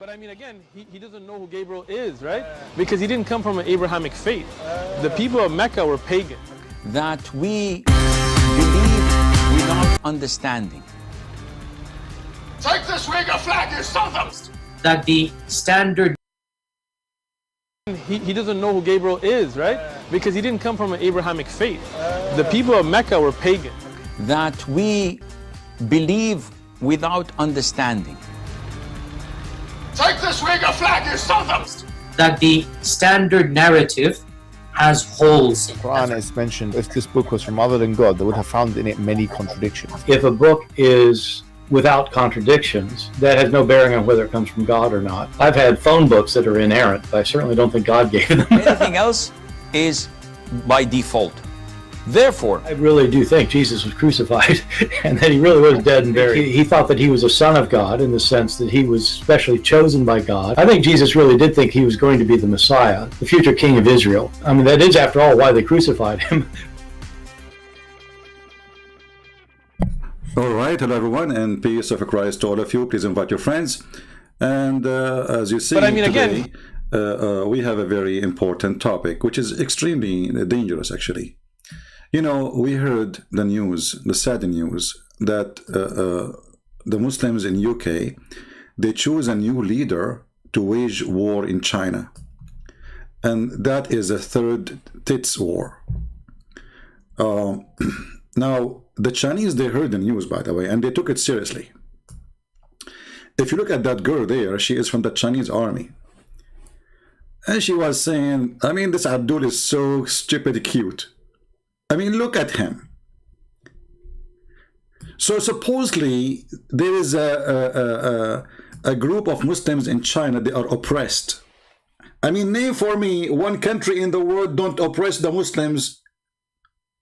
But I mean, again, he doesn't know who Gabriel is, right? Because he didn't come from an Abrahamic faith. The people of Mecca were pagan. That we believe without understanding. Take this Uyghur flag, you Southerns! That the standard... He doesn't know who Gabriel is, right? Because he didn't come from an Abrahamic faith. The people of Mecca were pagan. That we believe without understanding. Take this Uyghur flag, you Southerns! That the standard narrative has holes in it. Quran is mentioned. If this book was from other than God, they would have found in it many contradictions. If a book is without contradictions, that has no bearing on whether it comes from God or not. I've had phone books that are inerrant, but I certainly don't think God gave them. Anything else is by default. Therefore, I really do think Jesus was crucified and that he really was dead and buried. He thought that he was a son of God in the sense that he was specially chosen by God. I think Jesus really did think he was going to be the Messiah, the future king of Israel. I mean, that is, after all, why they crucified him. All right, hello everyone, and peace of Christ to all of you. Please invite your friends. And as you see, But I mean, today, we have a very important topic, which is extremely dangerous, actually. You know, we heard the news, the sad news, that the Muslims in UK, they choose a new leader to wage war in China. And that is a third TiT war. Now, the Chinese, they heard the news, by the way, and they took it seriously. If you look at that girl there, she is from the Chinese army. And she was saying, I mean, this Abdul is so stupid cute. I mean, look at him. So supposedly there is a group of Muslims in China, they are oppressed. I mean, name for me one country in the world don't oppress the Muslims,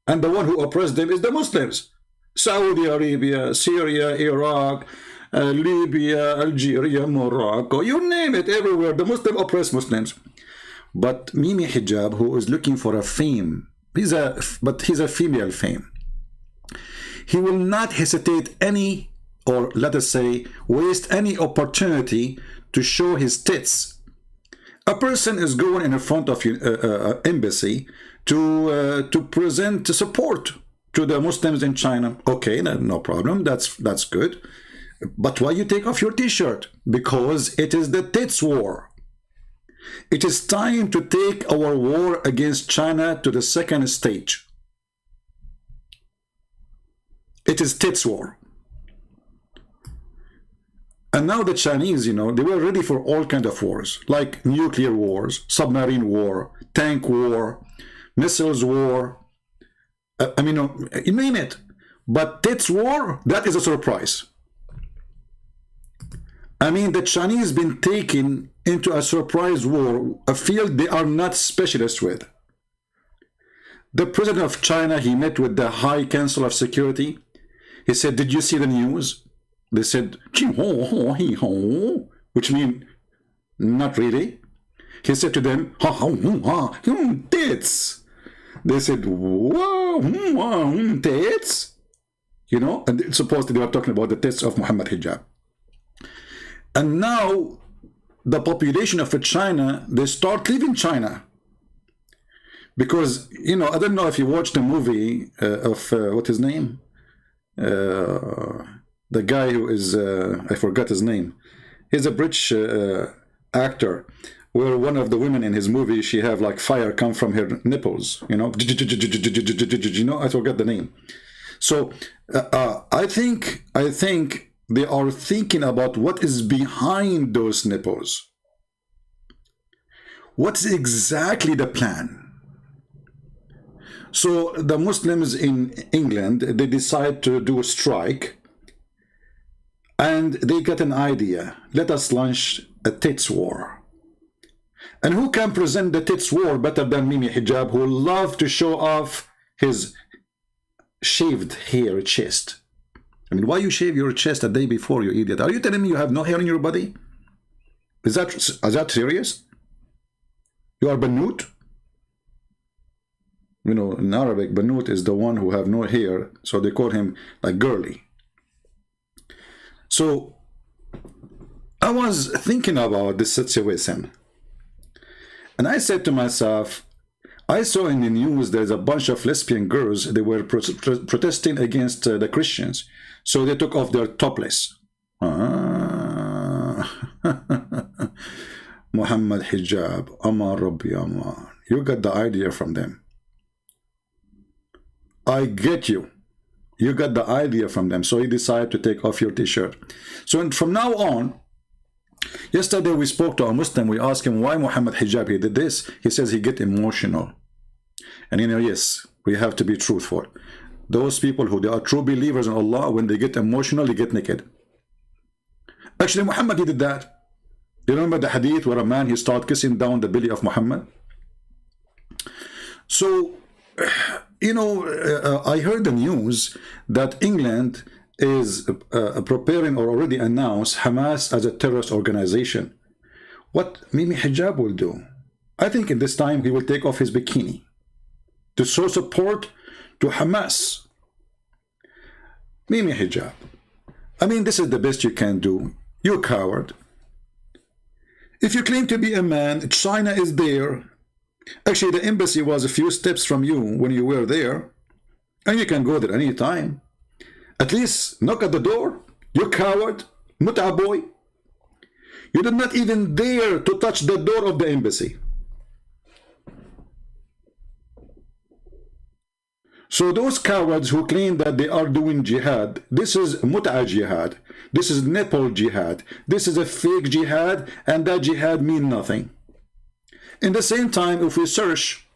and the one who oppressed them is the Muslims. Saudi Arabia, Syria, Iraq, Libya, Algeria, Morocco, you name it, everywhere. The Muslim oppress Muslims. But Mimi Hijab, who is looking for a fame, he's a female fame. He will not hesitate any, or let us say, waste any opportunity to show his tits. A person is going in front of an embassy to present support to the Muslims in China. Okay, no problem. That's good. But why you take off your t-shirt? Because it is the tits war. It is time to take our war against China to the second stage. It is tits war. And now the Chinese, you know, they were ready for all kinds of wars, like nuclear wars, submarine war, tank war, missiles war. I mean, you name it. But tits war, that is a surprise. I mean, the Chinese been taken into a surprise war, a field they are not specialists with. The president of China, he met with the High Council of Security. He said, did you see the news? They said, which means, not really. He said to them, tits. They said, whoa, tits. You know, and supposedly they were talking about the tits of Muhammad Hijab. And now the population of China, they start leaving China. Because, you know, I don't know if you watched the movie of, what's his name? The guy who is, I forgot his name. He's a British actor, where one of the women in his movie, she have like fire come from her nipples, you know? You know, I forgot the name. So I think they are thinking about what is behind those nipples. What's exactly the plan? So the Muslims in England, they decide to do a strike, and they get an idea. Let us launch a tits war. And who can present the tits war better than Mimi Hijab, who love to show off his shaved hair chest? I mean, why you shave your chest a day before, you idiot? Are you telling me you have no hair in your body? Is that serious? You are Banut? You know, in Arabic, Banut is the one who have no hair, so they call him like girly. So I was thinking about this situation, and I said to myself, I saw in the news there's a bunch of lesbian girls, they were protesting against the Christians, so they took off their topless. Muhammad Hijab, Amar Rabbi Amar. You got the idea from them. I get you. You got the idea from them, so you decide to take off your t-shirt. So from now on, yesterday we spoke to a Muslim, we asked him why Muhammad Hijab, he did this. He says he get emotional. And yes, we have to be truthful. Those people who they are true believers in Allah, when they get emotional, they get naked. Actually, Muhammad, he did that. You remember the hadith where a man, he started kissing down the belly of Muhammad? So, I heard the news that England is preparing or already announced Hamas as a terrorist organization. What Mimi Hijab will do? I think in this time he will take off his bikini to show support to Hamas. Mimi Hijab. I mean, this is the best you can do. You coward. If you claim to be a man, China is there. Actually, the embassy was a few steps from you when you were there. And you can go there anytime. At least knock at the door. You coward. Mut'a boy. You did not even dare to touch the door of the embassy. So those cowards who claim that they are doing jihad, this is mut'a jihad, this is nipple jihad, this is a fake jihad, and that jihad means nothing. In the same time, if we search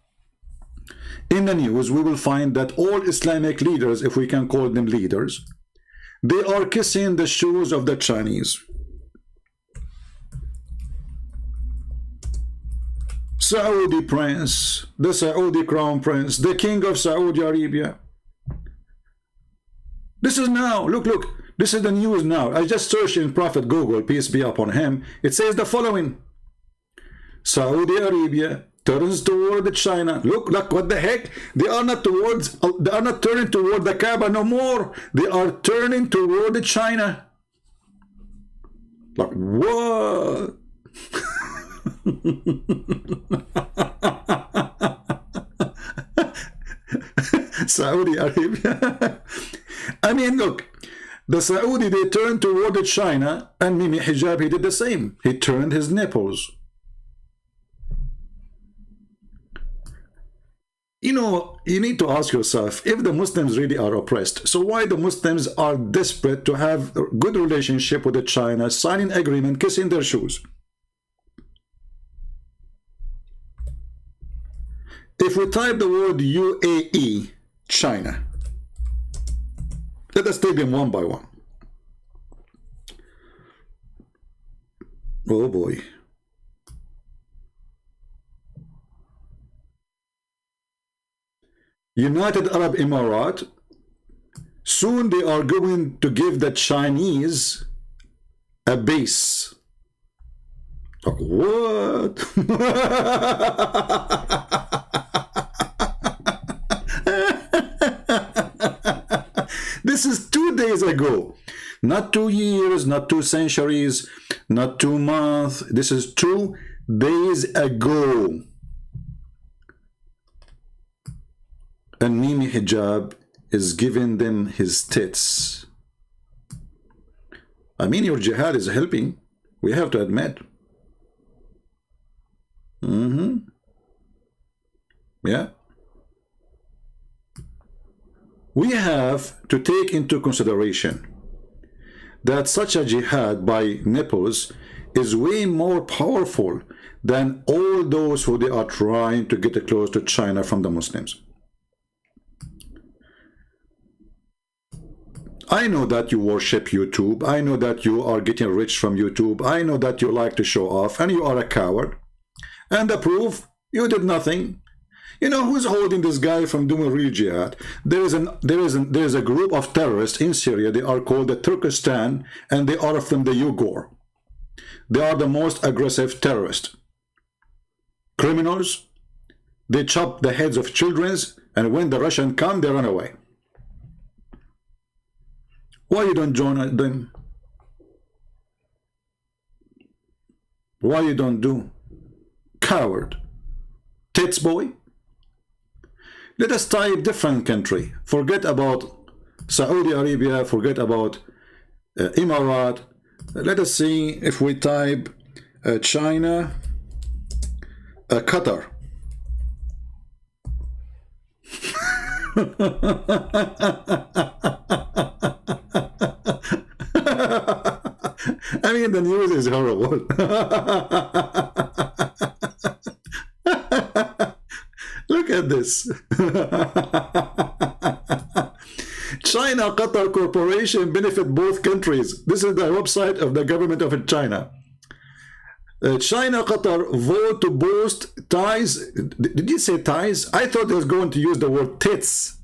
in the news, we will find that all Islamic leaders, if we can call them leaders, they are kissing the shoes of the Chinese. Saudi prince, the Saudi crown prince, the king of Saudi Arabia. This is now, look, this is the news now. I just searched in Prophet Google, peace be upon him. It says the following. Saudi Arabia turns toward China. Look, what the heck? They are not turning toward the Kaaba no more. They are turning toward China. Like, what? Saudi Arabia. I mean, look, the Saudi, they turned toward China, and Mimi Hijab, he did the same. He turned his nipples. You need to ask yourself, if the Muslims really are oppressed, so why the Muslims are desperate to have a good relationship with China, signing agreement, kissing their shoes? If we type the word UAE, China, let us take them one by one. Oh boy. United Arab Emirates, soon they are going to give the Chinese a base. Like, what? This is 2 days ago. Not 2 years, not 2 centuries, not 2 months. This is 2 days ago. And Mimi Hijab is giving them his tits. I mean, your jihad is helping. We have to admit. Yeah. We have to take into consideration that such a jihad by nipples is way more powerful than all those who they are trying to get close to China from the Muslims. I know that you worship YouTube. I know that you are getting rich from YouTube. I know that you like to show off, and you are a coward. And the proof, you did nothing. You know who's holding this guy from doing real jihad? There is a group of terrorists in Syria. They are called the Turkestan, and they are from the Uyghur. They are the most aggressive terrorists. Criminals. They chop the heads of children, and when the Russians come, they run away. Why you don't join them? Why you don't do? Coward. Tits boy. Let us type different country. Forget about Saudi Arabia. Forget about Emirat. Let us see if we type China, Qatar. I mean, the news is horrible. Look at this. China Qatar Corporation benefit both countries. This is the website of the government of China. China Qatar vote to boost ties. Did you say ties? I thought it was going to use the word tits.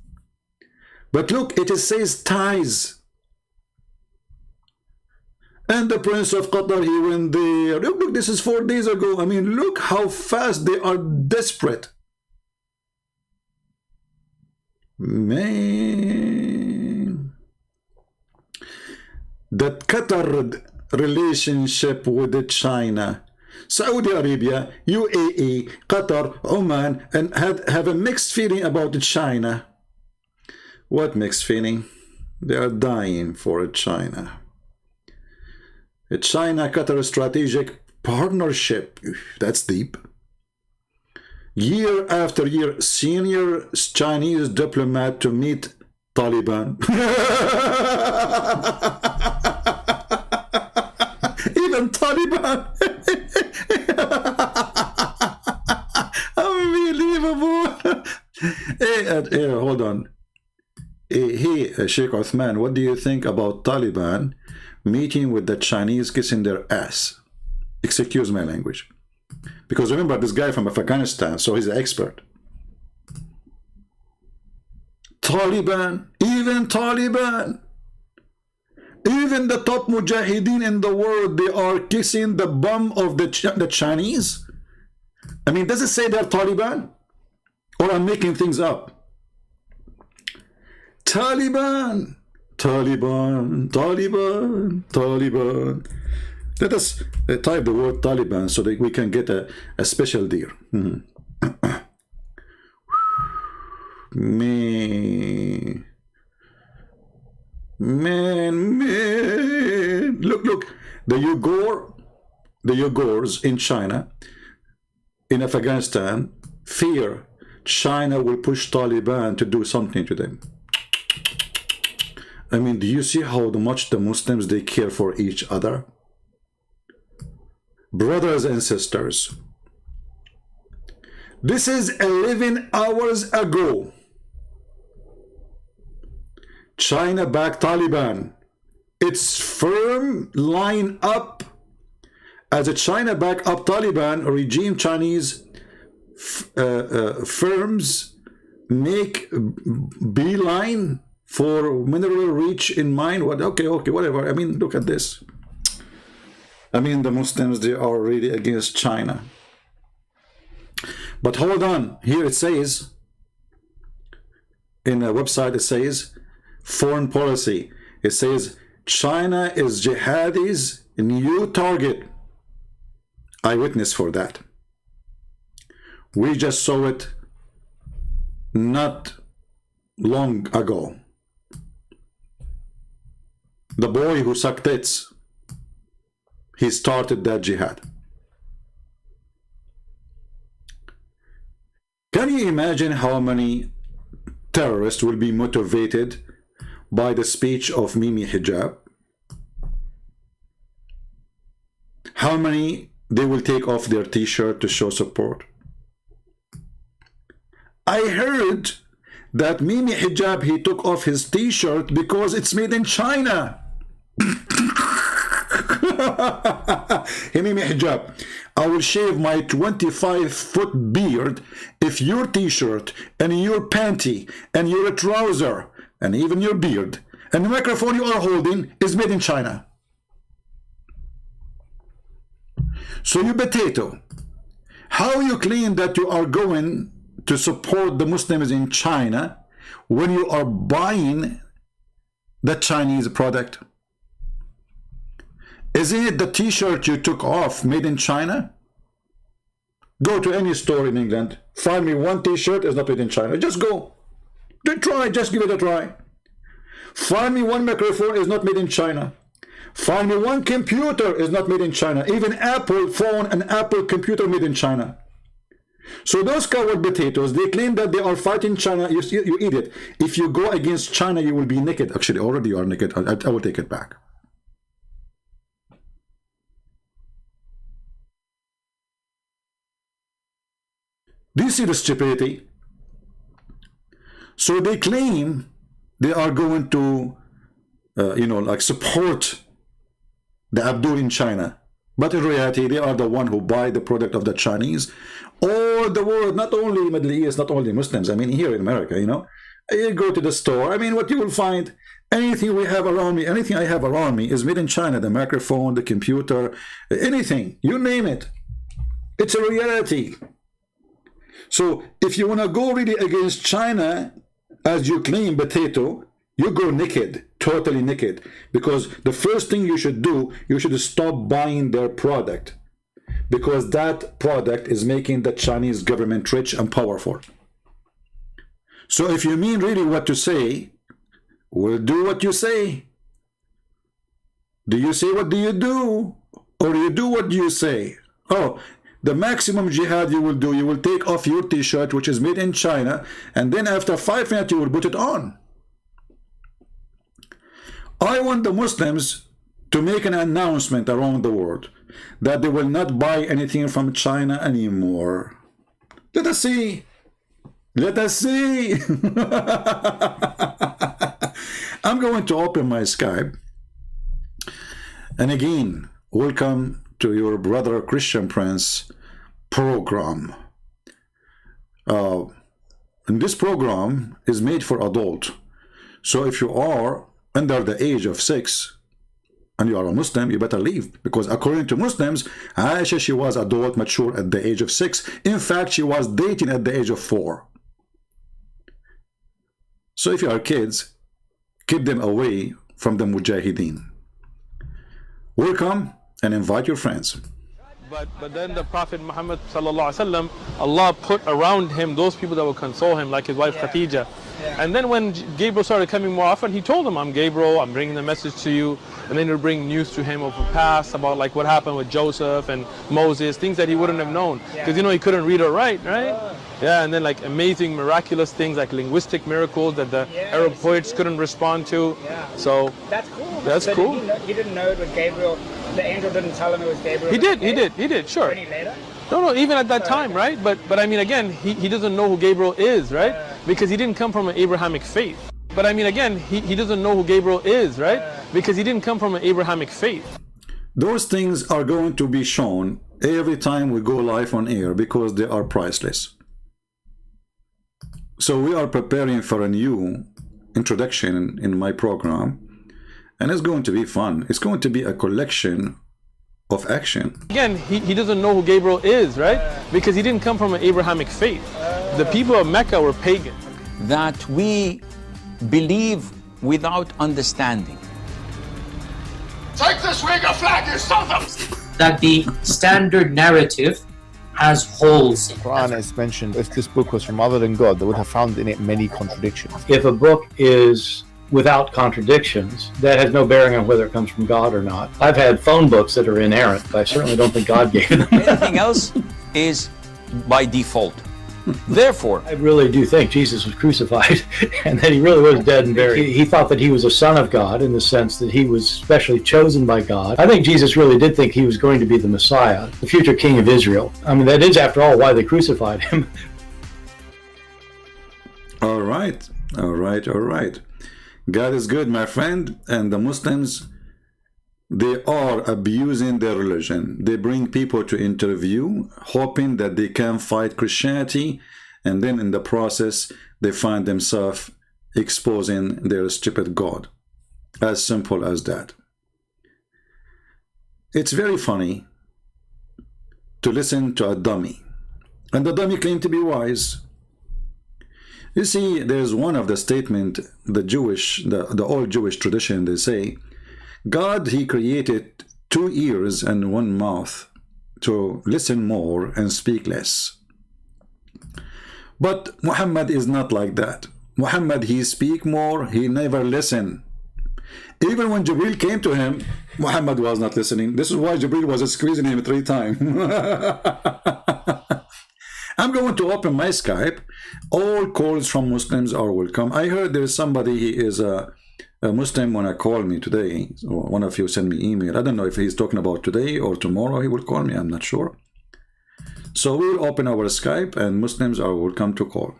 But look, it says ties. And the Prince of Qatar, he went there. Look, this is 4 days ago. I mean, look how fast they are desperate. Man. That Qatar relationship with China, Saudi Arabia, UAE, Qatar, Oman, and have a mixed feeling about China. What mixed feeling? They are dying for China. A China-Qatar strategic partnership. That's deep. Year after year, senior Chinese diplomat to meet Taliban. Even Taliban. Unbelievable. Hey, hold on. Hey, Sheikh Uthman, what do you think about Taliban meeting with the Chinese, kissing their ass? Excuse my language. Because remember, this guy from Afghanistan, so he's an expert. Taliban, even the top mujahideen in the world, they are kissing the bum of the Chinese. I mean, does it say they're Taliban? Or I'm making things up? Taliban. Let us type the word Taliban so that we can get a special deal. Man. Look. The Uyghurs in China, in Afghanistan, fear China will push Taliban to do something to them. I mean, do you see how much the Muslims, they care for each other? Brothers and sisters, this is 11 hours ago. China backed Taliban. Its firm line up as a China back up Taliban regime. Chinese firms make beeline for mineral rich in mind. What? Okay, whatever. I mean, look at this. I mean, the Muslims, they are really against China. But hold on. Here it says, in a website, it says, foreign policy. It says, China is jihadi's new target. Eyewitness for that. We just saw it not long ago. The boy who sucked tits, he started that jihad. Can you imagine how many terrorists will be motivated by the speech of Mimi Hijab? How many they will take off their t-shirt to show support? I heard that Mimi Hijab, he took off his t-shirt because it's made in China. Hey, Mimi Hijab, I will shave my 25-foot beard if your t-shirt and your panty and your trouser and even your beard and the microphone you are holding is made in China. So you potato, how you claim that you are going to support the Muslims in China when you are buying the Chinese product? Isn't it the t-shirt you took off made in China? Go to any store in England, find me one t-shirt is not made in China. Just go. Try, just give it a try. Find me one microphone is not made in China. Find me one computer is not made in China. Even Apple phone and Apple computer made in China. So those coward potatoes, they claim that they are fighting China. You eat it. If you go against China, you will be naked. Actually, already you are naked. I will take it back. Do you see the stupidity? So they claim they are going to, like support the Abdul in China. But in reality, they are the one who buy the product of the Chinese or the world, not only Middle East, not only Muslims. I mean, here in America, you go to the store. I mean, what you will find, anything we have around me, anything I have around me is made in China. The microphone, the computer, anything, you name it. It's a reality. So if you want to go really against China, as you claim, potato, you go naked, totally naked, because the first thing you should do, you should stop buying their product, because that product is making the Chinese government rich and powerful. So if you mean really what to say, we'll do what you say. Do you say what do you do? Or you do what you say? Oh, the maximum jihad you will do, you will take off your t-shirt, which is made in China, and then after 5 minutes you will put it on. I want the Muslims to make an announcement around the world that they will not buy anything from China anymore. Let us see. Let us see. I'm going to open my Skype. And again, welcome to your brother Christian Prince program. And this program is made for adult. So if you are under the age of 6 and you are a Muslim, you better leave, because according to Muslims, Aisha, she was adult, mature at the age of 6. In fact, she was dating at the age of 4. So if you are kids, keep them away from the Mujahideen. Welcome and invite your friends. But then the Prophet Muhammad sallallahu alaihi wasallam, Allah put around him those people that will console him, like his wife Khadija. And then when Gabriel started coming more often, he told him, I'm Gabriel, I'm bringing the message to you. And then he'll bring news to him of the past about like what happened with Joseph and Moses, things that he wouldn't have known, because he couldn't read or write, right? Yeah, and then like amazing, miraculous things like linguistic miracles that the Arab poets couldn't respond to. So that's cool. That's so cool. He didn't know it was Gabriel. The angel didn't tell him it was Gabriel. He did, sure. Any later? No, even at that time, right? But I mean, again, he doesn't know who Gabriel is, right? Because he didn't come from an Abrahamic faith. But I mean, again, he doesn't know who Gabriel is, right? Because he didn't come from an Abrahamic faith. Those things are going to be shown every time we go live on air, because they are priceless. So we are preparing for a new introduction in my program, and it's going to be fun. It's going to be a collection of action. Again, he doesn't know who Gabriel is, right? Because he didn't come from an Abrahamic faith. The people of Mecca were pagan. That we believe without understanding. Take this wig of flag, you son of... That the standard narrative has holes in it. Quran is mentioned. If this book was from other than God, they would have found in it many contradictions. If a book is without contradictions, that has no bearing on whether it comes from God or not. I've had phone books that are inerrant, but I certainly don't think God gave them. Anything else is by default. Therefore, I really do think Jesus was crucified and that he really was dead and buried. He thought that he was a son of God in the sense that he was specially chosen by God. I think Jesus really did think he was going to be the Messiah, the future king of Israel. I mean, that is, after all, why they crucified him. All right. God is good, my friend. And the Muslims, they are abusing their religion. They bring people to interview, hoping that they can fight Christianity, and then in the process, they find themselves exposing their stupid God. As simple as that. It's very funny to listen to a dummy. And the dummy claimed to be wise. You see, there's one of the statement, the old Jewish tradition, they say, God, he created 2 ears and 1 mouth to listen more and speak less. But Muhammad is not like that. Muhammad, he speak more, he never listen. Even when Jibril came to him, Muhammad was not listening. This is why Jibril was squeezing him 3 times. I'm going to open my Skype. All calls from Muslims are welcome. I heard there's somebody, he is a Muslim, when I call me today. So one of you send me email. I don't know if he's talking about today or tomorrow he will call me. I'm not sure. So we'll open our Skype and Muslims are welcome to call.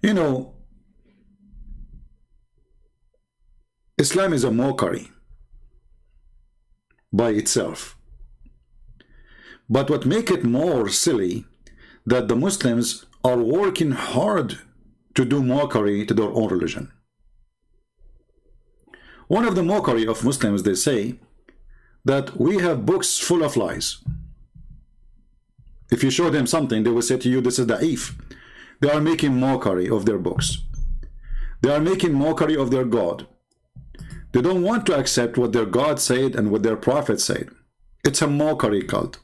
You know, Islam is a mockery by itself. But what makes it more silly, that the Muslims are working hard to do mockery to their own religion. One of the mockery of Muslims, they say that we have books full of lies. If you show them something, they will say to you, this is da'if. They are making mockery of their books. They are making mockery of their God. They don't want to accept what their God said and what their prophet said. It's a mockery cult.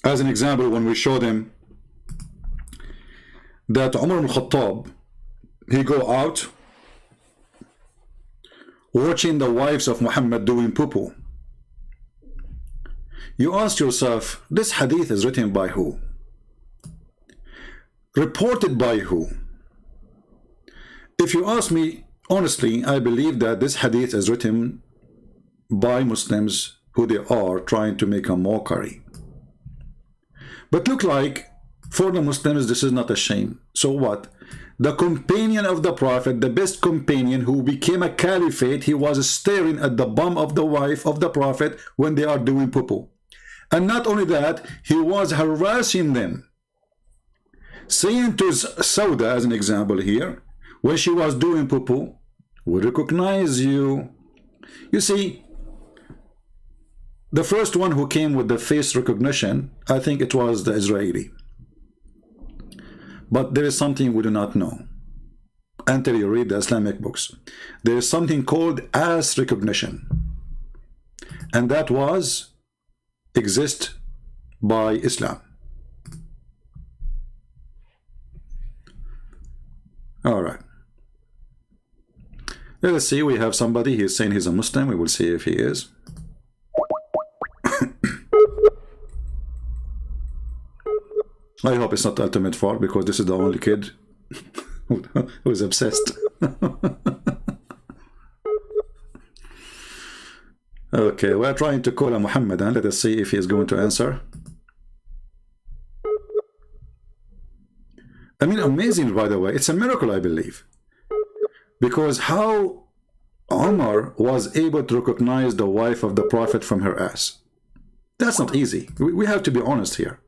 As an example, when we show them that Umar al-Khattab, he go out watching the wives of Muhammad doing poo-poo. You ask yourself, this hadith is written by who? Reported by who? If you ask me, honestly, I believe that this hadith is written by Muslims who they are trying to make a mockery. But look like, for the Muslims, this is not a shame. So what? The companion of the Prophet, the best companion who became a caliphate, he was staring at the bum of the wife of the Prophet when they are doing poo-poo. And not only that, he was harassing them. Saying to Sauda, as an example here, when she was doing poo-poo, we recognize you. You see, the first one who came with the face recognition, I think it was the Israeli. But there is something we do not know until you read the Islamic books. There is something called ass recognition. And that was exist by Islam. All right. Let us see, we have somebody, he is saying he's a Muslim. We will see if he is. I hope it's not the ultimate fault, because this is the only kid who is obsessed. Okay, we're trying to call a Muhammad, and let us see if he is going to answer. I mean, amazing, by the way. It's a miracle, I believe. Because how Omar was able to recognize the wife of the Prophet from her ass. That's not easy. We have to be honest here.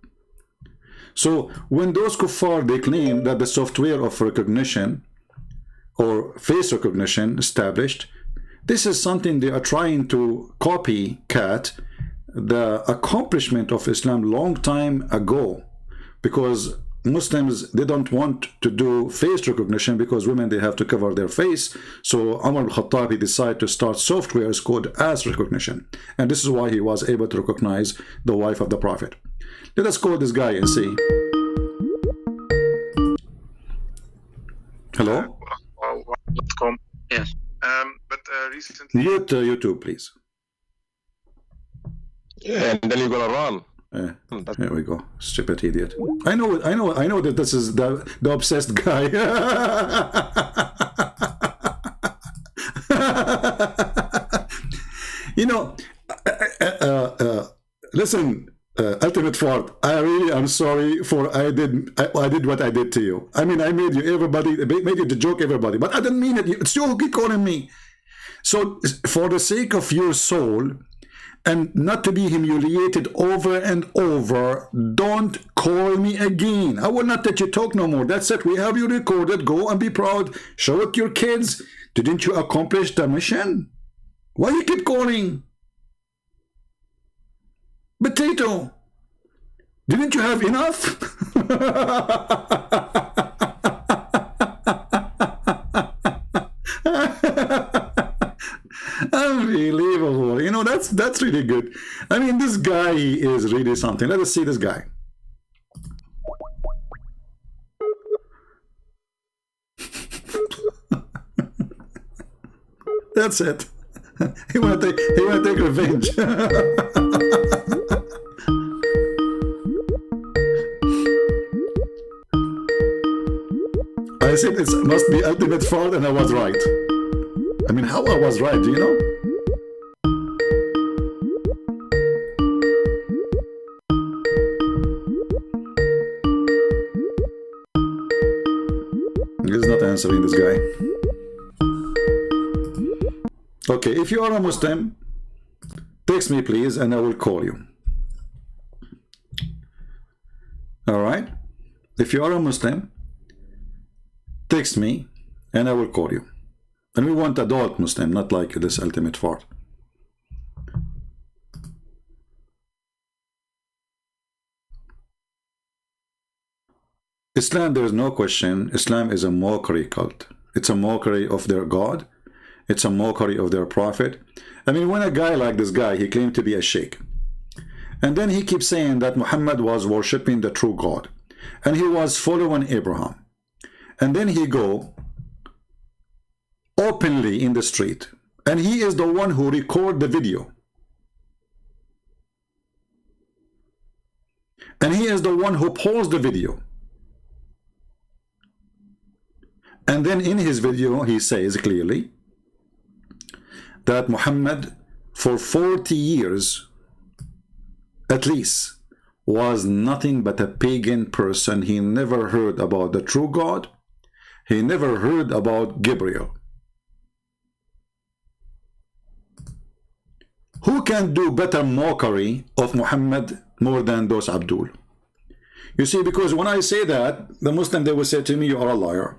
So when those kuffar, they claim that the software of recognition or face recognition established, this is something they are trying to copycat the accomplishment of Islam long time ago, because Muslims, they don't want to do face recognition because women, they have to cover their face. So Umar al-Khattab, he decided to start softwares called ass recognition, and this is why he was able to recognize the wife of the Prophet. Let us call this guy and see. Hello? Yes. But recently... Mute YouTube, please. Yeah, and then you're gonna run. Here we go. Stupid idiot. I know that this is the obsessed guy. You know, listen, Ultimate Fort, I really am sorry for I did what I did to you. I mean, I made you to joke everybody, but I didn't mean it. It's you who keep calling me. So for the sake of your soul, and not to be humiliated over and over, don't call me again. I will not let you talk no more. That's it. We have you recorded. Go and be proud. Show it to your kids. Didn't you accomplish the mission? Why you keep calling? Potato, didn't you have enough? That's really good. I mean, this guy is really something. Let us see this guy. That's it. He wanna take revenge. I said it must be ultimate fraud, and I was right. I mean, how I was right, do you know? He's not answering, this guy. Okay, if you are a Muslim, text me please and I will call you. Alright? If you are a Muslim, text me and I will call you. And we want adult Muslim, not like this ultimate fart. Islam, there is no question. Islam is a mockery cult. It's a mockery of their God. It's a mockery of their prophet. I mean, when a guy like this guy, he claimed to be a sheikh. And then he keeps saying that Muhammad was worshipping the true God. And he was following Abraham. And then he go openly in the street. And he is the one who record the video. And he is the one who paused the video. And then in his video, he says clearly that Muhammad, for 40 years, at least, was nothing but a pagan person. He never heard about the true God. He never heard about Gabriel. Who can do better mockery of Muhammad more than those Abdul? You see, because when I say that, the Muslim, they will say to me, you are a liar.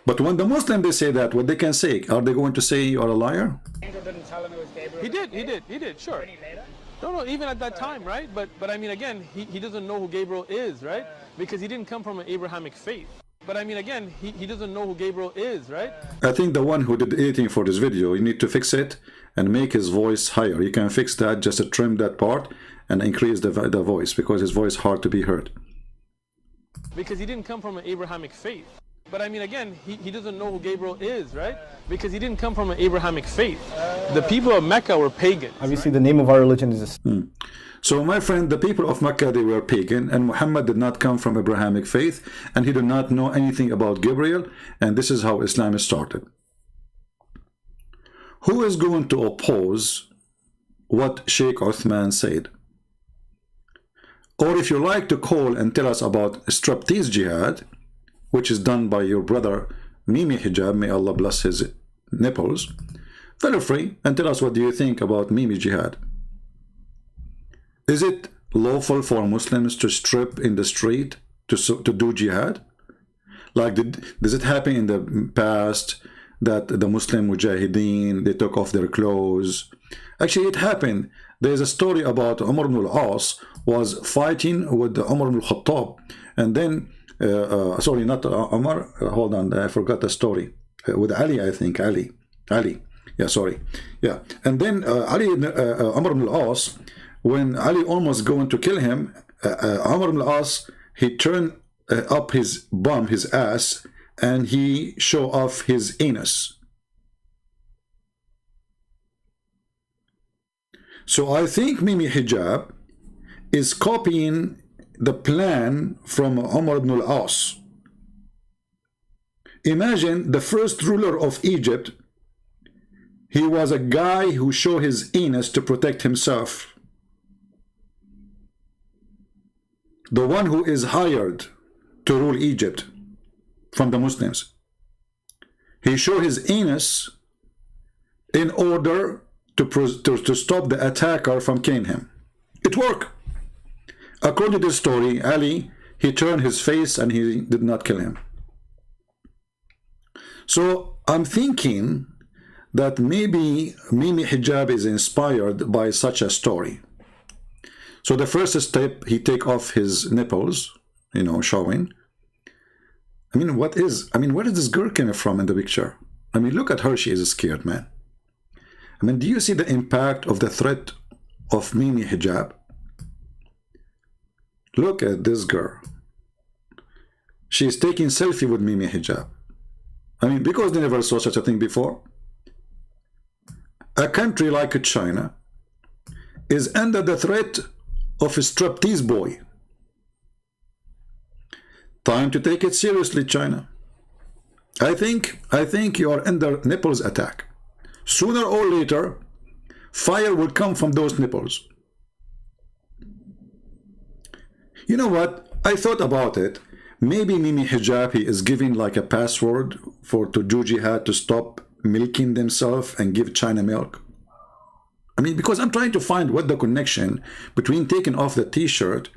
But when the Muslim, they say that, what they can say, are they going to say you are a liar? Angel didn't tell him it was Gabriel. He did, sure. No, even at that time, right? But I mean, again, he doesn't know who Gabriel is, right? Because he didn't come from an Abrahamic faith. But I mean, again, he doesn't know who Gabriel is, right? I think the one who did editing for this video, you need to fix it and make his voice higher. You can fix that, just to trim that part and increase the voice, because his voice is hard to be heard. Because he didn't come from an Abrahamic faith. But I mean, again, he doesn't know who Gabriel is, right? Because he didn't come from an Abrahamic faith. The people of Mecca were pagans. Obviously, the name of our religion is... So, my friend, the people of Mecca, they were pagan, and Muhammad did not come from Abrahamic faith, and he did not know anything about Gabriel, and this is how Islam started. Who is going to oppose what Sheikh Uthman said? Or if you like to call and tell us about striptease jihad, which is done by your brother Mimi Hijab, may Allah bless his nipples, feel free and tell us what do you think about Mimi jihad. Is it lawful for Muslims to strip in the street to do jihad? Like, does it happen in the past that the Muslim mujahideen, they took off their clothes? Actually, it happened. There's a story about Umar ibn al-As was fighting with Umar ibn al-Khattab, and then sorry, not Umar, hold on, I forgot the story, with Ali, I think, Ali, yeah, sorry, yeah, and then Umar ibn al-As, when Ali almost going to kill him, Umar ibn al-As, he turned up his bum, his ass, and he show off his anus. So I think Mimi Hijab is copying the plan from Umar ibn al-As. Imagine the first ruler of Egypt, he was a guy who showed his anus to protect himself. The one who is hired to rule Egypt from the Muslims. He showed his anus in order to stop the attacker from killing him. It worked. According to the story, Ali, he turned his face and he did not kill him. So I'm thinking that maybe Mimi Hijab is inspired by such a story. So the first step, he take off his nipples, you know, showing. I mean, where is this girl coming from in the picture? I mean, look at her, she is scared, man. I mean, do you see the impact of the threat of Mimi Hijab. Look at this girl. She's taking selfie with Mimi Hijab. I mean, because they never saw such a thing before. A country like China is under the threat of a striptease boy. Time to take it seriously, China. I think you are under nipples attack. Sooner or later, fire will come from those nipples. You know what? I thought about it. Maybe Mimi Hijabi is giving like a password to do jihad to stop milking themselves and give China milk. I mean, because I'm trying to find what the connection between taking off the t-shirt.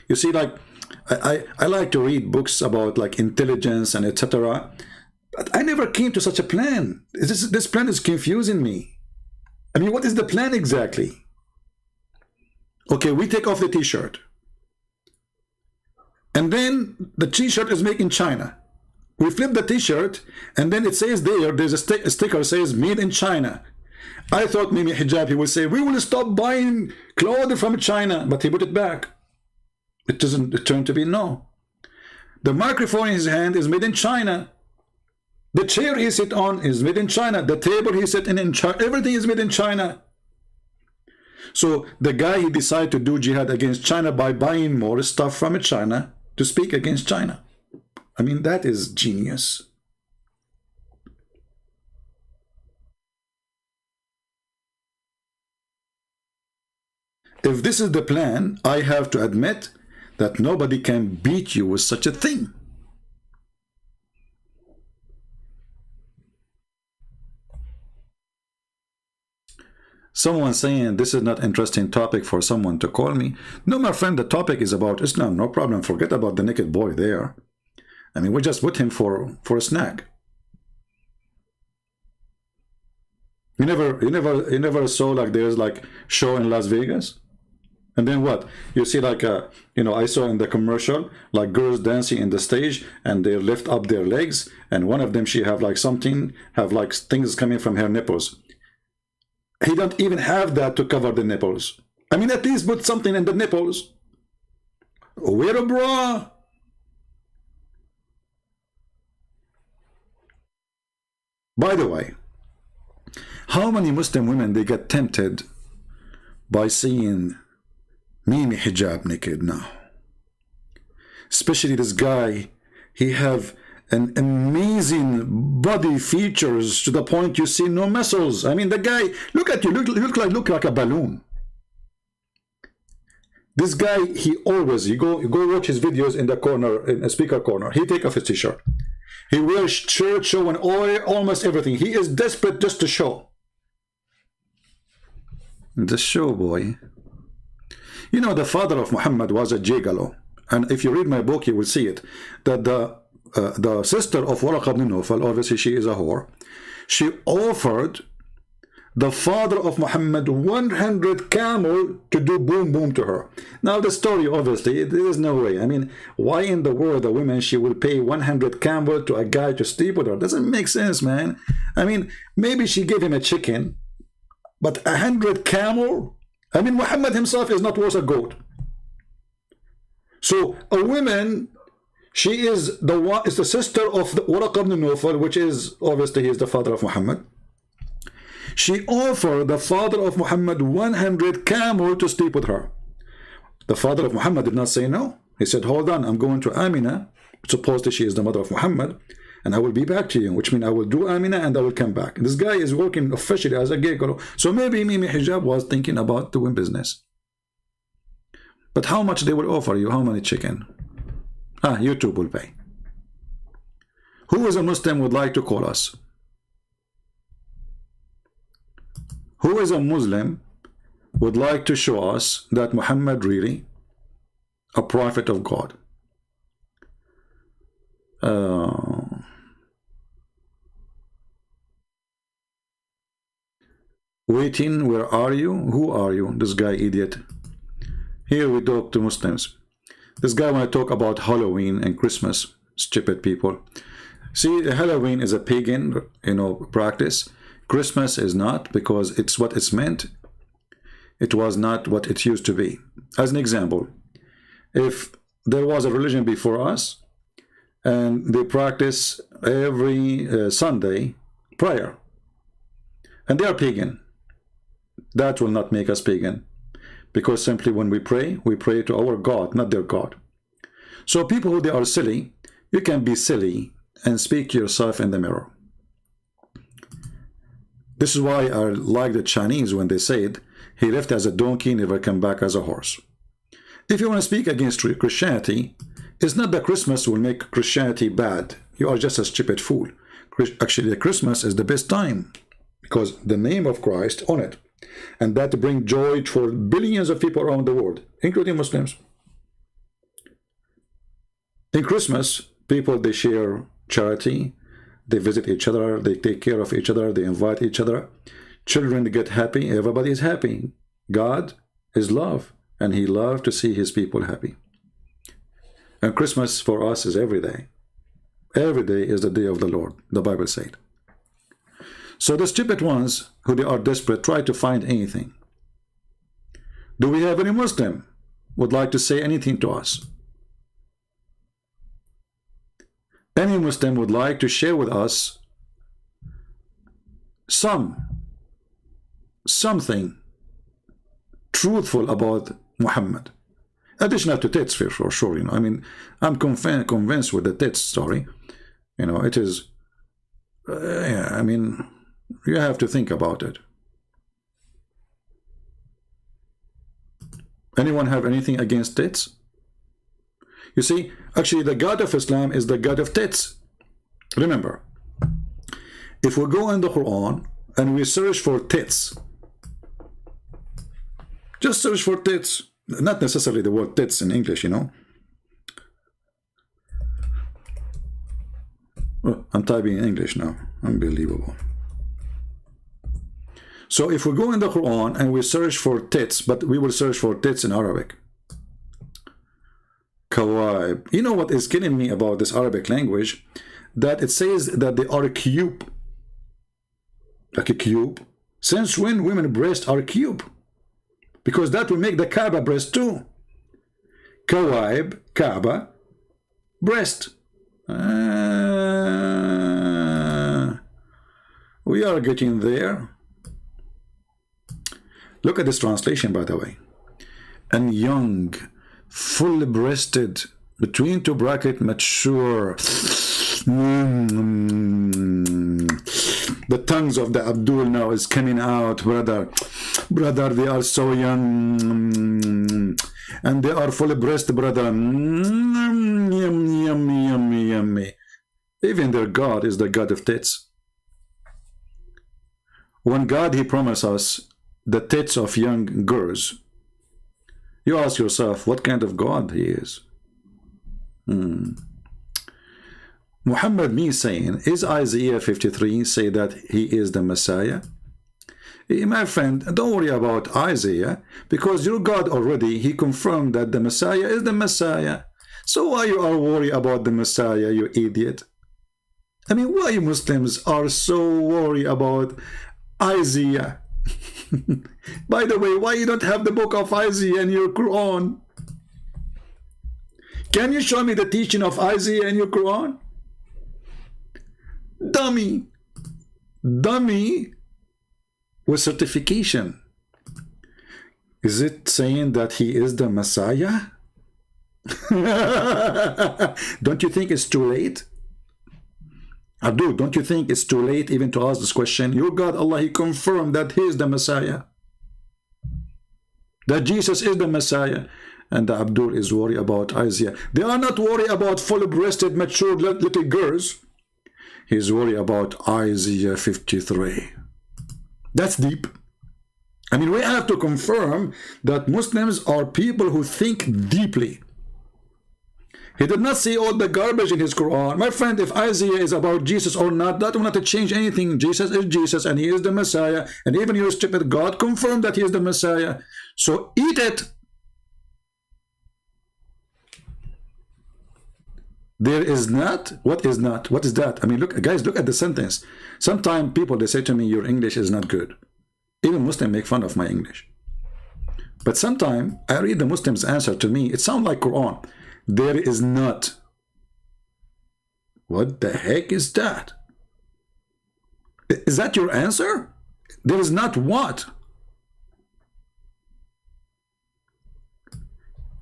You see, like, I like to read books about like intelligence and etc. But I never came to such a plan. This plan is confusing me. I mean, what is the plan exactly? Okay, we take off the t-shirt. And then the t-shirt is made in China. We flip the t-shirt, and then it says there's a sticker says made in China. I thought Mimi Hijabi would say, we will stop buying clothes from China, but he put it back. It turned to be no. The microphone in his hand is made in China. The chair he sit on is made in China. The table he sit in China. Everything is made in China. So the guy, he decided to do jihad against China by buying more stuff from China to speak against China. I mean, that is genius. If this is the plan, I have to admit that nobody can beat you with such a thing. Someone saying this is not interesting topic for someone to call me. No, my friend, the topic is about Islam. No problem. Forget about the naked boy there. I mean, we just put him for a snack. You never saw like there's like show in Las Vegas, and then what you see like I saw in the commercial like girls dancing in the stage and they lift up their legs, and one of them she have like things coming from her nipples. He don't even have that to cover the nipples. I mean, at least put something in the nipples. Wear a bra. By the way, how many Muslim women they get tempted by seeing Mimi Hijab naked now? Especially this guy, he have an amazing body features to the point you see no muscles. I mean, the guy, look at you, look like a balloon. This guy, he always, you go watch his videos in the corner, in a speaker corner. He take off his t-shirt. He wears shirt showing almost everything. He is desperate just to show. The show boy. You know, the father of Muhammad was a gigolo. And if you read my book, you will see it. That the sister of Waraq ibn Nawfal, obviously she is a whore, she offered the father of Muhammad 100 camel to do boom boom to her. Now the story, obviously, there is no way. I mean, why in the world a woman, she will pay 100 camel to a guy to sleep with her? Doesn't make sense, man. I mean, maybe she gave him a chicken, but 100 camel? I mean, Muhammad himself is not worth a goat. So a woman, she is the sister of Waraq ibn Nawfal, which is obviously he is the father of Muhammad. She offered the father of Muhammad 100 camel to sleep with her. The father of Muhammad did not say no. He said, hold on, I'm going to Amina, supposedly she is the mother of Muhammad, and I will be back to you, which means I will do Amina and I will come back. This guy is working officially as a gay girl. So maybe Mimi Hijab was thinking about doing business. But how much they will offer you? How many chicken? YouTube will pay. Who is a Muslim would like to call us? Who is a Muslim would like to show us that Muhammad really a prophet of God? Waiting, where are you? Who are you? This guy idiot. Here we talk to Muslims. This guy want to talk about Halloween and Christmas. Stupid people. See, Halloween is a pagan, practice. Christmas is not, because it's what it's meant. It was not what it used to be. As an example, if there was a religion before us and they practice every Sunday prayer and they are pagan, that will not make us pagan, because simply when we pray to our God, not their God. So people who they are silly, you can be silly and speak to yourself in the mirror. This is why I like the Chinese when they said, he left as a donkey, never come back as a horse. If you want to speak against Christianity, it's not that Christmas will make Christianity bad. You are just a stupid fool. Actually, Christmas is the best time because the name of Christ on it. And that brings joy for billions of people around the world, including Muslims. In Christmas, people, they share charity, they visit each other, they take care of each other, they invite each other. Children get happy, everybody is happy. God is love, and he loves to see his people happy. And Christmas for us is every day. Every day is the day of the Lord, the Bible said. So the stupid ones, who they are desperate, try to find anything. Do we have any Muslim would like to say anything to us? Any Muslim would like to share with us something truthful about Muhammad, additional to TiT's for sure. You know, I mean, I'm convinced with the TiT's story. You know, it is. Yeah, I mean, you have to think about it. Anyone have anything against TiT's? You see, actually, the God of Islam is the God of TiT's. Remember, if we go in the Quran and we search for TiT's, just search for TiT's, not necessarily the word TiT's in English, you know. Oh, I'm typing in English now. Unbelievable. So if we go in the Quran and we search for TiT's, but we will search for TiT's in Arabic. Kawaib. You know what is killing me about this Arabic language? That it says that they are a cube. Like a cube. Since when women breasts are cube? Because that will make the Kaaba breast too. Kawaib, Kaaba, breast. We are getting there. Look at this translation, by the way. And young, full-breasted, between two brackets, mature. The tongues of the Abdul now is coming out, brother. Brother, they are so young. And they are full-breasted, brother. Yummy, yummy, yummy, yummy. Even their God is the God of TiT's. When God, he promised us the TiT's of young girls, you ask yourself, what kind of God he is? Muhammad, me saying, is Isaiah 53 say that he is the Messiah? My friend, don't worry about Isaiah, because your God already, he confirmed that the Messiah is the Messiah. So why you are worried about the Messiah, you idiot? I mean, why Muslims are so worried about Isaiah? By the way, why you don't have the book of Isaiah in your Quran? Can you show me the teaching of Isaiah in your Quran? Dummy. Dummy with certification. Is it saying that he is the Messiah? Don't you think it's too late? Abdul, don't you think it's too late even to ask this question? Your God, Allah, he confirmed that he is the Messiah. That Jesus is the Messiah. And Abdul is worried about Isaiah. They are not worried about full-breasted, mature little girls. He's worried about Isaiah 53. That's deep. I mean, we have to confirm that Muslims are people who think deeply. He did not say all the garbage in his Quran. My friend, if Isaiah is about Jesus or not, that will not change anything. Jesus is Jesus and he is the Messiah. And even your stupid God confirmed that he is the Messiah. So eat it. There is not. What is not? What is that? I mean, look, guys, look at the sentence. Sometimes people, they say to me, your English is not good. Even Muslims make fun of my English. But sometimes I read the Muslims' answer to me. It sounds like Quran. There is not. What the heck is that? Is that your answer? There is not what?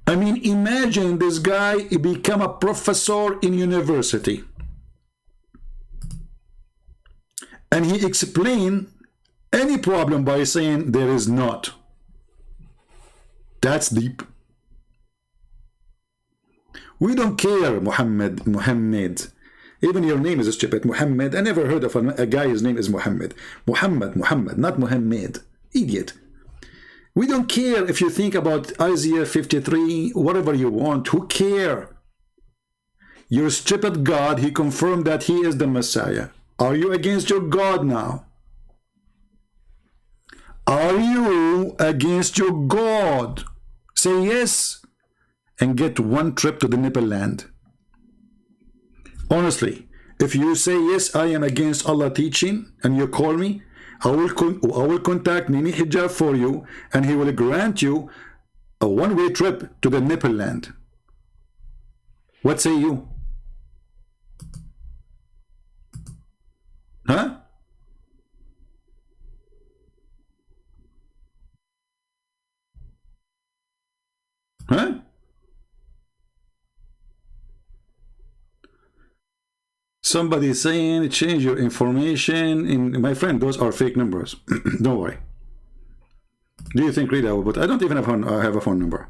I mean, imagine this guy become a professor in university. And he explained any problem by saying there is not. That's deep. We don't care, Muhammad. Even your name is stupid, Muhammad. I never heard of a guy whose name is Muhammad. Muhammad, not Muhammad. Idiot. We don't care if you think about Isaiah 53, whatever you want. Who care? Your stupid God, he confirmed that he is the Messiah. Are you against your God now? Are you against your God? Say yes and get one trip to the nipple land. Honestly, if you say yes, I am against Allah teaching, and you call me, I will contact Nini Hijab for you, and he will grant you a one-way trip to the nipple land. What say you? Huh? Huh? Somebody saying change your information. My friend, those are fake numbers. Don't worry. Do you think Rita? But I don't even have a phone number.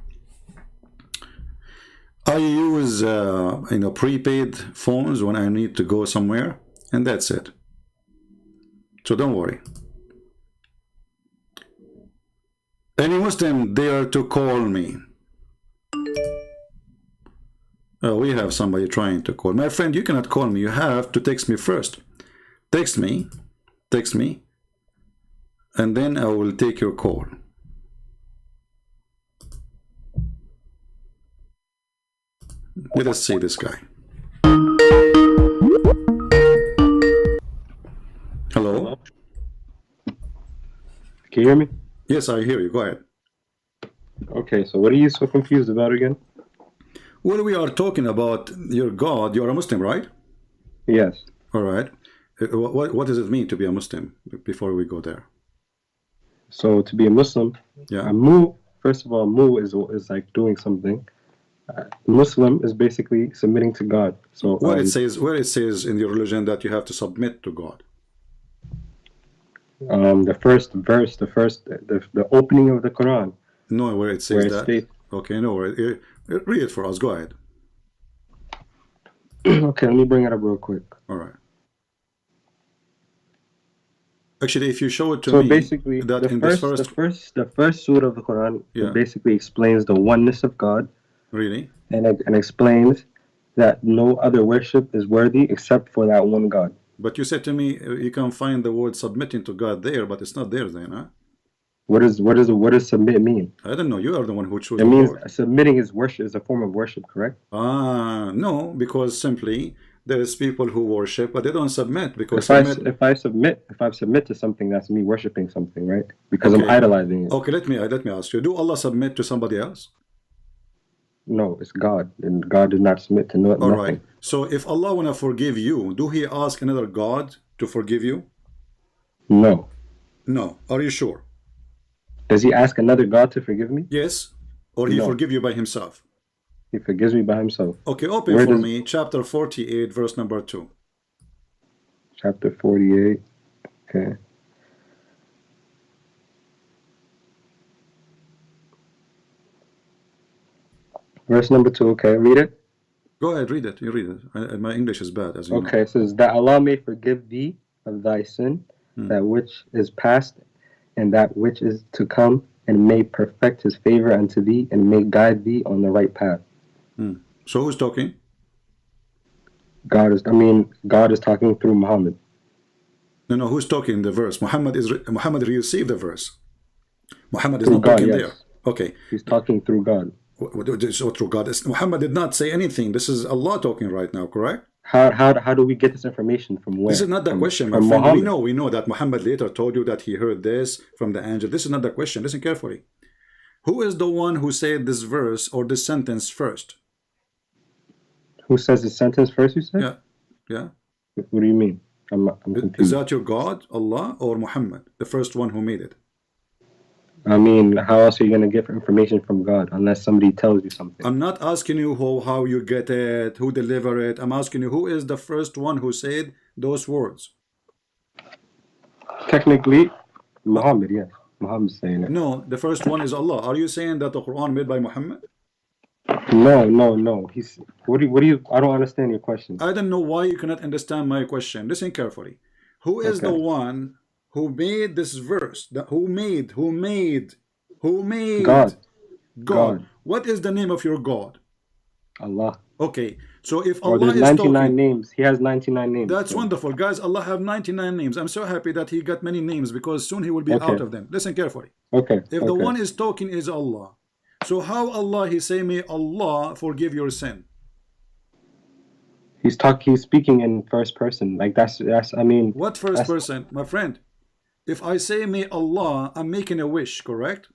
I use prepaid phones when I need to go somewhere, and that's it. So don't worry. Any Muslim dare to call me? Oh, we have somebody trying to call. My friend, you cannot call me. You have to text me first. Text me, and then I will take your call. Let us see this guy. Hello? Can you hear me? Yes, I hear you. Go ahead. Okay, so what are you so confused about again? Well, we are talking about your God. You are a Muslim, right? Yes. All right. What does it mean to be a Muslim before we go there? So to be a Muslim, yeah. First of all, mu is like doing something. Muslim is basically submitting to God. So where it says in your religion that you have to submit to God. The first verse, the opening of the Quran. No, where it says that. Okay, no, read it for us. Go ahead. Okay, let me bring it up real quick. All right. Actually, if you show it to me. So basically, that the first surah of the Quran basically explains the oneness of God. Really? And explains that no other worship is worthy except for that one God. But you said to me you can find the word submitting to God there, but it's not there then, huh? What does submit mean? I don't know. You are the one who chose. It means submitting is worship, is a form of worship, correct? No, because simply there is people who worship, but they don't submit because if I submit to something, that's me worshiping something, right? Because I'm idolizing it. Okay, let me ask you: do Allah submit to somebody else? No, it's God, and God does not submit to nothing. All right. So if Allah wanna forgive you, do He ask another God to forgive you? No. No. Are you sure? Does He ask another God to forgive me? Yes. Or He forgive you by Himself? He forgives me by Himself. Okay, open for me chapter 48, verse number 2. Chapter 48. Okay. Verse number 2, okay, read it. Go ahead, read it. You read it. My English is bad, as you know. Okay, it says that Allah may forgive thee of thy sin, that which is past, and that which is to come, and may perfect His favor unto thee, and may guide thee on the right path. So who's talking? God is talking through Muhammad. No, who's talking in the verse? Muhammad received the verse. Muhammad is not talking there. Okay. He's talking through God. So through God. Muhammad did not say anything. This is Allah talking right now, correct? How do we get this information from where? This is not the question, my friend. We know that Muhammad later told you that he heard this from the angel. This is not the question. Listen carefully. Who is the one who said this verse or this sentence first? Who says the sentence first, you said? Yeah. Yeah. What do you mean? I'm confused. Is that your God, Allah, or Muhammad, the first one who made it? I mean, how else are you going to get information from God unless somebody tells you something? I'm not asking you how you get it, who deliver it. I'm asking you who is the first one who said those words? Technically, Muhammad, yes. Muhammad's saying it. No, the first one is Allah. Are you saying that the Quran made by Muhammad? No. What do you I don't understand your question. I don't know why you cannot understand my question. Listen carefully. Who is the one who made this verse? Who made God. What is the name of your God? Allah. Okay, so if Allah there's is 99 talking, names. He has 99 names. that's wonderful, guys. Allah have 99 names. I'm so happy that he got many names because soon he will be out of them. Listen carefully. Okay. If the one is talking is Allah, so how Allah he say, may Allah forgive your sin? He's speaking in first person. Like that's I mean. What first person, my friend? If I say may Allah, I'm making a wish, correct?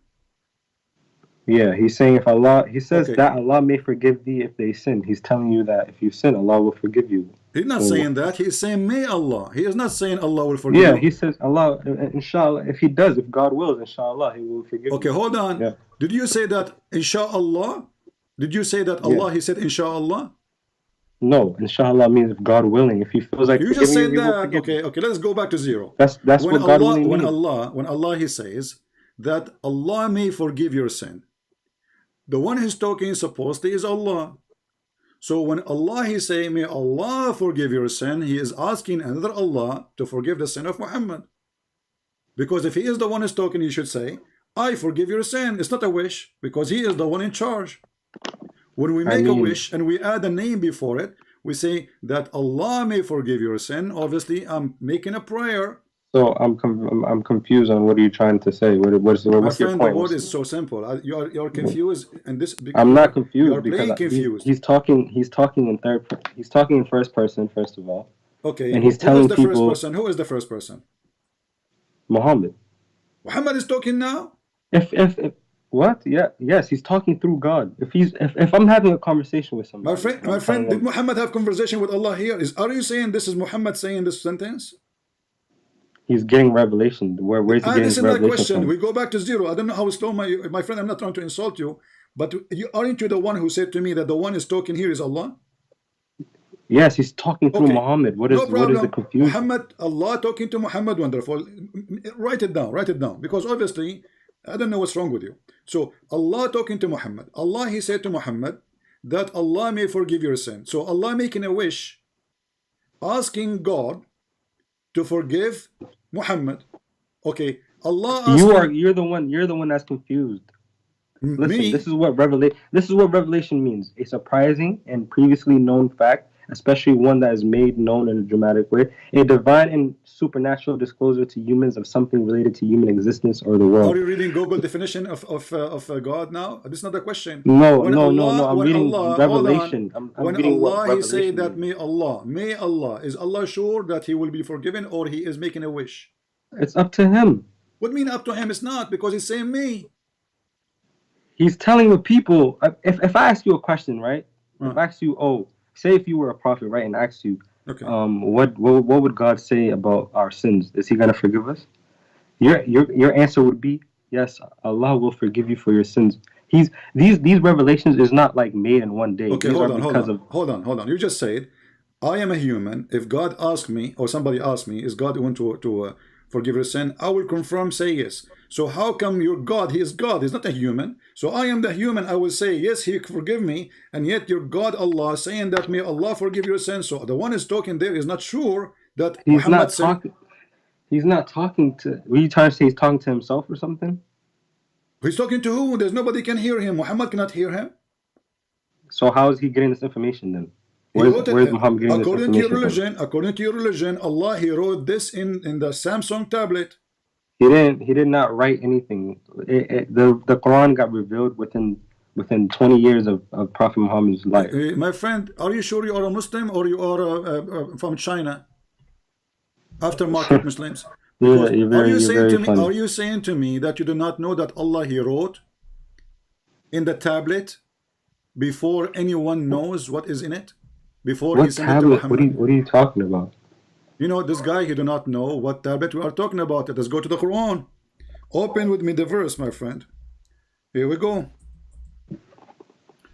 Yeah, he's saying if Allah, he says that Allah may forgive thee if they sin. He's telling you that if you sin, Allah will forgive you. He's not saying that. He's saying may Allah. He is not saying Allah will forgive you. Yeah, he says Allah, inshallah, if he does, if God wills, inshallah, he will forgive you. Okay, hold on. Yeah. Did you say that inshallah? Did you say that Allah, he said inshallah? No, inshallah means if God willing. If he feels like you just said that. Okay, let's go back to zero. That's when what God Allah, willing when means. when Allah he says that Allah may forgive your sin. The one who's talking supposedly is Allah. So when Allah he say may Allah forgive your sin, he is asking another Allah to forgive the sin of Muhammad. Because if he is the one who's talking, he should say, I forgive your sin. It's not a wish because he is the one in charge. When we make a wish and we add a name before it, we say that Allah may forgive your sin. Obviously, I'm making a prayer. So I'm confused on what are you trying to say? What's your point? The word is so simple. You're confused, and this. I'm not confused. You're playing confused. He's talking in third. He's talking in first person first of all. Okay. And he's telling people. First person? Who is the first person? Muhammad. Muhammad is talking now. If what? Yeah. Yes, he's talking through God. If I'm having a conversation with somebody. My friend, did Muhammad have conversation with Allah here? Are you saying this is Muhammad saying this sentence? He's getting revelation. Where's he getting listen revelation to that question. from? We go back to zero. I don't know how slow my friend. I'm not trying to insult you, but aren't you the one who said to me that the one is talking here is Allah? Yes, he's talking through Muhammad. What is the confusion? Muhammad, Allah talking to Muhammad. Wonderful. Write it down. Write it down. Because obviously, I don't know what's wrong with you. So Allah talking to Muhammad. Allah he said to Muhammad that Allah may forgive your sin. So Allah making a wish, asking God to forgive Muhammad. Okay, Allah asking, you're the one that's confused. Listen, me? this is what revelation means. A surprising and previously known fact, especially one that is made known in a dramatic way. A divine and supernatural disclosure to humans of something related to human existence or the world. Are you reading Google definition of God now? This is not a question. No. I'm reading Revelation. When Allah he say that may Allah, is Allah sure that he will be forgiven or he is making a wish? It's up to him. What mean up to him? It's not, because he's saying me. He's telling the people. If I ask you a question, right? If I ask you, say if you were a prophet, right, and asked you, what would God say about our sins? Is he gonna forgive us? Your answer would be yes. Allah will forgive you for your sins. These revelations is not like made in one day. Okay, hold on. You just said, I am a human. If God asked me or somebody asked me, is God going to forgive your sin? I will confirm, say yes. So how come your God, he is God, he's not a human. So I am the human, I will say yes, he forgive me, and yet your God Allah saying that may Allah forgive your sin. So the one is talking there is not sure that Muhammad said. He's not talking to, were you trying to say he's talking to himself or something? He's talking to who? There's nobody can hear him. Muhammad cannot hear him. So how is he getting this information then? Where's Muhammad getting this information According to your religion, Allah he wrote this in the Samsung tablet. He did not write anything. The Quran got revealed within 20 years of Prophet Muhammad's life. My friend, are you sure you are a Muslim or you are from China? Aftermarket Muslims. Are you saying to me that you do not know that Allah he wrote in the tablet before anyone knows what is in it? Before What he sent it to tablet? Muhammad? What are you talking about? You know, this guy, he do not know what tablet we are talking about. Let us go to the Quran. Open with me the verse, my friend. Here we go.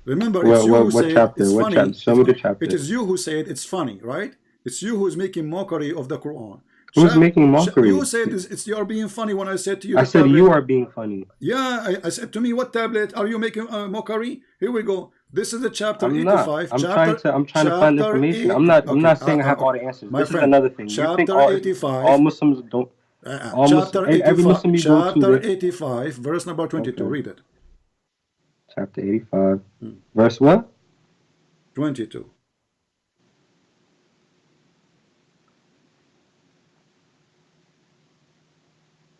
Remember, it's you who What say chapter? it's What funny. chapter? Show me the chapter. It is you who said it's funny, right? It's you who is making mockery of the Quran. Who's making mockery? You said it's you are being funny when I said to you. I said tablet. you are being funny. Yeah, I said to me, what tablet are you making mockery? Here we go. This is the chapter I'm 85. not. I'm trying to find information. I'm not saying I have all the answers. My This friend, is another thing. You think chapter 85. all Muslims don't. Chapter 85. Every Muslim you go to. Chapter 85, verse number 22. Okay. Read it. Chapter 85, verse what? 22.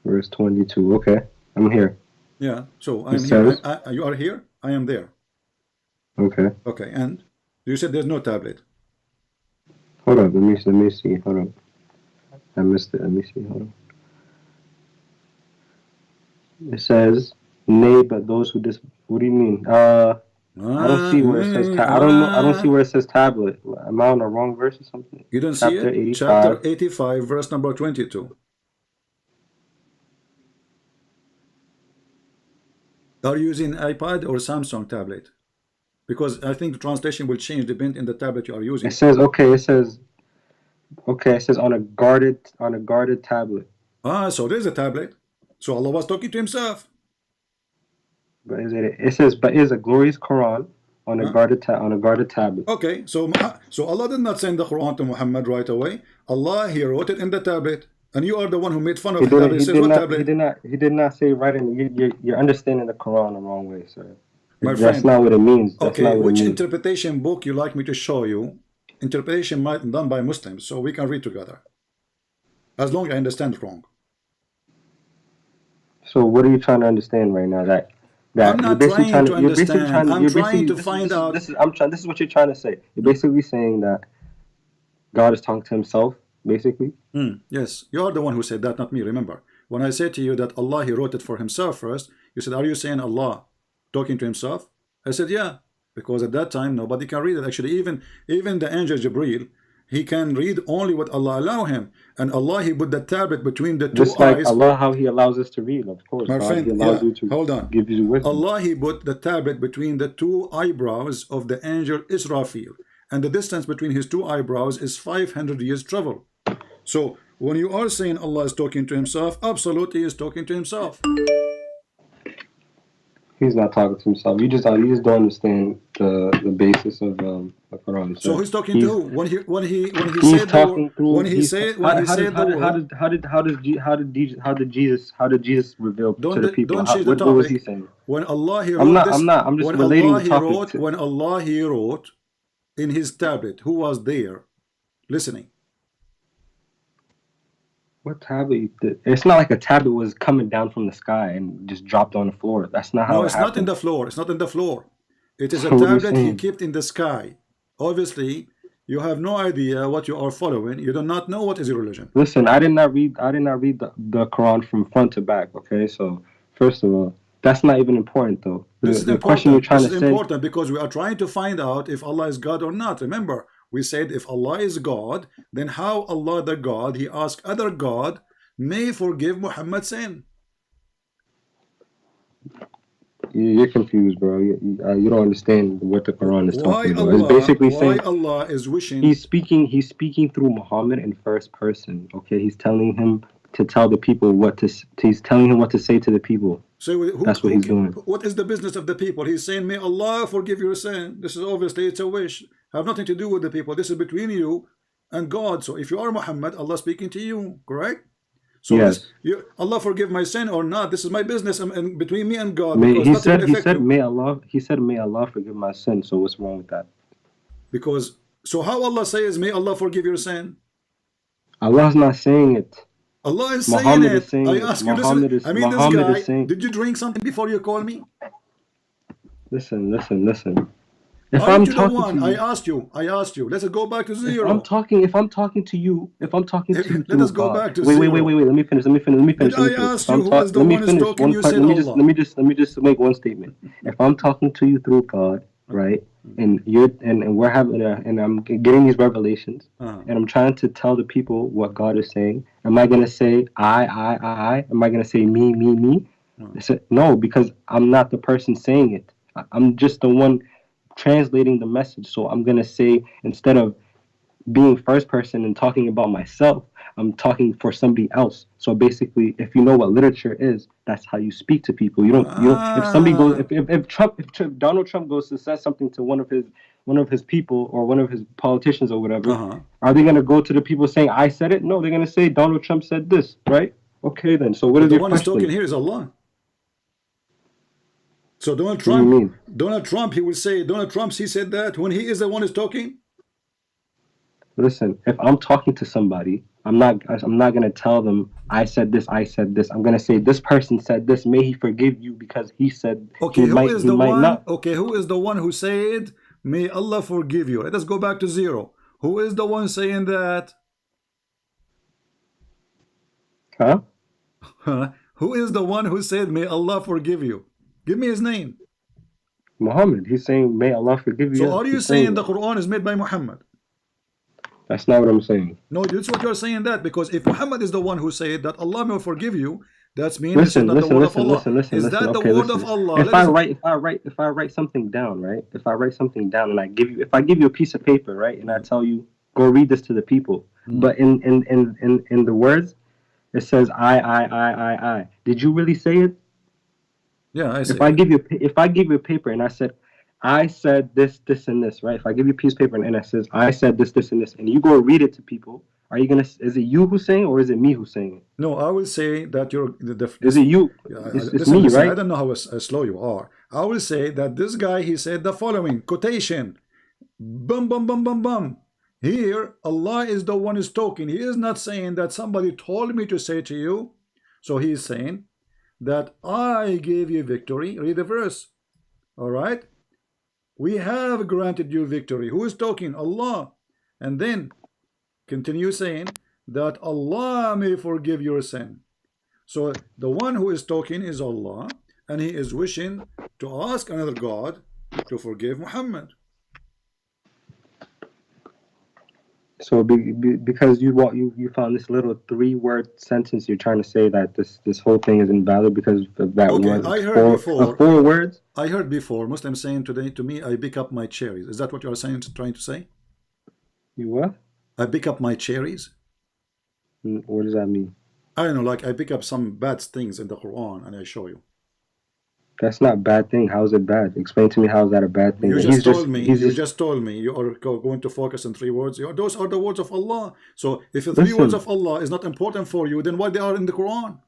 Verse 22. Okay, I'm here. Yeah, so I'm It here. says- You are here. I am there. Okay. Okay, and you said there's no tablet. Hold up. Let me see. Hold up. I missed it. Let me see. Hold on. It says, "Nay, but those who What do you mean? I don't see where it says. I don't know. I don't see where it says tablet. Am I on the wrong verse or something? You don't Chapter see it? 85. Chapter 85, verse number 22. Are you using iPad or Samsung tablet? Because I think the translation will change depending on the tablet you are using. It says okay. It says okay. It says on a guarded tablet. So there's a tablet. So Allah was talking to himself. But it says but is a glorious Quran on a guarded tablet. Okay, so Allah did not send the Quran to Muhammad right away. Allah, he wrote it in the tablet, and you are the one who made fun of the tablet. He did not say right in. You're understanding the Quran the wrong way, sir. My That's friend, not what it means. That's okay, not what which it means. interpretation book you like me to show you? Interpretation might done by Muslims, so we can read together. As long as I understand wrong. So what are you trying to understand right now? That I'm not trying to understand. I'm trying to find out. This is what you're trying to say. You're basically saying that God is talking to himself, basically. Yes, you are the one who said that, not me. Remember, when I said to you that Allah, he wrote it for himself first, you said, are you saying Allah talking to himself? I said, yeah, because at that time nobody can read it. Actually, even the angel Jibreel, he can read only what Allah allow him, and Allah, he put the tablet between the two Just like eyes. Allah, how he allows us to read, of course. My God, friend, he allows yeah, you to hold on. give you wisdom. Allah, he put the tablet between the two eyebrows of the angel Israfil, and the distance between his two eyebrows is 500 years travel. So when you are saying Allah is talking to himself, absolutely he is talking to himself. He's not talking to himself. You just don't understand the basis of the Quran. So he's talking to who? When he He's said talking through. when he said How did Jesus reveal to the people? Don't change the topic. What was he saying? When Allah he wrote I'm just relating the topic. When Allah he wrote in his tablet, who was there listening? What tablet? It's not like a tablet was coming down from the sky and just dropped on the floor. That's not how No, it it's happened. not in the floor. It's not in the floor. It is a So what are you tablet he saying? kept in the sky. Obviously, you have no idea what you are following. You do not know what is your religion. Listen, I did not read the Quran from front to back. Okay, so first of all, that's not even important though. The question you're trying to say. This is important because we are trying to find out if Allah is God or not. Remember, we said if Allah is God, then how Allah the God, he asked other God, may forgive Muhammad's sin. You're confused, bro. You don't understand what the Quran is talking about. Allah, It's basically saying Allah is wishing. He's speaking through Muhammad in first person. Okay, he's telling him to tell the people he's telling him what to say to the people. So that's what he's doing. What is the business of the people? He's saying, may Allah forgive your sin. This is obviously, it's a wish. Have nothing to do with the people. This is between you and God. So if you are Muhammad, Allah speaking to you, correct? So yes. Allah forgive my sin or not, this is my business and between me and God. He said, may Allah forgive my sin. So what's wrong with that? Because, so how Allah says, may Allah forgive your sin? Allah's not saying it. Allah is Muhammad saying it. I ask you, this guy, did you drink something before you call me? Listen. If Aren't I'm you the talking one? to you, I asked you. Let's go back to zero. if I'm talking to you Let through us go God. back to Wait, zero. Let me finish. Did I ask you who is the one who's talking? You said Allah. Let me just make one statement. If I'm talking to you through God, right, and we're having and I'm getting these revelations, and I'm trying to tell the people what God is saying, am I gonna say I? Am I gonna say me? No, because I'm not the person saying it. I'm just the one translating the message. So I'm gonna say, instead of being first person and talking about myself, I'm talking for somebody else. So basically, if you know what literature is, that's how you speak to people. You don't if somebody goes if Donald Trump goes to say something to one of his people or one of his politicians or whatever, are they gonna go to the people saying I said it? No, they're gonna say Donald Trump said this, right? Okay, then. So what is the your one who's question? talking here is Allah. So Donald What do you mean? Trump, he will say, Donald Trump, he said that when he is the one who's talking. Listen, if I'm talking to somebody, I'm not gonna tell them I said this. I'm gonna say this person said this. May he forgive you because he said. Okay, who is the one who said, may Allah forgive you? Let us go back to zero. Who is the one saying that? Huh? Who is the one who said, may Allah forgive you? Give me his name. Muhammad. He's saying, may Allah forgive you. So are you saying the Quran is made by Muhammad? That's not what I'm saying. No, that's what you're saying, that because if Muhammad is the one who said that Allah will forgive you, that's mean listen, this is not the word of Allah. Is that the word of Allah? If I write something down, right? If I write something down and if I give you a piece of paper, right, and I tell you go read this to the people, but in the words it says I. Did you really say it? Yeah, I see. If I give you a paper and I said this, and this, right? If I give you a piece of paper and it says I said this, and this, and you go read it to people, is it you who's saying it or is it me who's saying it? No, I will say that is it you? It's me, right? I don't know how slow you are. I will say that this guy, he said the following quotation. Bum, bum, bum, bum, bum. Here, Allah is the one who's talking. He is not saying that somebody told me to say to you. So he is saying that I gave you victory. Read the verse. All right. We have granted you victory. Who is talking? Allah. And then continue saying that Allah may forgive your sin. So the one who is talking is Allah, and he is wishing to ask another God to forgive Muhammad. So because you found this little 3-word sentence, you're trying to say that this whole thing is invalid because of that one. I heard before. 4 words. I heard before Muslims saying today to me, I pick up my cherries. Is that what you are saying? Trying to say? You what? I pick up my cherries. What does that mean? I don't know. Like I pick up some bad things in the Quran and I show you. That's not a bad thing. How is it bad? Explain to me how is that a bad thing? You just told me you are going to focus on 3 words. Those are the words of Allah. So if the 3 words of Allah is not important for you, then why they are in the Quran?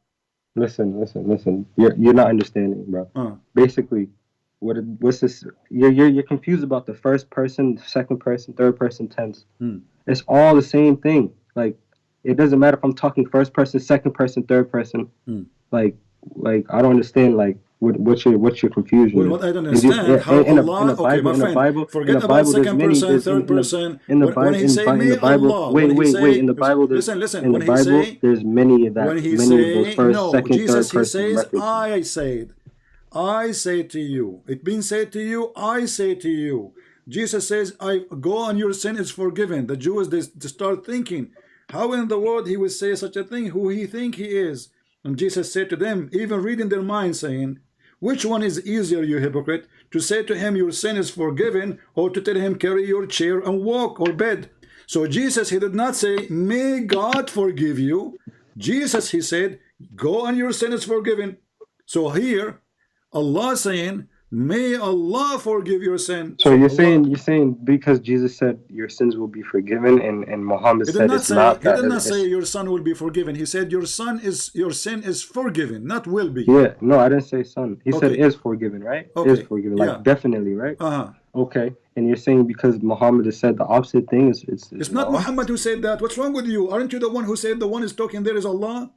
Listen. You're not understanding, bro. Basically, what's this? You're confused about the first person, second person, third person tense. It's all the same thing. Like it doesn't matter if I'm talking first person, second person, third person. Like I don't understand. Like what's your confusion? Well, what I don't understand how Allah. Okay, my friend. Forget about second person, third person. When he say may Allah. Wait. In the Bible, listen. When he say there's many of that. When he many say of those first, no, second, Jesus third he says references. I say to you. It been said to you. I say to you. Jesus says, I go on your sin is forgiven. The Jews they start thinking, how in the world he would say such a thing? Who he think he is? And Jesus said to them, even reading their mind, saying, which one is easier, you hypocrite, to say to him your sin is forgiven, or to tell him carry your chair and walk or bed? So Jesus, he did not say, may God forgive you. Jesus, he said, go and your sin is forgiven. So here, Allah saying, may Allah forgive your sin. So you're saying because Jesus said your sins will be forgiven, and Muhammad said it's not that. He did not say your son will be forgiven. He said your sin is forgiven, not will be. Yeah, no, I didn't say son. He said is forgiven, right? Is forgiven, like definitely, right? Okay, and you're saying because Muhammad has said the opposite thing it's not Muhammad who said that. What's wrong with you? Aren't you the one who said the one is talking there is Allah?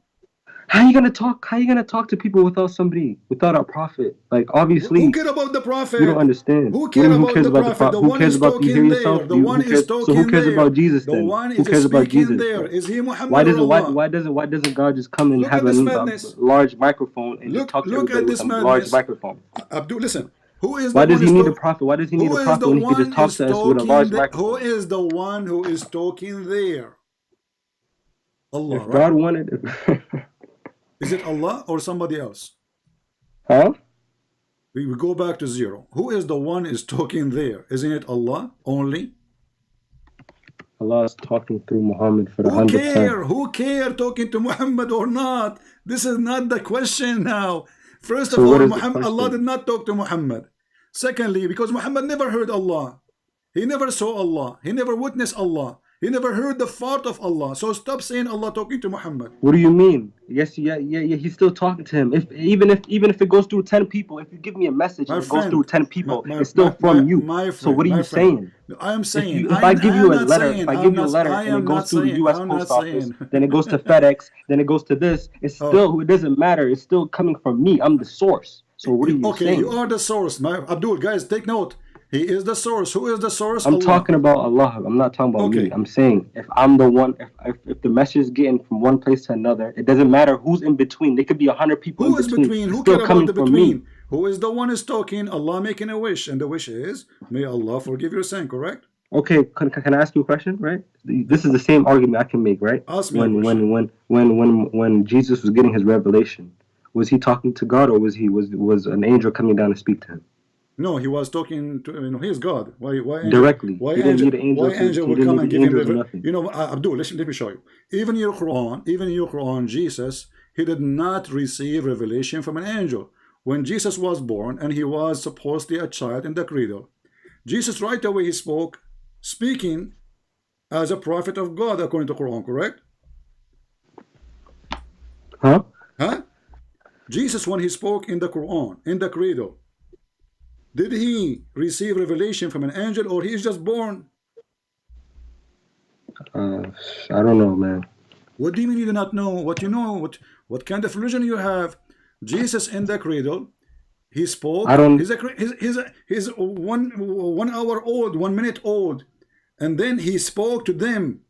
How you gonna talk? How you gonna talk to people without a prophet? Like obviously, Who cares about the prophet? you don't understand. Who cares Who about cares the about prophet? The Who one cares is about you? Hear talking yourself. there. The one is talking So who cares there. about Jesus The then? one Who is cares about speaking Jesus? there. Bro? Is he Muhammad Why or doesn't Allah? why doesn't God just come and Look have at this a madness. large microphone and just talk to Look everybody at with this a large madness. microphone? Abdul, listen. Who is the Why one does he is need a talking? prophet? Why does he need Who a is prophet the when he could just one talk is to us with a large talking? Who microphone? is the one who is talking there? Allah, If right? God wanted, Is it Allah or somebody else? huh? We go back to zero. Who is the one is talking there? Isn't it Allah only? Allah is talking through Muhammad for the Who 100th care? time. Who care talking to Muhammad or not? This is not the question now. First of So what all, is the Muhammad, Allah did question? not talk to Muhammad. Secondly, because Muhammad never heard Allah. He never saw Allah. He never witnessed Allah. He never heard the fart of Allah. So stop saying Allah talking to Muhammad. What do you mean? Yes, yeah. He's still talking to him. Even if it goes through 10 people, if you give me a message My and it goes through friend, 10 people, it's still from you. So what are you saying? I am saying, If I give I you am a not letter, saying, if I give you a letter I and it am goes not through the saying, U.S. I'm not Post Office, saying. then it goes to FedEx, then it goes to this, it doesn't matter. It's still coming from me. I'm the source. So what are you Okay, saying? you are the source. Abdul, guys, take note. He is the source. Who is the source? I'm Allah. talking about Allah. I'm not talking about Okay. me. I'm saying if I'm the one, if the message is getting from one place to another, it doesn't matter who's in between. There could be 100 people Who in is between. between? It's Who still care about coming the from me. between? Who is the one is talking? Allah making a wish, and the wish is, may Allah forgive your sin, correct? Okay, can I ask you a question? Right, this is the same argument I can make. Right, Ask me a question. when Jesus was getting his revelation, was he talking to God or was an angel coming down to speak to him? No, he was talking to, he is God. Why angel? Directly. Why He didn't angel? need an angel. Why angel He will didn't come need and the give him angels or nothing. You know, Abdul, listen, let me show you. Even in your Quran, Jesus, he did not receive revelation from an angel. When Jesus was born and he was supposedly a child in the cradle, Jesus right away he spoke, speaking as a prophet of God according to Quran, correct? Huh? Huh? Jesus, when he spoke in the Quran, in the cradle, did he receive revelation from an angel or he is just born? I don't know, man. What do you mean you do not know? What you know? What kind of religion you have? Jesus in the cradle, he spoke. I don't. He's 1 hour old, 1 minute old, and then he spoke to them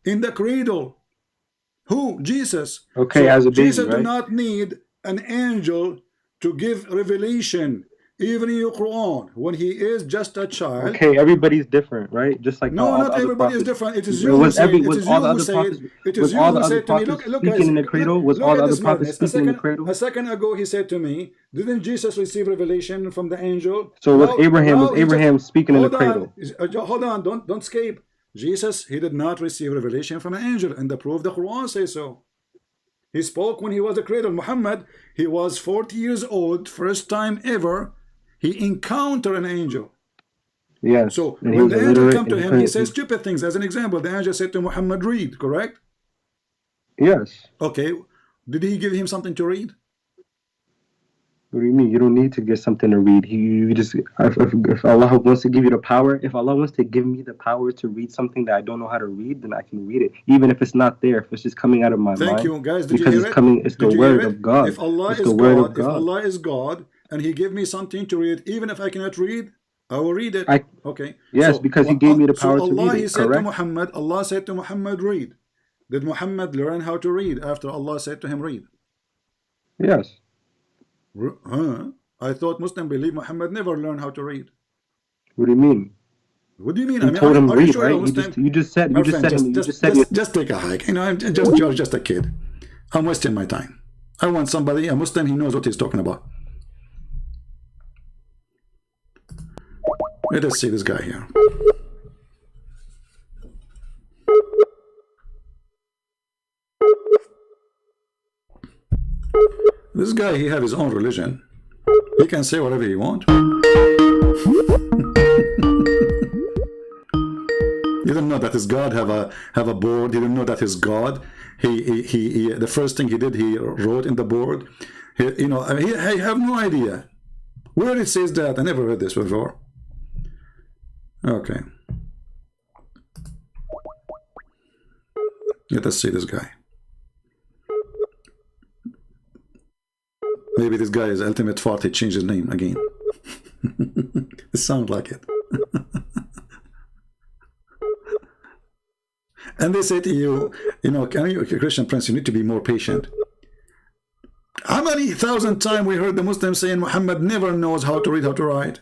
in the cradle. Who? Jesus. Okay, so as a baby, Jesus right? do not need an angel to give revelation. Even in your Quran, when he is just a child. Okay, everybody's different, right? Just like no, all not the other everybody prophets. is different. It is you who said. It is you who said. It is you who said to me. Look, speaking guys. in the cradle? Was Look all at the other this prophets madness. speaking in the cradle? A second ago, he said to me, "Didn't Jesus receive revelation from the angel?" So was Abraham speaking in the cradle? Hold on, don't escape. Jesus, he did not receive revelation from an angel, and the proof the Quran says so. He spoke when he was a cradle. Muhammad, he was 40 years old, first time ever, he encountered an angel. Yes. So when the angel come to him, he says stupid things. As an example, the angel said to Muhammad, read, correct? Yes. Okay. Did he give him something to read? What do you mean? You don't need to get something to read. You just if Allah wants to give you the power, if Allah wants to give me the power to read something that I don't know how to read, then I can read it, even if it's not there. If it's just coming out of my mind. Thank you, guys. Did because you hear it's coming. It's the word of God. If Allah it's is the word God, of God. if Allah is God, and He gave me something to read, even if I cannot read, I will read it. Okay. Yes, so, because He gave me the power to read it. He said to Muhammad. Allah said to Muhammad, read. Did Muhammad learn how to read after Allah said to him, read? Yes. Huh? I thought Muslims believe Muhammad never learned how to read. What do you mean? What do you mean? You told him read, right? You just said just take a hike. You know, you're just a kid. I'm wasting my time. I want somebody, a Muslim, he knows what he's talking about. Let us see this guy here. This guy, he have his own religion. He can say whatever he wants. You don't know that his God have a board. You don't know that his God. He the first thing he did, he wrote in the board. I have no idea where it says that. I never read this before. Okay, let us see this guy. Maybe this guy is Ultimate Fart. He changed his name again. It sounds like it. And they say to you, you know, can you, Christian Prince, you need to be more patient. How many thousand times we heard the Muslims saying Muhammad never knows how to read, how to write?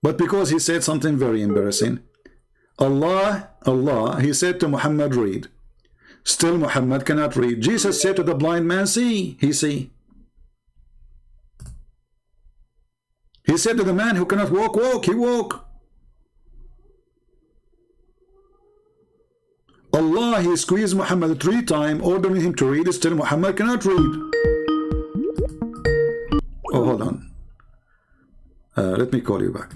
But because he said something very embarrassing, Allah, he said to Muhammad, read. Still Muhammad cannot read. Jesus said to the blind man, see, he see. He said to the man who cannot walk, walk, he walk. Allah, he squeezed Muhammad 3 times, ordering him to read. Still Muhammad cannot read. Oh, hold on. Let me call you back.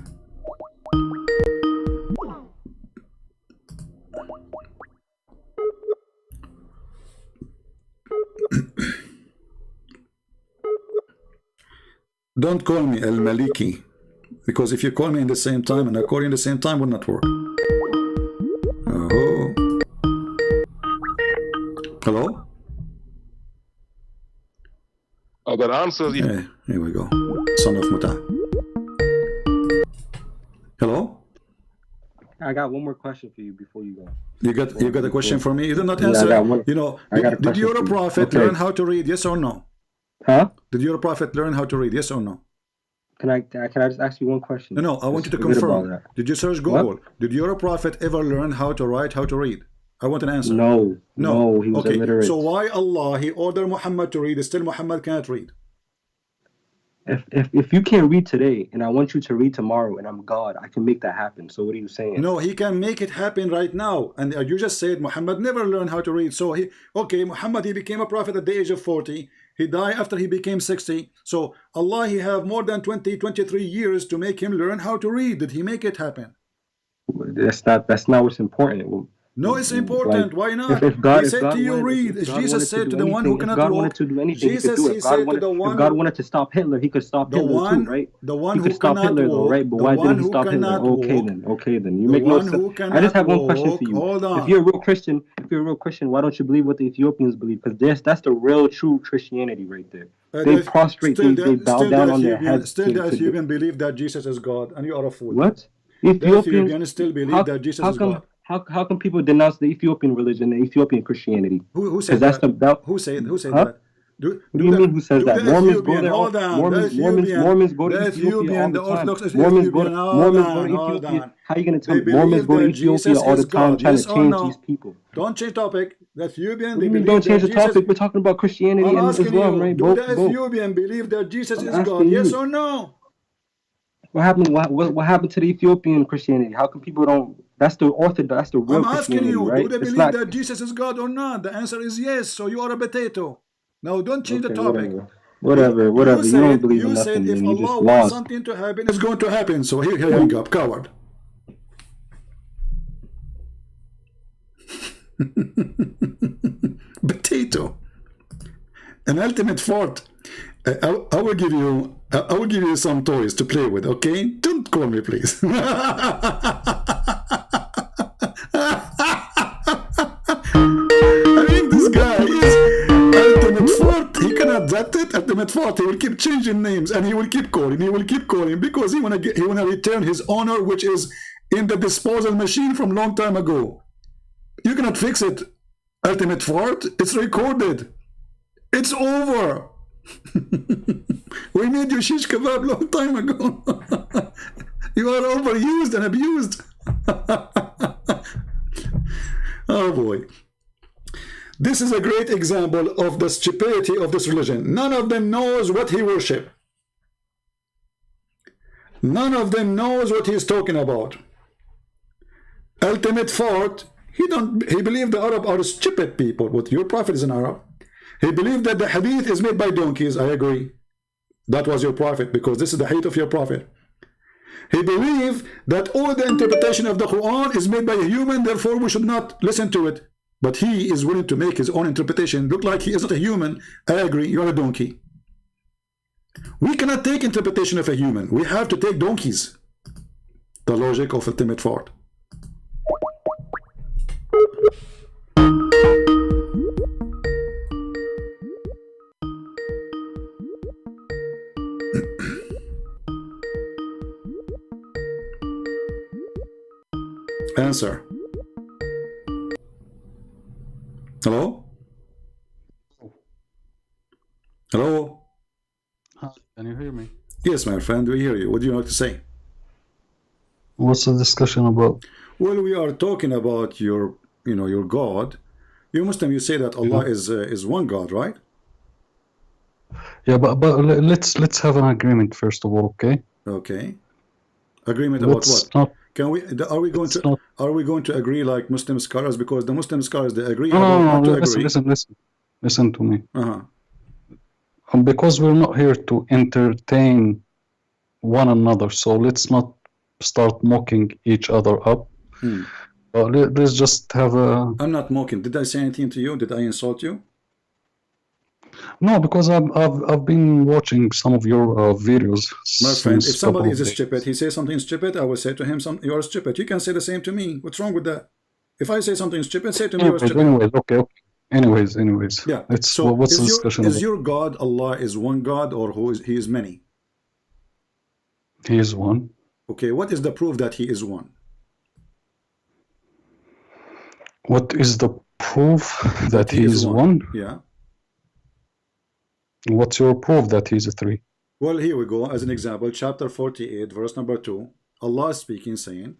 Don't call me El Maliki, because if you call me in the same time and I call you in the same time, it will not work. Oh. Hello? I got answers. Yeah, here we go. Son of Muta. Hello? I got one more question for you before you go. You got a question for me? You did not answer. You know, did your prophet learn how to read? Yes or no? Huh? Did your prophet learn how to read? Yes or no? Can I just ask you one question? No, I want you to confirm. Did you search Google? What? Did your prophet ever learn how to write, how to read? I want an answer. No, he was illiterate. So why Allah, he ordered Muhammad to read, still Muhammad can't read? If you can't read today and I want you to read tomorrow and I'm God, I can make that happen. So what are you saying? No, he can make it happen right now. And you just said Muhammad never learned how to read. So Muhammad, he became a prophet at the age of 40. He died after he became 60. So Allah, he have more than 23 years to make him learn how to read. Did he make it happen? That's not what's important. No, it's important. Why not? If God, he said to you, read. Jesus said to the one who cannot walk. If God wanted to do anything, Jesus, he could do it. If God wanted to stop Hitler, he could stop Hitler too, right? The one he could who stop Hitler, though, right? But why didn't he stop Hitler? Okay, then. You make no sense. I just have one question for you. Hold on. If you're a real Christian, why don't you believe what the Ethiopians believe? Because that's the real, true Christianity right there. They prostrate, they bow down on their heads. Still, the Ethiopian believe that Jesus is God, and you are a fool. What? Ethiopians still believe that Jesus is God. How can people denounce the Ethiopian religion, the Ethiopian Christianity? Who said that? Who said that? What do you mean who says that? Mormons go there. Mormons go to Ethiopia all the time. Mormons go to Ethiopia. How are you going to tell me Mormons go to Ethiopia all the time trying to change these people? Don't change topic. The Ethiopian, they believe don't change the topic. We're talking about Christianity and Islam, right? Do the Ethiopian believe that Jesus is God? Yes or no? What happened? What happened to the Ethiopian Christianity? How come people don't? That's the Orthodox. That's the real Christianity, right? Do they believe that Jesus is God or not? The answer is yes. So you are a potato. Now don't change the topic. Whatever. You don't believe in nothing. You said if Allah wants something to happen, it's going to happen. So here you go, coward. Potato. An ultimate fort. I will give you some toys to play with, okay? Don't call me, please. I mean, this guy is ultimate fort. He cannot that it. Ultimate fort. He will keep changing names and he will keep calling. He will keep calling because he wanna return his honor, which is in the disposal machine from long time ago. You cannot fix it, ultimate fort. It's recorded. It's over. We made you shish kebab long time ago. You are overused and abused. Oh boy. This is a great example of the stupidity of this religion. None of them knows what he worship. None of them knows what he's talking about. Ultimate fort, he believed the Arab are stupid people. But your prophet is an Arab. He believed that the hadith is made by donkeys. I agree. That was your prophet, because this is the hadith of your prophet. He believed that all the interpretation of the Quran is made by a human, therefore we should not listen to it. But he is willing to make his own interpretation. Look like he is not a human. I agree, you are a donkey. We cannot take interpretation of a human. We have to take donkeys. The logic of ultimate fort. Answer. Hello? Hello? Hi, can you hear me? Yes, my friend, we hear you. What do you like to say? What's the discussion about? Well, we are talking about your, your God. You Muslim, you say that Allah is one God, right? Yeah, but let's have an agreement first of all, okay? Okay. Agreement about what? Can we? Are we going to agree like Muslim scholars? Because the Muslim scholars, they agree about not to agree. Listen to me. Uh-huh. Because we're not here to entertain one another, so let's not start mocking each other up. Let's just have a... I'm not mocking. Did I say anything to you? Did I insult you? No, because I've been watching some of your videos. My friend, if somebody is stupid, he says something stupid, I will say to him, you are stupid. You can say the same to me. What's wrong with that? If I say something stupid, say to me, you are stupid. Anyways, okay. Anyways. Yeah. So what's the discussion is your God, Allah, is one God, or he is many? He is one. Okay, what is the proof that he is one? What is the proof that he is one? Yeah. What's your proof that he's a three? Well, here we go. As an example, chapter 48, verse number 2. Allah is speaking, saying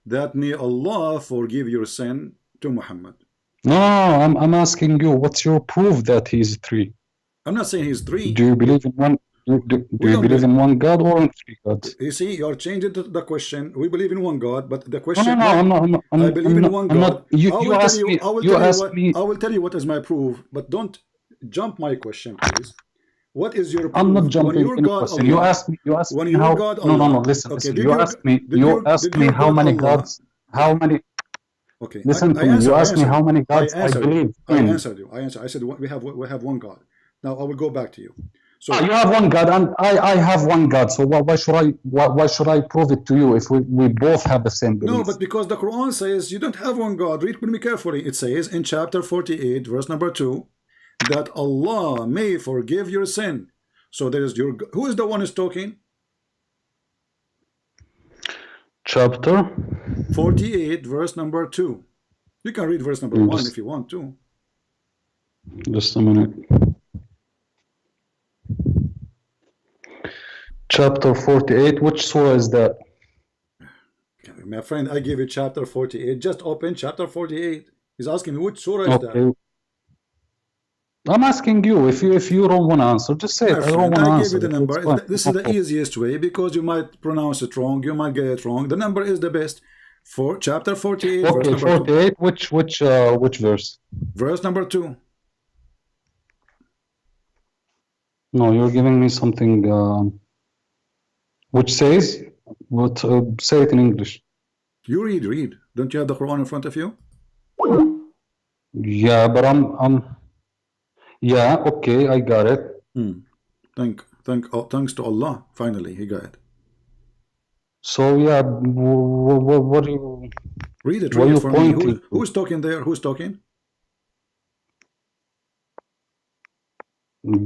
that may Allah forgive your sin to Muhammad. No, I'm asking you, what's your proof that he's three? I'm not saying he's three. Do you believe in one? Do you believe in one God or in three gods? You see, you're changing the question. We believe in one God, but the question. No, I'm not. I believe in one God. You asked me. I will tell you what is my proof, but don't jump my question, please. What is your proof? I'm not jumping in question. You asked me how. No. Listen. You asked me how many gods. How many? Okay. Listen to me. You asked me how many gods I believe in. I answered you. I said we have one God. Now I will go back to you. So you have one God and I have one God. So why should I prove it to you if we both have the same belief? No, but because the Quran says you don't have one God. Read with me carefully. It says in chapter 48, verse number 2, that Allah may forgive your sin. So there is who is the one who's talking? Chapter 48, verse number 2. You can read verse number 1 if you want to. Just a minute. Chapter 48, which surah is that? My friend, I give you chapter 48. Just open chapter 48. He's asking me which surah is that. I'm asking you. If you don't want to answer, just say it. I don't want to answer. I gave you the number. This is the easiest way because you might pronounce it wrong. You might get it wrong. The number is the best. For chapter 48. Okay, verse number 48. 2. Which verse? Verse number 2. No, you're giving me something. Which says what? Say it in English. You read. Don't you have the Quran in front of you? Yeah, but I'm. Yeah, okay, I got it. Thanks to Allah. Finally, he got it. So yeah, what do you read it? Read it for me. Who's talking there? Who's talking?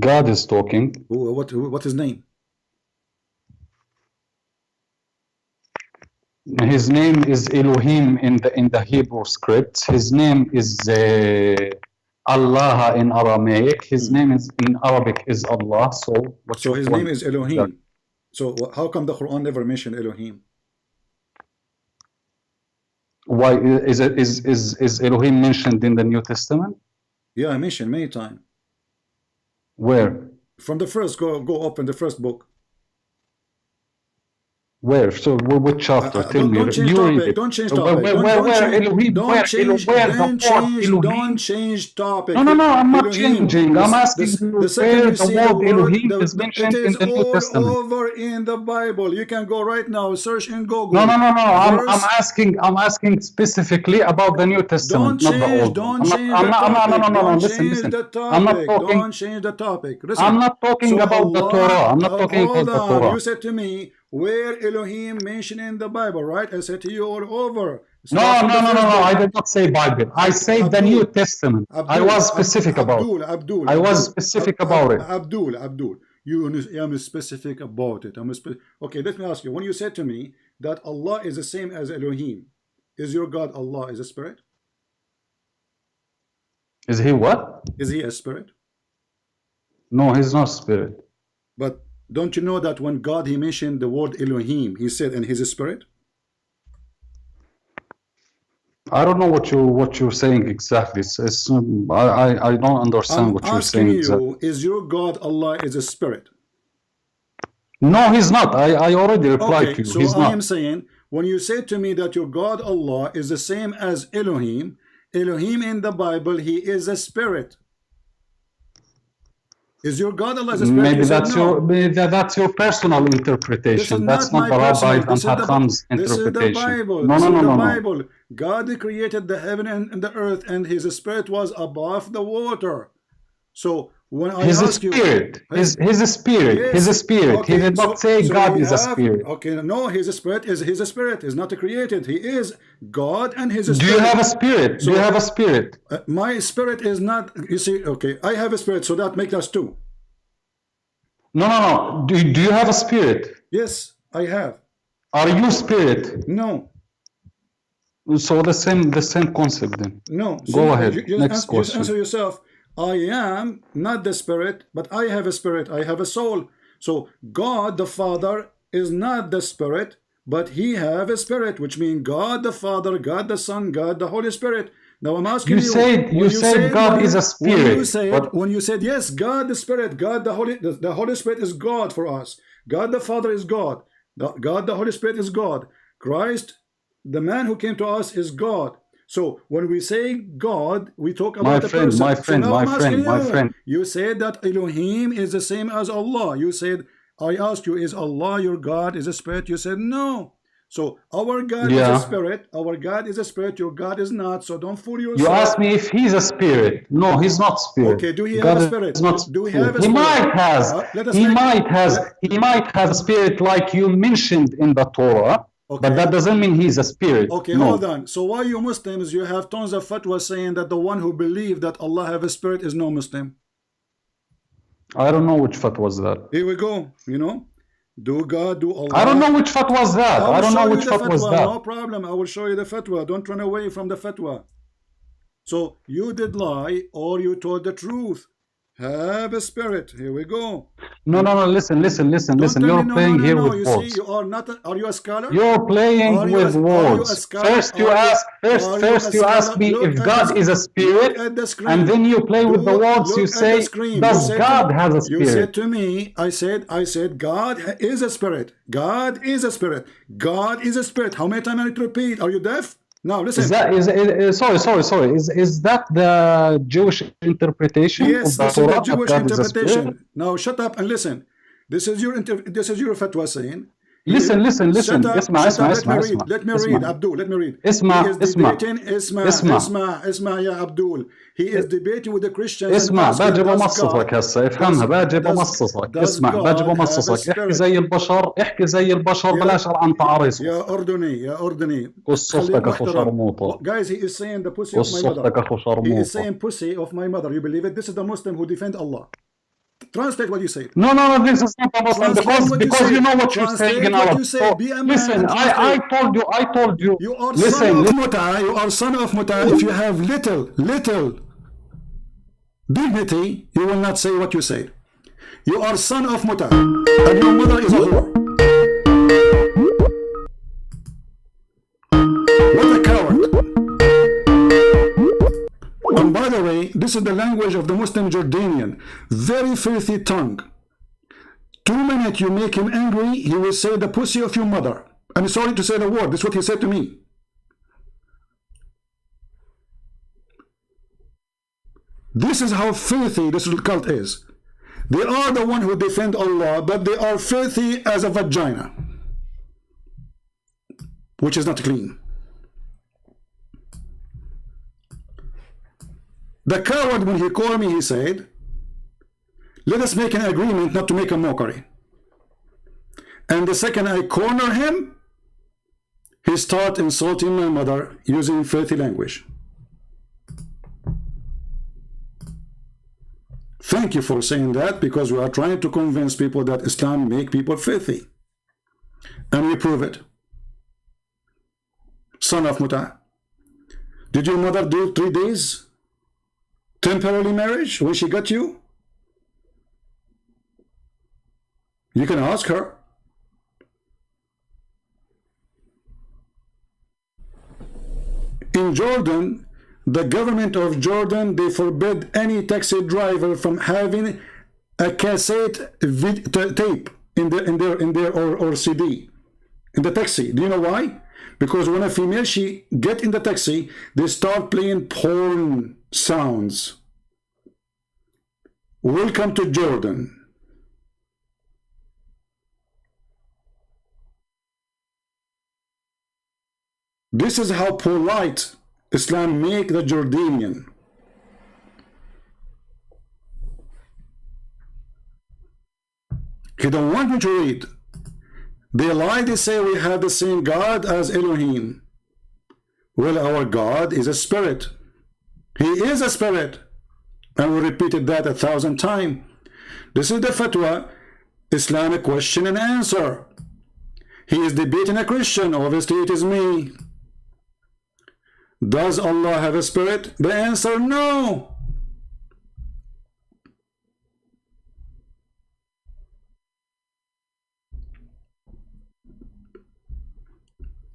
God is talking. What's his name? His name is Elohim in the Hebrew script. His name is Allah in Aramaic. His name is in Arabic is Allah. So his name is Elohim. So how come the Quran never mentioned Elohim? Why is Elohim mentioned in the New Testament? Yeah, I mentioned many times. Where? From the first, go open the first book. Where? So which chapter? Tell me. Don't change topic. Don't change topic. Don't change topic. No, I'm not changing. I'm asking you where the word Elohim is mentioned in the New Testament. It is all over in the Bible. You can go right now, search in Google. No. I'm asking specifically about the New Testament, not the Old. Don't change the topic. No. Listen. I'm not talking. Don't change the topic. Listen. I'm not talking about the Torah. I'm not talking about the Torah. You said to me, where Elohim mentioned in the Bible, right? I said to you all over. No, I did not say Bible. I say the New Testament. I was specific about it. I was specific about it. Abdul, I'm specific about it. Okay, let me ask you. When you said to me that Allah is the same as Elohim, is your God Allah is a spirit? Is he what? Is he a spirit? No, he's not spirit. But don't you know that when God he mentioned the word Elohim, he said, and he's a spirit? I don't know what you're saying exactly. I don't understand what you're saying exactly. Is your God Allah is a spirit? No, he's not. I already replied to you. So He's I not. am saying, when you say to me that your God Allah is the same as Elohim, Elohim in the Bible, he is a spirit. Is your God Allah is a spirit? Maybe that's your personal interpretation. That's not the Rabbi and Hakam's interpretation. This is the Bible. No. Bible. God created the heaven and the earth, and his spirit was above the water. So when I ask you, he's a spirit. Yes. He's a spirit. Okay, he did not say God is a spirit. Okay, no, he's a spirit. He's a spirit. He's not created. He is God, and his spirit. Do you have a spirit? Do you have a spirit? My spirit is not. You see, okay, I have a spirit, so that makes us two. No. Do you have a spirit? Yes, I have. Are you spirit? No. So the same concept then. No. Go ahead. Next question. Just answer yourself. I am not the spirit, but I have a spirit. I have a soul. So God the Father is not the spirit, but he have a spirit, which means God the Father, God the Son, God the Holy Spirit. Now I'm asking you. You said God is a spirit. When you said yes, God the Spirit, God the Holy Spirit is God for us. God the Father is God. God the Holy Spirit is God. Christ, the man who came to us, is God. So when we say God, we talk about the person. My friend. You said that Elohim is the same as Allah. You said, I asked you, is Allah your God, is a spirit? You said no. So our God is a spirit. Our God is a spirit. Your God is not. So don't fool yourself. You asked me if he's a spirit. No, he's not spirit. Okay, do he have a spirit? Do we have a spirit? He might have. He might have a spirit like you mentioned in the Torah. Okay. But that doesn't mean he's a spirit. Okay, hold on. So why you Muslims, you have tons of fatwas saying that the one who believes that Allah have a spirit is no Muslim? I don't know which fatwa was that. Here we go. You know, do God, do Allah. I don't know which fatwa was that. I don't know which fatwa was that. No problem. I will show you the fatwa. Don't run away from the fatwa. So you did lie or you told the truth. Have a spirit. Here we go. No. Listen. You're playing here with words. See, you are not. Are you a scholar? You're playing with words. First you ask me if God is a spirit, and then you play with the words. You say, does God has a spirit? You said to me, I said, God is a spirit. God is a spirit. God is a spirit. How many times I need to repeat? Are you deaf? Now listen. Sorry. Is that the Jewish interpretation? Yes, this is the Jewish interpretation. Now shut up and listen. This is your fatwa saying. Listen. Let me read, Abdul. Let me read. اسمع يا Abdul. He is debating with the Christians. اسمع باجي بمصصك هسه افهمها باجي بمصصك اسمع باجي بمصصك احكي زي البشر بلاش عن تعريص يا أردني قصتك اخو شرموطه. Guys, he is saying the pussy of my mother. He is saying pussy of my mother. You believe it? This is the Muslim who defend Allah. Translate what you say. No, this is not a Muslim because you know what you're saying in Arabic. So, listen, I told you. You are son of Muta. You are son of Muta. If you have little dignity, you will not say what you say. You are son of Muta, and your mother is a whore. What a coward. And by the way, this is the language of the Muslim Jordanian. Very filthy tongue. 2 minutes you make him angry, he will say the pussy of your mother. I'm sorry to say the word. This is what he said to me. This is how filthy this cult is. They are the one who defend Allah, but they are filthy as a vagina, which is not clean. The coward, when he called me, he said, let us make an agreement not to make a mockery. And the second I corner him, he started insulting my mother using filthy language. Thank you for saying that, because we are trying to convince people that Islam make people filthy. And we prove it. son of Muta? Did your mother do 3 days temporary marriage when she got you? You can ask her. In Jordan, the government of Jordan, they forbid any taxi driver from having a cassette tape in their or CD in the taxi. Do you know why? Because when a female she get in the taxi, they start playing porn sounds. Welcome to Jordan. This is how polite Islam make the Jordanian. You don't want me to read. They lie, they say we have the same God as Elohim. Well, our God is a spirit. He is a spirit. And we repeated that 1,000 times. This is the fatwa, Islamic question and answer. He is debating a Christian. Obviously, it is me. Does Allah have a spirit? The answer, no.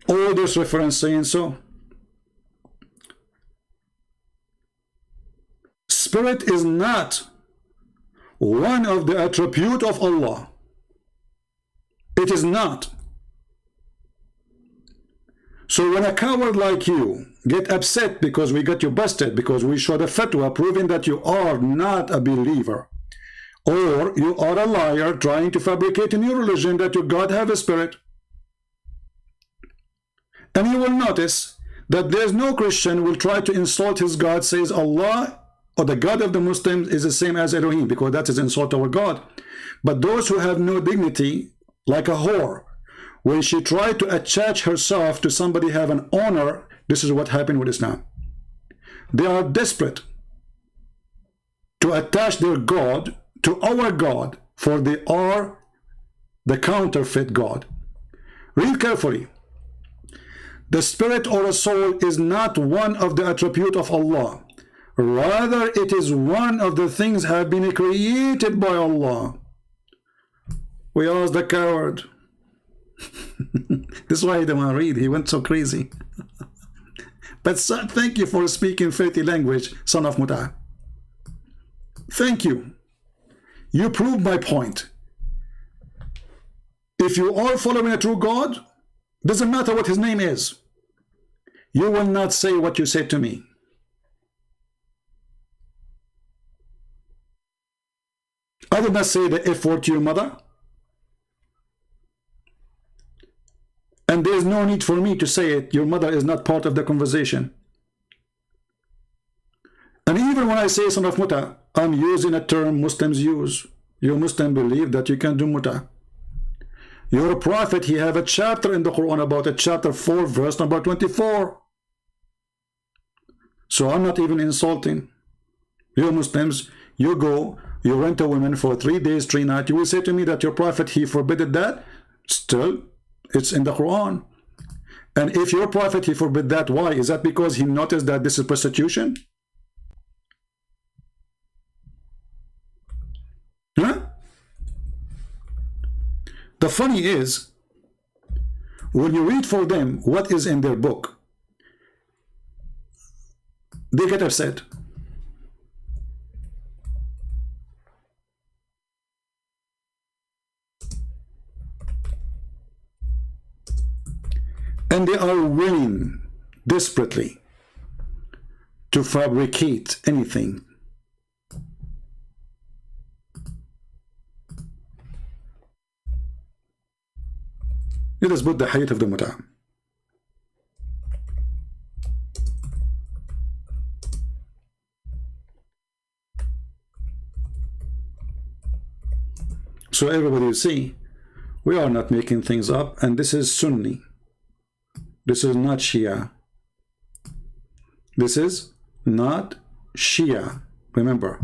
All this reference saying so. Spirit is not one of the attributes of Allah. It is not. So when a coward like you get upset because we got you busted, because we showed a fatwa proving that you are not a believer, or you are a liar trying to fabricate a new religion that your God have a spirit, and you will notice that there's no Christian will try to insult his God, says Allah or the God of the Muslims is the same as Elohim, because that is insult to our God. But those who have no dignity, like a whore, when she tried to attach herself to somebody have an honor, this is what happened with Islam. They are desperate to attach their God to our God, for they are the counterfeit God. Read carefully. The spirit or a soul is not one of the attributes of Allah. Rather, it is one of the things have been created by Allah. We asked the coward. This is why he didn't want to read. He went so crazy. But thank you for speaking filthy language, son of Muta. Thank you. You proved my point. If you are following a true God, doesn't matter what his name is, you will not say what you said to me. I did not say the F word to your mother. And there is no need for me to say it. Your mother is not part of the conversation. And even when I say son of Muta, I'm using a term Muslims use. You Muslim believe that you can do Muta. Your prophet, he have a chapter in the Quran about it, chapter 4, verse number 24. So I'm not even insulting. You Muslims, you go, you rent a woman for 3 days, 3 nights. You will say to me that your prophet, he forbid that? Still, it's in the Quran. And if your prophet, he forbid that, why? Is that because he noticed that this is prostitution? Huh? The funny is, when you read for them what is in their book, they get upset. And they are willing desperately to fabricate anything. Let us put the hadith of the Muta. So everybody will see, we are not making things up, and this is Sunni. This is not Shia. This is not Shia. Remember.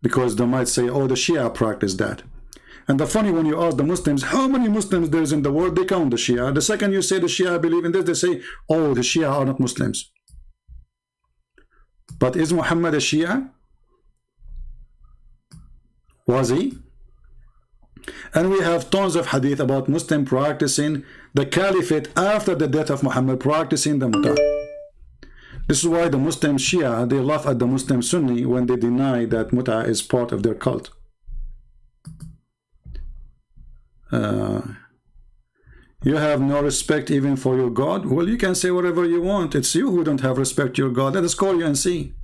because they might say, oh, the Shia practice that. And the funny, when you ask the Muslims, how many Muslims there is in the world, they count the Shia. The second you say the Shia believe in this, they say, oh, the Shia are not Muslims. But is Muhammad a Shia? Was he? And we have tons of hadith about Muslim practicing the caliphate after the death of Muhammad, practicing the Mut'ah. This is why the Muslim Shia, they laugh at the Muslim Sunni when they deny that Mut'ah is part of their cult. You have no respect even for your God? Well, you can say whatever you want. It's you who don't have respect to your God. Let us call you and see.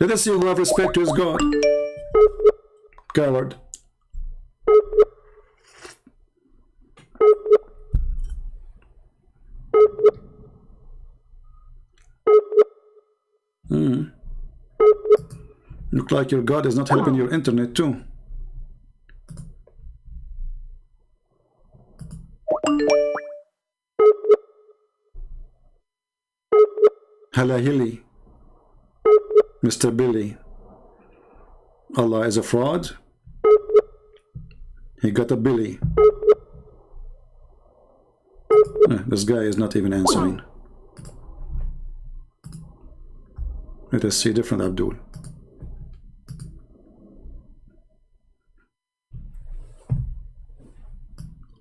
Let us see who have respect to his God. Coward. Look like your God is not helping your internet too. Halahili, Mr. Billy. Allah is a fraud. He got a Billy. This guy is not even answering. Let us see different Abdul.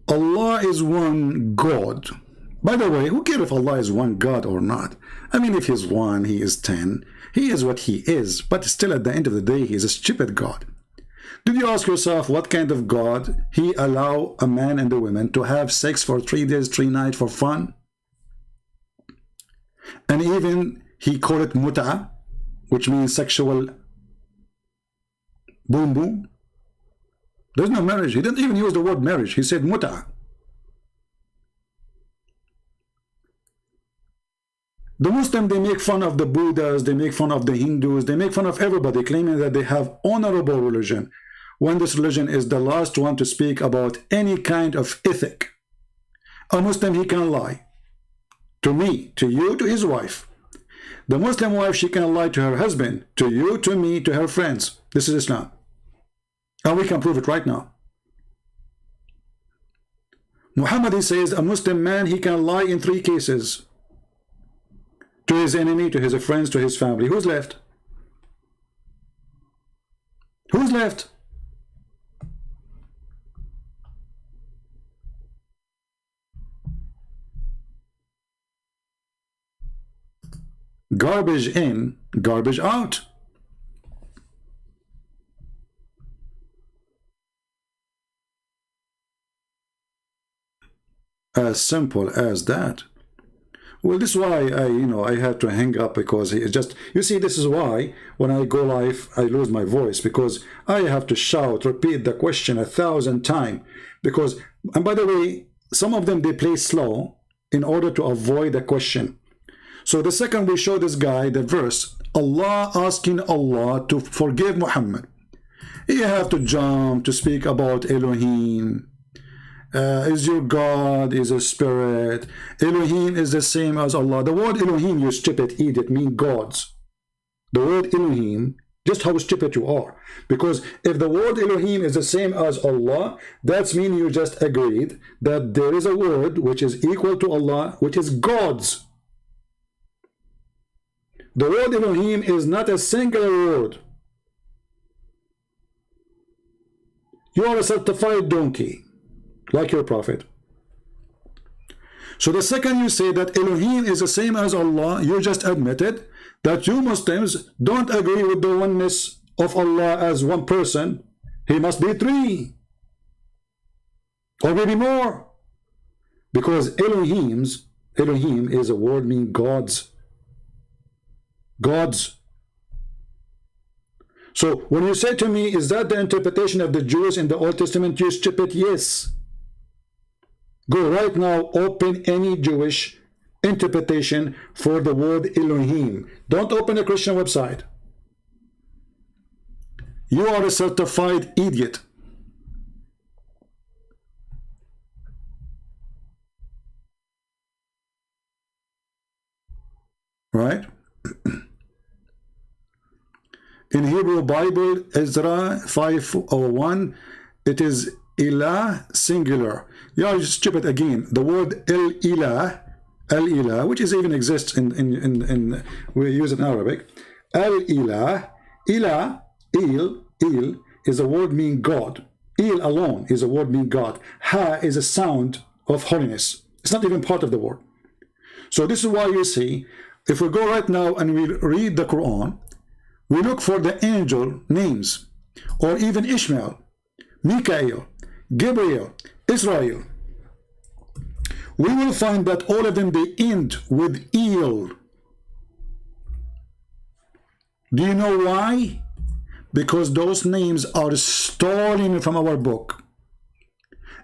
Allah is one God. By the way, who cares if Allah is one God or not? I mean, if he's one, he is 10. He is what he is, but still at the end of the day, he is a stupid God. Did you ask yourself what kind of God he allow a man and a woman to have sex for 3 days, 3 nights for fun? And even he called it mut'ah, which means sexual boom boom. There's no marriage. He didn't even use the word marriage. He said mut'ah. The Muslims, they make fun of the Buddhas, they make fun of the Hindus, they make fun of everybody, claiming that they have honorable religion, when this religion is the last one to speak about any kind of ethic. A Muslim, he can lie. To me, to you, to his wife. The Muslim wife, she can lie to her husband, to you, to me, to her friends. This is Islam. And we can prove it right now. Muhammad, he says, a Muslim man, he can lie in 3 cases. To his enemy, to his friends, to his family. Who's left? Who's left? Garbage in, garbage out. As simple as that. Well, this is why I had to hang up, because it just, you see, this is why when I go live, I lose my voice, because I have to shout, repeat the question 1,000 times. Because, and by the way, some of them, they play slow in order to avoid the question. So the second we show this guy the verse, Allah asking Allah to forgive Muhammad, you have to jump to speak about Elohim. Is your God is a spirit. Elohim is the same as Allah. The word Elohim, you stupid idiot, means gods. The word Elohim, just how stupid you are. Because if the word Elohim is the same as Allah, that means you just agreed that there is a word which is equal to Allah, which is gods. The word Elohim is not a singular word. You are a certified donkey, like your prophet. So the second you say that Elohim is the same as Allah, you just admitted that you Muslims don't agree with the oneness of Allah as one person. He must be 3 or maybe more, because Elohim is a word meaning gods. Gods. So when you say to me, is that the interpretation of the Jews in the Old Testament, you stupid? Yes. Go right now, open any Jewish interpretation for the word Elohim. Don't open a Christian website. You are a certified idiot. Right? In Hebrew Bible, Ezra 5:01, it is ilah singular. Yeah, just skip it again. The word el-ilah, which is even exists in we use it in Arabic. El-ilah, ilah, il is a word meaning God. Il alone is a word meaning God. Ha is a sound of holiness. It's not even part of the word. So this is why you see, if we go right now and we read the Quran, we look for the angel names, or even Ishmael, Mikael, Gabriel, Israel. We will find that all of them, they end with il. Do you know why? Because those names are stolen from our book.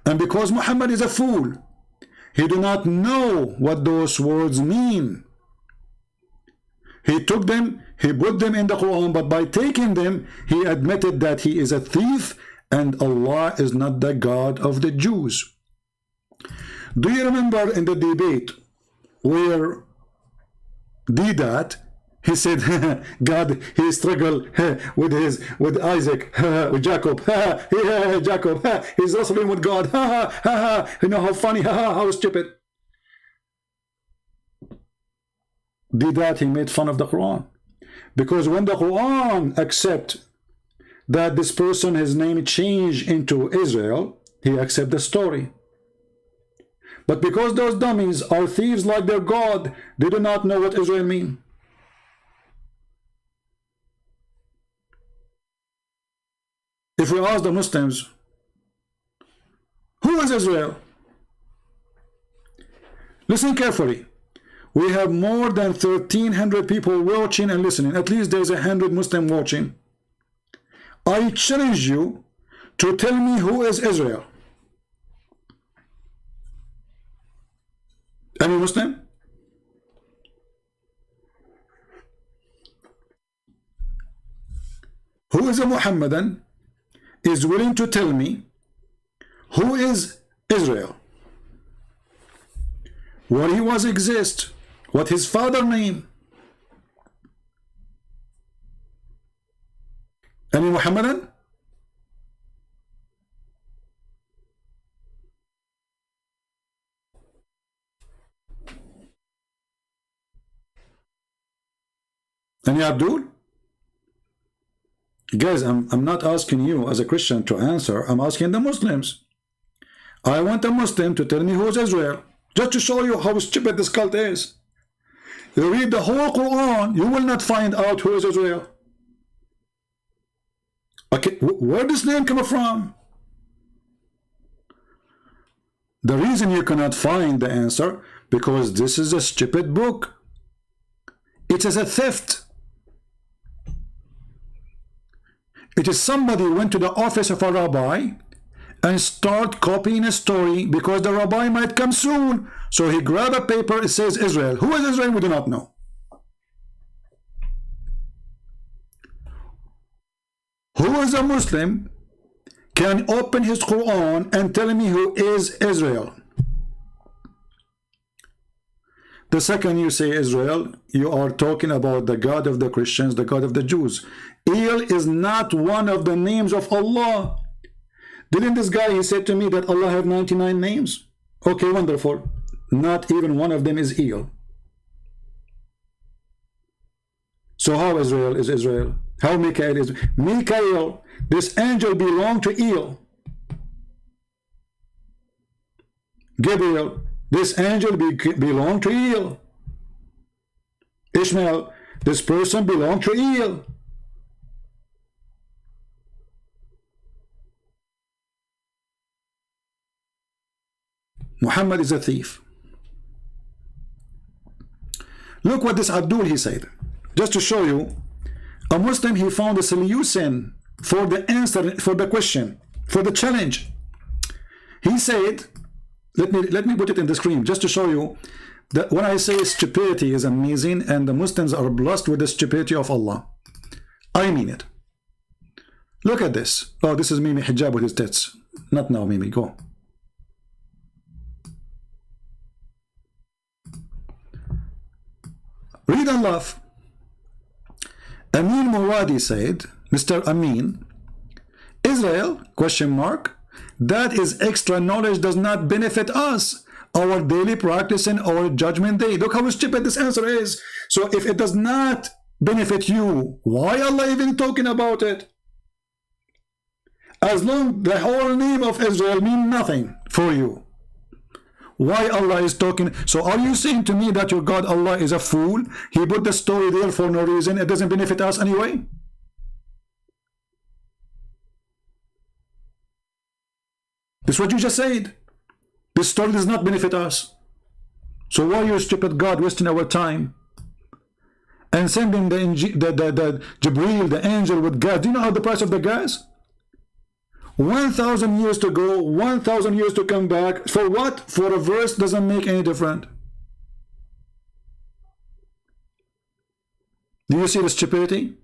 And because Muhammad is a fool, he do not know what those words mean. He took them, he put them in the Quran, but by taking them, he admitted that he is a thief and Allah is not the God of the Jews. Do you remember in the debate where TiT, he said, God, he struggled with Isaac, with Jacob, Jacob, he's wrestling with God, you know how funny, how stupid. TiT, he made fun of the Quran. Because when the Quran accept that this person, his name changed into Israel, he accept the story. But because those dummies are thieves like their God, they do not know what Israel means. If we ask the Muslims, who is Israel? Listen carefully. We have more than 1,300 people watching and listening. At least there's 100 Muslims watching. I challenge you to tell me who is Israel. Any Muslim? Who is a Muhammadan is willing to tell me who is Israel? What he was exist? What his father name? Any Muhammadan? Any Abdul? Guys, I'm not asking you as a Christian to answer. I'm asking the Muslims. I want a Muslim to tell me who is Israel. Just to show you how stupid this cult is. You read the whole Quran, you will not find out who is Israel. Okay, where does this name come from? The reason you cannot find the answer, because this is a stupid book. It is a theft. It is somebody went to the office of a rabbi and start copying a story because the rabbi might come soon. So he grabbed a paper, it says Israel. Who is Israel? We do not know. Who is a Muslim can open his Quran and tell me who is Israel? The second you say Israel, you are talking about the God of the Christians, the God of the Jews. El is not one of the names of Allah. Didn't this guy, he said to me that Allah have 99 names? Okay, wonderful. Not even one of them is El. So how Israel is Israel? How Mikael is? Mikael, this angel belonged to El. Gabriel, this angel belonged to El. Ishmael, this person belonged to El. Muhammad is a thief. Look what this Abdul he said. Just to show you, a Muslim, he found a solution for the answer, for the question, for the challenge. He said, let me put it in the screen just to show you that when I say stupidity is amazing and the Muslims are blessed with the stupidity of Allah, I mean it. Look at this. Oh, this is Mimi Hijab with his tits. Not now, Mimi. Go. Read and laugh. Amin Muradi said, Mr. Amin, Israel, question mark, that is extra knowledge does not benefit us, our daily practice and our judgment day. Look how stupid this answer is. So if it does not benefit you, why Allah even talking about it? As long the whole name of Israel mean nothing for you, why Allah is talking? So are you saying to me that your God Allah is a fool? He put the story there for no reason. It doesn't benefit us anyway. This is what you just said. This story does not benefit us. So why your stupid God wasting our time and sending the Jibreel, the angel with gas? Do you know how the price of the gas? 1,000 years to go, 1,000 years to come back. For what? For a verse doesn't make any difference. Do you see the stupidity?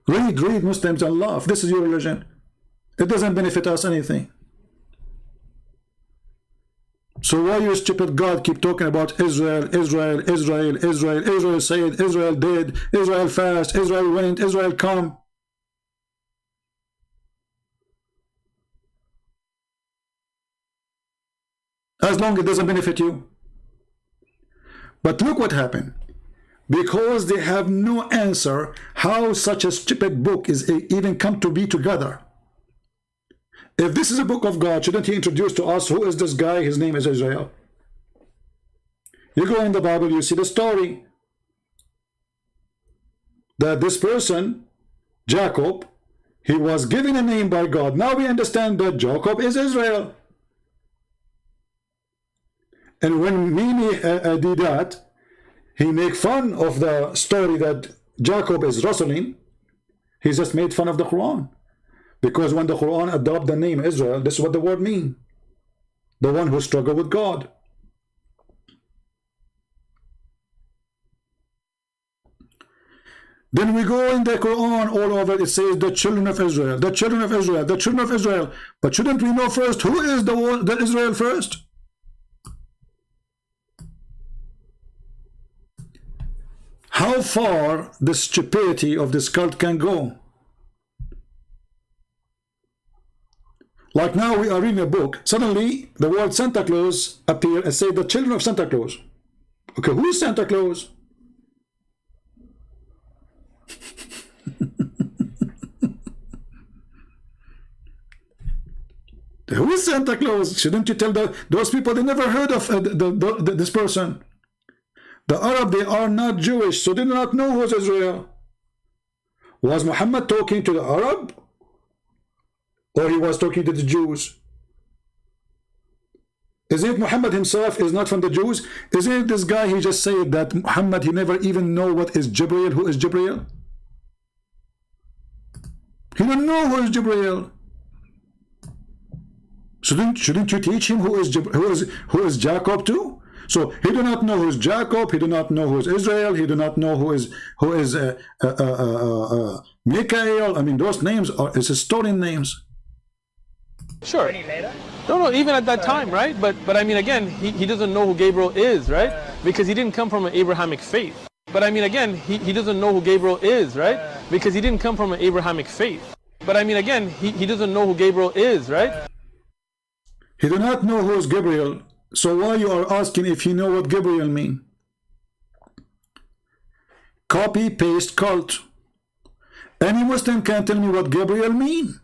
Read Muslims and laugh. This is your religion. It doesn't benefit us anything. So why your stupid God keep talking about Israel, Israel, Israel, Israel, Israel said, Israel did, Israel fast, Israel went, Israel come? As long as it doesn't benefit you. But look what happened. Because they have no answer how such a stupid book is even come to be together. If this is a book of God, shouldn't he introduce to us who is this guy? His name is Israel. You go in the Bible, you see the story that this person, Jacob, he was given a name by God. Now we understand that Jacob is Israel. And when Mimi did that, he made fun of the story that Jacob is wrestling. He just made fun of the Quran. Because when the Quran adopted the name Israel, this is what the word means. The one who struggled with God. Then we go in the Quran all over, it says the children of Israel, the children of Israel, the children of Israel. But shouldn't we know first who is the Israel first? How far the stupidity of this cult can go? Like now we are reading a book, suddenly the word Santa Claus appear and say the children of Santa Claus. Okay, who is Santa Claus? Who is Santa Claus? Shouldn't you tell those people? They never heard of this person. The Arab, they are not Jewish, so they do not know who is Israel. Was Muhammad talking to the Arab? Or he was talking to the Jews? Isn't it Muhammad himself is not from the Jews? Isn't it this guy, he just said that Muhammad, he never even know what is Jibreel, who is Jibreel? He don't know who is Jibreel. Shouldn't you teach him who is Jacob too? So he do not know who is Jacob, he do not know who is Israel, he do not know who is Michael. I mean, those names are historian names. Sure. No, even at that time, right? But I mean, again, he doesn't know who Gabriel is, right? Because he didn't come from an Abrahamic faith. But I mean, again, he doesn't know who Gabriel is, right? Because he didn't come from an Abrahamic faith. But I mean, again, he doesn't know who Gabriel is, right? He do not know who is Gabriel. So why you are asking if you know what Gabriel mean? Copy, paste, cult. Any Muslim can tell me what Gabriel mean.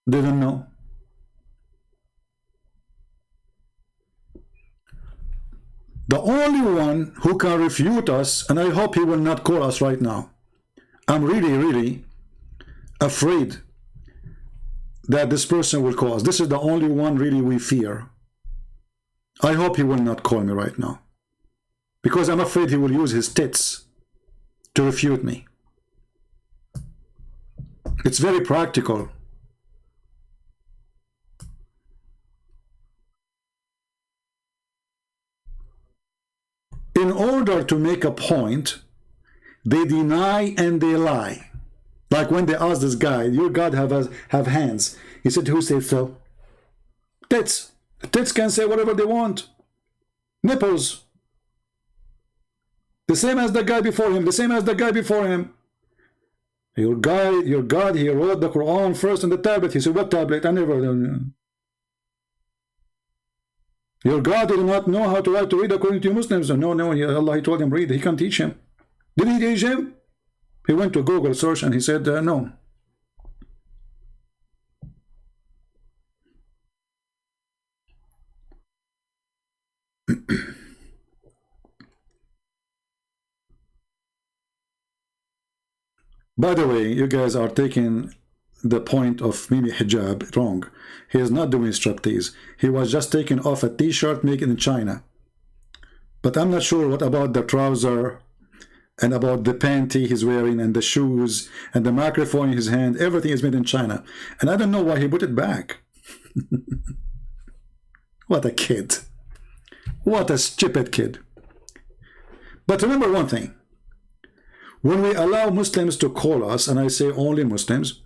They don't know. The only one who can refute us, and I hope he will not call us right now. I'm really afraid that this person will call us. This is the only one really we fear. I hope he will not call me right now, because I'm afraid he will use his tits to refute me. It's very practical. In order to make a point, they deny and they lie. Like when they asked this guy, your God have hands. He said, who said so? Tits. Tits can say whatever they want. Nipples. The same as the guy before him. The same as the guy before him. Your God, he wrote the Quran first on the tablet. He said, what tablet? I never. Your God did not know how to write to read according to Muslims. No, Allah, he told him read. He can't teach him. Did he teach him? He went to Google search and he said, no. By the way, you guys are taking the point of Mimi Hijab wrong. He is not doing striptease. He was just taking off a t-shirt made in China. But I'm not sure what about the trouser and about the panty he's wearing and the shoes and the microphone in his hand. Everything is made in China. And I don't know why he put it back. What a kid. What a stupid kid. But remember one thing. When we allow Muslims to call us, and I say only Muslims,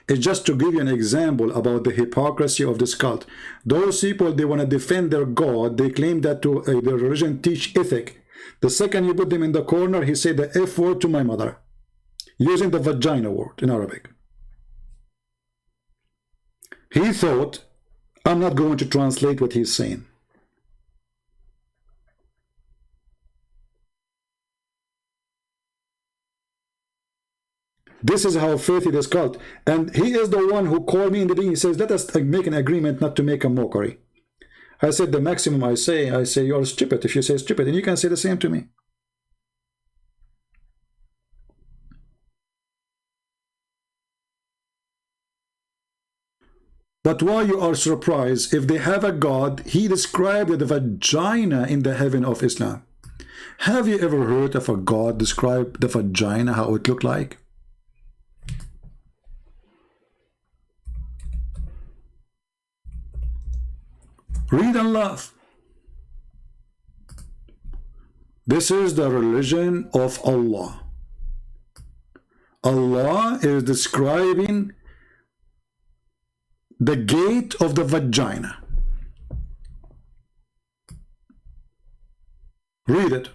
it's just to give you an example about the hypocrisy of this cult. Those people, they want to defend their God. They claim that their religion teach ethic. The second you put them in the corner, he said the F word to my mother, using the vagina word in Arabic. He thought, I'm not going to translate what he's saying. This is how filthy this cult. And he is the one who called me in the beginning. He says, let us make an agreement not to make a mockery. I said, the maximum I say you're stupid if you say stupid. And you can say the same to me. But why you are surprised? If they have a God, he described the vagina in the heaven of Islam. Have you ever heard of a God describe the vagina, how it looked like? Read and laugh. This is the religion of Allah. Allah is describing the gate of the vagina. Read it.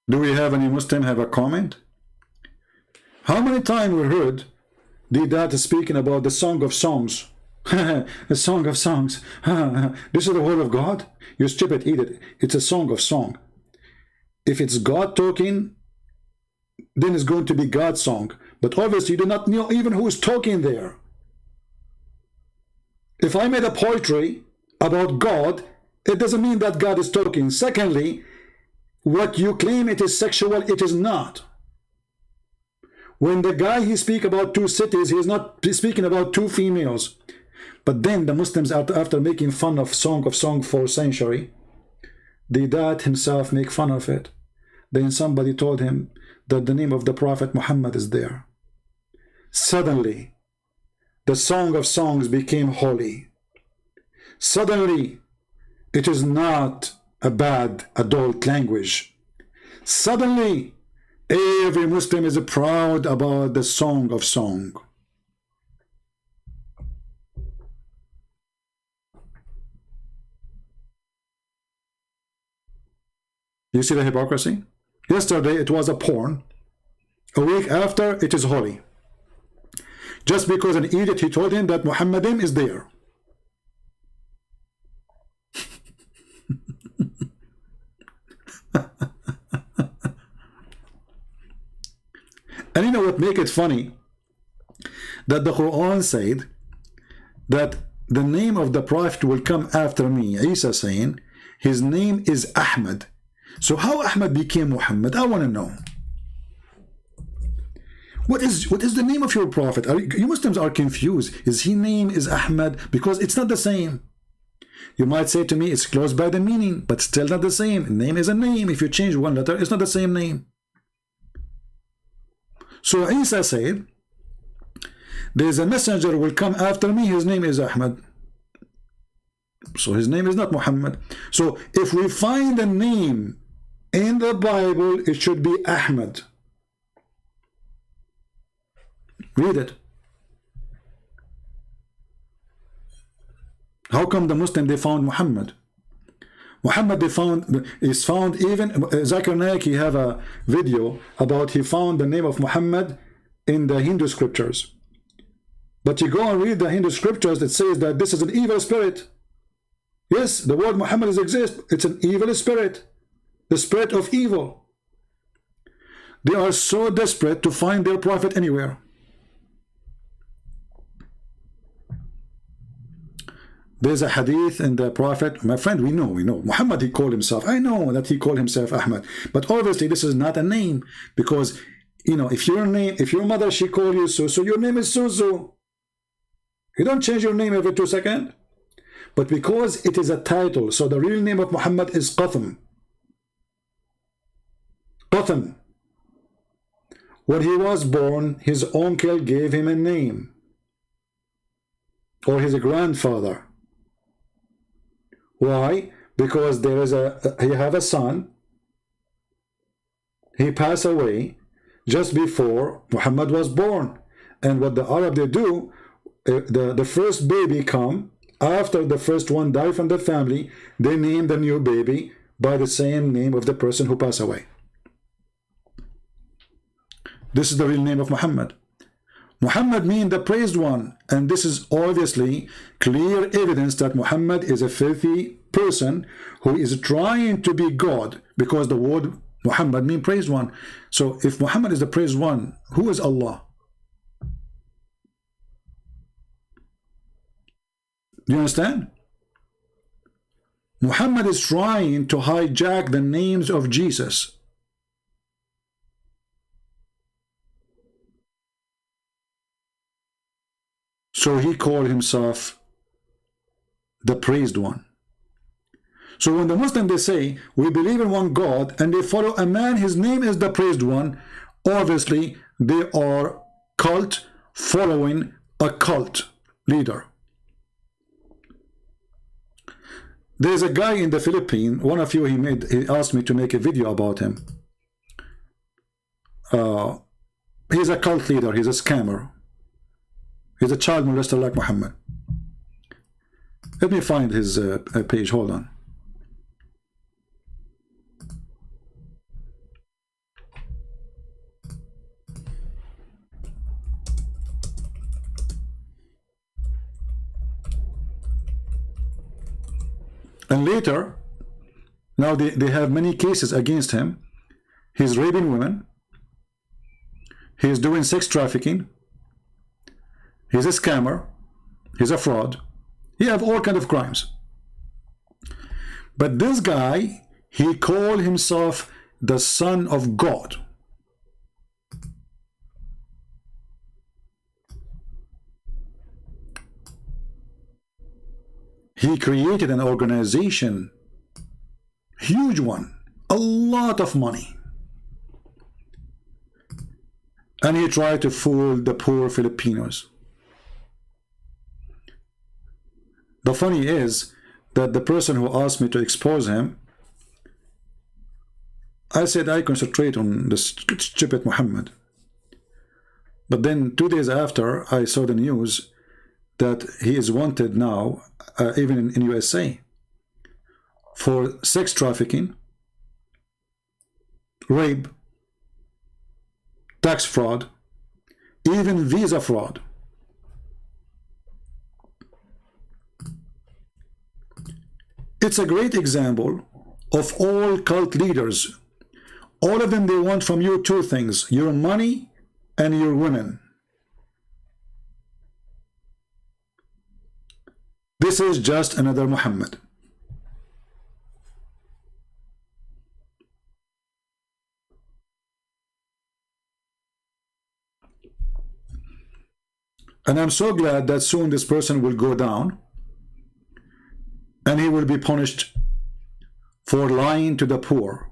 Do we have any Muslim have a comment? How many times we heard the dad speaking about the Song of Songs? The Song of Songs. This is the word of God? You stupid idiot. It's a song of song. If it's God talking, then it's going to be God's song. But obviously you do not know even who is talking there. If I made a poetry about God, it doesn't mean that God is talking. Secondly, what you claim it is sexual, it is not. When the guy he speak about two cities, he is not speaking about two females. But then the Muslims, after making fun of Song for a century, the dad himself make fun of it. Then somebody told him that the name of the Prophet Muhammad is there. Suddenly, the Song of Songs became holy. Suddenly, it is not a bad adult language. Suddenly, every Muslim is proud about the Song of Song. You see the hypocrisy? Yesterday it was a porn. A week after it is holy. Just because an idiot he told him that Muhammadim is there. And you know what make it funny? That the Quran said that the name of the Prophet will come after me. Isa saying his name is Ahmad. So how Ahmad became Muhammad? I want to know. What is the name of your Prophet? You Muslims are confused. His name is Ahmad because it's not the same. You might say to me it's close by the meaning, but still not the same. Name is a name. If you change one letter, it's not the same name. So Isa said, there is a messenger will come after me, his name is Ahmad. So his name is not Muhammad. So if we find a name in the Bible, it should be Ahmad. Read it. How come the Muslim they found Muhammad? Muhammad is found even Zakir Naik, he have a video about he found the name of Muhammad in the Hindu scriptures. But you go and read the Hindu scriptures, it says that this is an evil spirit. Yes, the word Muhammad exists. It's an evil spirit. The spirit of evil. They are so desperate to find their prophet anywhere. There's a hadith in the prophet, my friend, we know. Muhammad, he called himself. I know that he called himself Ahmad. But obviously this is not a name, because, you know, if your mother, she called you Susu, your name is Susu. You don't change your name every 2 seconds. But because it is a title, so the real name of Muhammad is Qatham. Qatham. When he was born, his uncle gave him a name. Or his grandfather. Why? Because there is he have a son. He passed away just before Muhammad was born. And what the Arab they do, the first baby come, after the first one died from the family, they name the new baby by the same name of the person who passed away. This is the real name of Muhammad. Muhammad means the praised one, and this is obviously clear evidence that Muhammad is a filthy person who is trying to be God, because the word Muhammad means praised one. So if Muhammad is the praised one, who is Allah? Do you understand? Muhammad is trying to hijack the names of Jesus. So he called himself the praised one. So when the Muslims they say we believe in one God and they follow a man, his name is the praised one, obviously they are cult following a cult leader. There's a guy in the Philippines, one of you, he asked me to make a video about him. He's a cult leader, he's a scammer. He's a child molester like Muhammad. Let me find his page, hold on. And later, now they have many cases against him. He's raping women. He's doing sex trafficking. He's a scammer. He's a fraud. He have all kinds of crimes. But this guy, he called himself the Son of God. He created an organization, huge one, a lot of money. And he tried to fool the poor Filipinos. The funny is that the person who asked me to expose him, I said I concentrate on the stupid Muhammad. But then 2 days after, I saw the news that he is wanted now, even in USA, for sex trafficking, rape, tax fraud, even visa fraud. It's a great example of all cult leaders. All of them, they want from you 2 things, your money and your women. This is just another Muhammad. And I'm so glad that soon this person will go down and he will be punished for lying to the poor.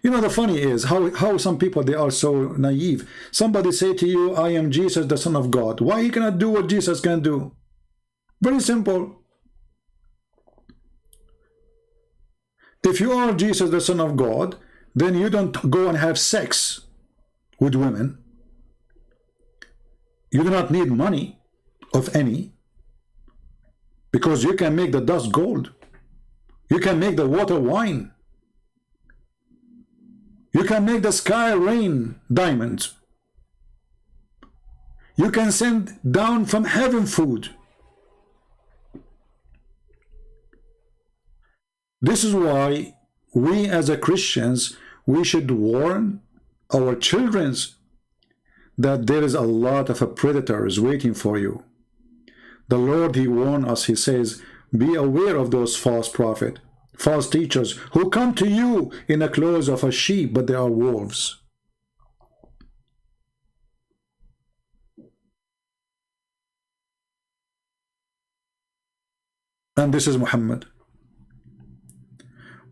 You know, the funny is how some people, they are so naive. Somebody say to you, I am Jesus, the Son of God. Why he cannot do what Jesus can do? Very simple. if you are Jesus, the Son of God, then you don't go and have sex with women. You do not need money of any, because you can make the dust gold. You can make the water wine. You can make the sky rain diamonds. You can send down from heaven food. This is why we as a Christians, we should warn our children that there is a lot of predators waiting for you. The Lord, he warned us, he says, be aware of those false prophets, false teachers who come to you in the clothes of a sheep, but they are wolves. And this is Muhammad.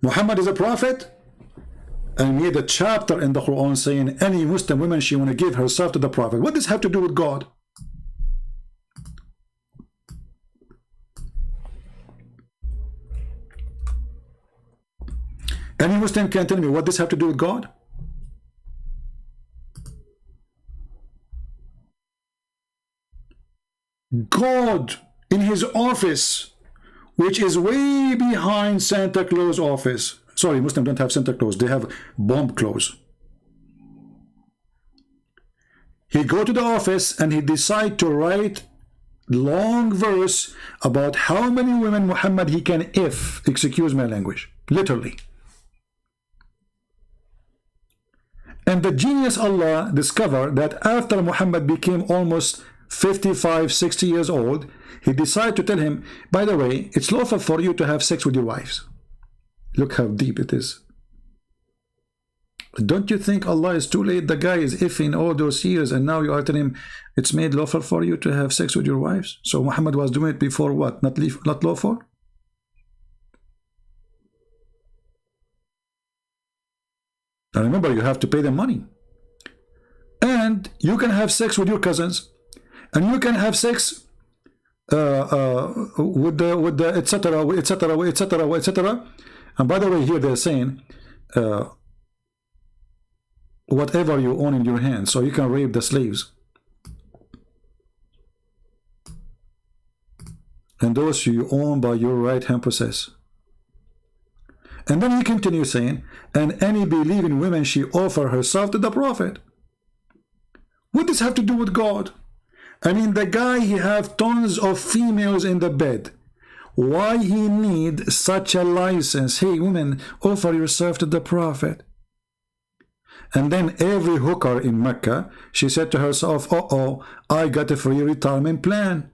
Muhammad is a prophet, and made a chapter in the Quran saying any Muslim woman, she want to give herself to the prophet. What does this have to do with God? Any Muslim can tell me what this have to do with God? God in his office, which is way behind Santa Claus office. Sorry, Muslims don't have Santa Claus, they have bomb clothes. He go to the office and he decide to write long verse about how many women Muhammad he can excuse my language, literally. And the genius Allah discovered that after Muhammad became almost 55, 60 years old, he decided to tell him, by the way, it's lawful for you to have sex with your wives. Look how deep it is. Don't you think Allah is too late? The guy is effing all those years, and now you are telling him it's made lawful for you to have sex with your wives? So Muhammad was doing it before what? Not lawful? Now remember, you have to pay them money. And you can have sex with your cousins, and you can have sex with the etc., etc., etc., etc. And by the way, here they're saying whatever you own in your hands, so you can rape the slaves. And those you own by your right hand possess. And then he continues saying, and any believing woman, she offer herself to the prophet. What does this have to do with God? I mean, the guy, he have tons of females in the bed. Why he need such a license? Hey, women, offer yourself to the prophet. And then every hooker in Mecca, she said to herself, uh-oh, I got a free retirement plan.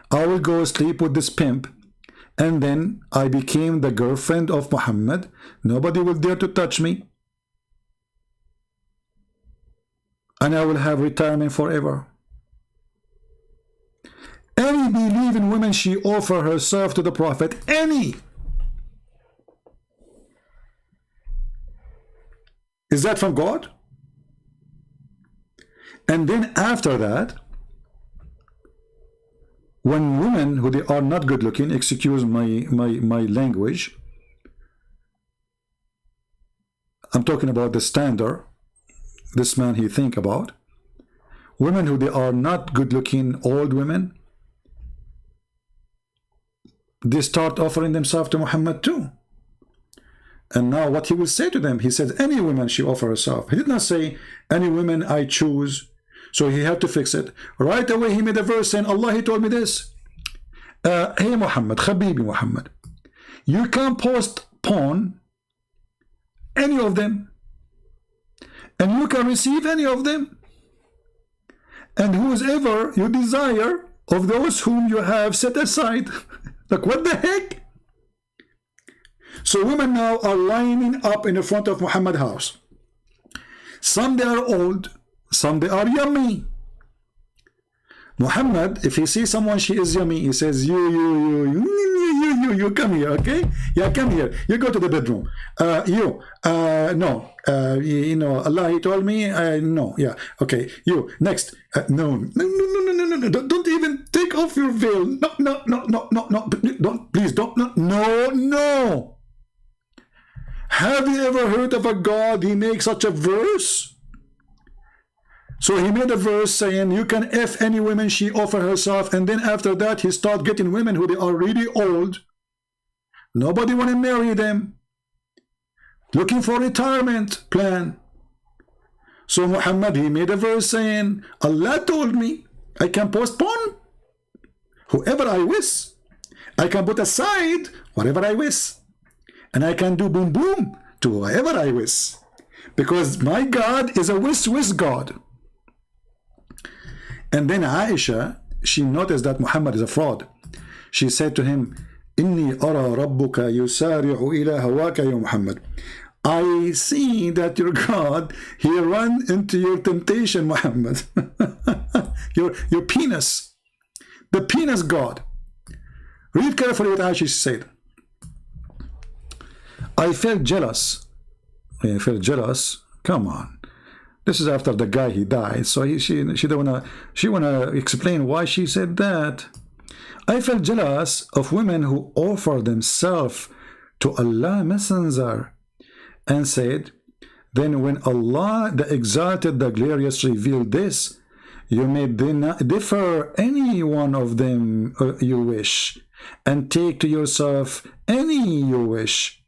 I will go sleep with this pimp. And then I became the girlfriend of Muhammad. Nobody will dare to touch me. And I will have retirement forever. Any believing woman, she offer herself to the prophet. Any. Is that from God? And then after that, when women who they are not good looking, excuse my language, I'm talking about the standard this man he think about, women who they are not good looking, old women, they start offering themselves to Muhammad too. And now what he will say to them, he says any woman she offer herself. He did not say any women I choose. So he had to fix it. Right away he made a verse saying, Allah, he told me this. Hey Muhammad, Habibi Muhammad, you can post porn, any of them, and you can receive any of them. And whosoever you desire of those whom you have set aside. Like, what the heck? So women now are lining up in the front of Muhammad's house. Some they are old, some they are yummy. Muhammad, if he sees someone she is yummy, he says, you come here, okay? Yeah, come here. You go to the bedroom. No. You know, Allah, he told me, no, yeah, okay. You, next. No. Don't even take off your veil. No. Don't, please, don't, no. Have you ever heard of a God, he makes such a verse? So he made a verse saying, you can F any woman she offer herself, and then after that he start getting women who they are really old. Nobody want to marry them. Looking for retirement plan. So Muhammad, he made a verse saying, Allah told me I can postpone whoever I wish. I can put aside whatever I wish. And I can do boom boom to whoever I wish. Because my God is a wish God. And then Aisha, she noticed that Muhammad is a fraud. She said to him, Inni ara rabbuka yusari'u ila hawaka ya Muhammad. I see that your God, he run into your temptation, Muhammad. your penis. The penis God. Read carefully what Aisha said. I felt jealous. I felt jealous. Come on. This is after the guy he died. So she wanna explain why she said that. I felt jealous of women who offer themselves to Allah Messenger and said, then when Allah the Exalted, the Glorious revealed this, you may differ any one of them you wish, and take to yourself any you wish.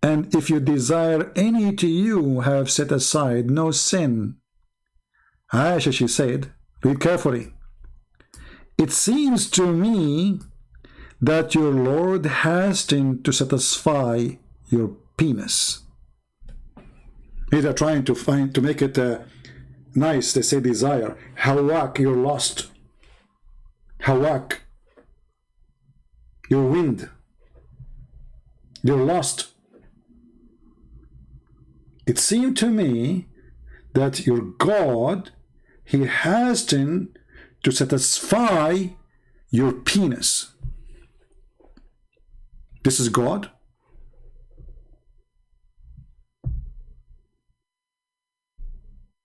And if you desire any to you, have set aside no sin. Aisha, she said, read carefully. It seems to me that your Lord hastened to satisfy your penis. They're trying to make it nice. They say desire. Hawak, you're lost. Hawak, your wind. You're lost. It seemed to me that your God, he hastened to satisfy your penis. This is God.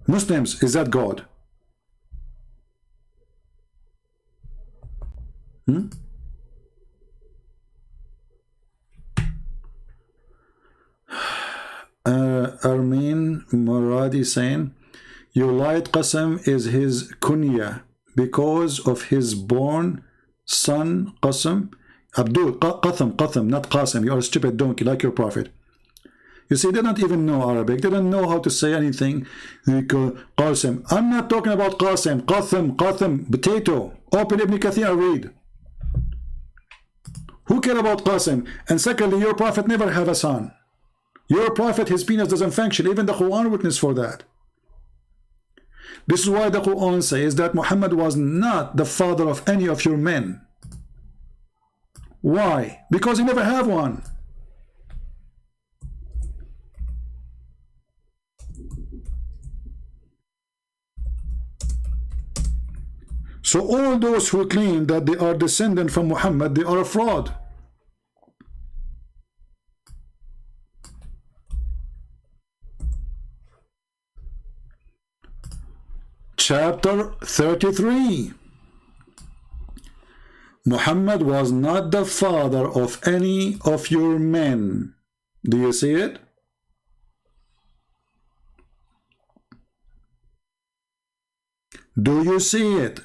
Muslims, is that God? Armin Muradi saying, your light Qasam is his kunya because of his born son Qasam. Abdul, Qatham, not Qasim. You are a stupid donkey like your prophet. You see, they don't even know Arabic. They don't know how to say anything. Qasim. I'm not talking about Qasim. Qatham, potato. Open Ibn Kathir and read. Who care about Qasim? And secondly, your prophet never have a son. Your prophet, his penis doesn't function. Even the Quran witness for that. This is why the Quran says that Muhammad was not the father of any of your men. Why? Because he never have one. So all those who claim that they are descendant from Muhammad, they are a fraud. Chapter 33. Muhammad was not the father of any of your men. Do you see it? Do you see it?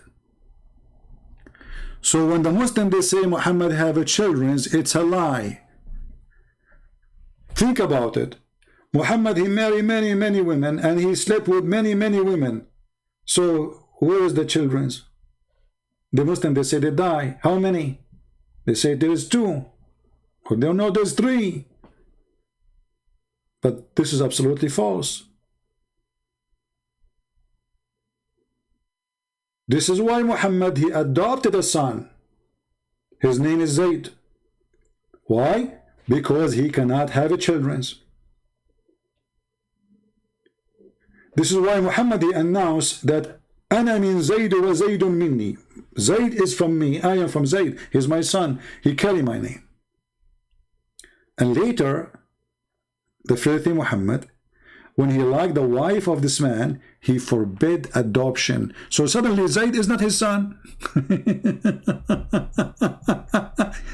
So when the Muslims, they say Muhammad have children, it's a lie. Think about it. Muhammad, he married many women, and he slept with many women. So where is the children's? The Muslims, they say they die. How many? They say there is 2. Or they don't know there's 3. But this is absolutely false. This is why Muhammad, he adopted a son. His name is Zayd. Why? Because he cannot have children. This is why Muhammad, he announced that Ana min Zayd wa Zaydun minni. Zayd is from me, I am from Zayd. He's my son. He carry my name. And later, the filthy Muhammad, when he liked the wife of this man, he forbid adoption. So suddenly Zayd is not his son.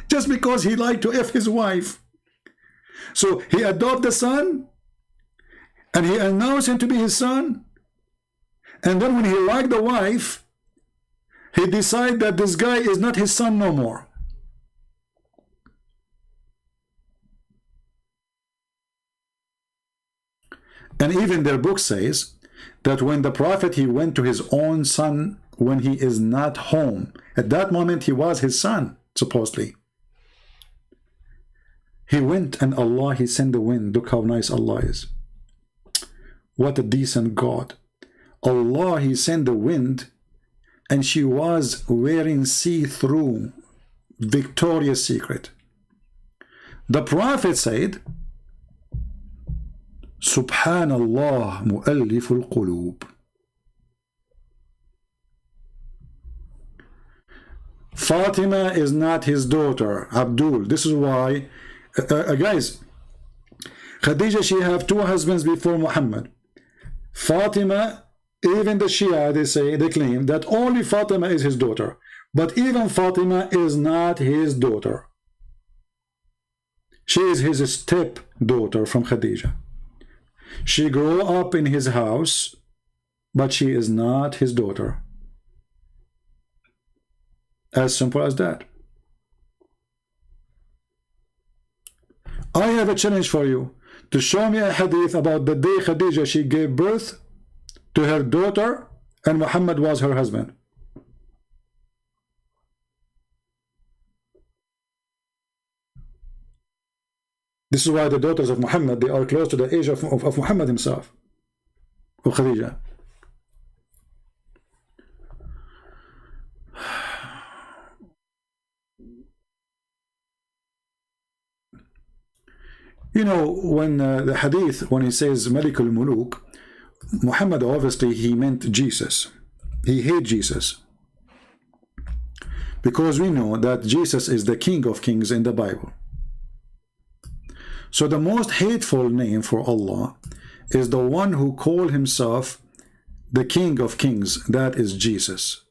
Just because he liked to F his wife. So he adopted the son, and he announced him to be his son. And then when he liked the wife, he decided that this guy is not his son no more. And even their book says that when the prophet, he went to his own son when he is not home. At that moment, he was his son, supposedly. He went, and Allah, he sent the wind. Look how nice Allah is. What a decent God. Allah, he sent the wind, and she was wearing see-through Victoria's Secret. The prophet said, Subhanallah mu'alliful qulub. Fatima is not his daughter, Abdul. This is why, guys, Khadija, she have two husbands before Muhammad. Fatima, even the Shia, they say, they claim that only Fatima is his daughter. But even Fatima is not his daughter. She is his stepdaughter from Khadija. She grew up in his house, but she is not his daughter. As simple as that. I have a challenge for you to show me a hadith about the day Khadija, she gave birth to her daughter and Muhammad was her husband. This is why the daughters of Muhammad, they are close to the age of Muhammad himself, of Khadija. You know, when the hadith, when he says Malik al-Muluk, Muhammad, obviously he meant Jesus. He hated Jesus. Because we know that Jesus is the King of Kings in the Bible. So the most hateful name for Allah is the one who called himself the King of Kings. That is Jesus.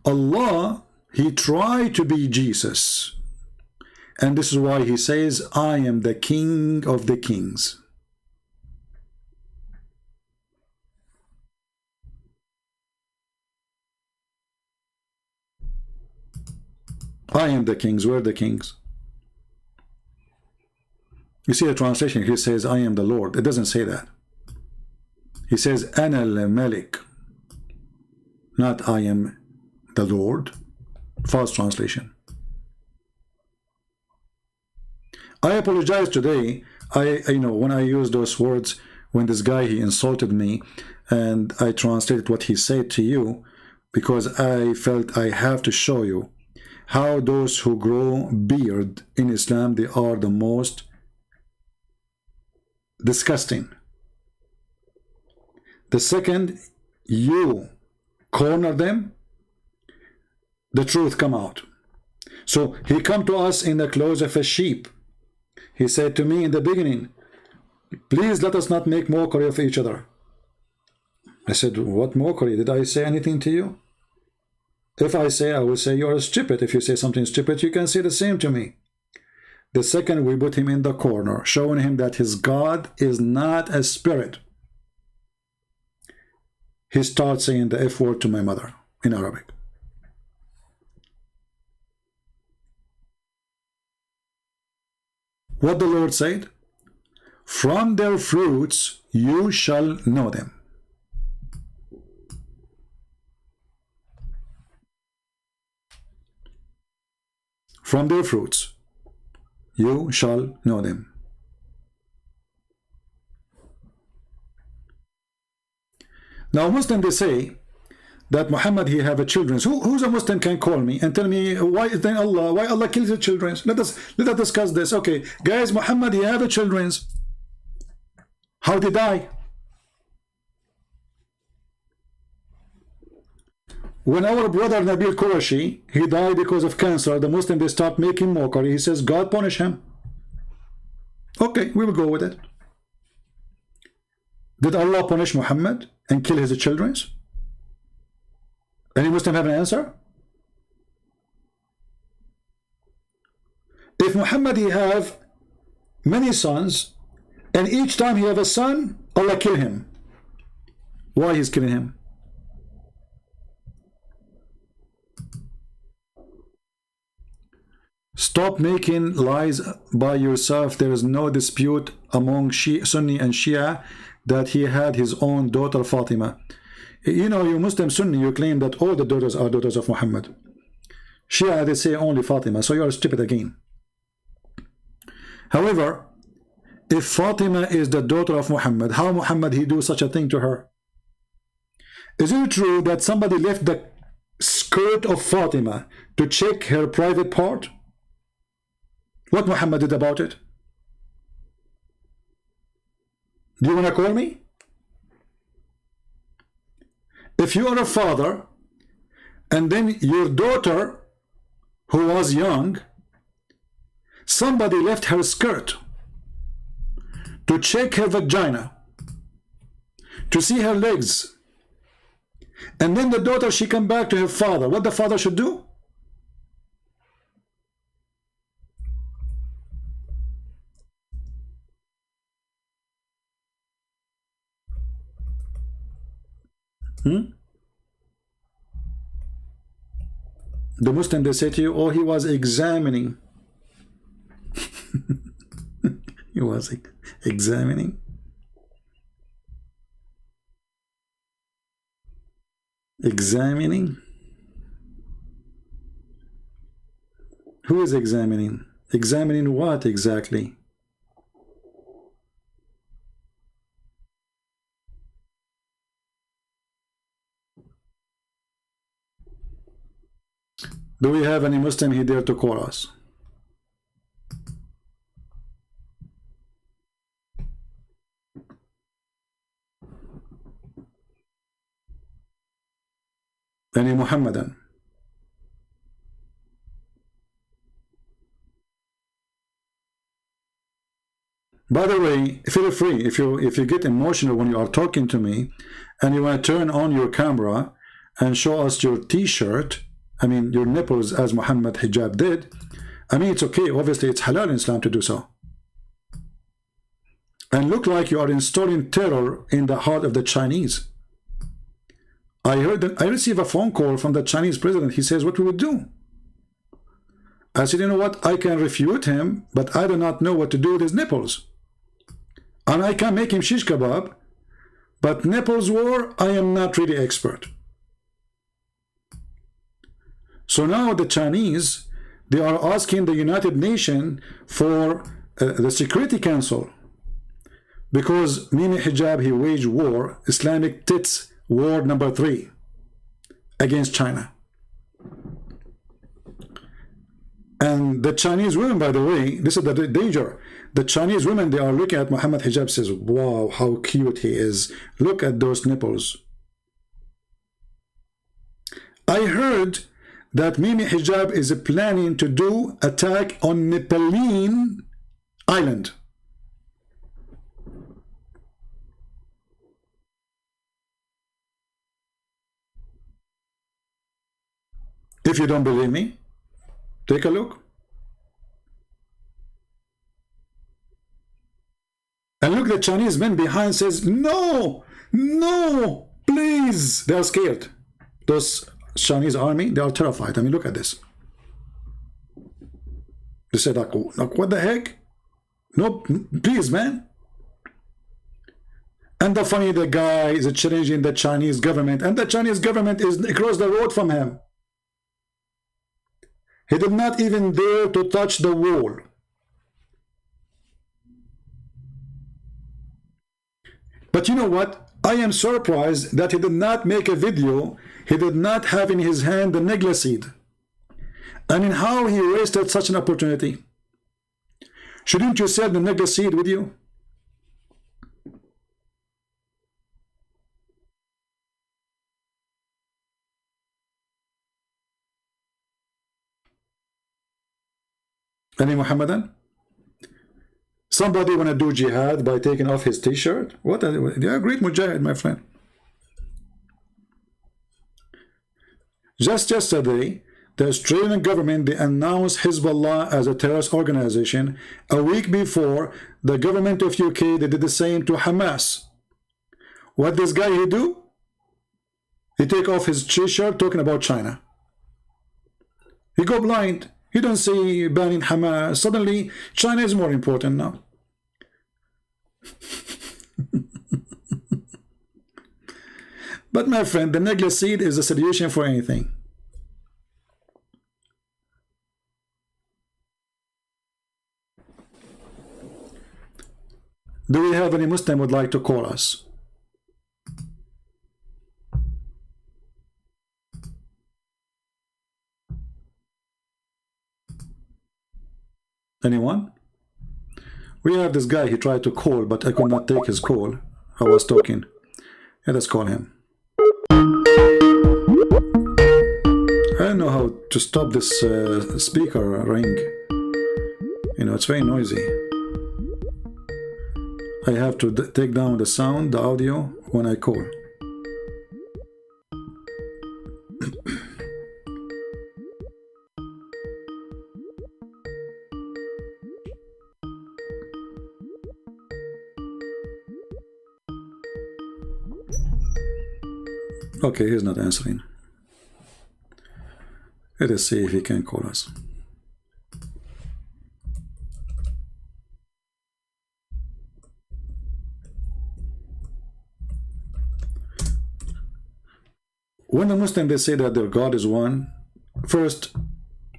Allah, he tried to be Jesus. And this is why he says, I am the King of the Kings. I am the kings. We're the kings. You see the translation, he says, I am the Lord. It doesn't say that. He says, Ana al-Malik. Not I am the Lord. False translation. I apologize today. You know, when I use those words, when this guy, he insulted me, and I translated what he said to you, because I felt I have to show you how those who grow beard in Islam, they are the most disgusting. The second you corner them, the truth come out. So he come to us in the clothes of a sheep. He said to me in the beginning, please let us not make mockery of each other. I said, what mockery? Did I say anything to you? If I say, I will say you're stupid. If you say something stupid, you can say the same to me. The second, we put him in the corner, showing him that his God is not a spirit. He starts saying the F word to my mother in Arabic. What the Lord said? From their fruits you shall know them. From their fruits you shall know them. Now Muslims, they say that Muhammad, he have a children. Who's a Muslim can call me and tell me why then why Allah kills the children? Let us discuss this. Okay, guys, Muhammad, he have a children. How they die? When our brother Nabil Qurashi, he died because of cancer, the Muslim, they start making mockery. He says, God punish him. Okay, we will go with it. Did Allah punish Muhammad and kill his children? Any Muslim have an answer? If Muhammad he have many sons, and each time he have a son, Allah kill him. Why he's killing him? Stop making lies by yourself. There is no dispute among Sunni and Shia that he had his own daughter Fatima. You know, you Muslim Sunni, you claim that all the daughters are daughters of Muhammad. Shia, they say only Fatima, so you are stupid again. However, if Fatima is the daughter of Muhammad, how Muhammad he do such a thing to her? Is it true that somebody left the skirt of Fatima to check her private part? What Muhammad did about it? Do you want to call me? If you are a father and then your daughter who was young, somebody left her skirt to check her vagina, to see her legs, and then the daughter, she come back to her father, what the father should do? The Muslim, they say to you, oh, he was examining. He was examining. Examining? Who is examining? Examining what exactly? Do we have any Muslim here dare to call us? Any Muhammadan? By the way, feel free, if you get emotional when you are talking to me and you want to turn on your camera and show us your t-shirt, I mean your nipples as Muhammad Hijab did, I mean it's okay, obviously it's halal in Islam to do so. And look like you are installing terror in the heart of the Chinese. I received a phone call from the Chinese president. He says, what we would do? I said, you know what? I can refute him, but I do not know what to do with his nipples. And I can make him shish kebab, but nipples war, I am not really expert. So now the Chinese, they are asking the United Nations for the Security Council, because Mimi Hijab, he waged war, Islamic TiT war number 3 against China. And the Chinese women, by the way, this is the danger. The Chinese women, they are looking at Muhammad Hijab, says, wow, how cute he is. Look at those nipples. I heard that Mimi Hijab is planning to do attack on Nepaline Island. If you don't believe me, take a look. And look, the Chinese men behind says, no, no, please. They are scared. Those Chinese army, they are terrified. I mean, look at this. They said, like, what the heck? No, please, man. And the funny, the guy is challenging the Chinese government, and the Chinese government is across the road from him. He did not even dare to touch the wall. But you know what? I am surprised that he did not make a video. He did not have in his hand the negla seed. I mean, how he wasted such an opportunity? Shouldn't you sell the negla seed with you? Any Muhammadan? Somebody want to do jihad by taking off his t-shirt? What? They are great mujahid, my friend. Just yesterday, The Australian government, they announced Hezbollah as a terrorist organization. A week before, the government of UK, they did the same to Hamas. What this guy he do? He take off his t-shirt talking about China. He go blind. He don't see banning Hamas. Suddenly, China is more important now. But my friend, the necklace seed is a solution for anything. Do we have any Muslim would like to call us? Anyone? We have this guy, he tried to call, but I could not take his call. I was talking. Yeah, let's call him. I don't know how to stop this speaker ring. You know, it's very noisy. I have to take down the sound, the audio, when I call. Okay, he's not answering. Let us see if he can call us. When the Muslims they say that their God is one, first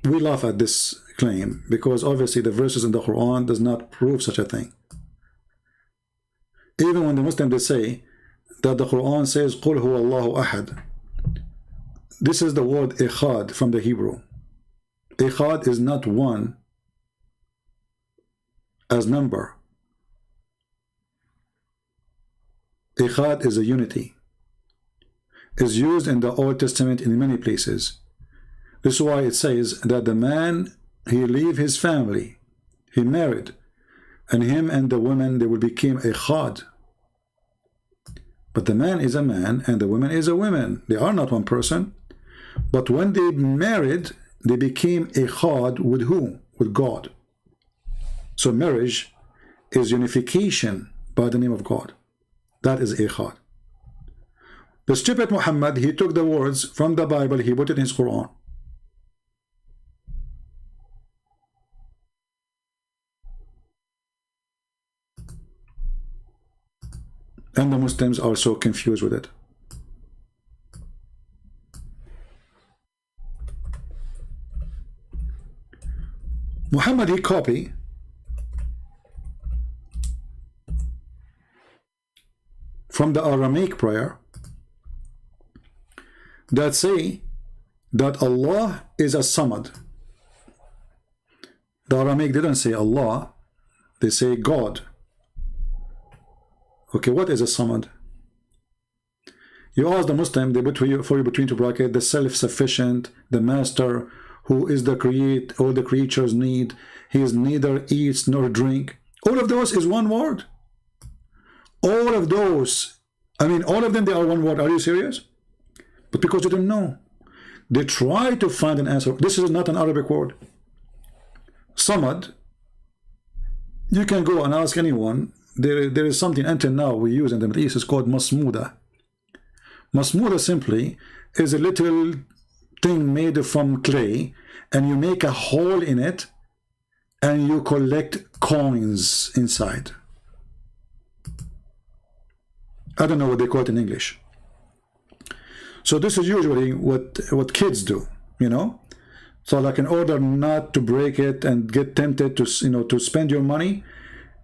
we laugh at this claim because obviously the verses in the Quran does not prove such a thing. Even when the Muslims they say that the Quran says قُلْ هُوَ اللَّهُ أَحَدٌ, this is the word ikhad from the Hebrew. Ikhad is not one as number. Ikhad is a unity. Is used in the Old Testament in many places. This is why it says that the man, he leave his family, he married, and him and the woman, they will become ikhad. But the man is a man and the woman is a woman. They are not one person. But when they married, they became ikhad with who? With God. So marriage is unification by the name of God. That is ikhad. The stupid Muhammad, he took the words from the Bible, he put it in his Quran. And the Muslims are so confused with it. Muhammad, he copied from the Aramaic prayer that say that Allah is a Samad. The Aramaic didn't say Allah, they say God. Okay, what is a Samad? You ask the Muslim, they put for you between two brackets, the self-sufficient, the master, who is the create, all the creatures need. He is neither eats nor drink. All of those is one word. All of those, I mean, all of them, they are one word. Are you serious? But because they don't know, they try to find an answer. This is not an Arabic word. Samad, you can go and ask anyone. There is something until now we use in the Middle East, it's called masmuda. Masmuda simply is a little thing made from clay, and you make a hole in it and you collect coins inside. I don't know what they call it in English. So this is usually what kids do, you know. So like in order not to break it and get tempted to, you know, to spend your money,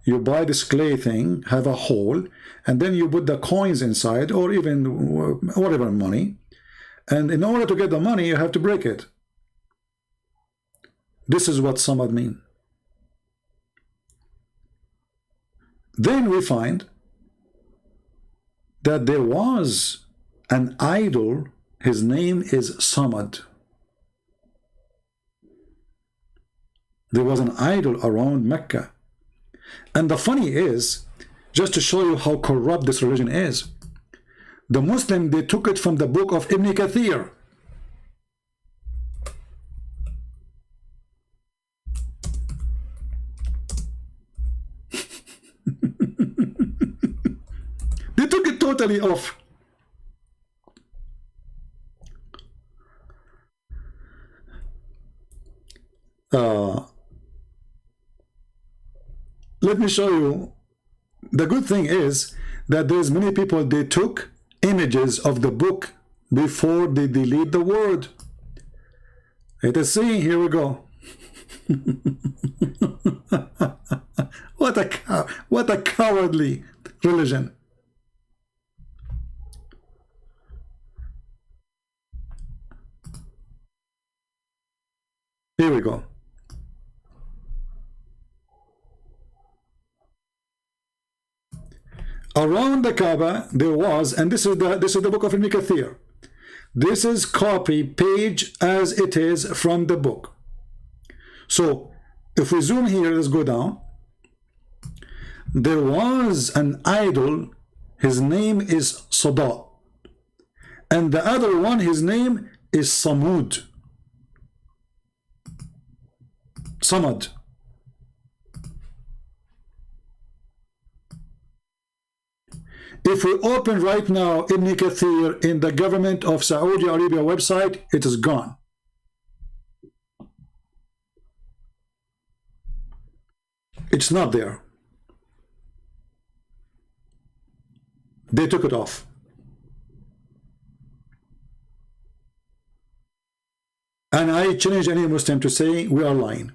you buy this clay thing, have a hole, and then you put the coins inside, or even whatever money. And in order to get the money, you have to break it. This is what Samad mean. Then we find that there was an idol, his name is Samad. There was an idol around Mecca. And the funny is, just to show you how corrupt this religion is, the Muslim, they took it from the book of Ibn Kathir. totally off. Let me show you. The good thing is that there's many people, they took images of the book before they delete the word. Let us see. Here we go. What a cowardly religion. Here we go. Around the Kaaba there was, and this is the book of Ibn Kathir. This is copy page as it is from the book. So if we zoom here, let's go down. There was an idol, his name is Sada, and the other one, his name is Samud. Samad. If we open right now Ibn Kathir in the government of Saudi Arabia website, it is gone. It's not there. They took it off. And I challenge any Muslim to say we are lying.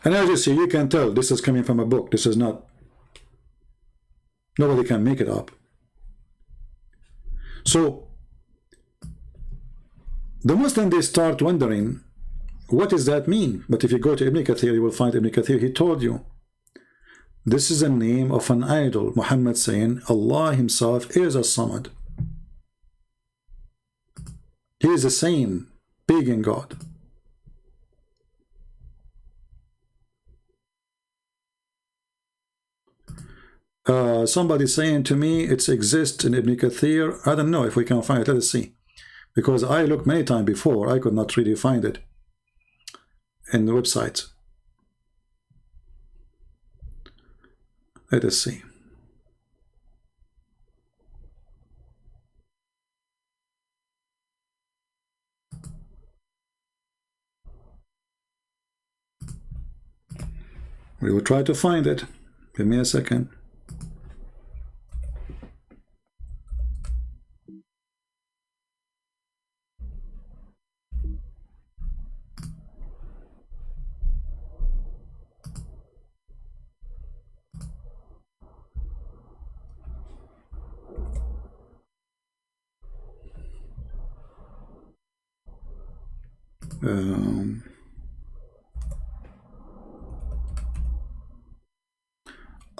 And as you see, you can tell this is coming from a book. This is not. Nobody can make it up. So the Muslim, they start wondering, what does that mean? But if you go to Ibn Kathir, you will find Ibn Kathir, he told you, this is a name of an idol. Muhammad saying Allah himself is a Samad. He is the same pagan god. Somebody saying to me it exists in Ibn Kathir. I don't know if we can find it. Let us see, because I looked many times before, I could not really find it in the website. Let us see. We will try to find it. Give me a second.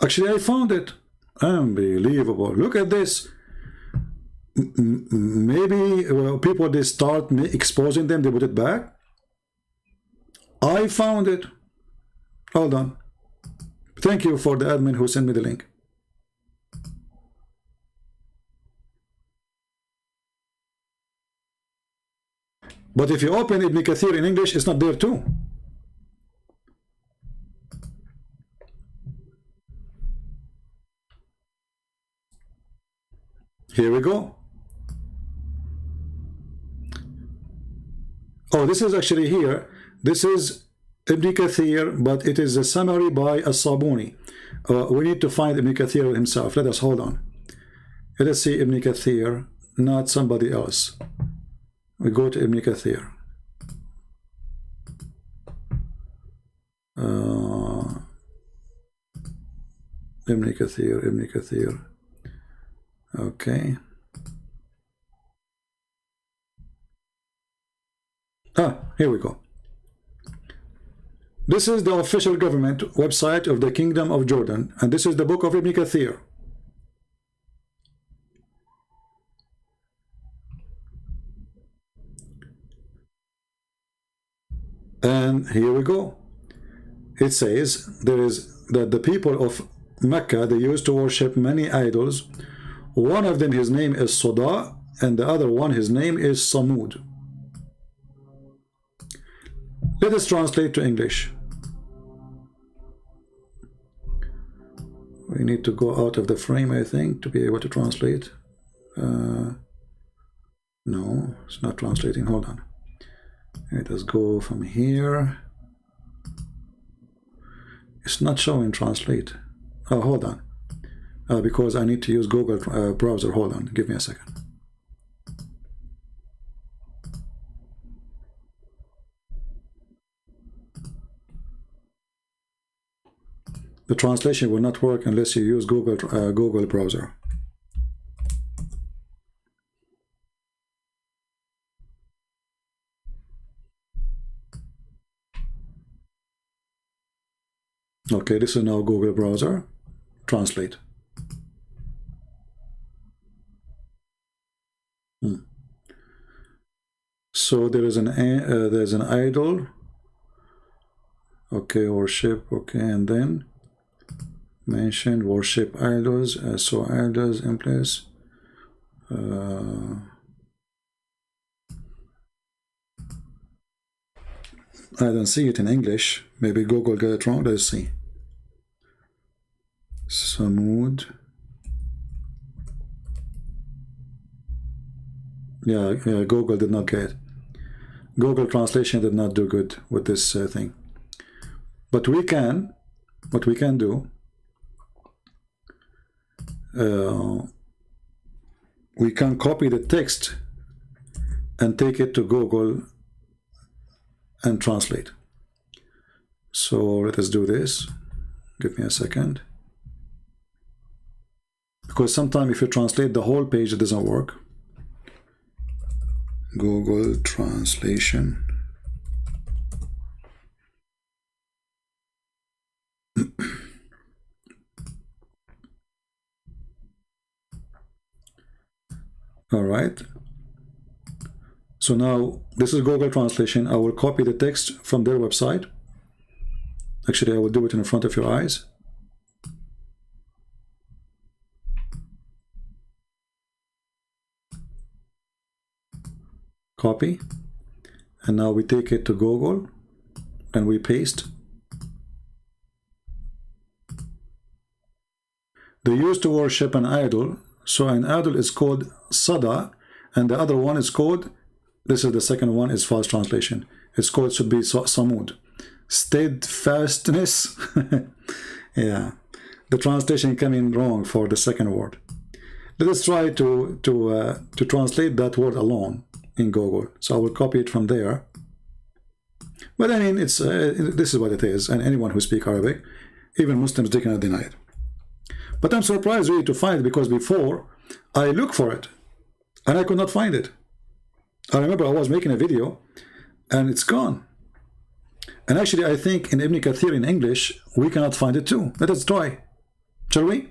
Actually, I found it. Unbelievable. Look at this. Maybe people, they start exposing them, they put it back. I found it. Hold on. Thank you for the admin who sent me the link. But if you open Ibn Kathir in English, it's not there too. Here we go. Oh, this is actually here. This is Ibn Kathir, but it is a summary by As-Sabuni. We need to find Ibn Kathir himself. Let us hold on. Let us see Ibn Kathir, not somebody else. We go to Ibn Kathir. Ibn Kathir, Ibn Kathir. Okay. Here we go. This is the official government website of the Kingdom of Jordan, and this is the book of Ibn Kathir. And here we go. It says there is that the people of Mecca, they used to worship many idols. One of them, his name is Sada, and the other one, his name is Samud. Let us translate to English. we need to go out of the frame, I think, to be able to translate. No, it's not translating. Hold on. Let us go from here. It's not showing translate. Oh, hold on. Because I need to use Google browser. Hold on. Give me a second. The translation will not work unless you use Google browser. Okay, this is now Google browser. Translate. So there's an idol. Okay, worship. Okay, and then mentioned worship idols. So idols in place. I don't see it in English. Maybe Google got it wrong. Let's see. Samud. Yeah, Google did not get it. Google translation did not do good with this thing. But what we can do, we can copy the text and take it to Google and translate. So let us do this. Give me a second. Because sometimes if you translate the whole page, it doesn't work. Google translation. All right. So now this is Google translation. I will copy the text from their website. Actually, I will do it in front of your eyes. Copy. And now we take it to Google and we paste. They used to worship an idol. So an idol is called Sada, and the other one is called, this is the second one, is false translation. It's called, should be Samud. Steadfastness. Yeah. The translation coming wrong for the second word. Let us try to translate that word alone in Google. So I will copy it from there. But I mean, it's this is what it is, and anyone who speaks Arabic, even Muslims, they cannot deny it. But I'm surprised really to find it, because before I looked for it and I could not find it. I remember I was making a video and it's gone. And actually, I think in Ibn Kathir in English, we cannot find it too. Let us try, shall we?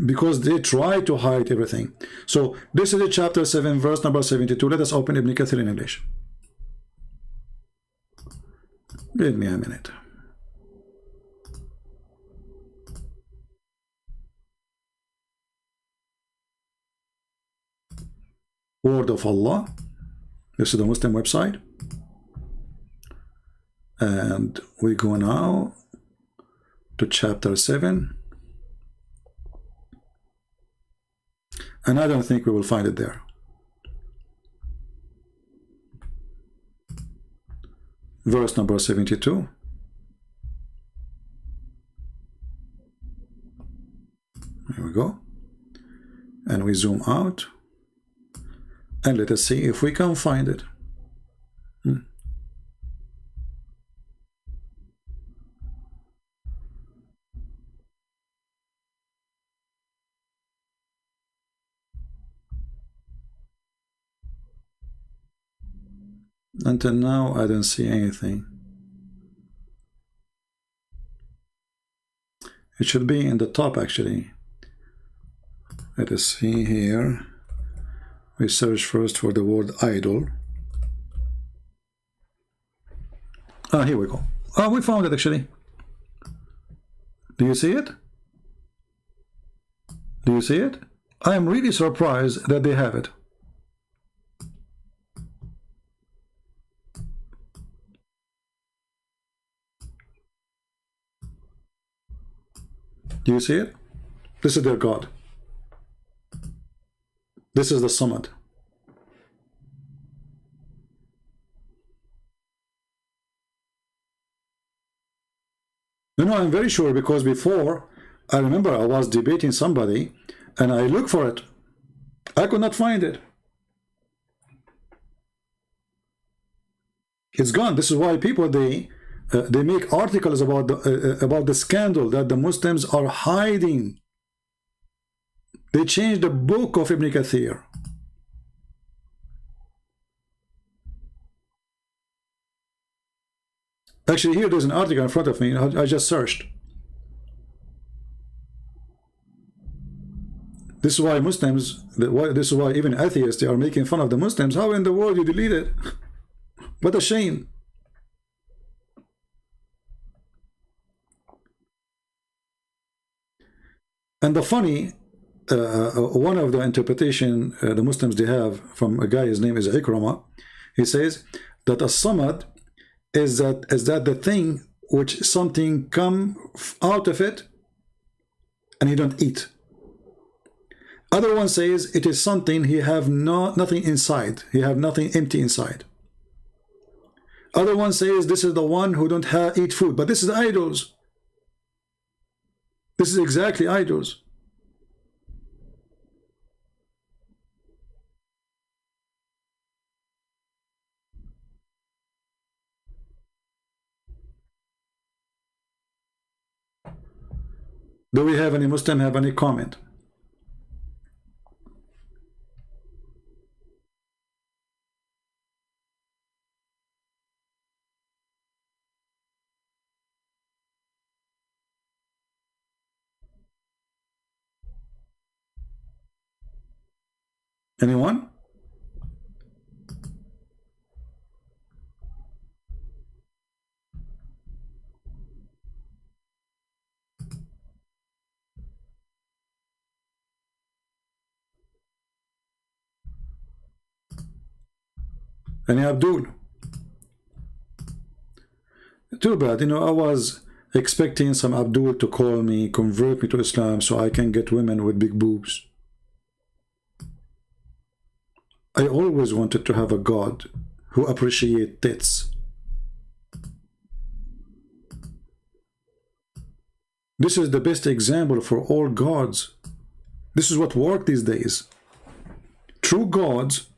Because they try to hide everything. So this is chapter 7, verse number 72. Let us open Ibn Kathir in English. Give me a minute. Word of Allah. This is the Muslim website. And we go now to chapter 7. And I don't think we will find it there. Verse number 72. Here we go. And we zoom out. And let us see if we can find it. Until now, I don't see anything. It should be in the top, actually. Let us see here. We search first for the word idol. Ah, here we go. Oh, we found it, actually. Do you see it? Do you see it? I am really surprised that they have it. Do you see it? This is their God. This is the Samad. No, I'm very sure, because before, I remember I was debating somebody and I looked for it. I could not find it. It's gone. This is why people, they make articles about the scandal that the Muslims are hiding. They changed the book of Ibn Kathir. Actually, here there's an article in front of me. I just searched. This is why Muslims, this is why even atheists, they are making fun of the Muslims. How in the world you delete it? What a shame. And the funny, one of the interpretation the Muslims they have from a guy, his name is Ikrama, he says that a samad is that the thing which something come out of it and he don't eat. Other one says it is something he have nothing inside, he have nothing empty inside. Other one says this is the one who don't eat food, but this is idols. This is exactly idols. Do we have any Muslim have any comment? Anyone? Any Abdul? Too bad, you know, I was expecting some Abdul to call me, convert me to Islam so I can get women with big boobs. I always wanted to have a God who appreciates tits. This is the best example for all gods. This is what works these days. True gods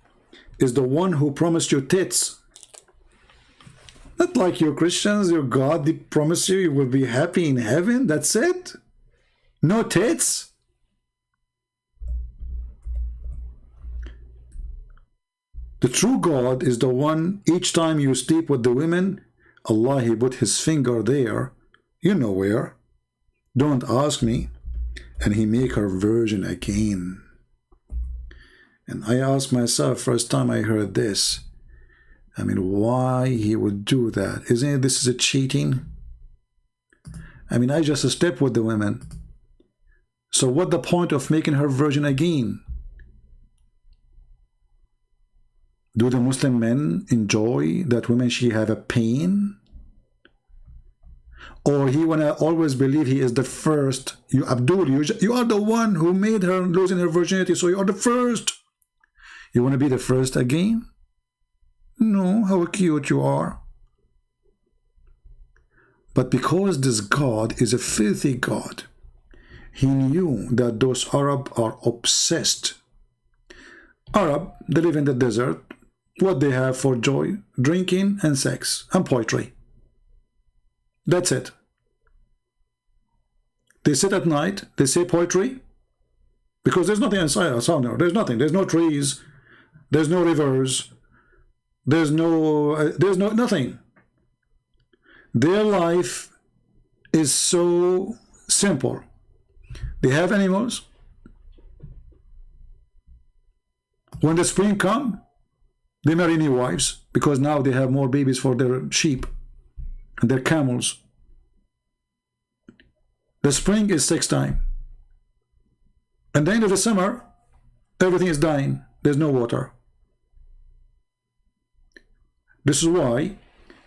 is the one who promised you tits. Not like you Christians, your God, they promise you will be happy in heaven, that's it? No tits? The true God is the one, each time you sleep with the women, Allah, He put His finger there, you know where. Don't ask me. And He make her virgin again. And I asked myself, first time I heard this, I mean, why He would do that? Isn't it, this is a cheating? I mean, I just slept with the women. So what the point of making her virgin again? Do the Muslim men enjoy that women she have a pain? Or he wanna always believe he is the first? You Abdul, you are the one who made her losing her virginity, so you are the first. You want to be the first again? No, how cute you are. But because this God is a filthy God, he knew that those Arab are obsessed. Arab, they live in the desert. What they have for joy? Drinking and sex and poetry. That's it. They sit at night, they say poetry, because there's nothing inside us. There's nothing. There's no trees. There's no rivers. There's no nothing. Their life is so simple. They have animals. When the spring comes, they marry new wives because now they have more babies for their sheep and their camels. The spring is sex time. And the end of the summer, everything is dying. There's no water. This is why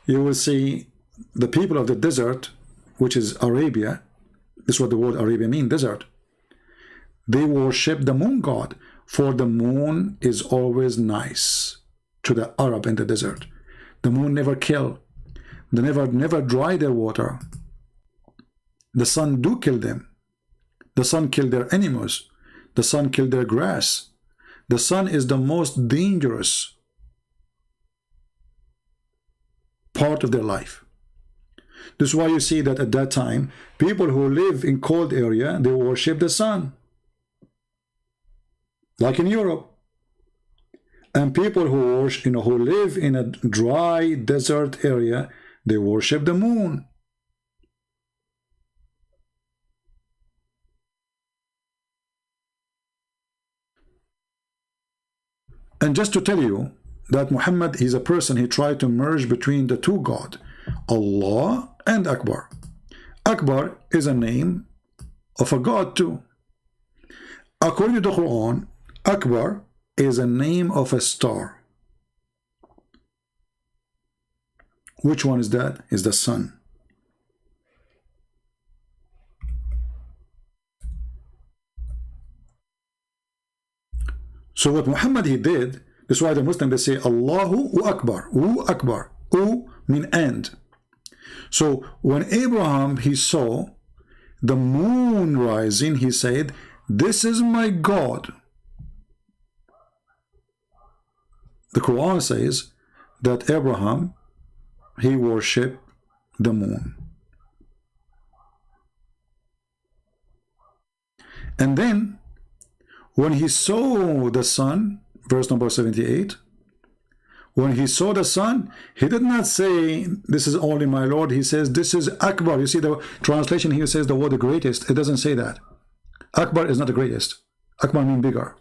you will see the people of the desert, which is Arabia, This is what the word Arabia means, desert. They worship the moon god, for the moon is always nice to the Arab in the desert. The moon never kill. They never dry their water. The sun do kill them. The sun kill their animals. The sun kill their grass. The sun is the most dangerous part of their life. This is why you see that at that time, people who live in cold area, they worship the sun. Like in Europe. And people who worship, who live in a dry desert area, they worship the moon. And just to tell you that Muhammad, he's a person, he tried to merge between the two God, Allah and Akbar. Akbar is a name of a God too. According to the Quran, Akbar is a name of a star. Which one is that? Is the sun. So what Muhammad he did, this is why the Muslims they say Allahu Akbar, Akbar, mean and. So when Abraham he saw the moon rising, he said, "This is my God." The Quran says that Abraham he worshipped the moon. And then when he saw the sun, verse number 78, when he saw the sun, he did not say, "This is only my Lord." He says, "This is Akbar." You see the translation here says the word the greatest. It doesn't say that. Akbar is not the greatest. Akbar means bigger.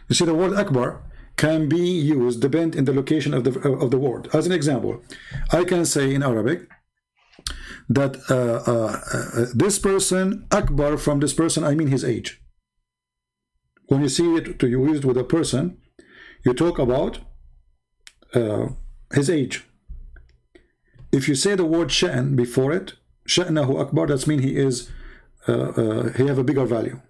You see the word Akbar can be used depend in the location of the word. As an example, I can say in Arabic that this person, Akbar from this person, I mean his age. When you see it to use it with a person, you talk about his age. If you say the word sha'n before it, sha'nahu akbar, that means he is he have a bigger value.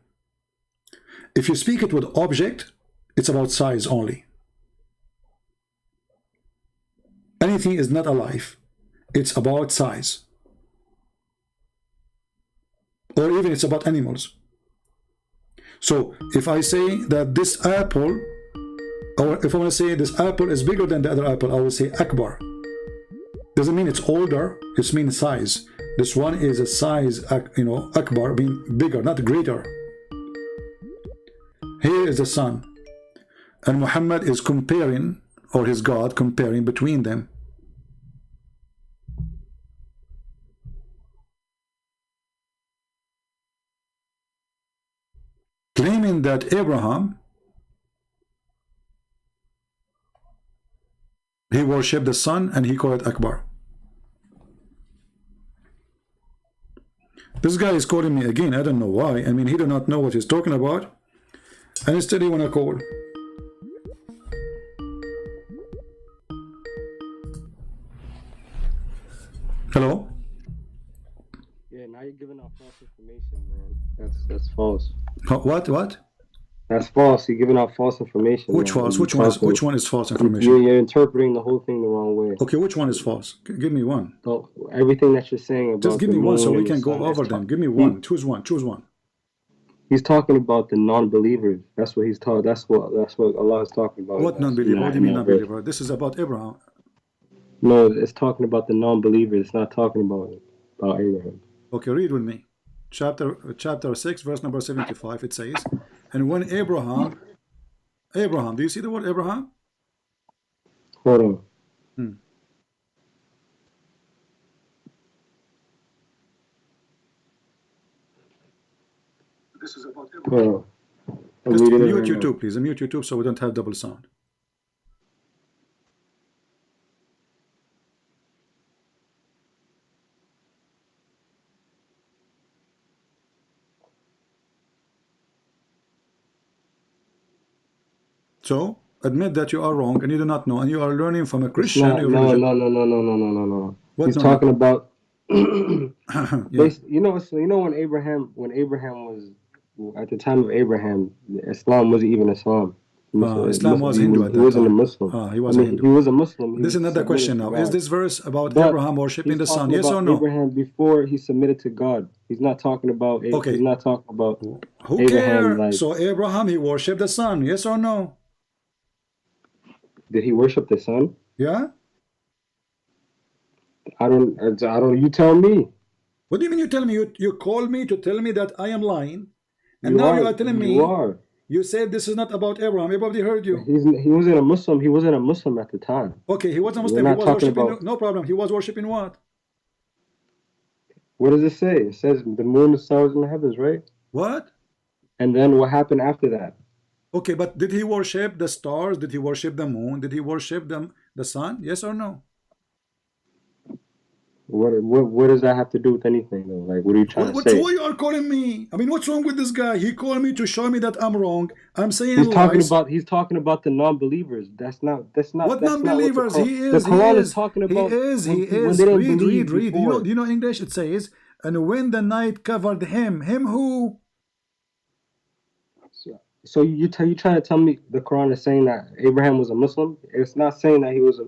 If you speak it with object, it's about size only. Anything is not alive, it's about size. Or even it's about animals. So if I say that this apple, or if I want to say this apple is bigger than the other apple, I will say Akbar. Doesn't mean it's older, it means size. This one is a size, Akbar, being bigger, not greater. Here is the sun. And Muhammad is comparing, or his God comparing between them. Claiming that Abraham, he worshipped the sun and he called it Akbar. This guy is calling me again. I don't know why. I mean, he do not know what he's talking about. And instead he want to call. Hello? Yeah, now you're giving out false information, man. That's false. What? That's false. You're giving out false information. Which false? Which one is false information? You're interpreting the whole thing the wrong way. Okay, which one is false? Give me one. So everything that you're saying about just give me one so we can go over them. Give me one. Choose one. Choose one. He's talking about the non-believers. That's what he's talking. That's what Allah is talking about. What non-believer? What do you mean non-believer? This is about Abraham. No, it's talking about the non-believers. It's not talking about Abraham. Okay, read with me. Chapter 6, verse number 75. It says, and when Abraham, do you see the word Abraham? Hold on. This is about Hold on. Just mute YouTube, please. Mute YouTube so we don't have double sound. So, admit that you are wrong and you do not know, and you are learning from a Christian. No. He's talking about You know, so you know when Abraham was at the time of Abraham, Islam wasn't even Islam. Islam was Hindu at that time. He wasn't a Muslim. He was a Hindu. He was a Muslim. This is another question now. Is this verse about But Abraham worshipping the sun? talking Yes or about no? Abraham before he submitted to God. He's not talking about. Okay. He's not talking about. Who Abraham, cares? So Abraham, he worshipped the sun. Yes or no? Did he worship the sun? Yeah. I don't. You tell me. What do you mean you tell me? You call me to tell me that I am lying, and You now are, you are telling me. You are. You said this is not about Abraham. Everybody heard you. He wasn't a Muslim. He wasn't a Muslim at the time. Okay, he wasn't Muslim. We're He not was talking worshiping. about- No problem. He was worshiping what? What does it say? It says the moon, the stars, and the heavens, right? What? And then what happened after that? Okay, but did he worship the stars? Did he worship the moon? Did he worship the sun? Yes or no? What does that have to do with anything though? Like, what are you trying to say? Why you are calling me? I mean, what's wrong with this guy? He called me to show me that I'm wrong. I'm saying He's talking lies. about. He's talking about the non-believers. That's not. What that's not non-believers? What He the is. Quran He is talking about. He is. When Read. they didn't believe Do before. you know English? It says, and when the night covered him. Him who? So you trying to tell me the Quran is saying that Abraham was a Muslim? It's not saying that he was a.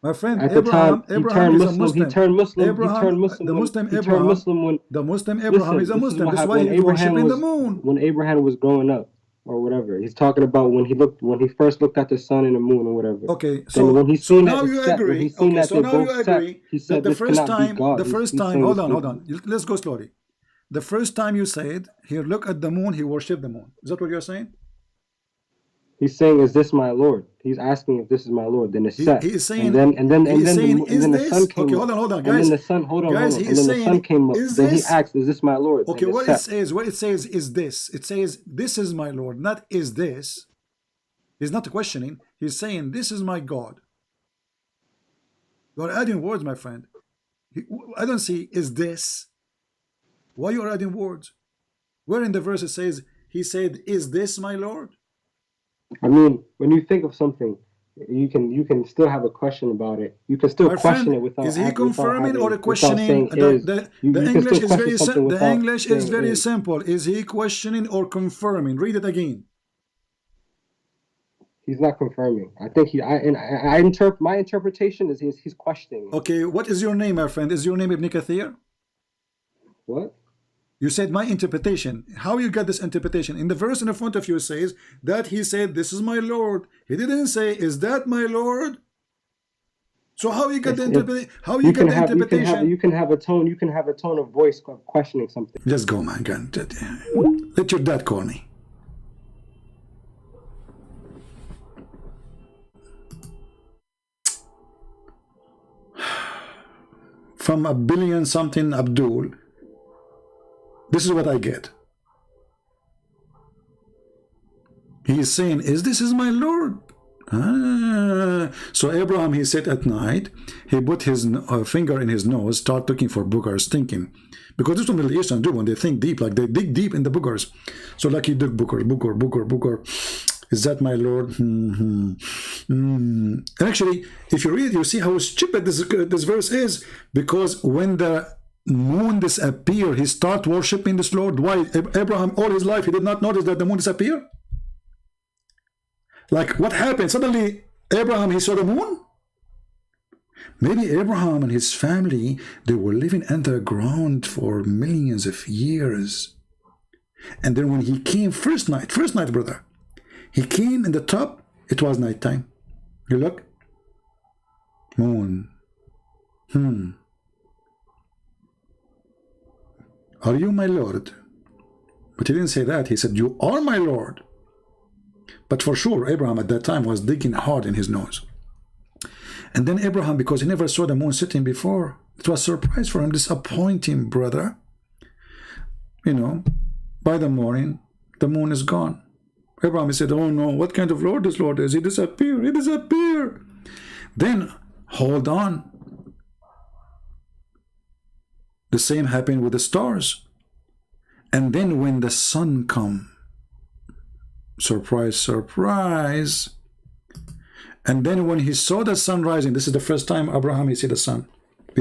My friend, At the Abraham, time, Abraham is a Muslim. He turned Muslim. Abraham, he turned Muslim. the Muslim He Abraham, turned Muslim when the Muslim Abraham is a Muslim. That's why he's worshiping the moon. When Abraham was growing up, or whatever, he's talking about when he first looked at the sun and the moon or whatever. Okay, Then so when he so seen now that you set, when agree. he seen Okay, that so they now you both set, agree he that said the this first cannot be time, God. the He's- first he's time, saying hold this on, is- hold on. Let's go slowly. The first time you said, here, look at the moon, he worshipped the moon. Is that what you're saying? He's saying, "Is this my Lord?" He's asking if this is my Lord. Then it's set. He is saying, and then he's saying, is the this? sun came Okay, up. hold on, And guys. then the sun, hold on. Guys, And he is then the sun saying, came up. is Then he this? asked, "Is this my Lord?" Okay, Then what it's it set. says is this. It says, this is my Lord, not is this. He's not questioning. He's saying, this is my God. You're adding words, my friend. I don't see, is this. Why you are adding words? Where in the verse it says, he said, is this my Lord? I mean, when you think of something, you can still have a question about it. You can still My question friend, it without. is he without confirming having- or without questioning? saying is. The You can English still is question very something the without English is saying very is. simple. Is he questioning or confirming? Read it again. He's not confirming. I think my interpretation is he's questioning. Okay, what is your name, my friend? Is your name Ibn Kathir? What? You said my interpretation. How you got this interpretation? In the verse in front of you says that he said, this is my Lord. He didn't say, is that my Lord? So how you got the interpretation? How you got the interpretation? You can have a tone. You can have a tone of voice of questioning something. Just go, man. Let your dad call me. From a billion something Abdul, this is what I get. He is saying, is this is my Lord? So Abraham, he sat at night, he put his finger in his nose, start looking for boogers, thinking, because this is what Middle Eastern do when they think deep, like they dig deep in the boogers. So like he dug booger. Is that my Lord? And actually, if you read, you see how stupid this verse is, because when the moon disappear, he start worshiping this Lord. Why? Abraham all his life he did not notice that the moon disappear. Like what happened? Suddenly Abraham he saw the moon. Maybe Abraham and his family, they were living underground for millions of years, and then when he came first night brother, he came in the top, it was nighttime. You look, moon. Are you my Lord? But he didn't say that. He said, you are my Lord. But for sure, Abraham at that time was digging hard in his nose. And then Abraham, because he never saw the moon setting before, it was a surprise for him, disappointing, brother. You know, by the morning, the moon is gone. Abraham said, oh no, what kind of Lord this Lord is? He disappeared. Then, hold on. The same happened with the stars. And then when the sun come, surprise. And then when he saw the sun rising, this is the first time Abraham he see the sun.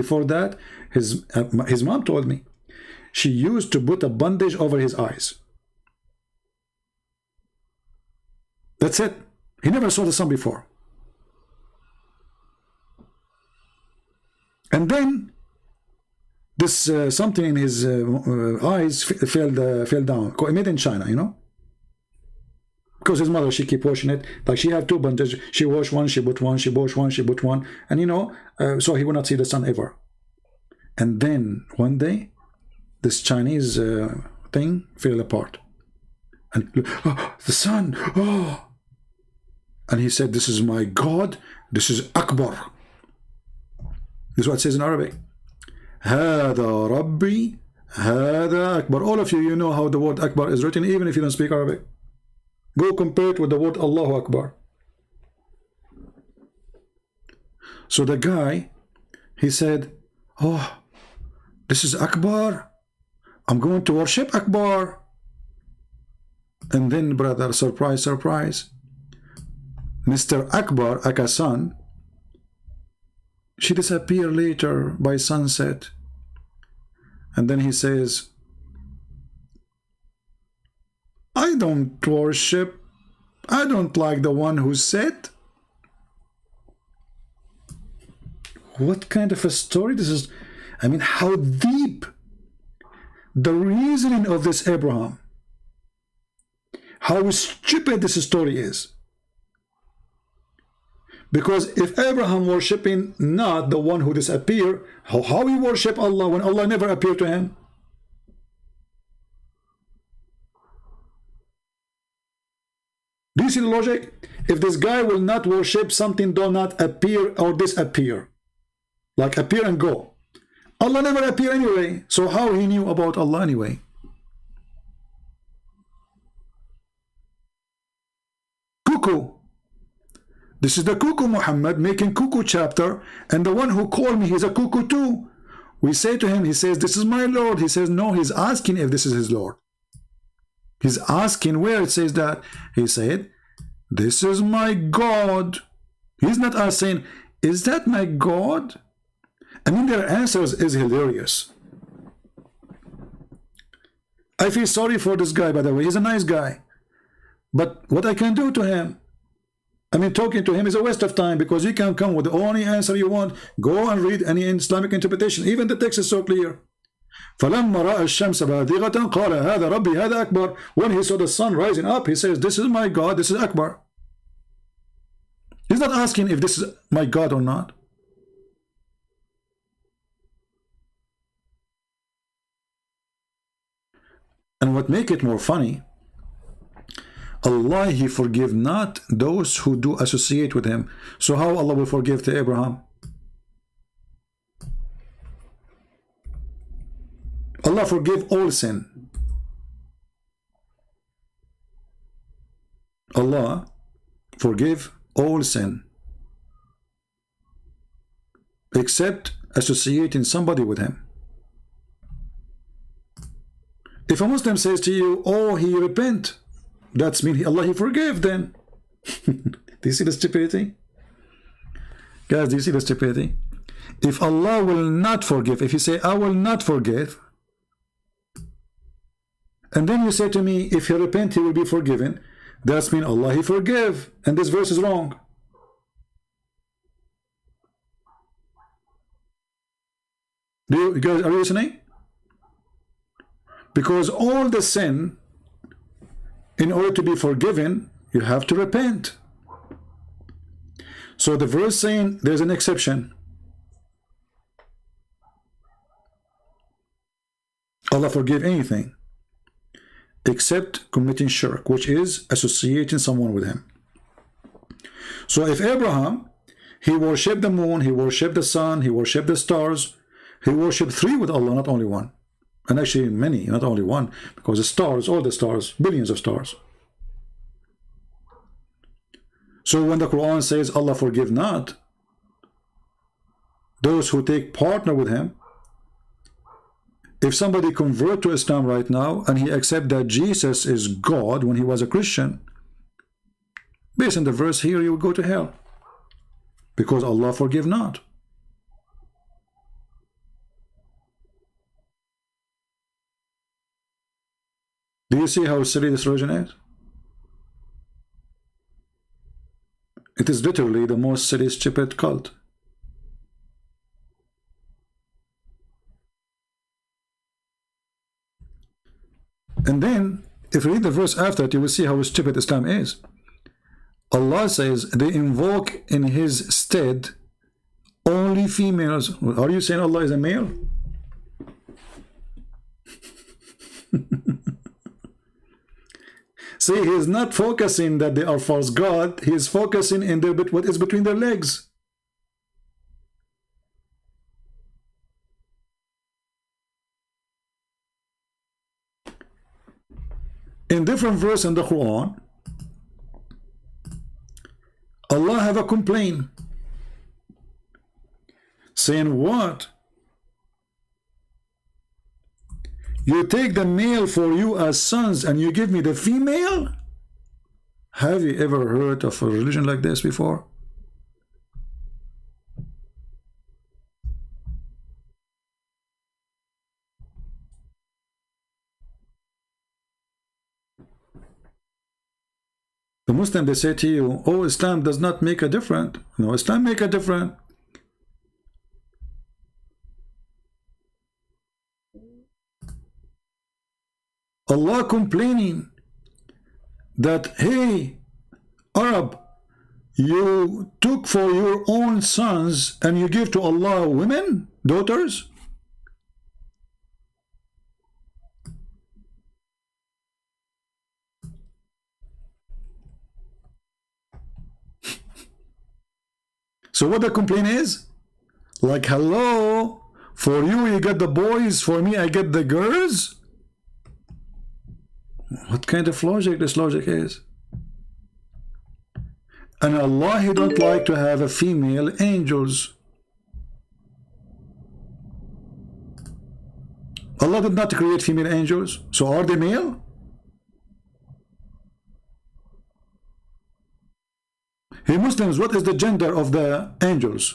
Before that, his mom told me she used to put a bandage over his eyes. That's it. He never saw the sun before. And then this something in his eyes fell down. Made in China, you know. Because his mother, she keep washing it. Like she have two bandages. She wash one, she put one, she wash one, she put one. And you know, so he will not see the sun ever. And then one day, this Chinese thing fell apart. And oh, the sun, oh. And he said, this is my God, this is Akbar. This is what it says in Arabic. هذا ربي هذا أكبر. All of you, you know how the word Akbar is written, even if you don't speak Arabic. Go compare it with the word Allahu Akbar. So the guy, he said, oh, this is Akbar. I'm going to worship Akbar. And then, brother, surprise, surprise, Mr. Akbar, Aka's son, she disappeared later by sunset. And then he says, I don't worship, I don't like the one who said. What kind of a story this is? I mean, how deep the reasoning of this Abraham, how stupid this story is. Because if Abraham worshipping not the one who disappeared, how he worship Allah when Allah never appeared to him? Do you see the logic? If this guy will not worship, something do not appear or disappear. Like appear and go. Allah never appear anyway. So how he knew about Allah anyway? Cuckoo. This is the cuckoo Muhammad making cuckoo chapter, and the one who called me, he's a cuckoo too. We say to him, he says, this is my Lord. He says, no, he's asking if this is his Lord. He's asking where it says that. He said, this is my God. He's not asking, is that my God? I mean, their answers is hilarious. I feel sorry for this guy, by the way. He's a nice guy. But what I can do to him, I mean, talking to him is a waste of time, because you can come with the only answer you want. Go and read any Islamic interpretation. Even the text is so clear. فَلَمَّا رَأَى الشَّمْسَ بَازِغَةً قَالَ هَذَا رَبِّي هَذَا أَكْبَرُ. When he saw the sun rising up, he says, this is my God, this is Akbar. He's not asking if this is my God or not. And what make it more funny, Allah, he forgive not those who do associate with him. So how Allah will forgive to Abraham? Allah forgive all sin. Allah forgive all sin, except associating somebody with him. If a Muslim says to you, oh, he repent, that's mean Allah he forgave then. Do you see the stupidity? Guys, do you see the stupidity? If Allah will not forgive, if you say, I will not forgive, and then you say to me, if he repent, he will be forgiven, that's mean Allah he forgive, and this verse is wrong. You guys, are you listening? Because all the sin, in order to be forgiven, you have to repent. So the verse saying there's an exception. Allah forgive anything except committing shirk, which is associating someone with him. So if Abraham, he worshipped the moon, he worshipped the sun, he worshipped the stars, he worshipped three with Allah, not only one. And actually many, not only one, because the stars, all the stars, billions of stars. So when the Quran says Allah forgive not those who take partner with him, if somebody convert to Islam right now and he accept that Jesus is God when he was a Christian, based on the verse here, you will go to hell, because Allah forgive not. Do you see how silly this religion is? It is literally the most silly, stupid cult. And then, if you read the verse after it, you will see how stupid Islam is. Allah says they invoke in His stead only females. Are you saying Allah is a male? See, He is not focusing that they are false God. He is focusing in their what is between their legs. In different verse in the Quran, Allah have a complaint saying what? You take the male for you as sons and you give me the female? Have you ever heard of a religion like this before? The Muslim, they say to you, oh, Islam does not make a difference. No, Islam make a difference. Allah complaining that, hey, Arab, you took for your own sons and you give to Allah women, daughters? So what the complaint is? Like, hello, for you get the boys, for me I get the girls? What kind of logic this logic is? And Allah, He don't like to have a female angels. Allah did not create female angels, so are they male? Hey Muslims, what is the gender of the angels?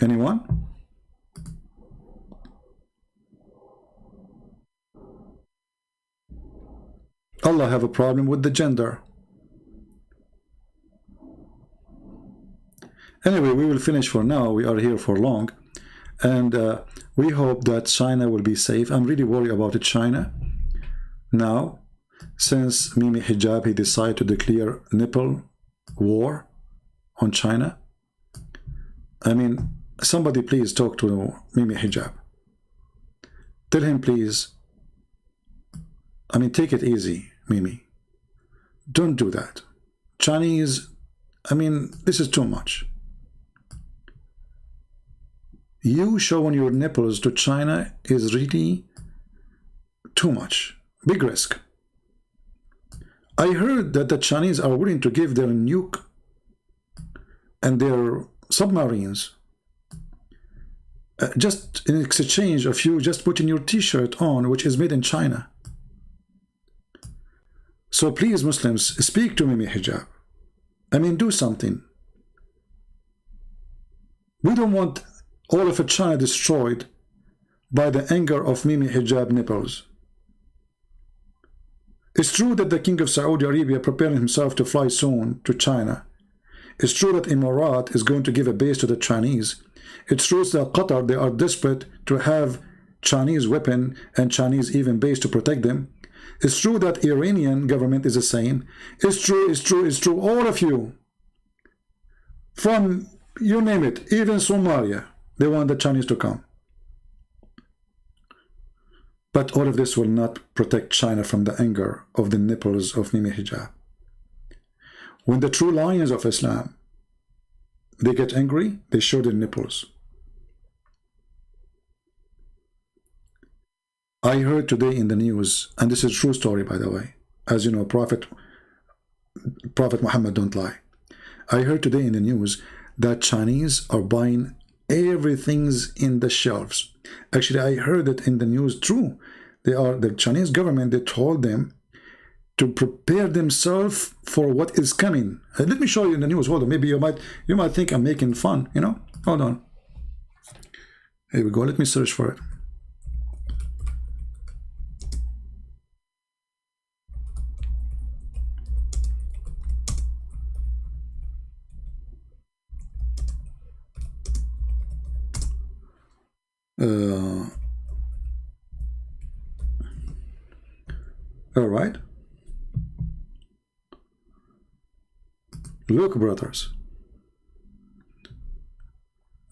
Anyone? Allah have a problem with the gender. Anyway, we will finish for now. We are here for long. And we hope that China will be safe. I'm really worried about China. Now, since Mimi Hijab, he decided to declare nipple war on China. I mean, somebody please talk to Mimi Hijab. Tell him please, I mean, take it easy, Mimi. Don't do that. Chinese, I mean, this is too much. You showing your nipples to China is really too much. Big risk. I heard that the Chinese are willing to give their nuke and their submarines just in exchange of you just putting your t-shirt on, which is made in China. So please, Muslims, speak to Mimi Hijab. I mean, do something. We don't want all of China destroyed by the anger of Mimi Hijab nipples. It's true that the King of Saudi Arabia preparing himself to fly soon to China. It's true that Emirat is going to give a base to the Chinese. It's true that Qatar, they are desperate to have Chinese weapon and Chinese even base to protect them. It's true that Iranian government is the same. It's true, it's true, it's true. All of you, from you name it, even Somalia, they want the Chinese to come. But all of this will not protect China from the anger of the nipples of Mimi Hijab. When the true lions of Islam, they get angry, they show their nipples. I heard today in the news, and this is a true story by the way, as you know, Prophet Muhammad don't lie. I heard today in the news that Chinese are buying everything's in the shelves. Actually, I heard it in the news true, the Chinese government, they told them to prepare themselves for what is coming. Let me show you in the news. Hold on, maybe you might think I'm making fun, you know. Hold on. Here we go. Let me search for it. All right. Look, brothers.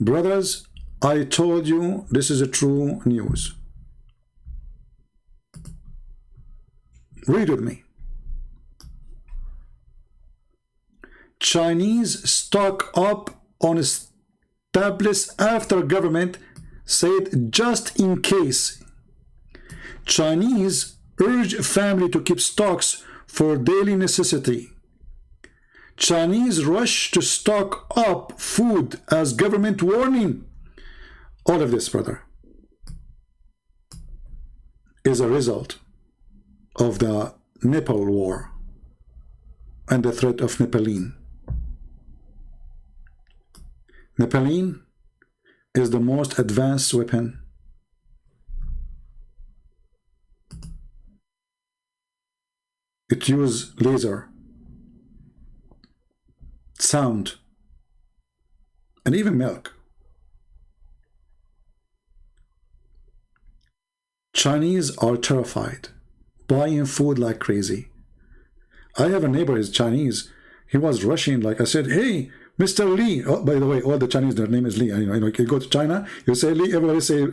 Brothers, I told you this is a true news. Read with me. Chinese stock up on established after government said just in case. Chinese urge family to keep stocks for daily necessity. Chinese rush to stock up food as government warning. All of this, brother, is a result of the Nepal war and the threat of Nepaline. Nepaline is the most advanced weapon it uses laser, sound, and even milk. Chinese are terrified, buying food like crazy. I have a neighbor, he's Chinese. He was rushing, like I said, hey, Mr. Lee. Oh, by the way, all the Chinese, their name is Lee. You know, you go to China, you say Lee, everybody say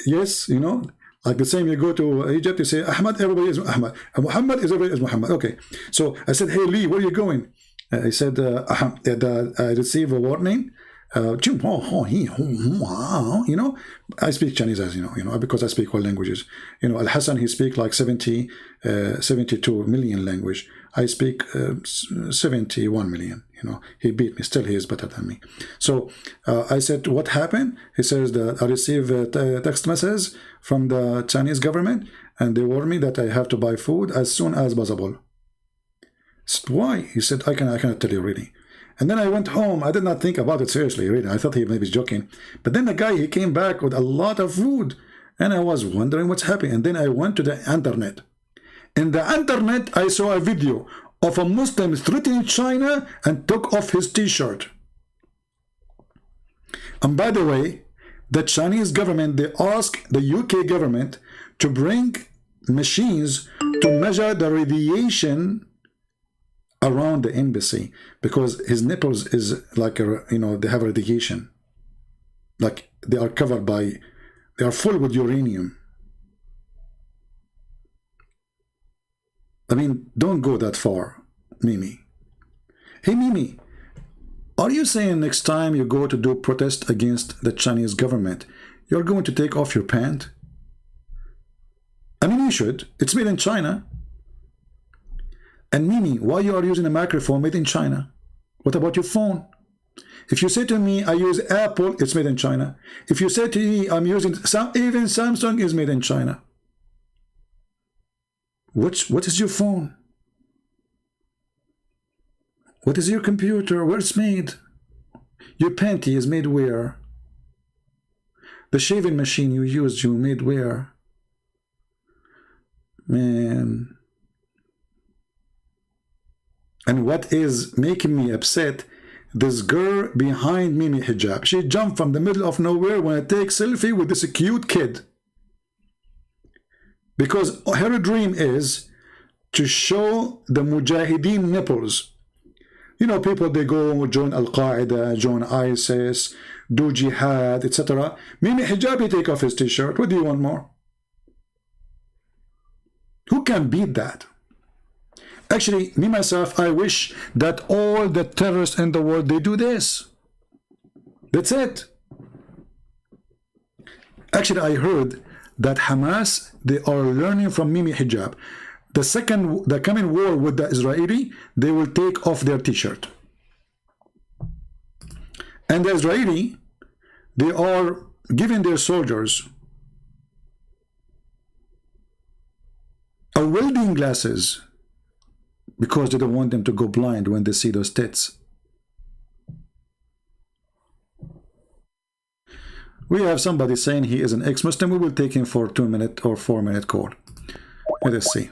yes, you know. Like the same, you go to Egypt, you say Ahmad, everybody is Ahmad. Muhammad is everybody is Muhammad. Okay. So I said, hey Lee, where are you going? He said, I received a warning. You know, I speak Chinese, as you know, because I speak all languages. You know, Al Hassan, he speaks like 72 million language. I speak 71 million. You know, he beat me. Still, he is better than me. So I said, what happened? He says that I received a text message from the Chinese government, and they warned me that I have to buy food as soon as possible. Said, why? He said, I cannot tell you really. And then I went home. I did not think about it seriously, really. I thought he maybe was joking. But then the guy, he came back with a lot of food. And I was wondering what's happening. And then I went to the internet. In the internet, I saw a video of a Muslim threatening China and took off his t-shirt. And by the way, the Chinese government, they asked the UK government to bring machines to measure the radiation around the embassy, because his nipples is like a, you know, they have radiation, like they are covered by, they are full with uranium. I mean, don't go that far, Mimi. Hey Mimi, are you saying next time you go to do protest against the Chinese government, you're going to take off your pant? I mean, you should. It's made in China. And Mimi, why you are using a microphone made in China? What about your phone? If you say to me, I use Apple, it's made in China. If you say to me, I'm using even Samsung is made in China. What is your phone? What is your computer? Where it's made? Your panty is made where? The shaving machine you used, you made where? Man. And what is making me upset, this girl behind Mimi Hijab, she jumped from the middle of nowhere when I take selfie with this cute kid. Because her dream is to show the Mujahideen nipples. You know, people, they go join Al-Qaeda, join ISIS, do jihad, etc. Mimi Hijab, he take off his t-shirt. What do you want more? Who can beat that? Actually, me myself, I wish that all the terrorists in the world, they do this. That's it. Actually, I heard that Hamas, they are learning from Mimi Hijab. The coming war with the Israeli, they will take off their t-shirt. And the Israeli, they are giving their soldiers are welding glasses because they don't want them to go blind when they see those tits. We have somebody saying he is an ex-Muslim. We will take him for a 2-minute or 4-minute call. Let us see.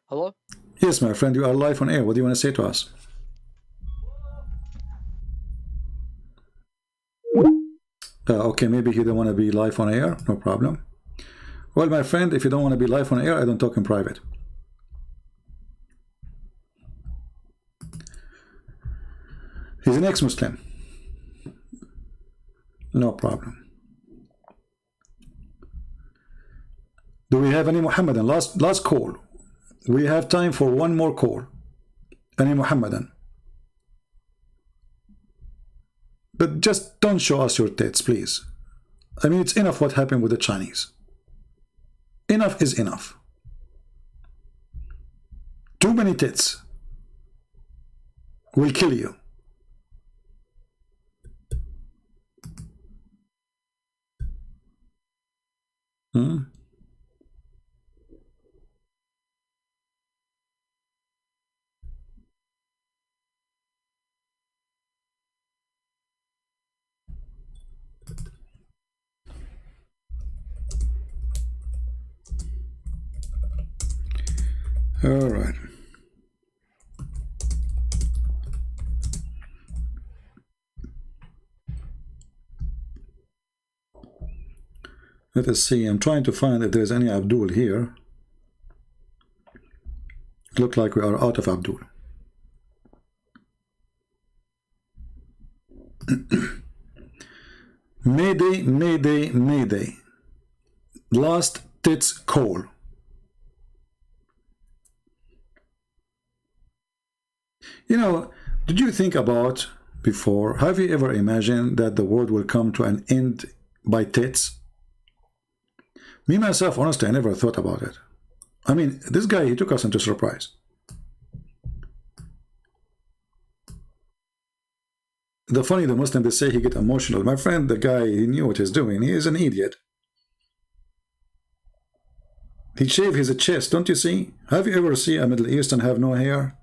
Hello? Yes, my friend, you are live on air. What do you want to say to us? Okay, maybe you don't want to be live on air. No problem. Well, my friend, if you don't want to be live on air, I don't talk in private. He's an ex-Muslim. No problem. Do we have any Muhammadan? Last call. We have time for one more call. Any Muhammadan? But just don't show us your tits, please. I mean, it's enough what happened with the Chinese. Enough is enough. Too many tits will kill you. All right. Let us see. I'm trying to find if there's any Abdul here. Look like we are out of Abdul. Mayday, Mayday, Mayday. Last tits call. You know, did you think about before, have you ever imagined that the world will come to an end by tits? Me, myself, honestly, I never thought about it. I mean, this guy, he took us into surprise. The funny, the Muslim, they say he get emotional. My friend, the guy, he knew what he's doing. He is an idiot. He shaved his chest, don't you see? Have you ever seen a Middle Eastern have no hair?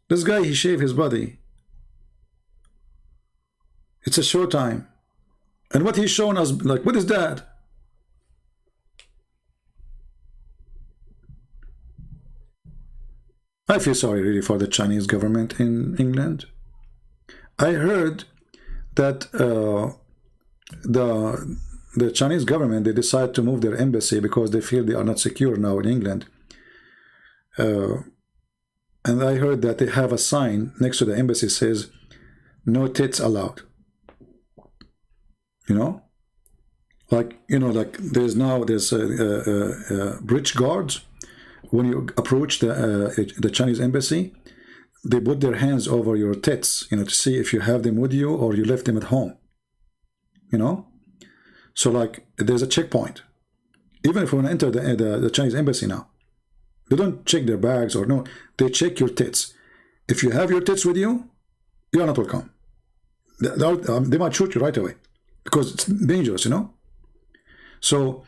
This guy, he shaved his body. It's a show time. And what he's showing us, like, what is that? I feel sorry really for the Chinese government in England. I heard that the Chinese government, they decide to move their embassy because they feel they are not secure now in England. And I heard that they have a sign next to the embassy says, no tits allowed. You know? Like, you know, like there's bridge guards. When you approach the Chinese embassy, they put their hands over your tits, you know, to see if you have them with you or you left them at home. You know? So like, there's a checkpoint. Even if you want to enter the Chinese embassy now, they don't check their bags or no, they check your tits. If you have your tits with you, you are not welcome. They might shoot you right away because it's dangerous, you know? So,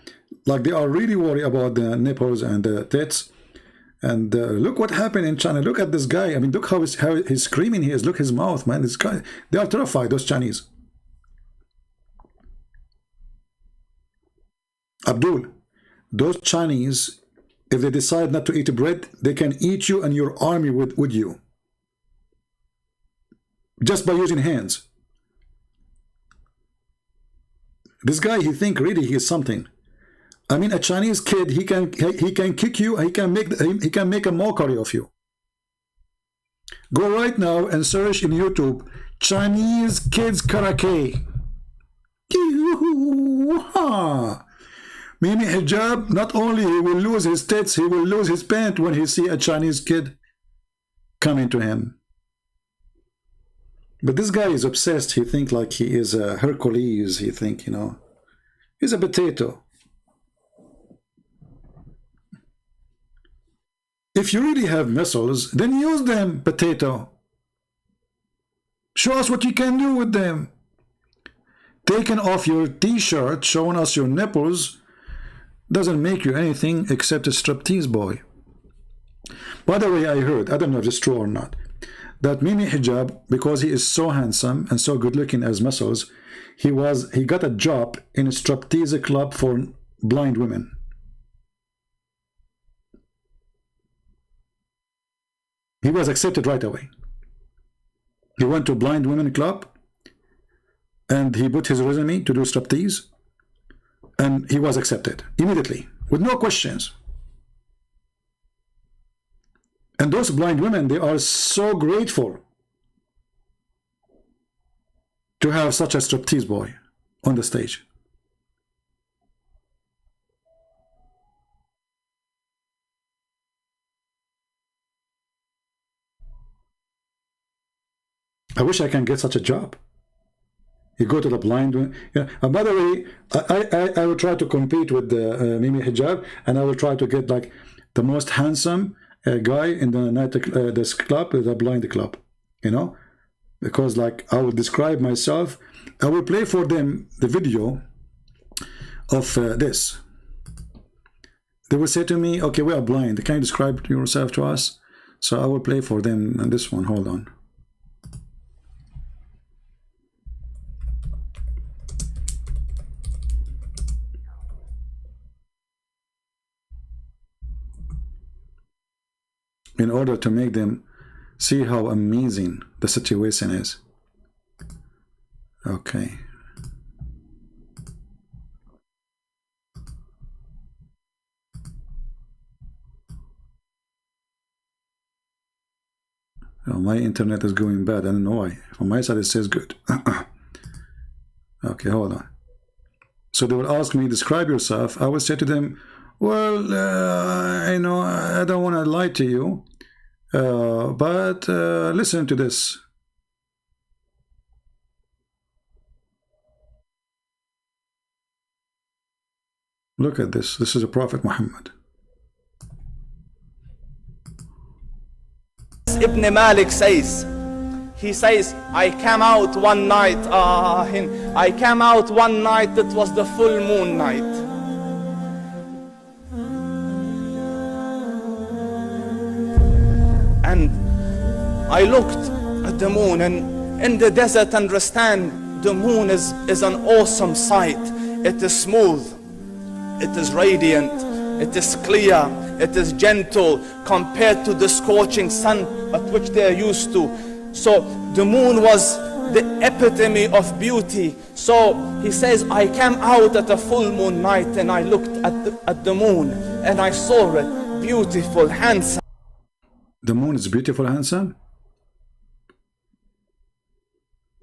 like, they are really worried about the nipples and the tits. And look what happened in China. Look at this guy. I mean, look how he's screaming he is. Look his mouth, man. This guy, they are terrified, those Chinese. Abdul, those Chinese, if they decide not to eat bread, they can eat you and your army with you. Just by using hands. This guy, he think really he is something. I mean, a Chinese kid, he can kick you, he can make a mockery of you. Go right now and search in YouTube, Chinese kids karate. Mimi Hijab, not only he will lose his tits, he will lose his pant when he see a Chinese kid coming to him. But this guy is obsessed. He think like he is a Hercules. He think, you know, he's a potato. If you really have missiles, then use them, potato. Show us what you can do with them. Taking off your t-shirt, showing us your nipples, doesn't make you anything except a striptease boy. By the way, I heard, I don't know if it's true or not, that Mimi Hijab, because he is so handsome and so good looking as missiles, he got a job in a striptease club for blind women. He was accepted right away. He went to a blind women club and he put his resume to do striptease, and he was accepted immediately with no questions. And those blind women, they are so grateful to have such a striptease boy on the stage. I wish I can get such a job. You go to the blind one. Yeah. And by the way, I will try to compete with the Mimi Hijab, and I will try to get like the most handsome guy in the night this club, the blind club, you know, because like I will describe myself. I will play for them the video of this. They will say to me, okay, we are blind, can you describe yourself to us? So I will play for them this one. Hold on. In order to make them see how amazing the situation is. Okay. Oh, my internet is going bad. I don't know why. From my side it says good. Okay, hold on. So they will ask me, describe yourself. I will say to them, well, you know, I don't want to lie to you, but listen to this. Look at this. This is the Prophet Muhammad. Ibn Malik says, he says, I came out one night, I came out one night, it was the full moon night. And I looked at the moon, and in the desert, understand, the moon is an awesome sight. It is smooth, it is radiant, it is clear, it is gentle compared to the scorching sun at which they are used to. So the moon was the epitome of beauty. So he says, I came out at a full moon night and I looked at the moon and I saw it beautiful, handsome. The moon is beautiful, handsome?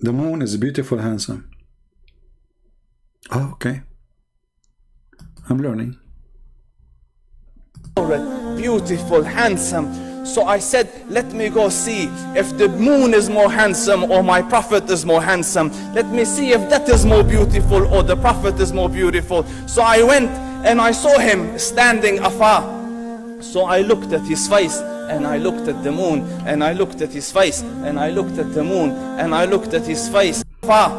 The moon is beautiful, handsome. Oh, okay. I'm learning. Beautiful, handsome. So I said, let me go see if the moon is more handsome or my prophet is more handsome. Let me see if that is more beautiful or the prophet is more beautiful. So I went and I saw him standing afar. So I looked at his face and I looked at the moon and I looked at his face and I looked at the moon and I looked at his face afar.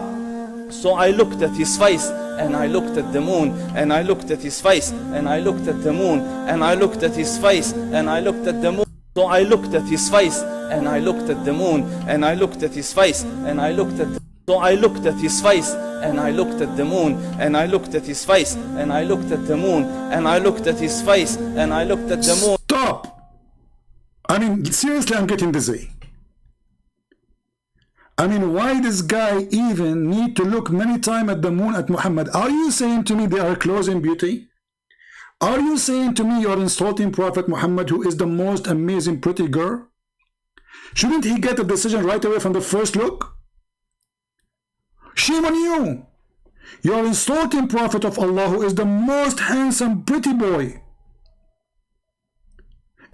So I looked at his face and I looked at the moon and I looked at his face and I looked at the moon and I looked at his face and I looked at the moon. So I looked at his face and I looked at the moon and I looked at his face and I looked at so I looked at his face and I looked at the moon and I looked at his face and I looked at the moon and I looked at his face and I looked at the moon. Stop! I mean, seriously, I'm getting dizzy. I mean, why this guy even need to look many times at the moon at Muhammad? Are you saying to me they are close in beauty? Are you saying to me you're insulting Prophet Muhammad, who is the most amazing pretty girl? Shouldn't he get a decision right away from the first look? Shame on you! You're insulting Prophet of Allah, who is the most handsome pretty boy.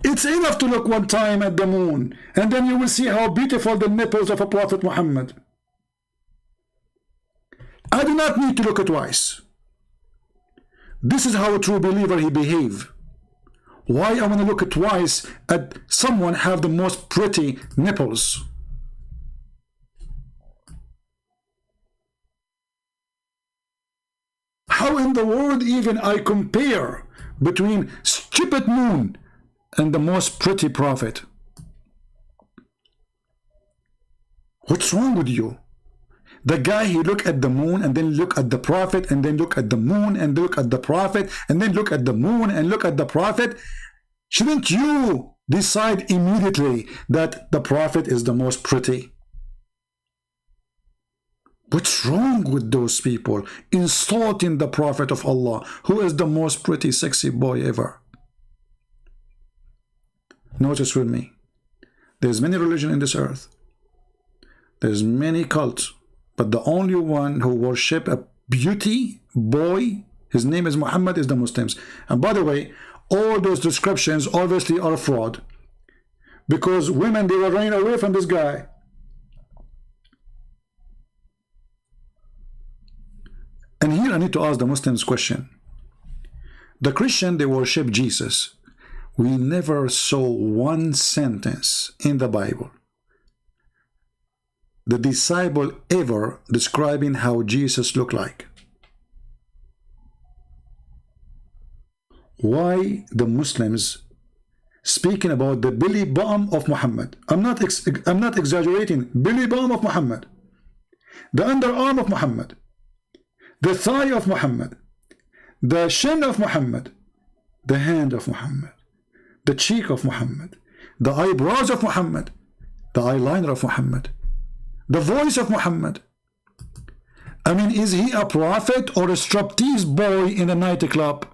It's enough to look one time at the moon, and then you will see how beautiful the nipples of a Prophet Muhammad. I do not need to look twice. This is how a true believer he behave. Why I want to look twice at someone have the most pretty nipples? How in the world even I compare between stupid moon and the most pretty prophet? What's wrong with you? The guy, he look at the moon and then look at the prophet and then look at the moon and look at the prophet and then look at the moon and look at the prophet. Shouldn't you decide immediately that the prophet is the most pretty? What's wrong with those people insulting the prophet of Allah, who is the most pretty sexy boy ever? Notice with me, there's many religions in this earth, there's many cults, but the only one who worship a beauty boy, his name is Muhammad, is the Muslims. And by the way, all those descriptions obviously are a fraud, because women, they were running away from this guy. And here I need to ask the Muslims question. The Christian, they worship Jesus. We never saw one sentence in the Bible, the disciple ever describing how Jesus looked like. Why the Muslims speaking about the belly button of Muhammad? I'm not exaggerating. Belly button of Muhammad, the underarm of Muhammad, the thigh of Muhammad, the shin of Muhammad, the hand of Muhammad, the cheek of Muhammad, the eyebrows of Muhammad, the eyeliner of Muhammad, the voice of Muhammad. I mean, is he a prophet or a striptease boy in a nightclub?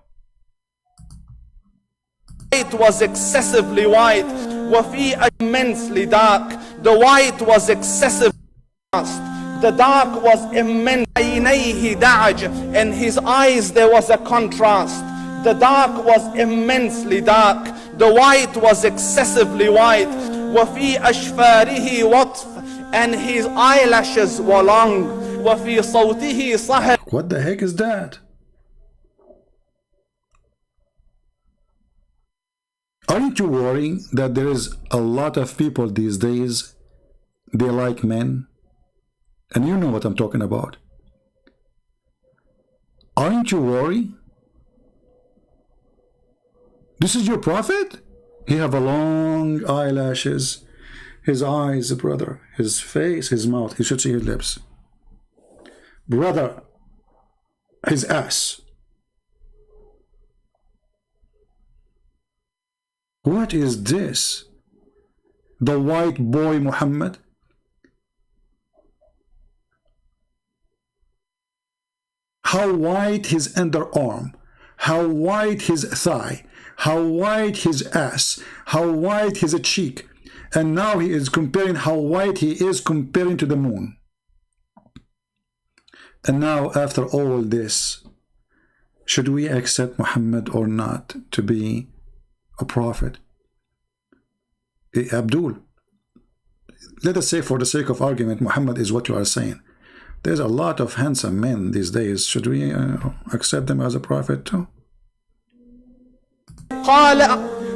It was excessively white, وَفِي immensely dark. The white was excessively vast. The dark was immense. In his eyes there was a contrast. The dark was immensely dark. The white was excessively white. وَفِي أَشْفَارِهِ وَطْفٌ, and his eyelashes were long. وَفِي صَوْتِهِ صَهْرٌ. What the heck is that? Aren't you worrying that there is a lot of people these days, they like men? And you know what I'm talking about. Aren't you worried? This is your prophet? He have a long eyelashes, his eyes, brother, his face, his mouth, you should see his lips. Brother, his ass. What is this? The white boy Muhammad? How white his underarm, how white his thigh, how white his ass, how white his cheek. And now he is comparing how white he is comparing to the moon. And now after all this, should we accept Muhammad or not to be a prophet? Abdul, let us say for the sake of argument, Muhammad is what you are saying. There's a lot of handsome men these days. Should we accept them as a prophet too? قال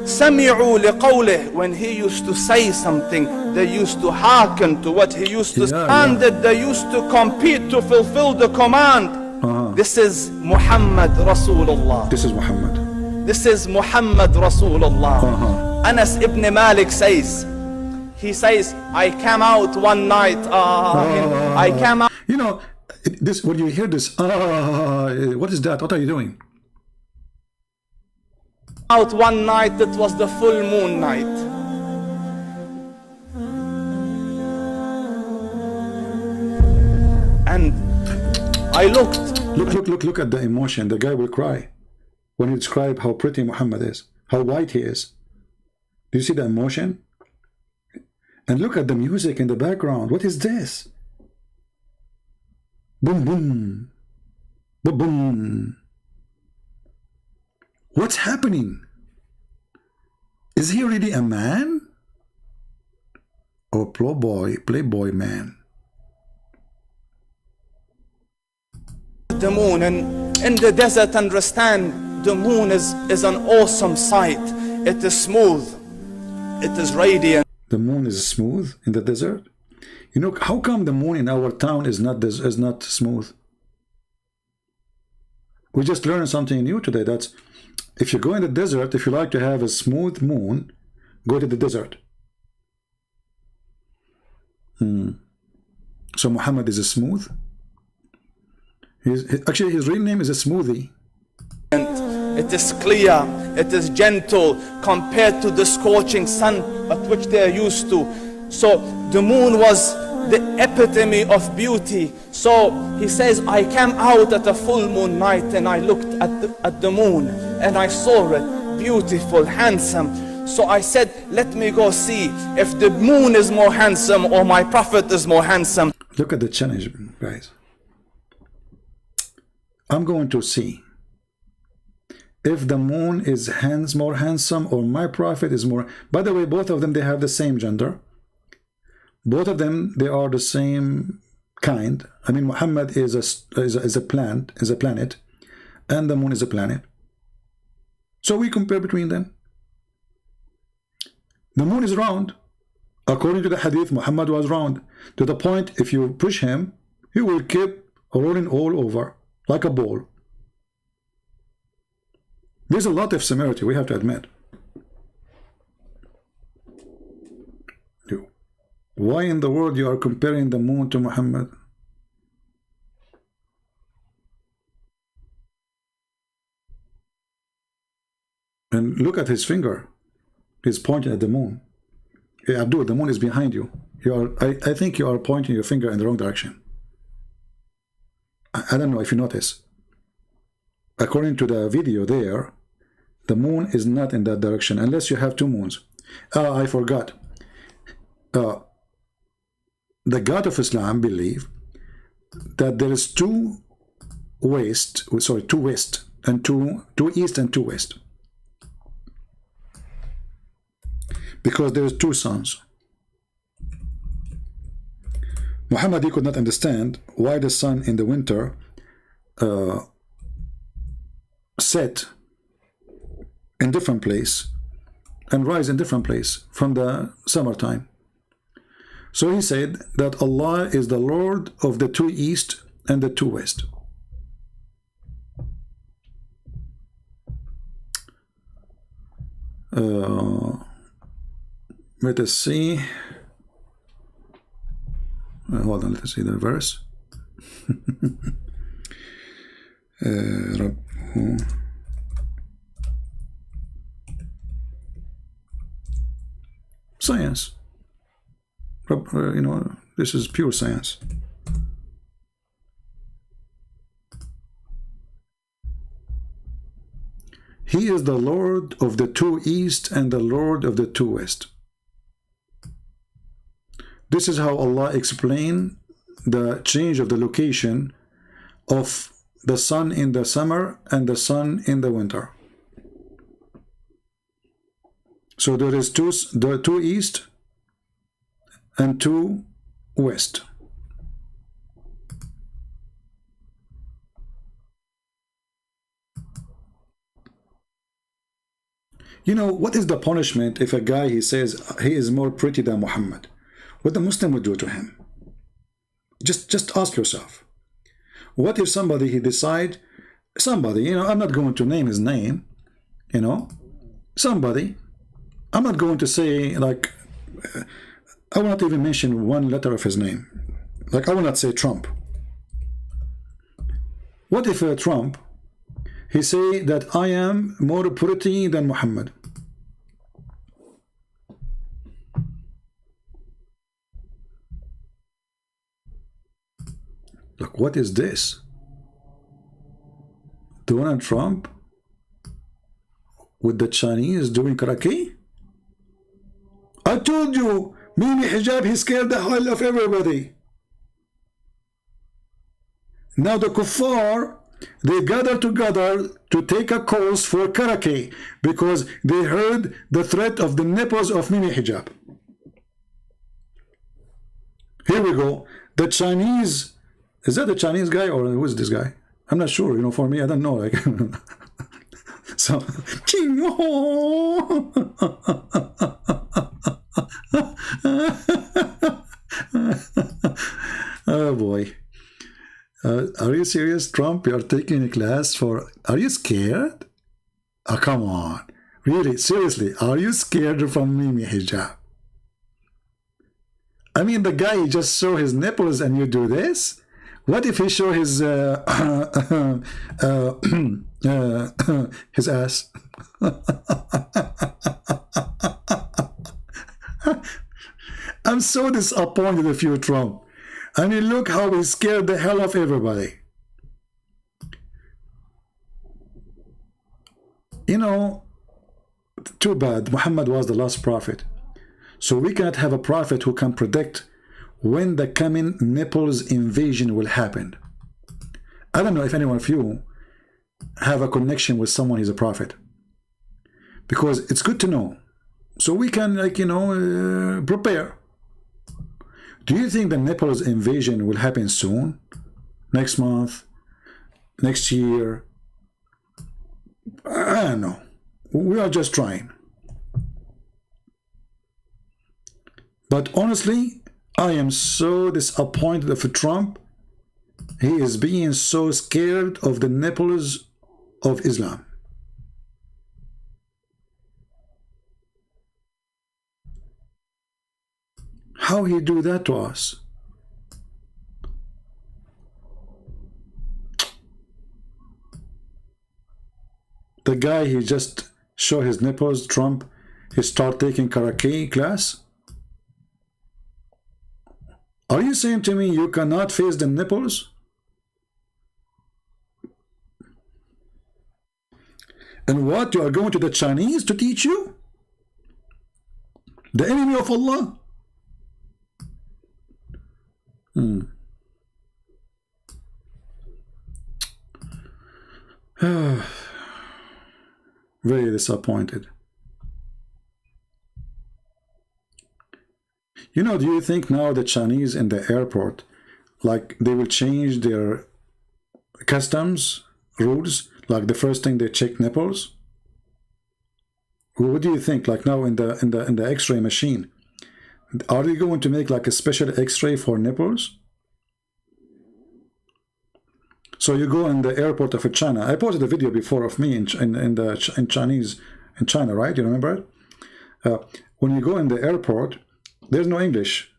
سمعوا لقوله. When he used to say something, they used to hearken to what he used to say, and they used to compete to fulfill the command. This is Muhammad Rasulullah. This is Muhammad. This is Muhammad Rasulullah. Anas ibn Malik says, he says, I came out one night. I came out. You know, this, when you hear this, what is that? What are you doing? Out one night, it was the full moon night. And I looked. Look at the emotion. The guy will cry when he describes how pretty Muhammad is, how white he is. Do you see the emotion? And look at the music in the background. What is this? Boom, boom. Boom, boom. What's happening? Is he really a man? Or playboy man? The moon, and in the desert, understand, the moon is an awesome sight. It is smooth. It is radiant. The moon is smooth in the desert. You know, how come the moon in our town is not smooth? We just learned something new today. That's if you go in the desert, if you like to have a smooth moon, go to the desert. So Muhammad is a smooth. Actually, his real name is a smoothie. It is clear, it is gentle compared to the scorching sun at which they are used to. So the moon was the epitome of beauty. So he says, I came out at a full moon night and I looked at the moon and I saw it beautiful, handsome. So I said, let me go see if the moon is more handsome or my prophet is more handsome. Look at the challenge, guys. I'm going to see if the moon is more handsome or my prophet is more. By the way, both of them, they have the same gender. Both of them, they are the same kind. I mean, Muhammad is a planet, and the moon is a planet. So we compare between them. The moon is round. According to the hadith, Muhammad was round. To the point, if you push him, he will keep rolling all over like a ball. There's a lot of similarity, we have to admit. Why in the world you are comparing the moon to Muhammad? And look at his finger. He's pointing at the moon. Hey, Abdul, the moon is behind you. I think you are pointing your finger in the wrong direction. I don't know if you notice. According to the video there, the moon is not in that direction unless you have two moons. I forgot. The God of Islam believe that there is two west and two east and two west, because there is two suns. Muhammad, he could not understand why the sun in the winter set in different place and rise in different place from the summertime. So he said that Allah is the Lord of the two east and the two west. Let us see. Hold on, let us see the verse. Science. You know, this is pure science. He is the Lord of the two east and the Lord of the two west. This is how Allah explained the change of the location of the sun in the summer and the sun in the winter. So there is two east and two west. You know, what is the punishment if a guy, he says he is more pretty than Muhammad? What the Muslim would do to him? Just ask yourself. What if somebody, he decide, somebody, you know, I'm not going to name his name, you know, somebody, I'm not going to say, like, I will not even mention one letter of his name. Like, I will not say Trump. What if Trump, he say that I am more pretty than Muhammad? Look, what is this? Donald Trump with the Chinese doing karaoke? I told you, Mimi Hijab, he scared the hell of everybody. Now the kuffar, they gather together to take a course for karaoke because they heard the threat of the nipples of Mimi Hijab. Here we go. The Chinese, is that the Chinese guy or who is this guy? I'm not sure. You know, for me, I don't know. Like, So, oh boy. Are you serious, Trump? You're taking a class for... Are you scared? Oh, come on. Really, seriously, are you scared from Mimi Hijab? I mean, the guy, he just show his nipples and you do this? What if he show his his ass? I'm so disappointed with you, Trump. I mean, look how he scared the hell of everybody. You know, too bad. Muhammad was the last prophet. So we cannot have a prophet who can predict when the coming nipples invasion will happen. I don't know if anyone of you have a connection with someone who's a prophet. Because it's good to know. So we can, like, you know, prepare. Do you think the nipples invasion will happen soon? Next month? Next year? I don't know. We are just trying. But honestly, I am so disappointed of Trump. He is being so scared of the nipples of Islam. How he do that to us? The guy, he just show his nipples, Trump, he start taking karate class. Are you saying to me you cannot face the nipples? And what, you are going to the Chinese to teach you? The enemy of Allah? Very disappointed. You know, do you think now the Chinese in the airport, like, they will change their customs rules? Like, the first thing they check nipples? What do you think? Like, now in the X-ray machine, are they going to make like a special X-ray for nipples? So you go in the airport of China. I posted a video before of me in China, right? You remember it? When you go in the airport, there's no English.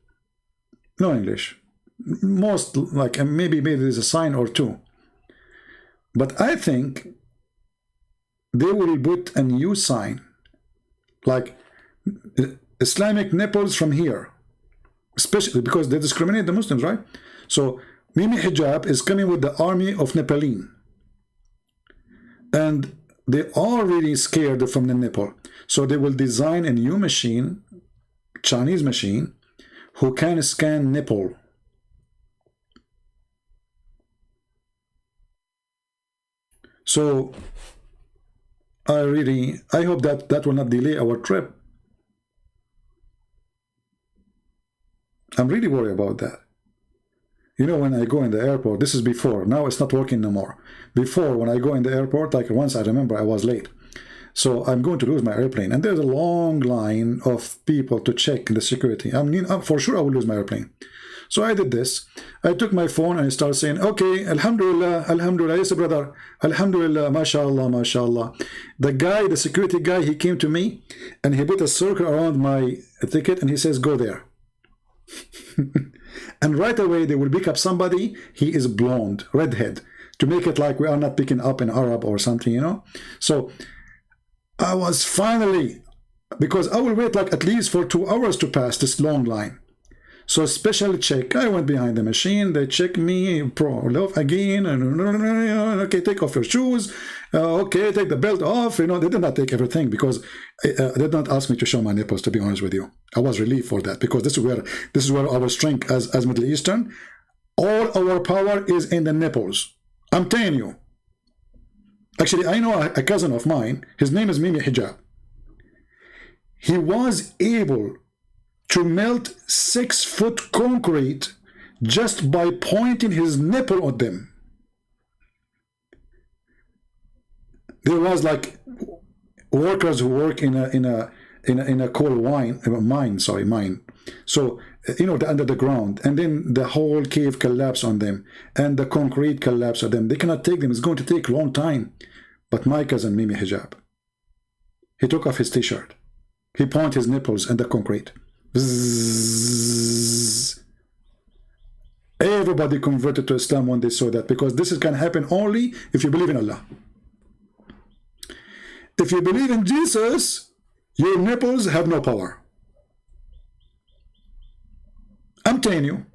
No English. Most, like, maybe there's a sign or two. But I think they will put a new sign, like Islamic nipples from here, especially because they discriminate the Muslims, right? So Mimi Hijab is coming with the army of Nepalese, and they are really scared from the nipple. So they will design a new machine, Chinese machine, who can scan nipple. So I hope that will not delay our trip. I'm really worried about that. You know, when I go in the airport, this is before, now it's not working no more. Before, when I go in the airport, like once I remember I was late. So I'm going to lose my airplane. And there's a long line of people to check the security. I mean, for sure I will lose my airplane. So I did this. I took my phone and I started saying, okay, Alhamdulillah, Alhamdulillah, yes, brother, Alhamdulillah, MashaAllah, MashaAllah. The guy, the security guy, he came to me and he put a circle around my ticket and he says, go there. And right away they will pick up somebody, he is blonde, redhead, to make it like we are not picking up an Arab or something, you know. So I was finally, because I will wait like at least for 2 hours to pass this long line. So special check, I went behind the machine, they check me, love again, okay, take off your shoes, okay, take the belt off, you know. They did not take everything because they did not ask me to show my nipples, to be honest with you. I was relieved for that, because this is where our strength as Middle Eastern, all our power is in the nipples. I'm telling you. Actually, I know a cousin of mine, his name is Mimi Hijab. He was able to melt 6-foot concrete just by pointing his nipple at them. There was like workers who work in a coal mine. So you know, under the ground, and then the whole cave collapsed on them, and the concrete collapsed on them. They cannot take them. It's going to take a long time. But my cousin Mimi Hijab, he took off his t-shirt. He pointed his nipples in the concrete. Bzzz. Everybody converted to Islam when they saw that, because this can happen only if you believe in Allah. If you believe in Jesus, your nipples have no power. I'm telling you.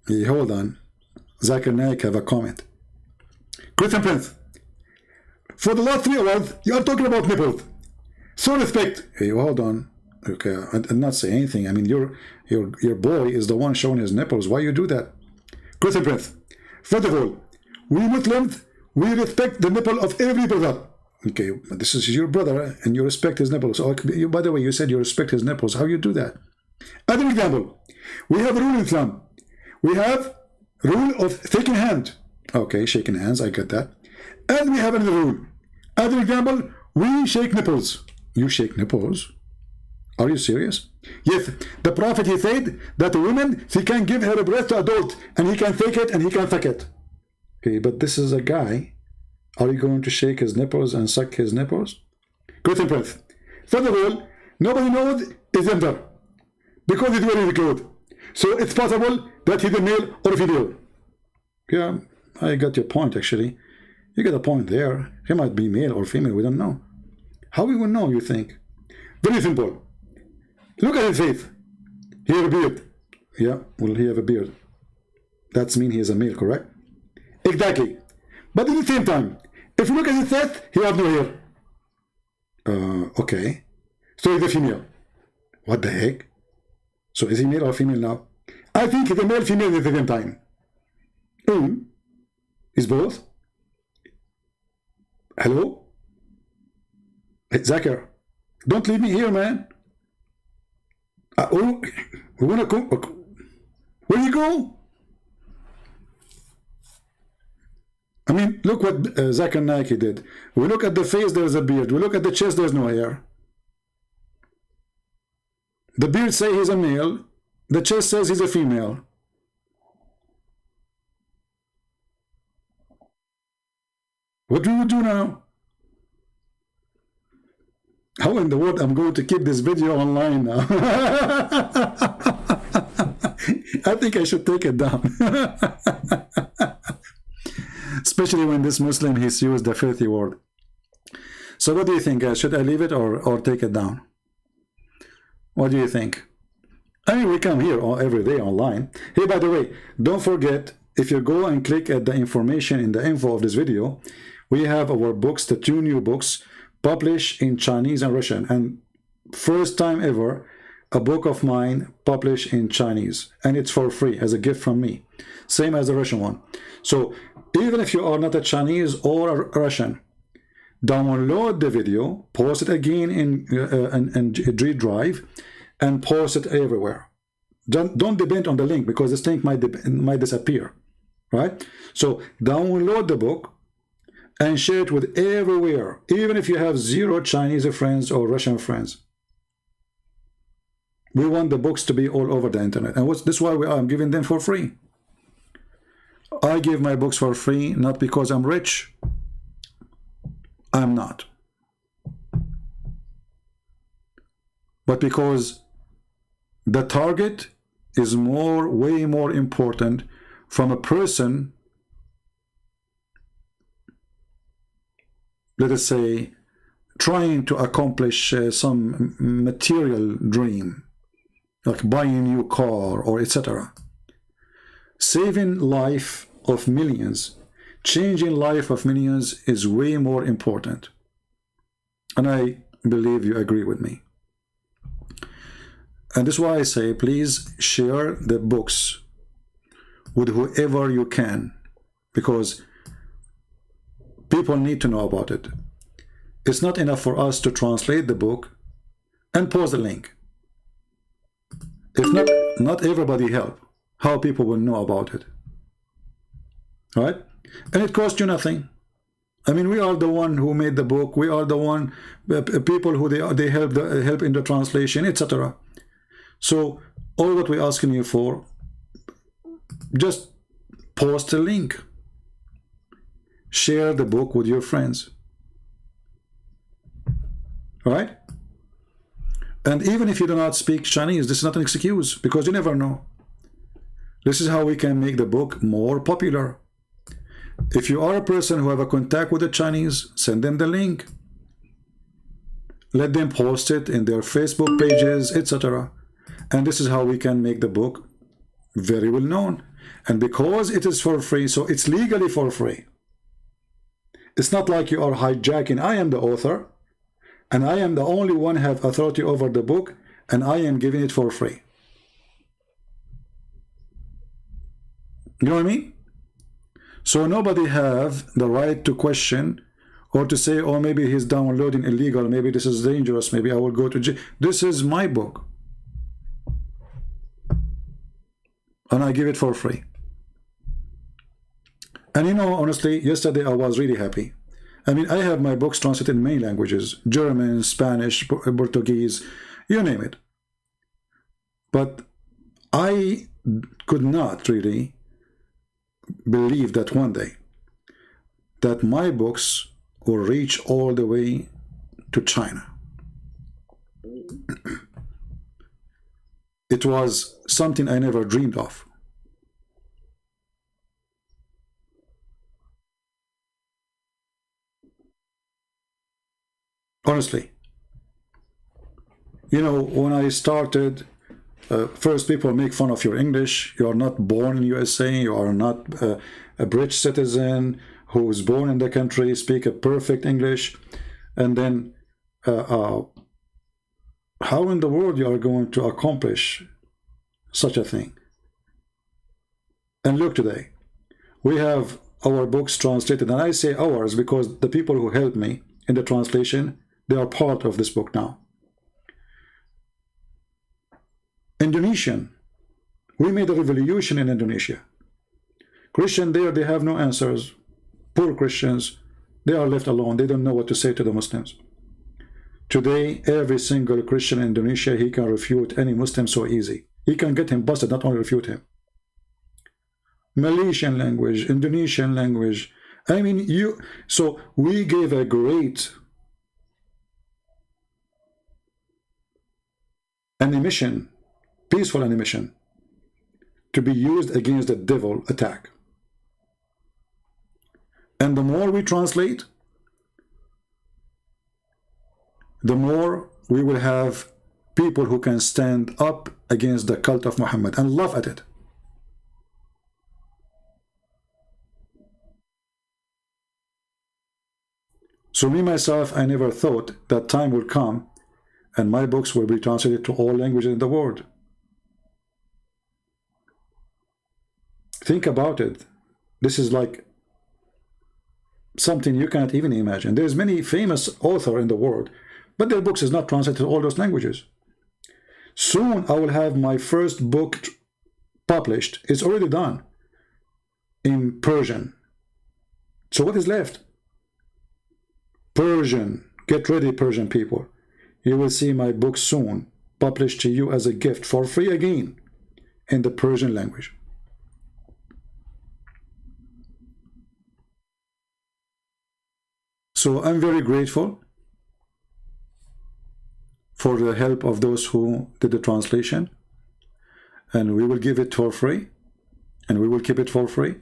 Hey, hold on. Zakir Naik have a comment. Christian Prince, for the last 3 hours, you are talking about nipples. So respect. Hey, hold on. Okay, I'm not saying anything. I mean, your boy is the one showing his nipples. Why you do that? Christian Prince, first of all, we Muslims, we respect the nipple of every brother. Okay, this is your brother, and you respect his nipples. Oh, by the way, you said you respect his nipples. How you do that? As an example, we have a rule in Islam. We have rule of shaking hand. Okay, shaking hands, I get that. And we have another rule. As an example, we shake nipples. You shake nipples? Are you serious? Yes, the Prophet, he said that a woman, she can give her breast to adult, and he can take it and he can suck it. Okay, but this is a guy. Are you going to shake his nipples and suck his nipples? Christian Prince, first of all, nobody knows his gender, because he's wearing the clothes. So it's possible that he's a male or a female. Yeah, I got your point, actually. You got a point there. He might be male or female, we don't know. How we will know, you think? Very simple. Look at his face. He has a beard. Yeah, well, he have a beard. That means he is a male, correct? Exactly. But at the same time, if you look at his face, he has no hair. Okay. So he's a female. What the heck? So is he male or female now? I think he's a male, female at the same time. Is both? Hello? Hey, Zakir, don't leave me here, man. We wanna go. Where you go? I mean, look what Zakir Naik did. We look at the face, there's a beard. We look at the chest, there's no hair. The beard says he's a male. The chest says he's a female. What do we do now? How in the world I'm going to keep this video online now? I think I should take it down. Especially when this Muslim, he's used the filthy word. So what do you think, guys? Should I leave it or take it down? What do you think? I mean, we come here every day online. Hey, by the way, don't forget, if you go and click at the information in the info of this video, we have our books, the 2 new books, published in Chinese and Russian. And first time ever, a book of mine published in Chinese. And it's for free, as a gift from me. Same as the Russian one. So, even if you are not a Chinese or a Russian, download the video, post it again in G Drive, and post it everywhere. Don't depend on the link, because this link might disappear, right? So download the book and share it with everywhere, even if you have 0 Chinese friends or Russian friends. We want the books to be all over the internet, and this is why I'm giving them for free. I give my books for free, not because I'm rich. I'm not. But because the target is way more important from a person, let us say, trying to accomplish some material dream, like buying a new car or etc. Saving life of millions, changing life of millions is way more important. And I believe you agree with me. And this is why I say, please share the books with whoever you can, because people need to know about it. It's not enough for us to translate the book and post the link. If not everybody help, how people will know about it, right? And it costs you nothing. I mean, we are the one who made the book. We are the one people who they help in the translation, etc. So all what we're asking you for, just post a link, share the book with your friends, right? And even if you do not speak Chinese, this is not an excuse, because you never know. This is how we can make the book more popular. If you are a person who have a contact with the Chinese, send them the link. Let them post it in their Facebook pages, etc. And this is how we can make the book very well known. And because it is for free, so it's legally for free. It's not like you are hijacking. I am the author, and I am the only one who have authority over the book, and I am giving it for free. You know what I mean? So nobody have the right to question or to say, oh, maybe he's downloading illegal, maybe this is dangerous, maybe I will go to jail. This is my book, and I give it for free. And you know, honestly, yesterday I was really happy. I mean, I have my books translated in many languages: German, Spanish, Portuguese, you name it. But I could not really believe that one day that my books will reach all the way to China. It was something I never dreamed of. Honestly, you know, when I started, first people make fun of your English. You are not born in USA. You are not a British citizen who was born in the country, speak a perfect English. And then how in the world you are going to accomplish such a thing? And look today, we have our books translated, and I say ours because the people who helped me in the translation, they are part of this book now. Indonesian, we made a revolution in Indonesia. Christian there, they have no answers. Poor Christians, they are left alone. They don't know what to say to the Muslims. Today, every single Christian in Indonesia, he can refute any Muslim so easy. He can get him busted, not only refute him. Malaysian language, Indonesian language. I mean, so we gave a great animation, peaceful animation, to be used against the devil attack. And the more we translate, the more we will have people who can stand up against the cult of Muhammad and laugh at it. So me, myself, I never thought that time will come and my books will be translated to all languages in the world. Think about it. This is like something you cannot even imagine. There's many famous authors in the world, but their books is not translated to all those languages. Soon I will have my first book published. It's already done in Persian. So what is left? Persian. Get ready, Persian people. You will see my book soon published to you as a gift for free again in the Persian language. So I'm very grateful for the help of those who did the translation, and we will give it for free, and we will keep it for free.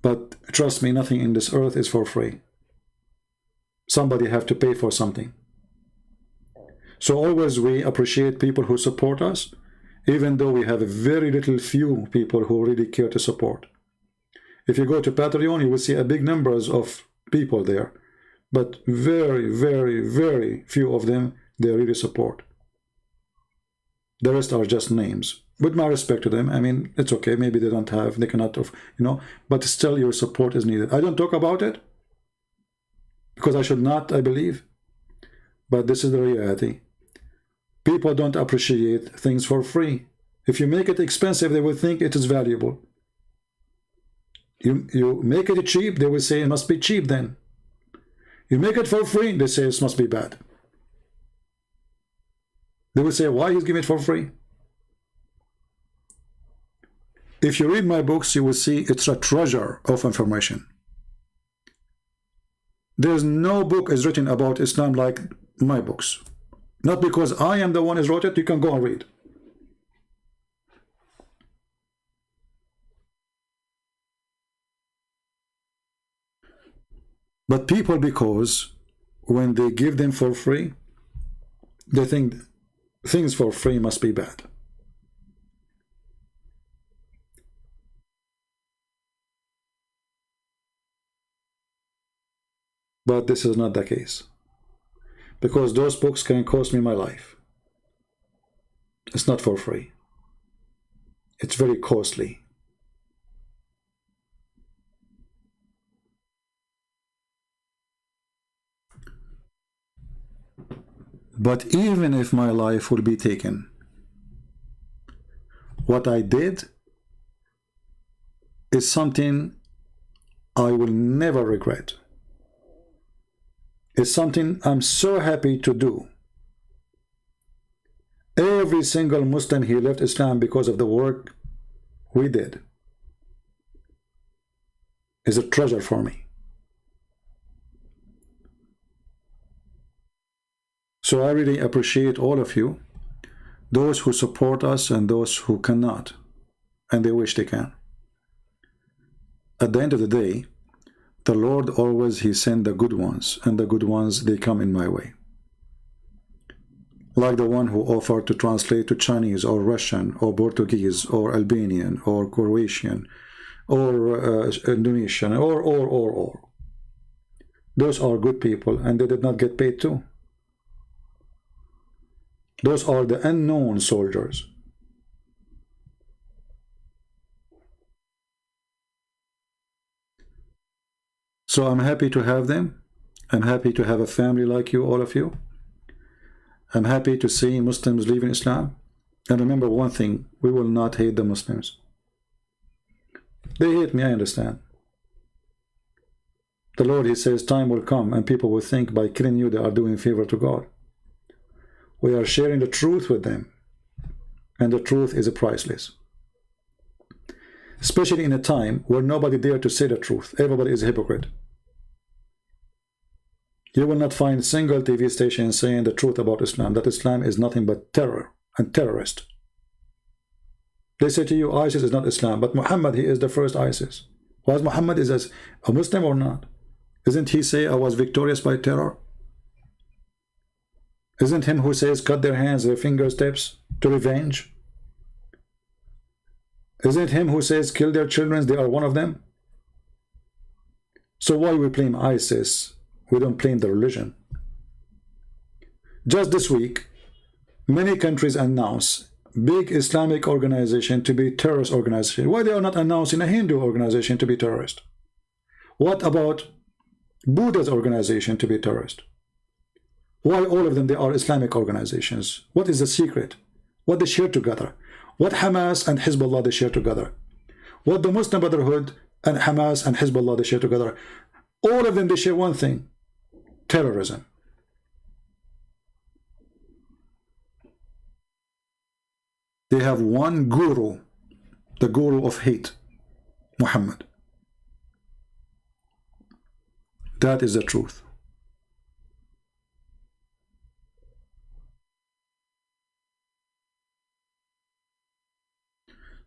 But trust me, nothing in this earth is for free. Somebody have to pay for something. So always we appreciate people who support us, even though we have a very little few people who really care to support. If you go to Patreon, you will see a big numbers of people there, but very, very, very few of them, they really support. The rest are just names. With my respect to them, I mean, it's okay, maybe they don't have, they cannot, you know, but still your support is needed. I don't talk about it, because I should not, I believe, but this is the reality. People don't appreciate things for free. If you make it expensive, they will think it is valuable. You make it cheap, they will say it must be cheap then. You make it for free, they say it must be bad. They will say, why he's giving it for free? If you read my books, you will see it's a treasure of information. There's no book is written about Islam like my books. Not because I am the one who wrote it, you can go and read. But people, because when they give them for free, they think things for free must be bad. But this is not the case, because those books can cost me my life. It's not for free. It's very costly. But even if my life will be taken, what I did is something I will never regret. It's something I'm so happy to do. Every single Muslim, he left Islam because of the work we did, is a treasure for me. So I really appreciate all of you, those who support us and those who cannot, and they wish they can. At the end of the day, the Lord always, he sent the good ones, and the good ones, they come in my way. Like the one who offered to translate to Chinese or Russian or Portuguese or Albanian or Croatian or Indonesian or. Those are good people, and they did not get paid too. Those are the unknown soldiers. So I'm happy to have them. I'm happy to have a family like you, all of you. I'm happy to see Muslims leaving Islam. And remember one thing, we will not hate the Muslims. They hate me, I understand. The Lord, he says, time will come and people will think by killing you they are doing favor to God. We are sharing the truth with them, and the truth is priceless. Especially in a time where nobody dare to say the truth. Everybody is a hypocrite. You will not find a single TV station saying the truth about Islam, that Islam is nothing but terror and terrorist. They say to you, ISIS is not Islam, but Muhammad, he is the first ISIS. Was Muhammad is a Muslim or not? Isn't he say I was victorious by terror? Isn't him who says cut their hands, their fingertips to revenge? Isn't him who says kill their children, they are one of them? So why we blame ISIS? We don't blame the religion. Just this week, many countries announce big Islamic organization to be terrorist organization. Why they are not announcing a Hindu organization to be terrorist? What about Buddha's organization to be terrorist? Why all of them, they are Islamic organizations? What is the secret? What they share together? What Hamas and Hezbollah they share together? What the Muslim Brotherhood and Hamas and Hezbollah they share together? All of them, they share one thing: terrorism. They have one guru, the guru of hate, Muhammad. That is the truth.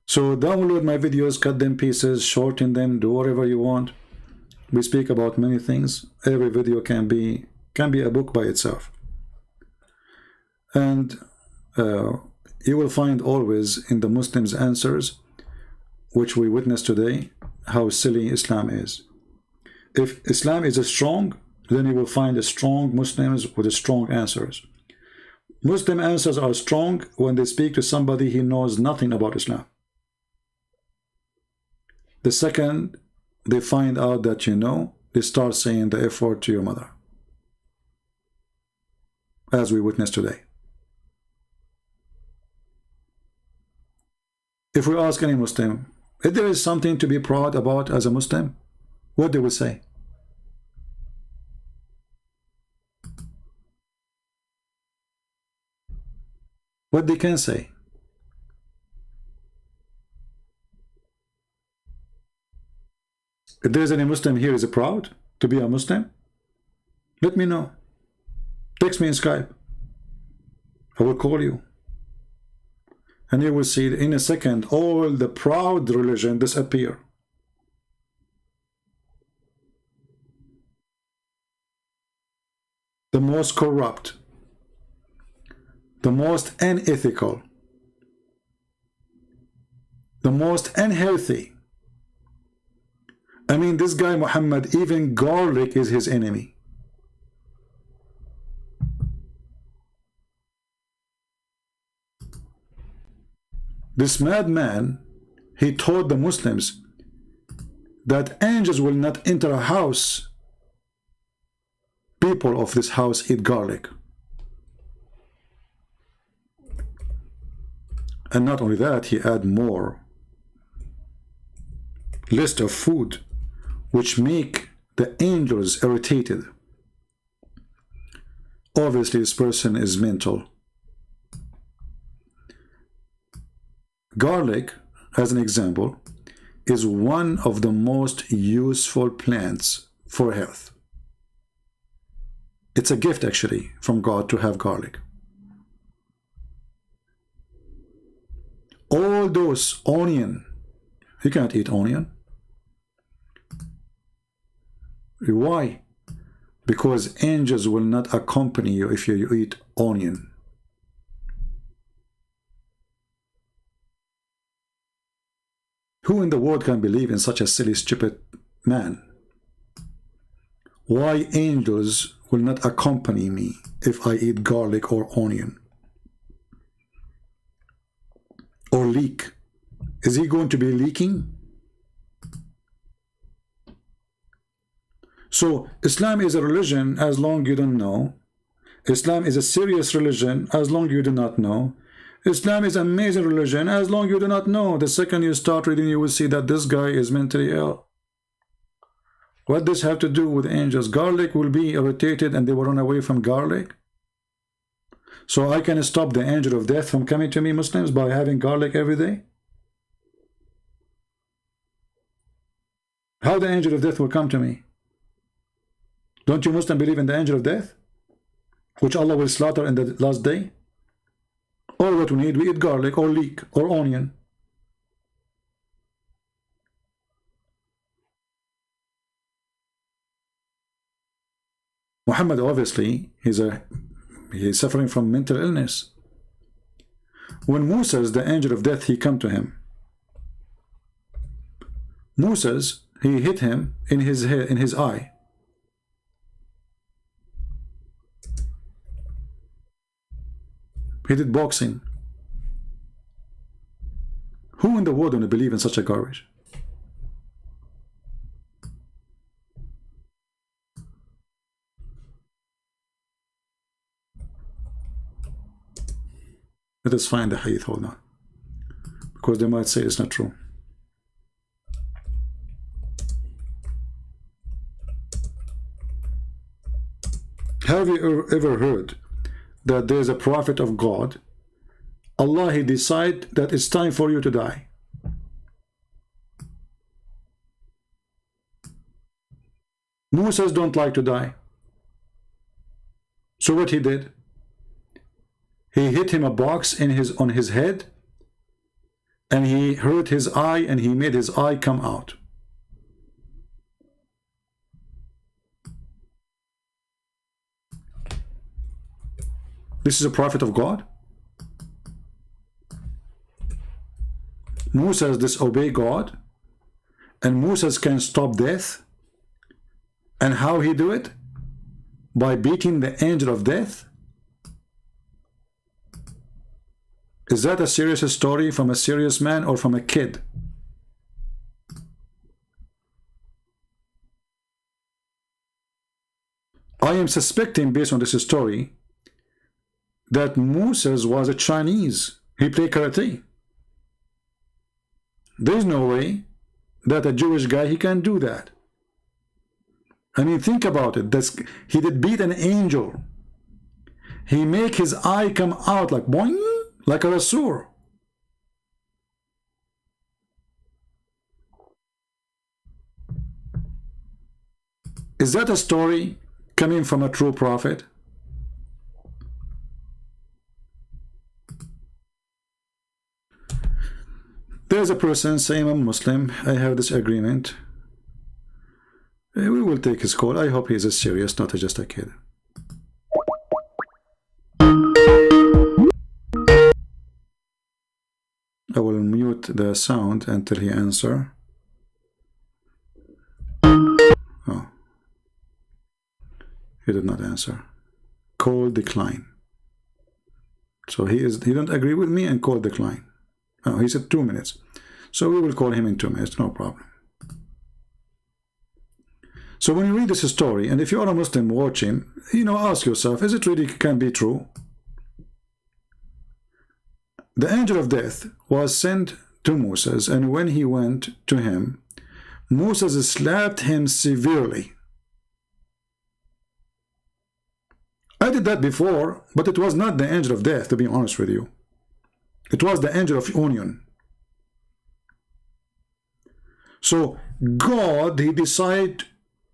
So download my videos, cut them pieces, shorten them, do whatever you want. We speak about many things. Every video can be a book by itself. And you will find always in the Muslims' answers, which we witness today, how silly Islam is. If Islam is strong, then you will find strong Muslims with strong answers. Muslim answers are strong when they speak to somebody who knows nothing about Islam. The second they find out that you know, they start saying the F word to your mother, as we witness today. If we ask any Muslim, If there is something to be proud about as a Muslim, what they will say? What they can say? If there is any Muslim here is proud to be a Muslim, let me know. Text me in Skype. I will call you. And you will see in a second all the proud religion disappear. The most corrupt, the most unethical, the most unhealthy. I mean, this guy Muhammad, even garlic is his enemy. This madman, he told the Muslims that angels will not enter a house. People of this house eat garlic. And not only that, he add more list of food which make the angels irritated. Obviously, this person is mental. Garlic, as an example, is one of the most useful plants for health. It's a gift, actually, from God to have garlic. All those onion, you can't eat onion. Why? Because angels will not accompany you if you eat onion. Who in the world can believe in such a silly, stupid man? Why angels will not accompany me if I eat garlic or onion? Or leak? Is he going to be leaking? So Islam is a religion as long you don't know. Islam is a serious religion as long you do not know. Islam is an amazing religion as long you do not know. The second you start reading, you will see that this guy is mentally ill. What does this have to do with angels? Garlic will be irritated and they will run away from garlic. So I can stop the angel of death from coming to me, Muslims, by having garlic every day? How the angel of death will come to me? Don't you Muslims believe in the angel of death, which Allah will slaughter in the last day? All what we need, we eat garlic or leek or onion. Muhammad, obviously, he's suffering from mental illness. When Moses, the angel of death, he come to him, Moses, he hit him in his head, in his eye. He did boxing. Who in the world don't believe in such a garbage? Let us find the hadith, hold on. Because they might say it's not true. Have you ever heard that there is a prophet of God, Allah, he decide that it's time for you to die? Moses don't like to die. So what he did? He hit him a box on his head, and he hurt his eye, and he made his eye come out. This is a prophet of God. Moses disobey God, and Moses can stop death. And how he do it? By beating the angel of death. Is that a serious story from a serious man or from a kid? I am suspecting, based on this story, that Moses was a Chinese. He played karate. There's no way that a Jewish guy, he can do that. I mean, think about it. He did beat an angel. He make his eye come out like boing, like a rasur. Is that a story coming from a true prophet? There's a person saying, I'm Muslim, I have this agreement. We will take his call. I hope he's serious, not just a kid. I will mute the sound until he answers. Oh. He did not answer. Call decline. So he don't agree with me and call decline. Oh, he said 2 minutes. So we will call him in 2 minutes, no problem. So when you read this story, and if you are a Muslim watching, ask yourself, is it really can be true? The angel of death was sent to Moses, and when he went to him, Moses slapped him severely. I did that before, but it was not the angel of death, to be honest with you. It was the angel of union. So God, he decided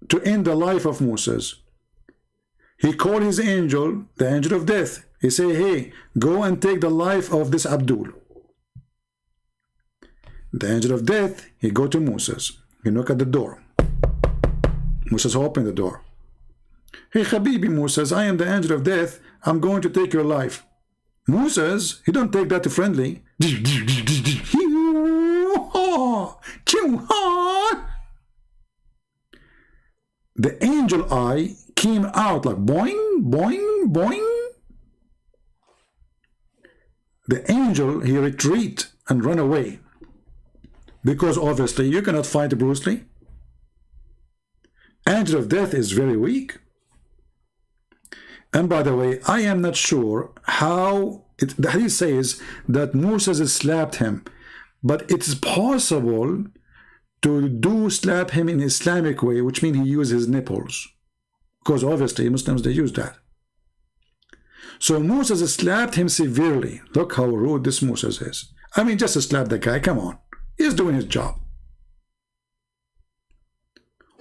to end the life of Moses. He called his angel, the angel of death. He said, hey, go and take the life of this Abdul. The angel of death, he go to Moses. He knock at the door. Moses opened the door. Hey, Habibi Moses, I am the angel of death. I'm going to take your life. Moses, he don't take that friendly. The angel eye came out like boing, boing, boing. The angel, he retreat and run away. Because obviously you cannot fight Bruce Lee. Angel of death is very weak. And by the way, I am not sure how the hadith says that Moses slapped him, but it's possible to slap him in Islamic way, which means he used his nipples, because obviously Muslims, they use that. So Moses slapped him severely. Look how rude this Moses is. I mean, just to slap the guy, come on, he's doing his job.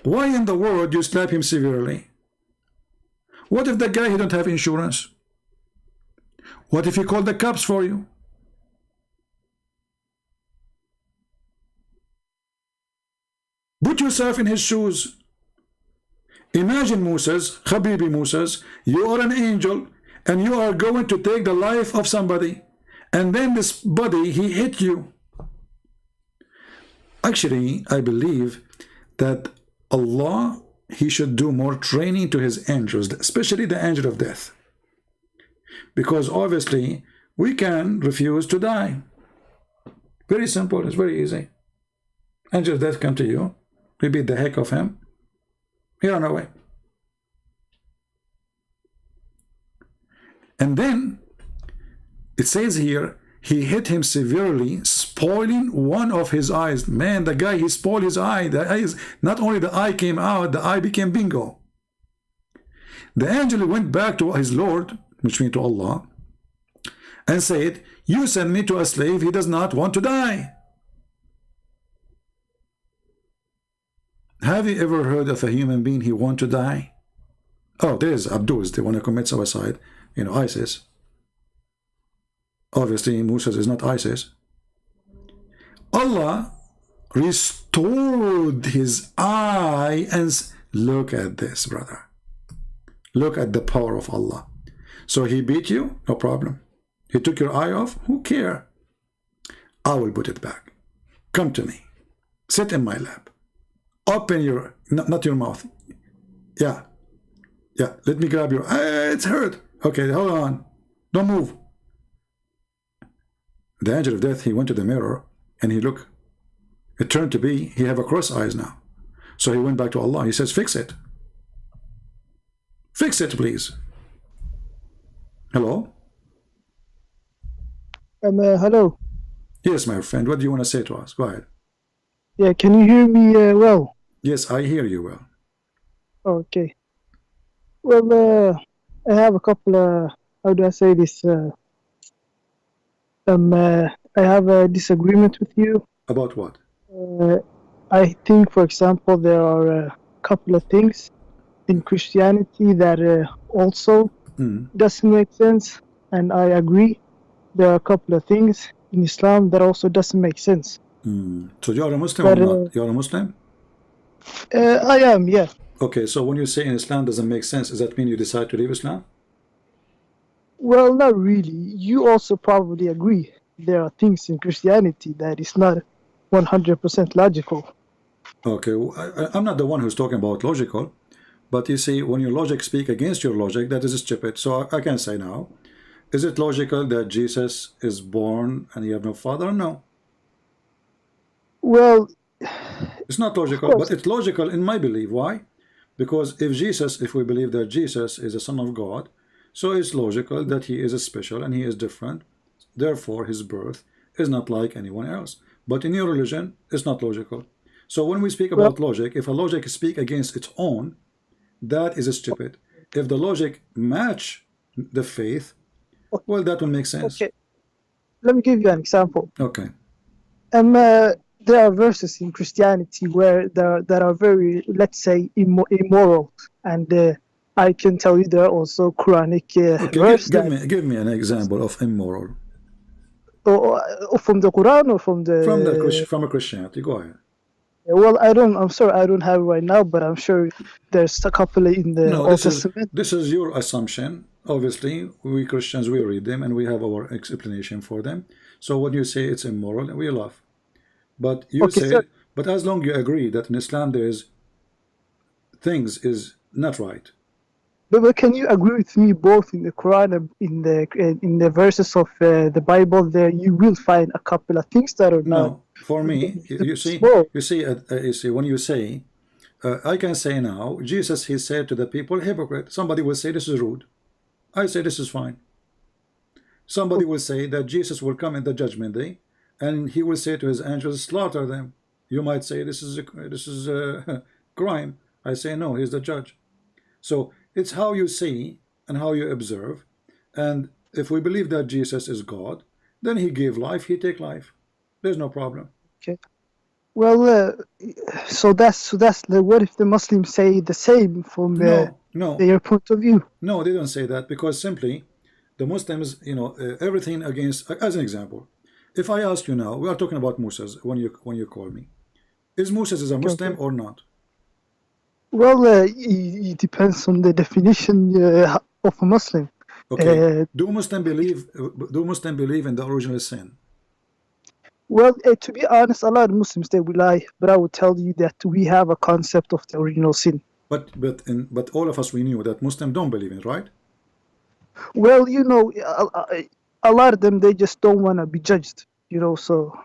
Why in the world you slap him severely? What if the guy, he don't have insurance? What if he called the cops for you? Put yourself in his shoes. Imagine Moses, Habibi Moses, you are an angel and you are going to take the life of somebody, and then this body, he hit you. Actually, I believe that Allah, he should do more training to his angels, especially the angel of death. Because obviously, we can refuse to die. Very simple, it's very easy. Angel of death come to you, we beat the heck of him, he run away. And then, it says here, he hit him severely, spoiling one of his eyes. Man, the guy, he spoiled his eye. The eyes, not only the eye came out, the eye became bingo. The angel went back to his Lord, which means to Allah, and said, you send me to a slave, he does not want to die. Have you ever heard of a human being, he want to die? Oh, there's Abdus, they want to commit suicide, ISIS. Obviously, Moses is not ISIS. Allah restored his eye, and look at this, brother. Look at the power of Allah. So he beat you, no problem. He took your eye off, who care? I will put it back. Come to me. Sit in my lap. Open your, not your mouth. Yeah. Let me grab your, it's hurt. Okay, hold on. Don't move. The angel of death, he went to the mirror and he looked. It turned to be, he have a cross eyes now. So he went back to Allah. He says, fix it. Fix it, please. Hello? Hello. Yes, my friend, what do you want to say to us? Go ahead. Yeah, can you hear me well? Yes, I hear you well. Okay. Well, I have a couple of, how do I say this? I have a disagreement with you. About what? I think, for example, there are a couple of things in Christianity that also doesn't make sense, and I agree. There are a couple of things in Islam that also doesn't make sense. So you're a Muslim But, or not? You're a Muslim? I am, yeah. Okay, so when you say in Islam doesn't make sense, does that mean you decide to leave Islam? Well, not really. You also probably agree. There are things in Christianity that is not 100% logical. Okay, I'm not the one who's talking about logical, but you see, when your logic speak against your logic, that is stupid. So I can say now, is it logical that Jesus is born and he have no father? No. Well, it's not logical, but it's logical in my belief. Why? Because if we believe that Jesus is the Son of God, so it's logical that he is special and he is different. Therefore, his birth is not like anyone else. But in your religion, it's not logical. So when we speak about logic, if a logic speak against its own, that is stupid. If the logic match the faith, well, that will make sense. Okay. Let me give you an example. Okay. There are verses in Christianity where that are very, let's say, immoral, and I can tell you there are also Quranic verses. Give me an example of immoral. Or from the Quran or from a Christianity. Go ahead. Well, I'm sorry, I don't have it right now, but I'm sure there's a couple in the Old Testament. This is your assumption. Obviously, we Christians, we read them and we have our explanation for them. So when you say it's immoral, we laugh. But you but as long you agree that in Islam there is things is not right. But can you agree with me both in the Quran and in the verses of the Bible? There you will find a couple of things that are not. No, for me, you see, when you say, I can say now, Jesus, he said to the people, hypocrite. Somebody will say this is rude. I say this is fine. Somebody will say that Jesus will come in the judgment day, and he will say to his angels, slaughter them. You might say this is a crime. I say no, he's the judge. So it's how you see and how you observe. And if we believe that Jesus is God, then he gave life, he take life. There's no problem. Okay. Well, so that's what if the Muslims say the same from their point of view? No, they don't say that, because simply the Muslims, everything against. As an example, if I ask you now, we are talking about Moses when you call me, is Moses a Muslim or not? Well, it depends on the definition of a Muslim. Okay. Do Muslims believe in the original sin? Well, to be honest, a lot of Muslims, they will lie, but I will tell you that we have a concept of the original sin. But all of us, we knew that Muslims don't believe in it, right? Well, a lot of them, they just don't want to be judged, so.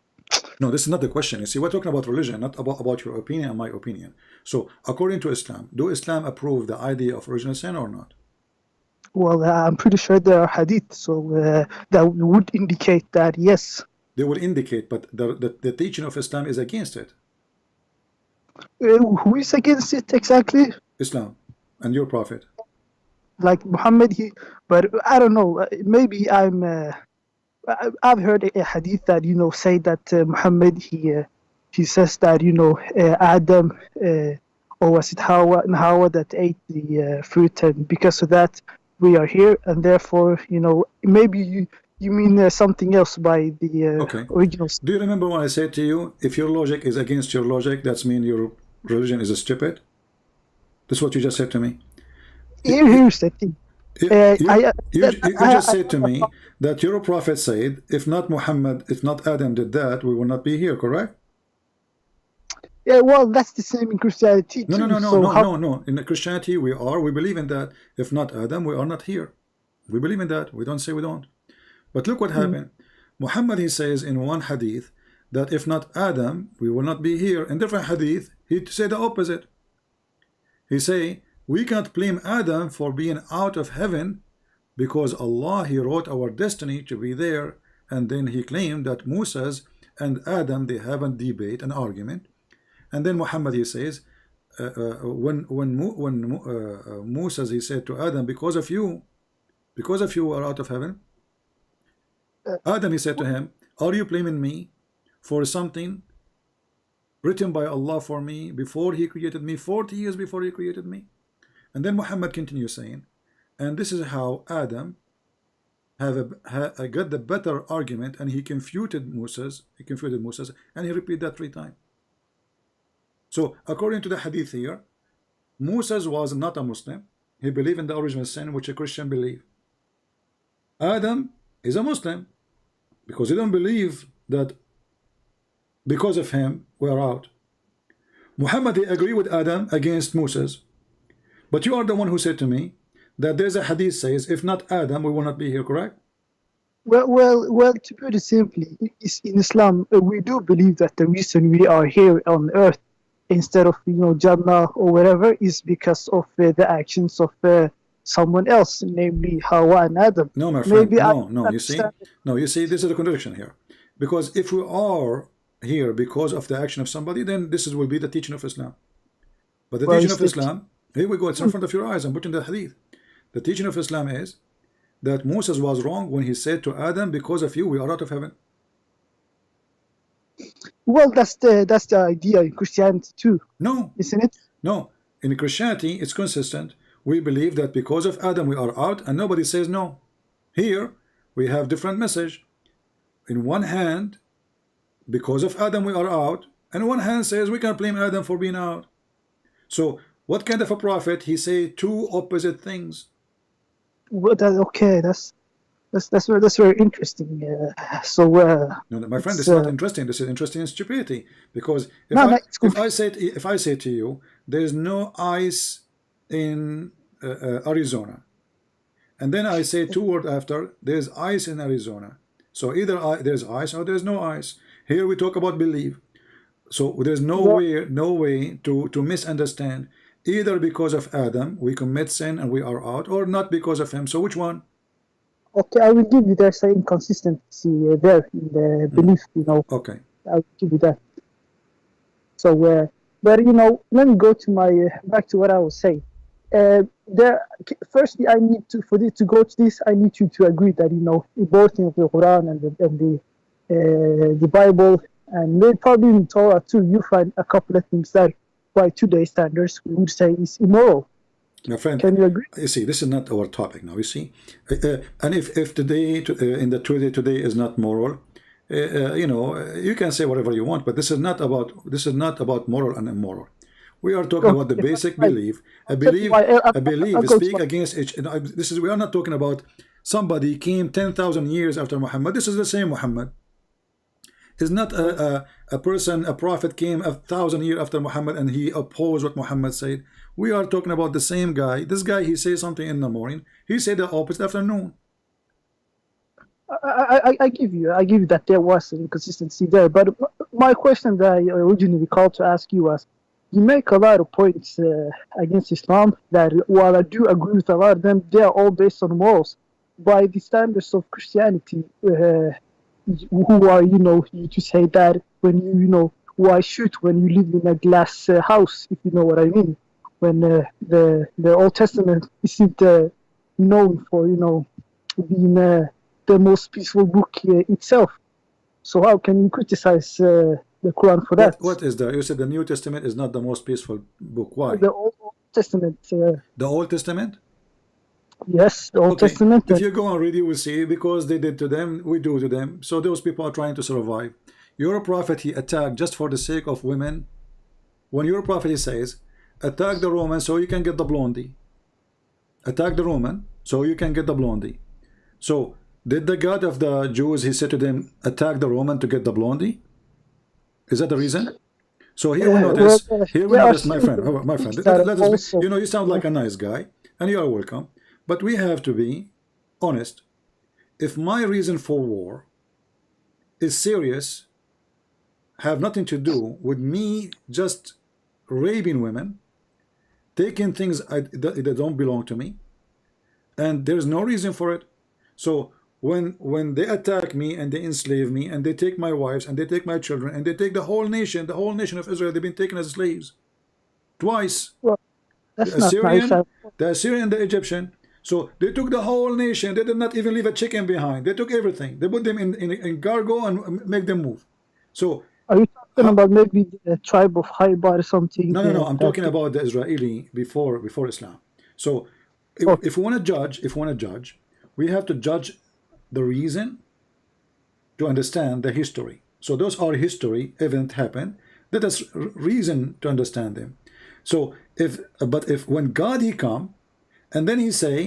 No, this is not the question. You see, we're talking about religion, not about your opinion and my opinion. So, according to Islam, do Islam approve the idea of original sin or not? Well, I'm pretty sure there are hadith, so that would indicate that, yes. They will indicate, but the teaching of Islam is against it. Who is against it exactly? Islam and your prophet. Like Muhammad, but I don't know. Maybe I've heard a hadith that say that Muhammad he says that Adam or was it Hawa that ate the fruit, and because of that we are here, and therefore maybe you mean something else by the original. Do you remember when I said to you, if your logic is against your logic, that means your religion is stupid? That's what you just said to me. Here's the thing. You just said to me that your prophet said, if not Muhammad, if not Adam did that, we will not be here, correct? Yeah, well, that's the same in Christianity too. No. In Christianity, we believe in that. If not Adam, we are not here. We believe in that. We don't say we don't. But look what happened. Muhammad, he says in one hadith that if not Adam, we will not be here. In different hadith, he said the opposite. He say, we can't blame Adam for being out of heaven because Allah, he wrote our destiny to be there and then he claimed that Moses and Adam, they have a debate, an argument, and then Muhammad, he says, when Moses, he said to Adam, because of you are out of heaven. Adam, he said to him, are you blaming me for something written by Allah for me before he created me, 40 years before he created me? And then Muhammad continues saying, and this is how Adam got the better argument, and he confuted Moses, and he repeated that 3 times. So according to the hadith here, Moses was not a Muslim. He believed in the original sin, which a Christian believe. Adam is a Muslim because he don't believe that because of him we are out. Muhammad, he agree with Adam against Moses, but you are the one who said to me that there's a hadith says, if not Adam, we will not be here, correct? Well, to put it simply, in Islam, we do believe that the reason we are here on earth instead of, Jannah or whatever, is because of the actions of someone else, namely Hawa and Adam. No, my friend, no, you see, this is a contradiction here. Because if we are here because of the action of somebody, then this will be the teaching of Islam. But the teaching of Islam, here we go, it's in front of your eyes, I'm putting the hadith. The teaching of Islam is that Moses was wrong when he said to Adam, because of you we are out of heaven. Well, that's the idea in Christianity too. No, isn't it? No, in Christianity it's consistent. We believe that because of Adam we are out, and nobody says no. Here we have different message. In one hand, because of Adam we are out, and one hand says we can blame Adam for being out. So what kind of a prophet? He say 2 opposite things. Well, okay, that's very interesting. No, my friend, this is not interesting. This is interesting in stupidity. Because if I say to you, there is no ice in Arizona, and then I say 2 words after, there's ice in Arizona. So either there's ice or there's no ice. Here we talk about belief. So there's no way to misunderstand. Either because of Adam we commit sin and we are out, or not because of him. So which one? Okay, I will give you there's an inconsistency there in the belief, Okay. I will give you that. So, but let me go to back to what I was saying. Firstly, I need to, for this to go to this, I need you to agree that both in the Quran and the Bible, and maybe probably in Torah too, you find a couple of things that by today's standards we would say is immoral. My friend, can you agree? You see, this is not our topic now. You see, and if today in the today is not moral, you can say whatever you want, but this is not about moral and immoral. We are talking about the basic belief. A belief speak against each. We are not talking about somebody came 10,000 years after Muhammad. This is the same Muhammad. Is not a prophet came 1,000 years after Muhammad and he opposed what Muhammad said. We are talking about the same guy. This guy, he says something in the morning, he said the opposite afternoon. I give you that there was an inconsistency there, but my question that I originally called to ask you was, you make a lot of points against Islam that, while I do agree with a lot of them, they are all based on morals. By the standards of Christianity, who are you to say that when why shoot when you live in a glass house, if you know what I mean, when the Old Testament isn't known for being the most peaceful book itself. So how can you criticize the Quran for that? What is that? You said the New Testament is not the most peaceful book. Why? The Old Testament. The Old Testament? Yes, the Old Testament. If you go and read, you will see, because they did to them, we do to them. So those people are trying to survive. Your prophet, he attacked just for the sake of women. When your prophet, he says, attack the Roman so you can get the blondie. Attack the Roman so you can get the blondie. So did the God of the Jews, he said to them, attack the Roman to get the blondie? Is that the reason? So here we notice, my friend, let us be, you sound like a nice guy, and you are welcome. But we have to be honest. If my reason for war is serious, have nothing to do with me just raping women, taking things that don't belong to me, and there's no reason for it. So when they attack me and they enslave me and they take my wives and they take my children and they take the whole nation of Israel, they've been taken as slaves twice. Well, that's The not nice. Assyrian and the Egyptian. So they took the whole nation. They did not even leave a chicken behind. They took everything. They put them in cargo and make them move. So are you talking about maybe the tribe of Haibar or something? no. I'm talking about the Israeli before Islam. So if we want to judge, we have to judge the reason to understand the history. So those are history event happened. Let us reason to understand them. So if when God he come and then he say,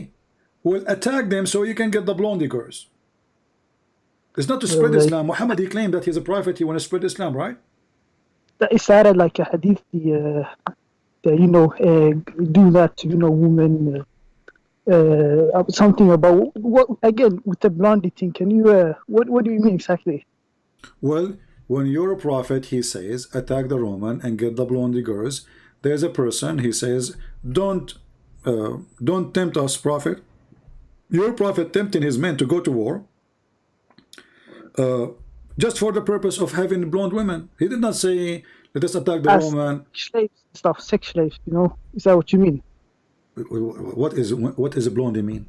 we'll attack them so you can get the blondie girls. It's not to spread Islam. Muhammad he claimed that he's a prophet. He want to spread Islam, right? Is that like a hadith? Do that to women. Something about what again with the blondie thing? Can you what do you mean exactly? Well, when you're a prophet, he says attack the Roman and get the blondie girls. There's a person he says don't tempt us, prophet. Your prophet tempting his men to go to war just for the purpose of having blonde women. He did not say let us attack the Roman. Slaves stuff, sex slaves. Is that what you mean? What is a blondie mean?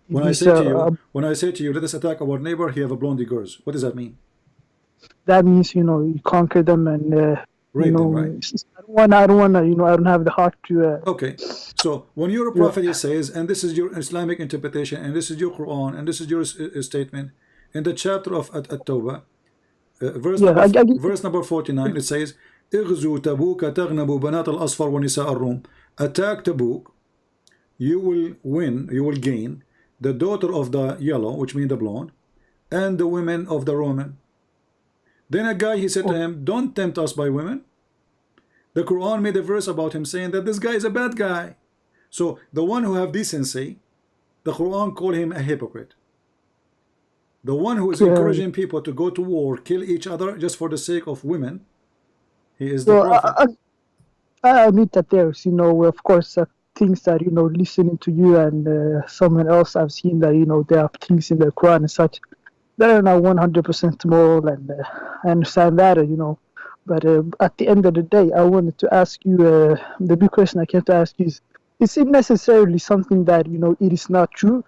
When I say to you, let us attack our neighbor, he have a blondie girls. What does that mean? That means you conquer them and rape them, right? I don't wanna. I don't have the heart to. Okay, so when you're a prophet, he says, and this is your Islamic interpretation, and this is your Quran, and this is your statement in the chapter of At-Tawbah, verse number 49. It says, "Ighzu Tabuk taghnabu banat al-asfar wa nisa ar-rum." Attack Tabuk, you will win, you will gain the daughter of the yellow, which means the blonde, and the women of the Roman. Then a guy, he said to him, don't tempt us by women. The Quran made a verse about him saying that this guy is a bad guy. So the one who have decency, the Quran call him a hypocrite. The one who is encouraging people to go to war, kill each other just for the sake of women, he is the prophet. I admit that there's, of course, things that, listening to you and someone else, I've seen that, there are things in the Quran and such that are not 100% moral, and I understand that, But at the end of the day, I wanted to ask you, the big question I came to ask you is it necessarily something that, it is not true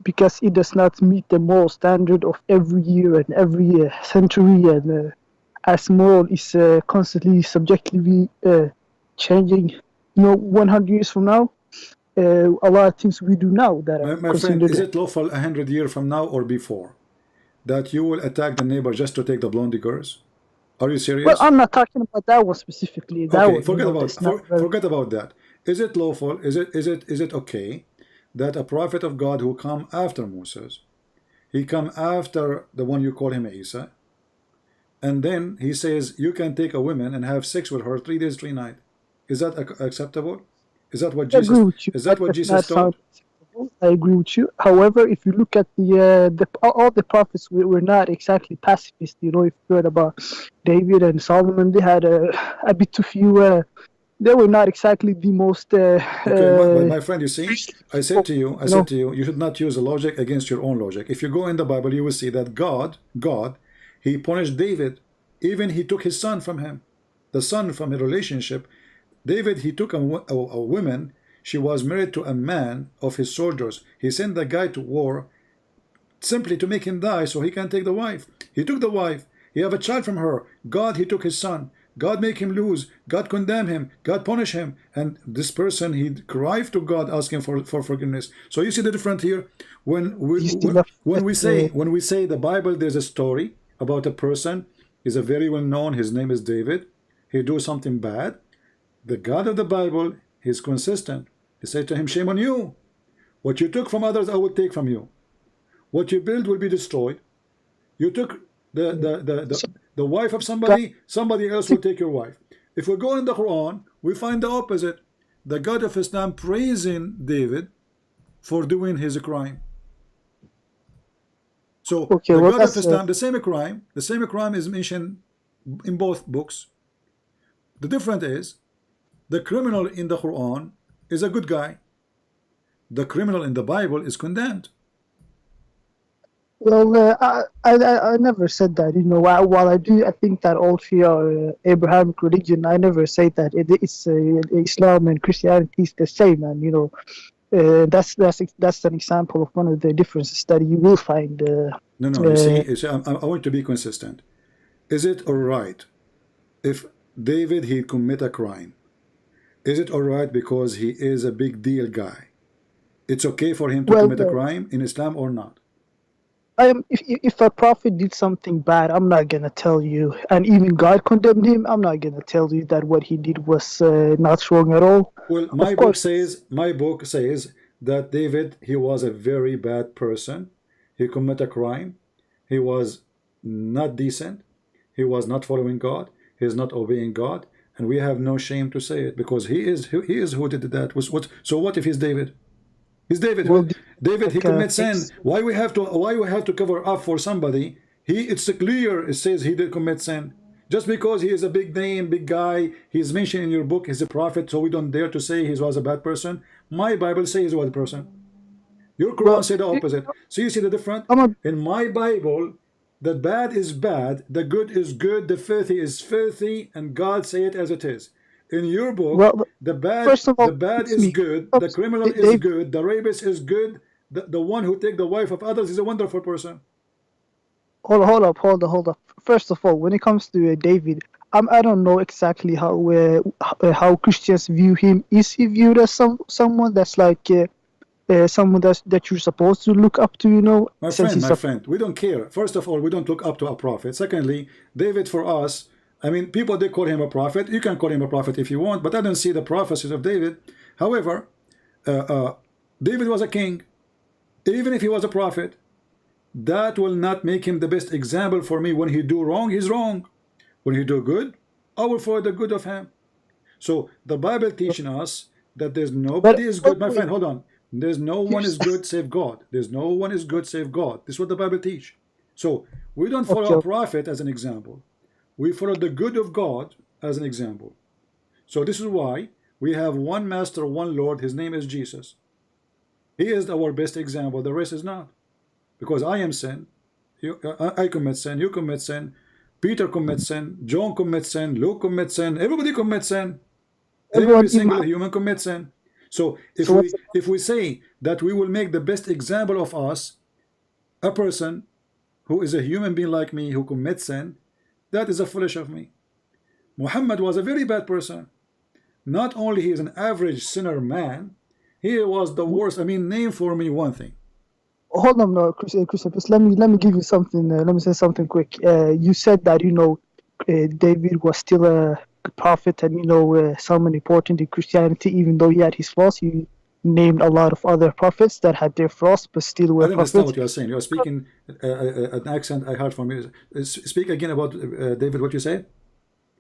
because it does not meet the moral standard of every year and every century, and as moral is constantly subjectively changing, 100 years from now, a lot of things we do now that are my friend, is it lawful 100 years from now or before that you will attack the neighbor just to take the blondie girls? Are you serious? Well, I'm not talking about that one specifically. That one, forget about that. Is it lawful? Is it okay that a prophet of God who come after Moses, he come after the one you call him Isa, and then he says you can take a woman and have sex with her 3 days 3 nights? Is that acceptable? Is that what Jesus? Is that what Jesus taught? I agree with you. However, if you look at all the prophets were not exactly pacifist. If you heard about David and Solomon, they had a bit too few. They were not exactly the most. My friend, you see, I said to you, you should not use a logic against your own logic. If you go in the Bible, you will see that God, he punished David. Even he took his son from him, the son from a relationship. David, he took a woman. She was married to a man of his soldiers. He sent the guy to war simply to make him die so he can take the wife. He took the wife. He have a child from her. God, he took his son. God make him lose. God condemn him. God punish him. And this person, he cried to God asking for forgiveness. So you see the difference here. When we say the Bible, there's a story about a person. He's a very well known. His name is David. He do something bad. The God of the Bible, he's consistent. He said to him, shame on you. What you took from others, I will take from you. What you build will be destroyed. You took the wife of somebody else will take your wife. If we go in the Quran, we find the opposite. The God of Islam praising David for doing his crime. So the God of Islam, the same crime is mentioned in both books. The difference is the criminal in the Quran is a good guy. The criminal in the Bible is condemned. Well, I never said that. You know, while I think that all three are Abrahamic religion, I never say that it's Islam and Christianity is the same. And you know, that's an example of one of the differences that you will find. No, you see, I want to be consistent. Is it all right if David he commit a crime? Is it all right because he is a big deal guy? It's okay for him to commit a crime in Islam or not? If a prophet did something bad, I'm not gonna tell you, and even God condemned him. I'm not gonna tell you that what he did was not wrong at all. Well, my book says that David he was a very bad person. He committed a crime. He was not decent. He was not following God. He is not obeying God, and we have no shame to say it because he is who did that. So what if he's David? He's David. Well, David he commits sin. Why we have to cover up for somebody? It's clear. It says he did commit sin. Just because he is a big name, big guy, he's mentioned in your book, he's a prophet, so we don't dare to say he was a bad person. My Bible says he was a person. Your Quran said the opposite. So you see the difference? In my Bible, the bad is bad, the good is good, the filthy is filthy, and God say it as it is. In your book, the bad is good, the criminal is good, the rapist is good, the one who take the wife of others is a wonderful person. Hold up. First of all, when it comes to David, I don't know exactly how Christians view him. Is he viewed as someone that's like someone that you're supposed to look up to? You know, my friend, we don't care. First of all, we don't look up to a prophet. Secondly, David for us, I mean, people they call him a prophet. You can call him a prophet if you want, but I don't see the prophecies of David. However, David was a king. Even if he was a prophet, that will not make him the best example for me. When he do wrong, he's wrong. When he do good, I will follow the good of him. So the Bible teaching us that there's nobody is good. My friend, hold on. There's no one is good save God. There's no one is good save God. This is what the Bible teach. So we don't follow a prophet as an example. We follow the good of God as an example. So this is why we have one master, one Lord. His name is Jesus. He is our best example. The rest is not. Because I am sin. I commit sin. You commit sin. Peter commits sin. John commits sin. Luke commits sin. Everybody commits sin. Every single human commits sin. So if we say that we will make the best example of us, a person who is a human being like me who commits sin, that is a foolish of me. Muhammad was a very bad person. Not only he is an average sinner man, he was the worst. I mean, name for me one thing. Hold on, no, Chris, let me give you something. Let me say something quick. You said that David was still a prophet and someone important in Christianity, even though he had his flaws. You named a lot of other prophets that had their flaws, but still were prophets. I understand what you are saying. You are speaking an accent I heard from you. Speak again about David. What you say?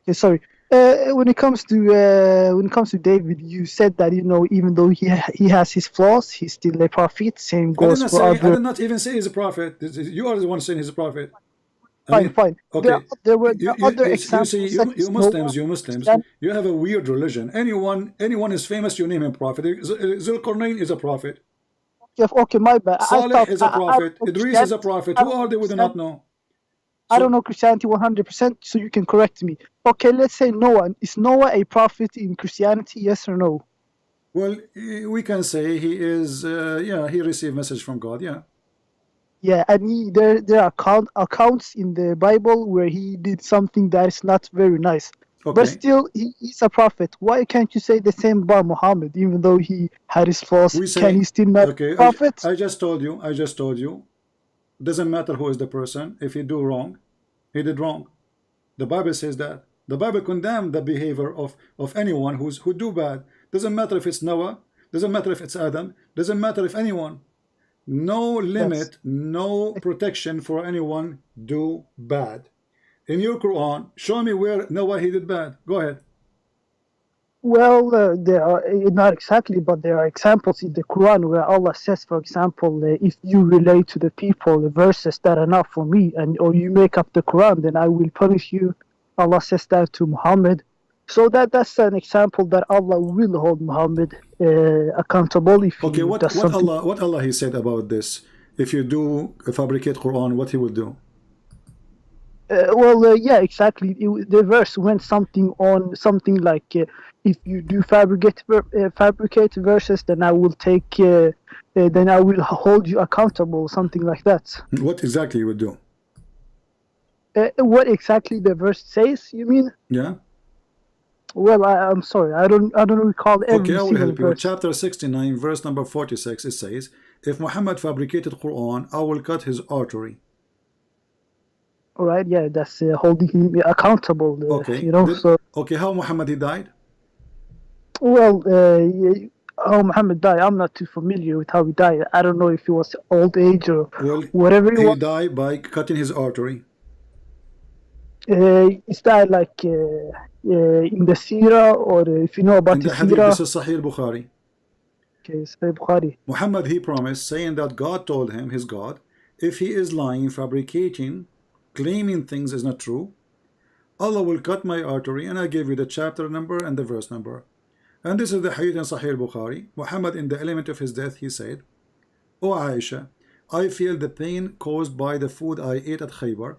Yeah, sorry. When it comes to David, you said that even though he has his flaws, he's still a prophet. Same goes for other. I did not even say he's a prophet. You are the one saying he's a prophet. Fine. Okay. There were other examples. You Muslims, you have a weird religion. Anyone is famous, you name him prophet. Zulqarnain is a prophet. Okay, my bad. Saleh is a prophet. Idris is a prophet. Who are they? We do not know. I don't know Christianity 100%, so you can correct me. Okay, let's say Noah. Is Noah a prophet in Christianity? Yes or no? Well, we can say he is. He received message from God. Yeah. Yeah, and there are accounts in the Bible where he did something that is not very nice. Okay. But still, he's a prophet. Why can't you say the same about Muhammad, even though he had his flaws? Can he still not be a prophet? I just told you. Doesn't matter who is the person. If he do wrong, he did wrong. The Bible says that. The Bible condemned the behavior of anyone who do bad. Doesn't matter if it's Noah. Doesn't matter if it's Adam. Doesn't matter if anyone. No limit, no protection for anyone do bad. In your Quran, show me where Noah he did bad. Go ahead. Well, there are not exactly, but there are examples in the Quran where Allah says, for example, if you relate to the people the verses that are not for me, or you make up the Quran, then I will punish you. Allah says that to Muhammad. So that's an example that Allah will hold Muhammad accountable if what Allah he said about this. if you do fabricate Quran, what he will do? Yeah, exactly. The verse went something like, if you do fabricate verses, then I will then I will hold you accountable, something like that. What exactly you would do? What exactly the verse says, you mean? Yeah. Well, I'm sorry, I don't recall every Okay, I will single help you. verse. Chapter 69, verse number 46, it says, if Muhammad fabricated Quran, I will cut his artery. All right, yeah, that's holding him accountable. Okay. You know, okay, how Muhammad he died? Well, how Muhammad died, I'm not too familiar with how he died. I don't know if he was old age or whatever he died by cutting his artery. Is that like in the Sirah, or if you know about the Hadith? Sirah? This is Sahih Bukhari. Okay, Sahih Bukhari. Muhammad, he promised, saying that God told him, his God, if he is lying, fabricating, claiming things is not true, Allah will cut my artery, and I gave you the chapter number and the verse number. And this is the hadith in Sahih Bukhari. Muhammad, in the element of his death, he said, O Aisha, I feel the pain caused by the food I ate at Khaybar.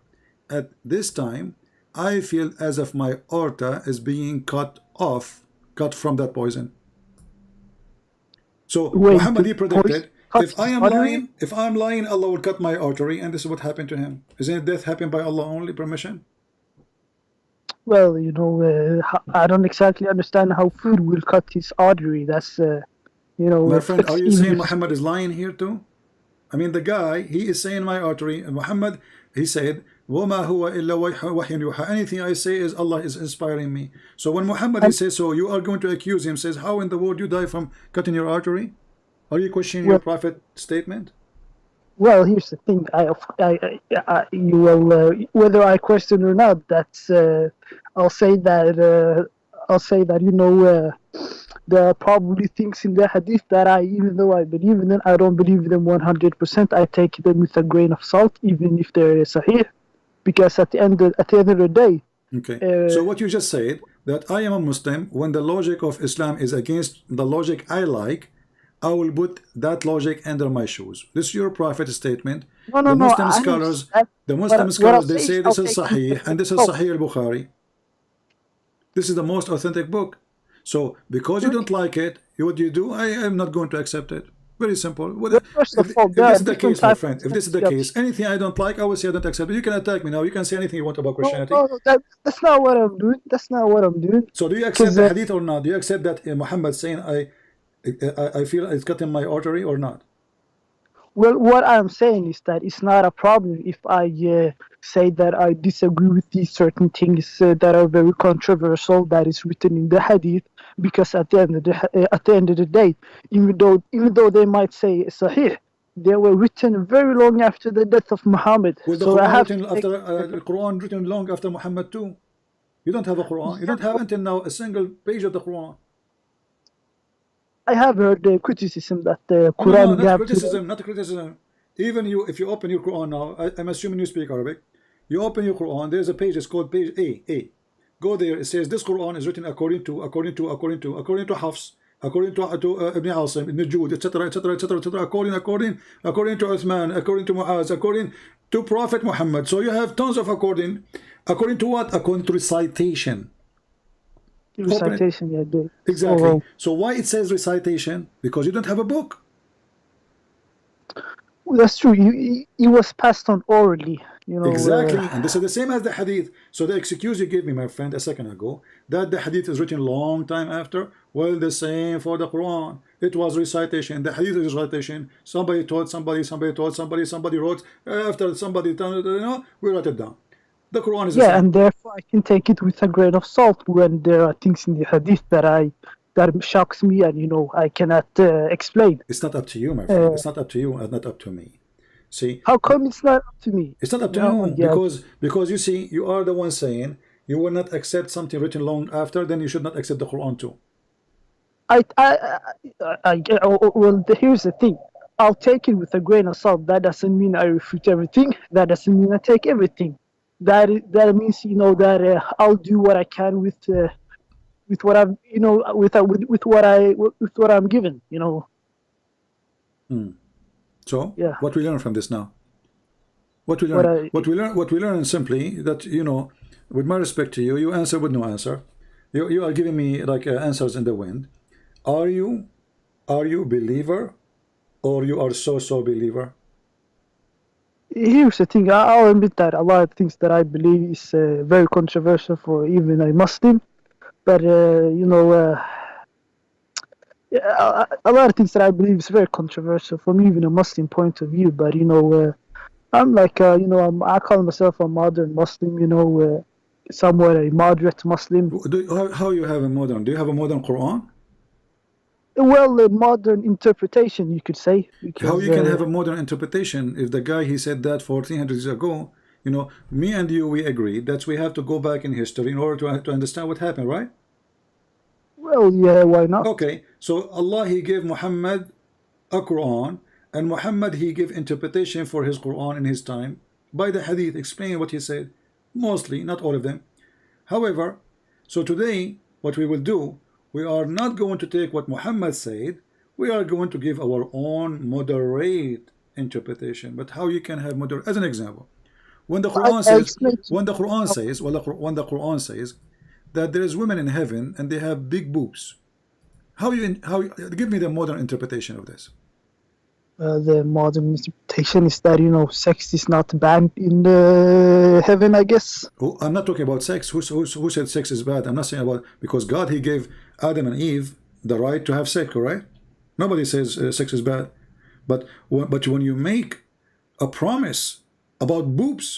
At this time, I feel as if my aorta is being cut from that poison. So Muhammad, he predicted, if I am lying, Allah will cut my artery, and this is what happened to him. Isn't death happen by Allah only permission? Well, you know, I don't exactly understand how food will cut his artery. That's, you know. My friend, are you saying Muhammad is lying here too? I mean, the guy, he is saying my artery. And Muhammad, he said, وَمَا هُوَ إِلَّا وَحْيٌ يُوحَى. Anything I say is Allah is inspiring me. So when Muhammad, he says so, you are going to accuse him, says, how in the world you die from cutting your artery? Are you questioning your prophet statement? Well, here's the thing. You will, whether I question or not, that's, I'll say that, you know, there are probably things in the hadith that even though I believe in them, I don't believe them 100%. I take them with a grain of salt, even if they're sahih, because at the end of the day. Okay. So what you just said, that I am a Muslim, when the logic of Islam is against the logic I like, I will put that logic under my shoes. This is your prophet statement. The Muslim scholars, they say this is Sahih, and this is Sahih al-Bukhari. This is the most authentic book. So because you don't like it, what do you do? I am not going to accept it. Very simple. If this is the case, my friend, if this is the case, anything I don't like, I will say I don't accept it. You can attack me now. You can say anything you want about Christianity. No, that's not what I'm doing. That's not what I'm doing. So do you accept the hadith or not? Do you accept that Muhammad saying I feel it's cutting my artery or not? Well, what I'm saying is that it's not a problem if I say that I disagree with these certain things that are very controversial that is written in the hadith, because at the end of the day, even though they might say sahih, they were written very long after the death of Muhammad. Well, the Quran written long after Muhammad too. You don't have a Quran. You don't have until now a single page of the Quran. I have heard the criticism that the Quran... Not criticism. Even you, if you open your Quran now, I'm assuming you speak Arabic. You open your Quran, there's a page, it's called page A. Go there, it says this Quran is written according to Hafs, according to Ibn Asim, Ibn Jude, etc., according to Uthman, according to Muaz, according to Prophet Muhammad. So you have tons of according to what? According to recitation. Recitation, yeah, do. Exactly. So why it says recitation? Because you don't have a book. Well, that's true. It was passed on orally. You know, exactly. And this is the same as the hadith. So the excuse you gave me, my friend, a second ago, that the hadith is written long time after, well, the same for the Quran. It was recitation. The hadith is recitation. Somebody taught somebody, somebody wrote, after somebody, we wrote it down. The Quran is and therefore I can take it with a grain of salt when there are things in the hadith that shocks me and, you know, I cannot explain. It's not up to you, my friend. It's not up to you and not up to me. See, how come it's not up to me? It's not up to you because you see, you are the one saying you will not accept something written long after, then you should not accept the Quran too. Well, here's the thing. I'll take it with a grain of salt. That doesn't mean I refute everything. That doesn't mean I take everything. That means, you know, that I'll do what I can with what I'm, you know, with what I'm given, you know. So Yeah. what we learn from this now? What we What learn? I- What we learn is simply that, you know, with my respect to you, you answer with no answer. You are giving me like answers in the wind. Are you believer, or you are so believer? Here's the thing. I'll admit that a lot of things that I believe is very controversial for even a Muslim. But yeah, a lot of things that I believe is very controversial from even a Muslim point of view. But I'm like I call myself a modern Muslim. Somewhat a moderate Muslim. How you have a modern? Do you have a modern Quran? Well, a modern interpretation, you could say. Because, How you can have a modern interpretation if the guy he said that 1400 years ago? You know, me and you, we agreed that we have to go back in history in order to understand what happened, right? Well, yeah, why not? Okay, so Allah he gave Muhammad a Quran, and Muhammad he gave interpretation for his Quran in his time by the hadith, explaining what he said, mostly, not all of them. However, so today what we will do, we are not going to take what Muhammad said, we are going to give our own moderate interpretation. But how you can have moderate? As an example, when the Quran says that there is women in heaven and they have big boobs, how give me the modern interpretation of this? The modern interpretation is that sex is not banned in heaven, I guess. Oh, I'm not talking about sex. Who said sex is bad? I'm not saying about, because God he gave Adam and Eve the right to have sex, right? Nobody says sex is bad, but when you make a promise about boobs,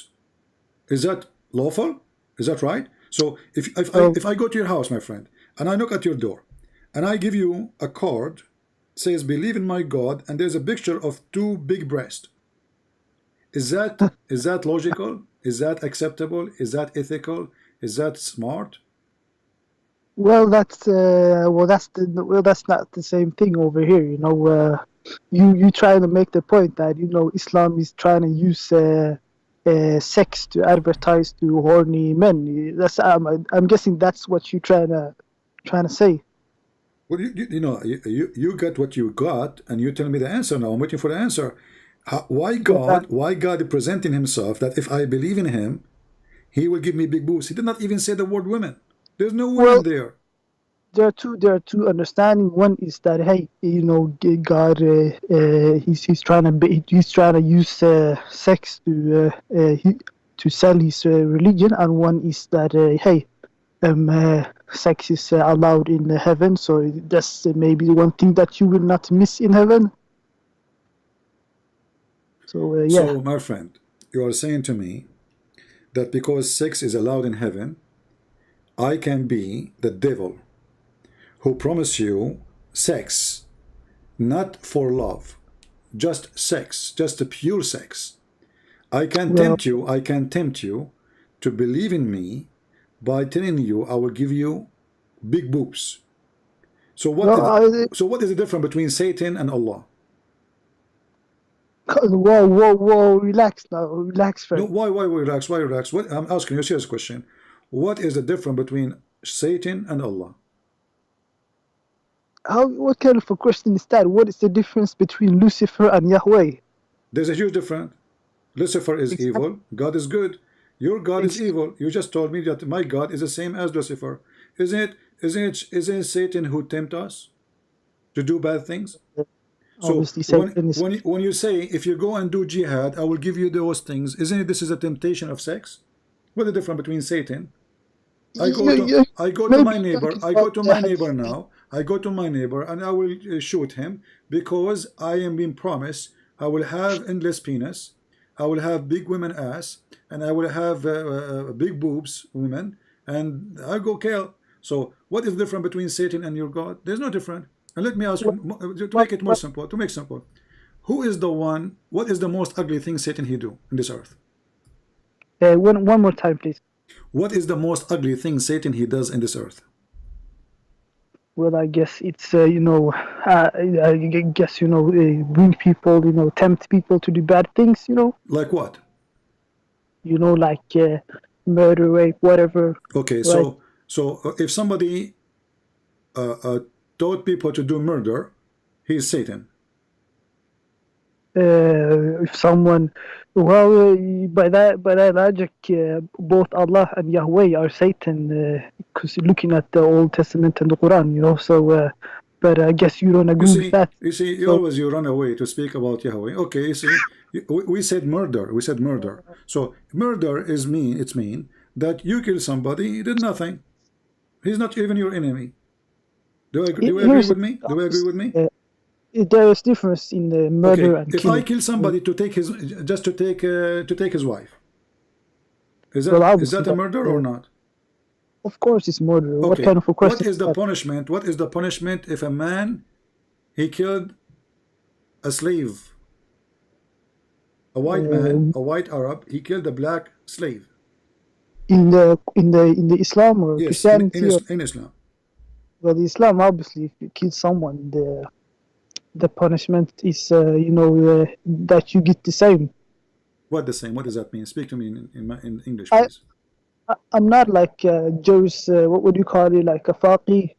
is that lawful? Is that right? So if I go to your house, my friend, and I knock at your door, and I give you a card, says believe in my God, and there's a picture of two big breasts, is that logical? Is that acceptable? Is that ethical? Is that smart? Well, that's not the same thing over here. You trying to make the point that Islam is trying to use sex to advertise to horny men. I'm guessing that's what you're trying to say. Well, you got what you got, and you tell me the answer now. I'm waiting for the answer. Why God presenting himself that if I believe in him, he will give me big boobs? He did not even say the word women. There's no women there. There are two understanding. One is that God, he's trying to use sex to sell his religion, and one is that sex is allowed in heaven, so that's maybe one thing that you will not miss in heaven. So yeah. So my friend, you are saying to me that because sex is allowed in heaven, I can be the devil who promise you sex, not for love, just sex, just a pure sex. I can tempt you to believe in me by telling you I will give you big boobs. So what is the difference between Satan and Allah? Whoa, relax now, relax, friend. No, why relax? Why relax? What I'm asking you a serious question. What is the difference between Satan and Allah? What kind of a question is that? What is the difference between Lucifer and Yahweh? There's a huge difference. Lucifer is evil, God is good. Your God is evil. You just told me that my God is the same as Lucifer. Isn't it Satan who tempt us to do bad things? So when you say if you go and do jihad, I will give you those things, isn't it this is a temptation of sex? What's the difference between Satan? I go to my neighbor now. I go to my neighbor and I will shoot him because I am being promised I will have endless penis, I will have big women ass, and I will have big boobs women, and I go kill. So what is the difference between Satan and your God? There's no difference. And let me ask you, to make it more simple, who is the one, what is the most ugly thing Satan he do in this earth? One more time, please. What is the most ugly thing Satan he does in this earth? Well, I guess it's I guess bring people, tempt people to do bad things, Like what? Like murder, rape, whatever. Okay, right? so if somebody taught people to do murder, he is Satan. if someone, well, by that logic, both Allah and Yahweh are Satan, because looking at the Old Testament and the Quran, you know. So, but I guess you don't agree with that. You run away to speak about Yahweh. Okay, you see, we said murder. We said murder. So murder is it's mean that you kill somebody, he did nothing. He's not even your enemy. Do you agree with me? Do you agree with me? There is difference in the murder and if killing. I kill somebody to take his wife, is that a murder or not? Of course, it's murder. Okay. What kind of a question? What is the punishment? What is the punishment if a man he killed a slave, a white man, a white Arab, he killed a black slave? In the Islam or Christianity? In Islam. Well, the Islam, obviously, if you kill someone, the punishment is that you get the same. What the same? What does that mean? Speak to me in English, please. I'm not like what would you call it, like a faqih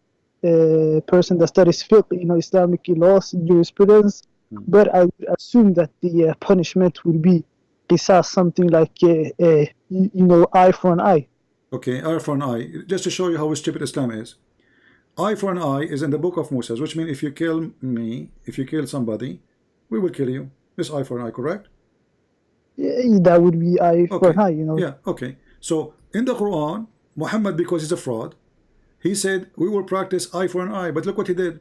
person that studies fiqh, Islamic laws, jurisprudence, but I would assume that the punishment would be qisas, something like eye for an eye. Okay, eye for an eye. Just to show you how stupid Islam is. Eye for an eye is in the book of Moses, which means if you kill me, if you kill somebody, we will kill you. This eye for an eye, correct? Yeah, that would be eye for an eye, Yeah, okay. So in the Quran, Muhammad, because he's a fraud, he said we will practice eye for an eye. But look what he did.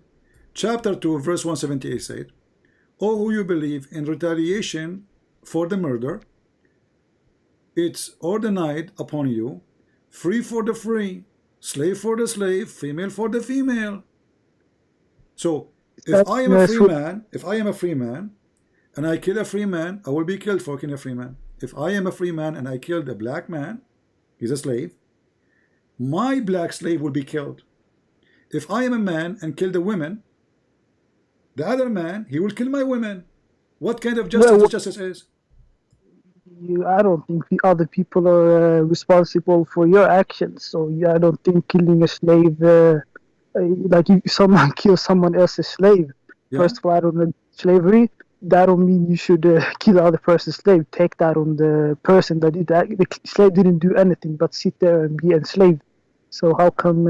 Chapter 2, verse 178 said, "O who you believe in retaliation for the murder, it's ordained upon you, free for the free, slave for the slave, female for the female." So if I am a free man, and I kill a free man, I will be killed for killing a free man. If I am a free man and I killed a black man, he's a slave, my black slave will be killed. If I am a man and kill the women, the other man, he will kill my women. What kind of justice is? I don't think the other people are responsible for your actions. So I don't think killing a slave, like if someone kills someone else's slave, first of all, I don't know slavery. That don't mean you should kill the other person's slave. Take that on the person that did that. The slave didn't do anything but sit there and be enslaved. So how come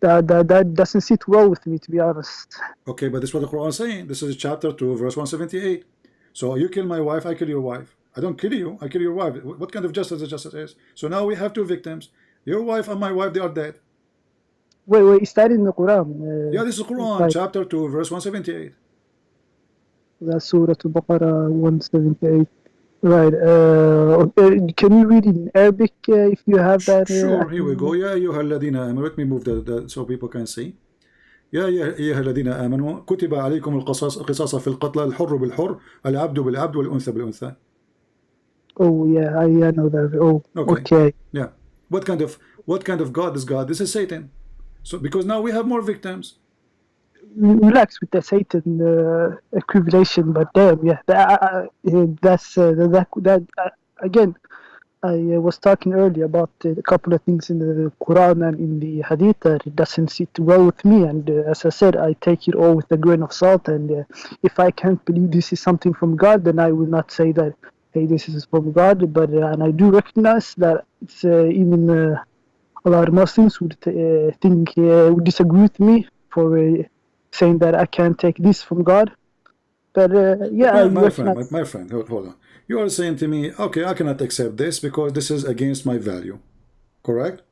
that doesn't sit well with me, to be honest? Okay, but this is what the Quran is saying. This is chapter 2, verse 178. So you kill my wife, I kill your wife. I don't kill you, I kill your wife. What kind of justice is? So now we have two victims. Your wife and my wife, they are dead. Wait, is that in the Quran? Yeah, this is Quran, chapter 2, verse 178. That's Surah Al-Baqarah 178. Right. Can you read it in Arabic if you have that? Sure, here we go. يا أيها الذين آمنوا. Let me move the so people can see. يا أيها الذين آمنوا كتب عليكم القصاص في القتلى الحر بالحر العبد بالعبد والأنثى بالأنثى. Oh yeah, I know that. Oh, okay. Yeah. What kind of God is God? This is Satan. So because now we have more victims. Relax with the Satan equivalation, but damn, yeah, again. I was talking earlier about a couple of things in the Quran and in the Hadith that it doesn't sit well with me, and as I said, I take it all with a grain of salt. And if I can't believe this is something from God, then I will not say that, hey, this is from God. But and I do recognize that it's even a lot of Muslims would would disagree with me for saying that I can't take this from God. But yeah, my friend, hold on. You are saying to me, okay, I cannot accept this because this is against my value, correct?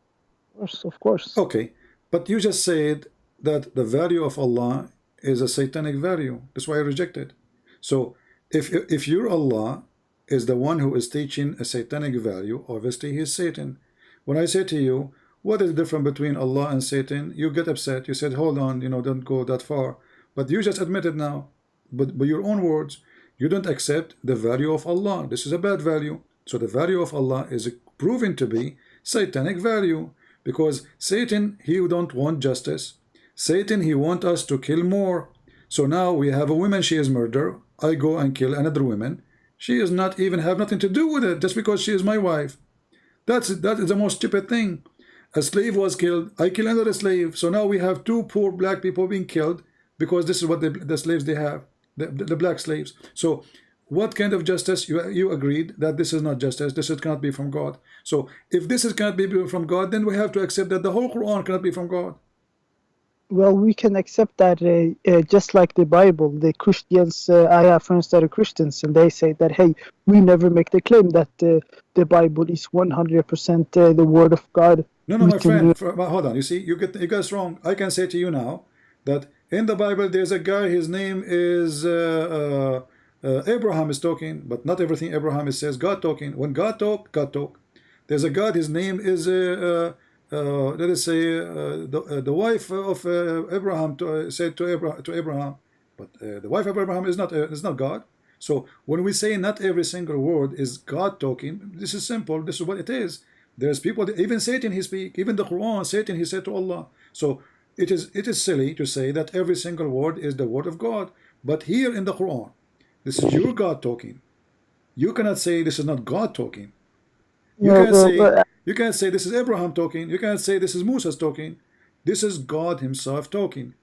Of course. Okay, but you just said that the value of Allah is a satanic value. That's why I reject it. So if your Allah is the one who is teaching a satanic value, obviously he is Satan. When I say to you, what is the difference between Allah and Satan? You get upset. You said, hold on, don't go that far. But you just admitted now, but by your own words, you don't accept the value of Allah. This is a bad value. So the value of Allah is proven to be satanic value, because Satan, he don't want justice. Satan, he want us to kill more. So now we have a woman, she is murder. I go and kill another woman. She is not even have nothing to do with it, just because she is my wife. That is the most stupid thing. A slave was killed. I kill another slave. So now we have two poor black people being killed because this is what the slaves they have. the black slaves. So what kind of justice? You agreed that this is not justice, this cannot be from God. So if this cannot be from God, then we have to accept that the whole Quran cannot be from God. Well, we can accept that just like the Bible, the Christians, I have friends that are Christians, and they say that, hey, we never make the claim that the Bible is 100% the Word of God. No, my friend, hold on. You see, you guys wrong. I can say to you now that in the Bible there's a guy, his name is Abraham is talking, but not everything Abraham says God talking. When God talk, God talk. There's a God, his name is let us say the wife of Abraham said to Abraham, but the wife of Abraham is not God. So when we say not every single word is God talking, this is simple. This is what it is. There's people, even Satan he speak, even the Quran, Satan he said to Allah. So it is silly to say that every single word is the word of God. But here in the Quran, this is your God talking. You cannot say this is not God talking. You can't say this is Abraham talking. You can't say this is Moses talking. This is God himself talking.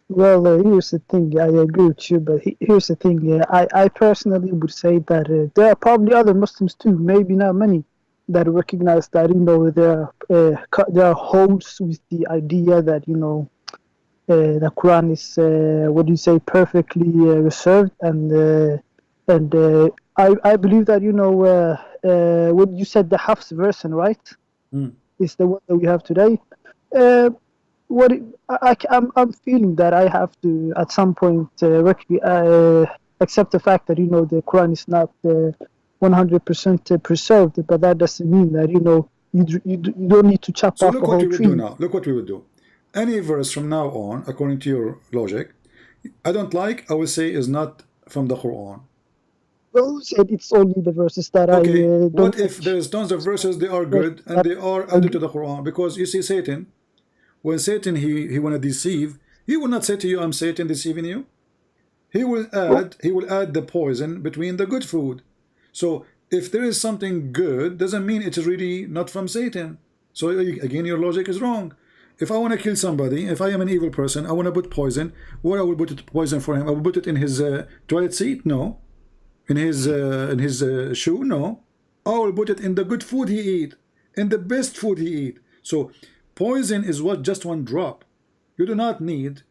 Well, here's the thing. I agree with you, but here's the thing. I personally would say that there are probably other Muslims too, maybe not many, that recognize that, you know, there are holes with the idea that, you know, the Quran is what do you say, perfectly reserved, and I believe that, you know, what you said, the Hafs version, right, is the one that we have today. I'm feeling that I have to at some point accept the fact that, you know, the Quran is not 100% preserved, but that doesn't mean that, you know, you don't need to chop off the whole tree. Look what we would do. Any verse from now on, according to your logic, I don't like, I will say is not from the Quran. Well, who said it's only the verses that I don't what if there's tons of verses, they are good, and they are added to the Quran? Because you see, Satan, when Satan he want to deceive, he will not say to you, I'm Satan deceiving you. He will add the poison between the good food. So if there is something good, doesn't mean it's really not from Satan. So again, your logic is wrong. If I want to kill somebody, if I am an evil person, I want to put poison. Where I will put poison for him? I will put it in his toilet seat? No. In his shoe? No. I will put it in the good food he eat, in the best food he eat. So poison is what, just one drop. You do not need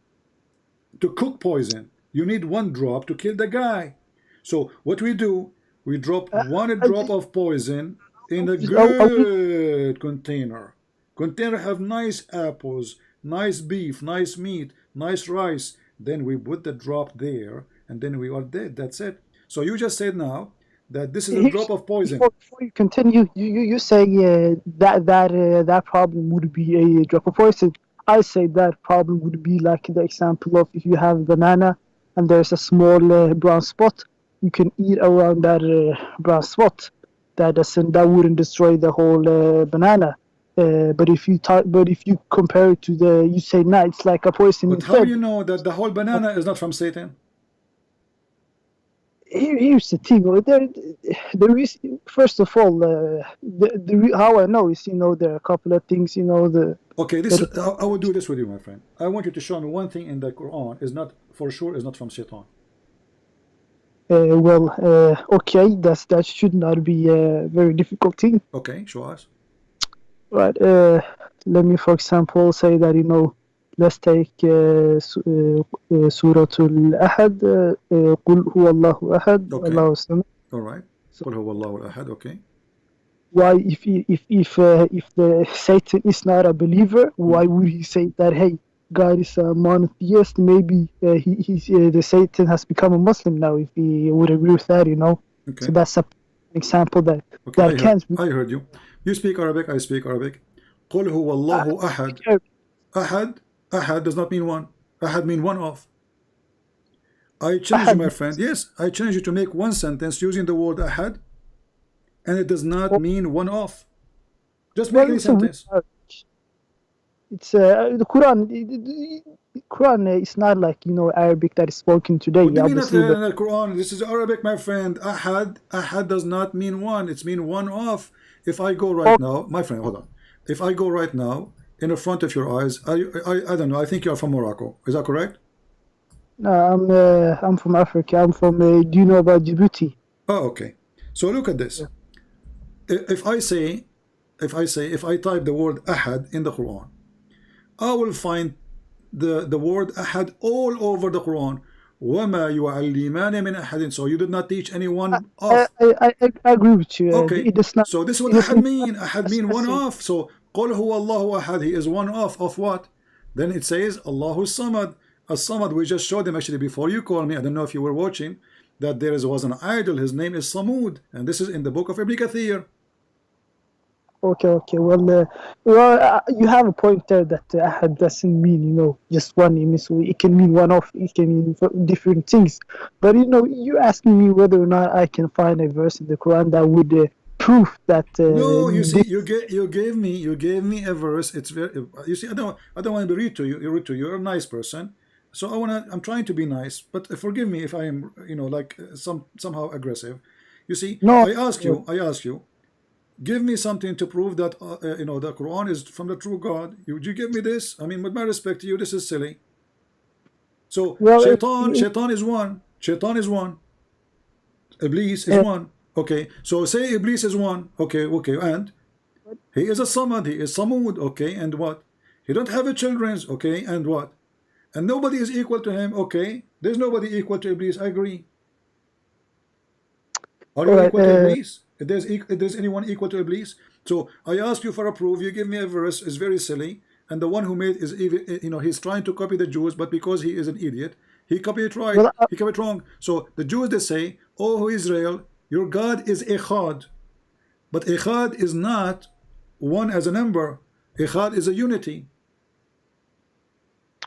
to cook poison. You need one drop to kill the guy. So what we do, we drop one drop of poison in a good container. Container have nice apples, nice beef, nice meat, nice rice. Then we put the drop there, and then we are dead. That's it. So you just said now that this is a drop of poison. Before you continue, you say that problem would be a drop of poison. I say that problem would be like the example of if you have a banana and there's a small brown spot, you can eat around that brown spot. That wouldn't destroy the whole banana. But if you compare it to you say no, it's like a poison. But how do you know that the whole banana is not from Satan? Here's the thing. There is, first of all, how I know is, you know, there are a couple of things, you know, Okay, I will do this with you, my friend. I want you to show me one thing in the Quran is not, for sure, is not from Satan. Okay, that should not be a very difficult thing. Okay, show us. Right. Let me, for example, say that, you know, let's take Surah Al-Ahad, Qul huwa Allahu Ahad, Allahu Samad. All right. Qul huwa Allahu Ahad. Okay. Why, if the Satan is not a believer, why would he say that? Hey, God is a monotheist. Maybe the Satan has become a Muslim now. If he would agree with that, you know. Okay. So that's an example that can't. I heard you. You speak Arabic. I speak Arabic. Qul huwa Allahu Ahad. Ahad does not mean one. Ahad mean one of. I challenge you, my friend. Yes, I challenge you to make one sentence using the word Ahad, and it does not mean one of. Just make any sentence. It's the Quran. The Quran is not like, you know, Arabic that is spoken today. What do you mean not in the Quran? This is Arabic, my friend. Ahad does not mean one. It's mean one of. If I go right now, my friend, hold on. If I go right now in the front of your eyes, I don't know. I think you are from Morocco. Is that correct? I'm from Africa. I'm from. Do you know about Djibouti? Oh, okay. So look at this. If I type the word ahad in the Quran, I will find the word ahad all over the Quran. وَمَا يُعَلِّمَانِ مِنْ أَحَدٍ. So you did not teach anyone off. I agree with you. Okay. It does not. So this is what It does ahad not mean. Ahad mean one off. So قُلْ هُوَ اللَّهُ أَحَدٍ. He is one off of what? Then it says Allahu Samad. As-Samad, we just showed him actually before you called me. I don't know if you were watching, that was an idol. His name is Samud, and this is in the book of Ibn Kathir. Okay. Well, you have a point there that ahad doesn't mean just one image. So it can mean one off. It can mean different things. But you're asking me whether or not I can find a verse in the Quran that would prove that. No, you see, you gave me a verse. It's very. You see, I don't want to be rude to you. You're a nice person, so I'm trying to be nice. But forgive me if I am, like somehow aggressive. You see, no, I ask you. Give me something to prove that the Quran is from the true God. You give me this. I mean, with my respect to you, this is silly. So Shaitan is one. Shaitan is one. Iblis is one. Okay. So say Iblis is one. Okay. And he is a Samad. He is Samud. Okay. And what? He don't have a children's. Okay. And what? And nobody is equal to him. Okay. There's nobody equal to Iblis. I agree. Are you equal to Iblis? If there's anyone equal to Iblis? So I ask you for a proof, you give me a verse, is very silly, and the one who made is even, he's trying to copy the Jews, but because he is an idiot, he copied it right, he copied it wrong. So the Jews, they say, oh Israel, your God is Echad, but Echad is not one as a number. Echad is a unity.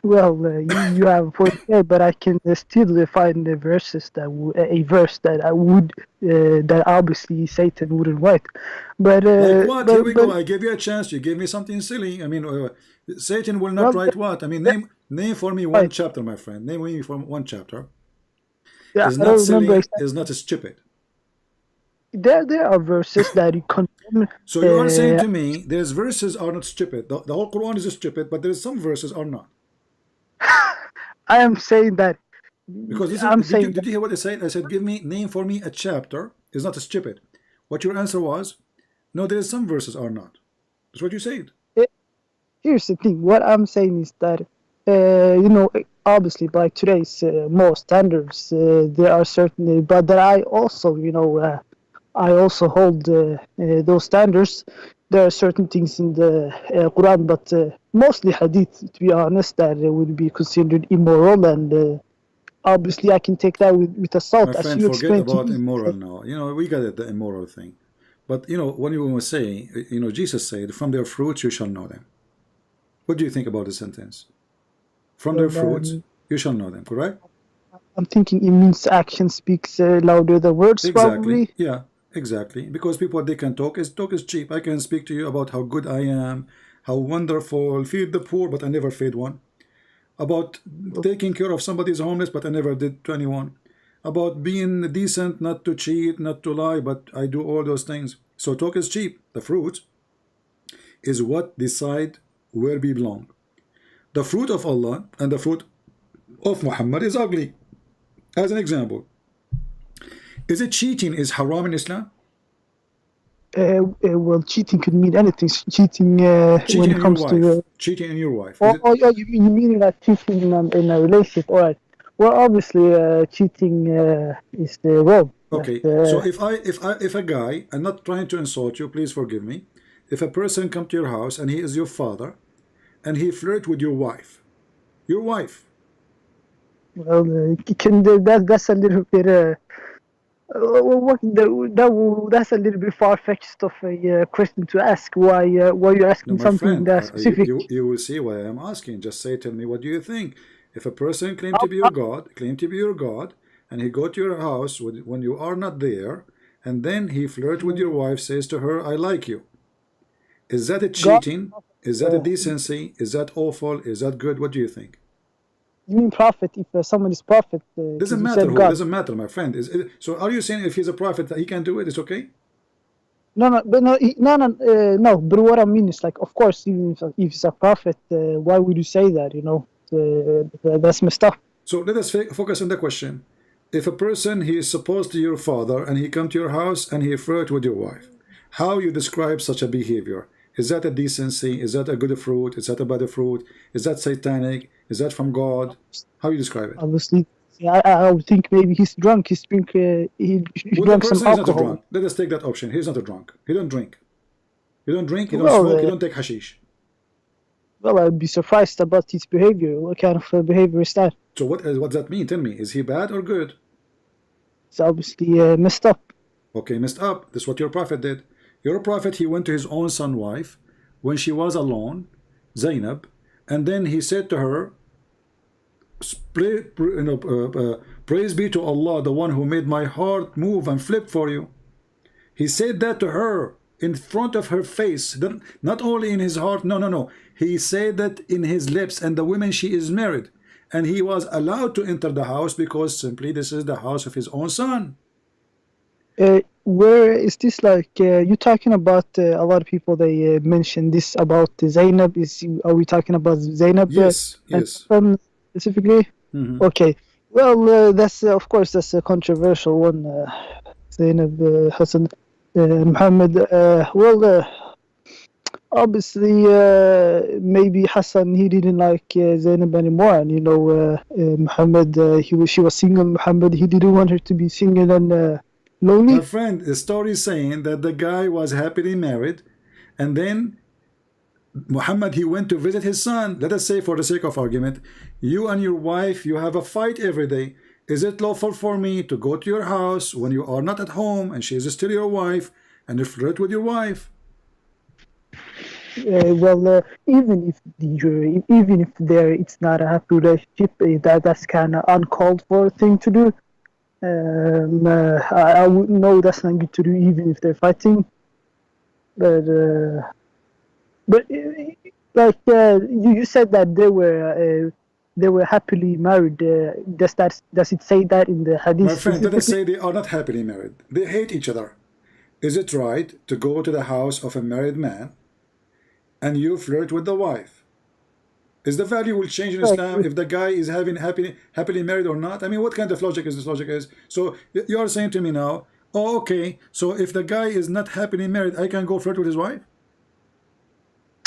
Well, you have a point there, but I can still find the verses that a verse that I would that obviously Satan wouldn't write. But like what? Here we go. I gave you a chance. You gave me something silly. I mean, Satan will not write what? I mean, name for me one chapter, my friend. Name me for one chapter. Yeah, is not silly. Is not stupid. There are verses that you condemn. So you are saying to me, there's verses are not stupid. The whole Quran is stupid, but there's some verses are not. I am saying that because did you hear what I said? I said, name for me a chapter. It's not stupid. What your answer was? No, there is some verses are not. That's what you said. Here's the thing. What I'm saying is that obviously by today's more standards, there are certainly, but that I also I also hold those standards. There are certain things in the Quran, but mostly Hadith, to be honest, that would be considered immoral, and obviously I can take that with a salt. My friend, forget about immoral now. We got it, the immoral thing. But when you were saying, Jesus said, "From their fruits you shall know them." What do you think about the sentence? From their fruits you shall know them. Correct? I'm thinking it means action speaks louder than words. Exactly. Probably. Yeah. Exactly, because people, they can talk is cheap. I can speak to you about how good I am, how wonderful, feed the poor, but I never fed one. About taking care of somebody's homeless, but I never did to anyone. About being decent, not to cheat, not to lie, but I do all those things. So talk is cheap. The fruit is what decide where we belong. The fruit of Allah and the fruit of Muhammad is ugly. As an example, is it cheating is haram in Islam? Well, cheating could mean anything. Cheating when it comes to cheating in your wife. You mean like cheating in a relationship? All right. Well, obviously, cheating is wrong. Okay. So if a guy, I'm not trying to insult you. Please forgive me. If a person come to your house and he is your father, and he flirt with your wife. Well, that's a little bit. That's a little bit far-fetched of a question to ask. Why you're asking something that specific? You will see why I'm asking. Just tell me, what do you think? If a person claims to be your God, and he go to your house when you are not there, and then he flirt with your wife, says to her, "I like you." Is that a cheating? Is that a decency? Is that awful? Is that good? What do you think? You mean prophet? If someone is prophet, doesn't matter. Doesn't matter, my friend. So are you saying if he's a prophet that he can do it? It's okay? No. But what I mean is, like, of course, even if he's a prophet, why would you say that? That's messed up. So let us focus on the question. If a person, he is supposed to your father, and he come to your house and he flirt with your wife, how you describe such a behavior? Is that a decency? Is that a good fruit? Is that a bad fruit? Is that satanic? Is that from God? How you describe it? Obviously, I would think maybe he's drunk. He drank the person some is not a alcohol. drunk. Let us take that option. He's not a drunk. He don't drink. He don't drink. He don't Well, smoke. He don't take hashish. Well, I'd be surprised about his behavior. What kind of behavior is that? So what does that mean? Tell me. Is he bad or good? It's obviously messed up. Okay, messed up. This is what your prophet did. Your prophet, he went to his own son's wife when she was alone, Zainab, and then he said to her, praise be to Allah, the one who made my heart move and flip for you. He said that to her in front of her face, not only in his heart. No. He said that in his lips, and the woman, she is married, and he was allowed to enter the house because simply this is the house of his own son. Where is this like? You're talking about a lot of people. They mention this about Zainab. Are we talking about Zainab? Yes. Specifically. Mm-hmm. Okay. Well, that's of course that's a controversial one. Zainab Hassan Muhammad. Obviously, maybe Hassan, he didn't like Zainab anymore, and Muhammad, she was single. Muhammad, he didn't want her to be single and lonely. My friend, the story is saying that the guy was happily married, and then Muhammad, he went to visit his son. Let us say, for the sake of argument, you and your wife, you have a fight every day. Is it lawful for me to go to your house when you are not at home and she is still your wife, and you flirt with your wife? Even if it's not a happy relationship, that's kind of uncalled for thing to do. I wouldn't know that's not good to do, even if they're fighting. But you said that they were happily married. Does it say that in the hadith? My friend, let us say they are not happily married. They hate each other. Is it right to go to the house of a married man and you flirt with the wife? Is the value will change in Islam if the guy is happily married or not? I mean, what kind of logic is this logic is? So you are saying to me now, oh, okay, so if the guy is not happily married, I can go flirt with his wife?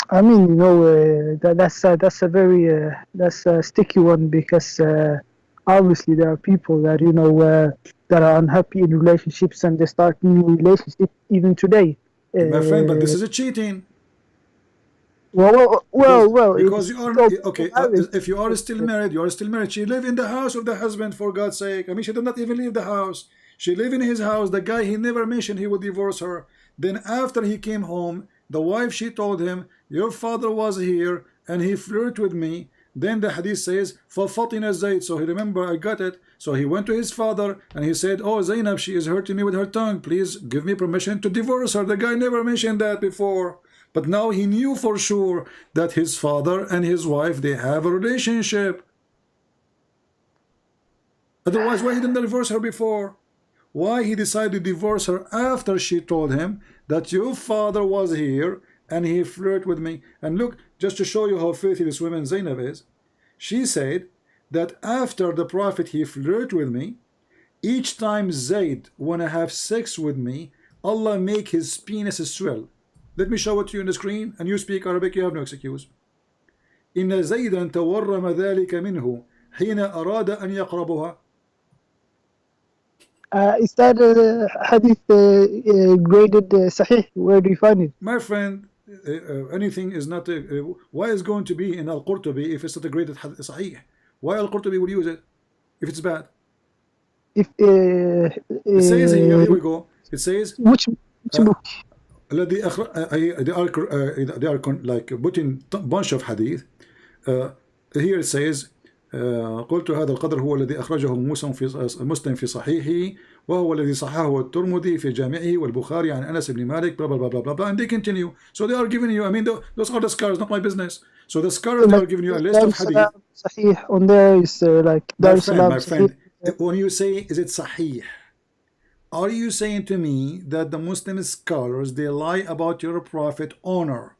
I mean, that's a very that's a sticky one, because obviously there are people that that are unhappy in relationships and they start new relationships even today. My friend, but this is a cheating. Well. Because you are okay. If you are still married, you are still married. She live in the house of the husband, for God's sake. I mean, she did not even leave the house. She live in his house. The guy, he never mentioned he would divorce her. Then after he came home, the wife, she told him, your father was here and he flirted with me. Then the hadith says, فَفَطِنَ الزَّيْد. So he remember, I got it. So he went to his father and he said, oh, Zainab, she is hurting me with her tongue. Please give me permission to divorce her. The guy never mentioned that before. But now he knew for sure that his father and his wife, they have a relationship. Otherwise, why he didn't divorce her before? Why he decided to divorce her after she told him that your father was here and he flirted with me? And look, just to show you how filthy this woman Zainab is, she said that after the Prophet, he flirted with me, each time Zayd wanna have sex with me, Allah make his penis swell. Let me show it to you on the screen, and you speak Arabic, you have no excuse. إن زيدا تورم ذلك منه حين أراد أن يقربها. Is that hadith graded Sahih? Where do you find it? My friend, anything is not. Why is going to be in Al-Qurtubi if it's not a graded Sahih? Why Al-Qurtubi will use it if it's bad? If it says here we go. It says which book? they are like putting a bunch of hadith. Here it says قلت هذا القدر هو الذي أخرجه مسلم في صحيحه وهو الذي صححه الترمذي في جامعه والبخاري عن أنس بن مالك blah blah blah blah blah, and they continue. So they are giving you, I mean, those are the scholars, not my business. So the scholars, they are giving you a list of hadith. Sahih on there is like my friend, when you say is it Sahih, are you saying to me that the Muslim scholars, they lie about your prophet honor,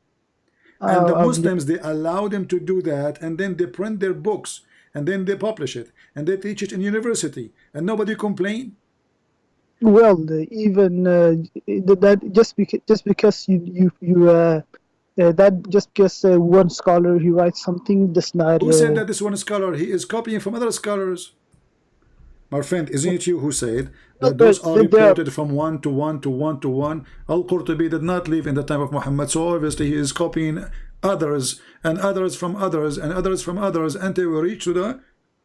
and the Muslims, they allow them to do that, and then they print their books and then they publish it, and they teach it in university, and nobody complain. Well, even that just because that just because one scholar he writes something does not. Who said that this one scholar he is copying from other scholars? My friend, isn't it you who said that those are reported from one to one to one to one? Al-Qurtubi did not live in the time of Muhammad, so obviously he is copying others and others from others and others from others until we reach to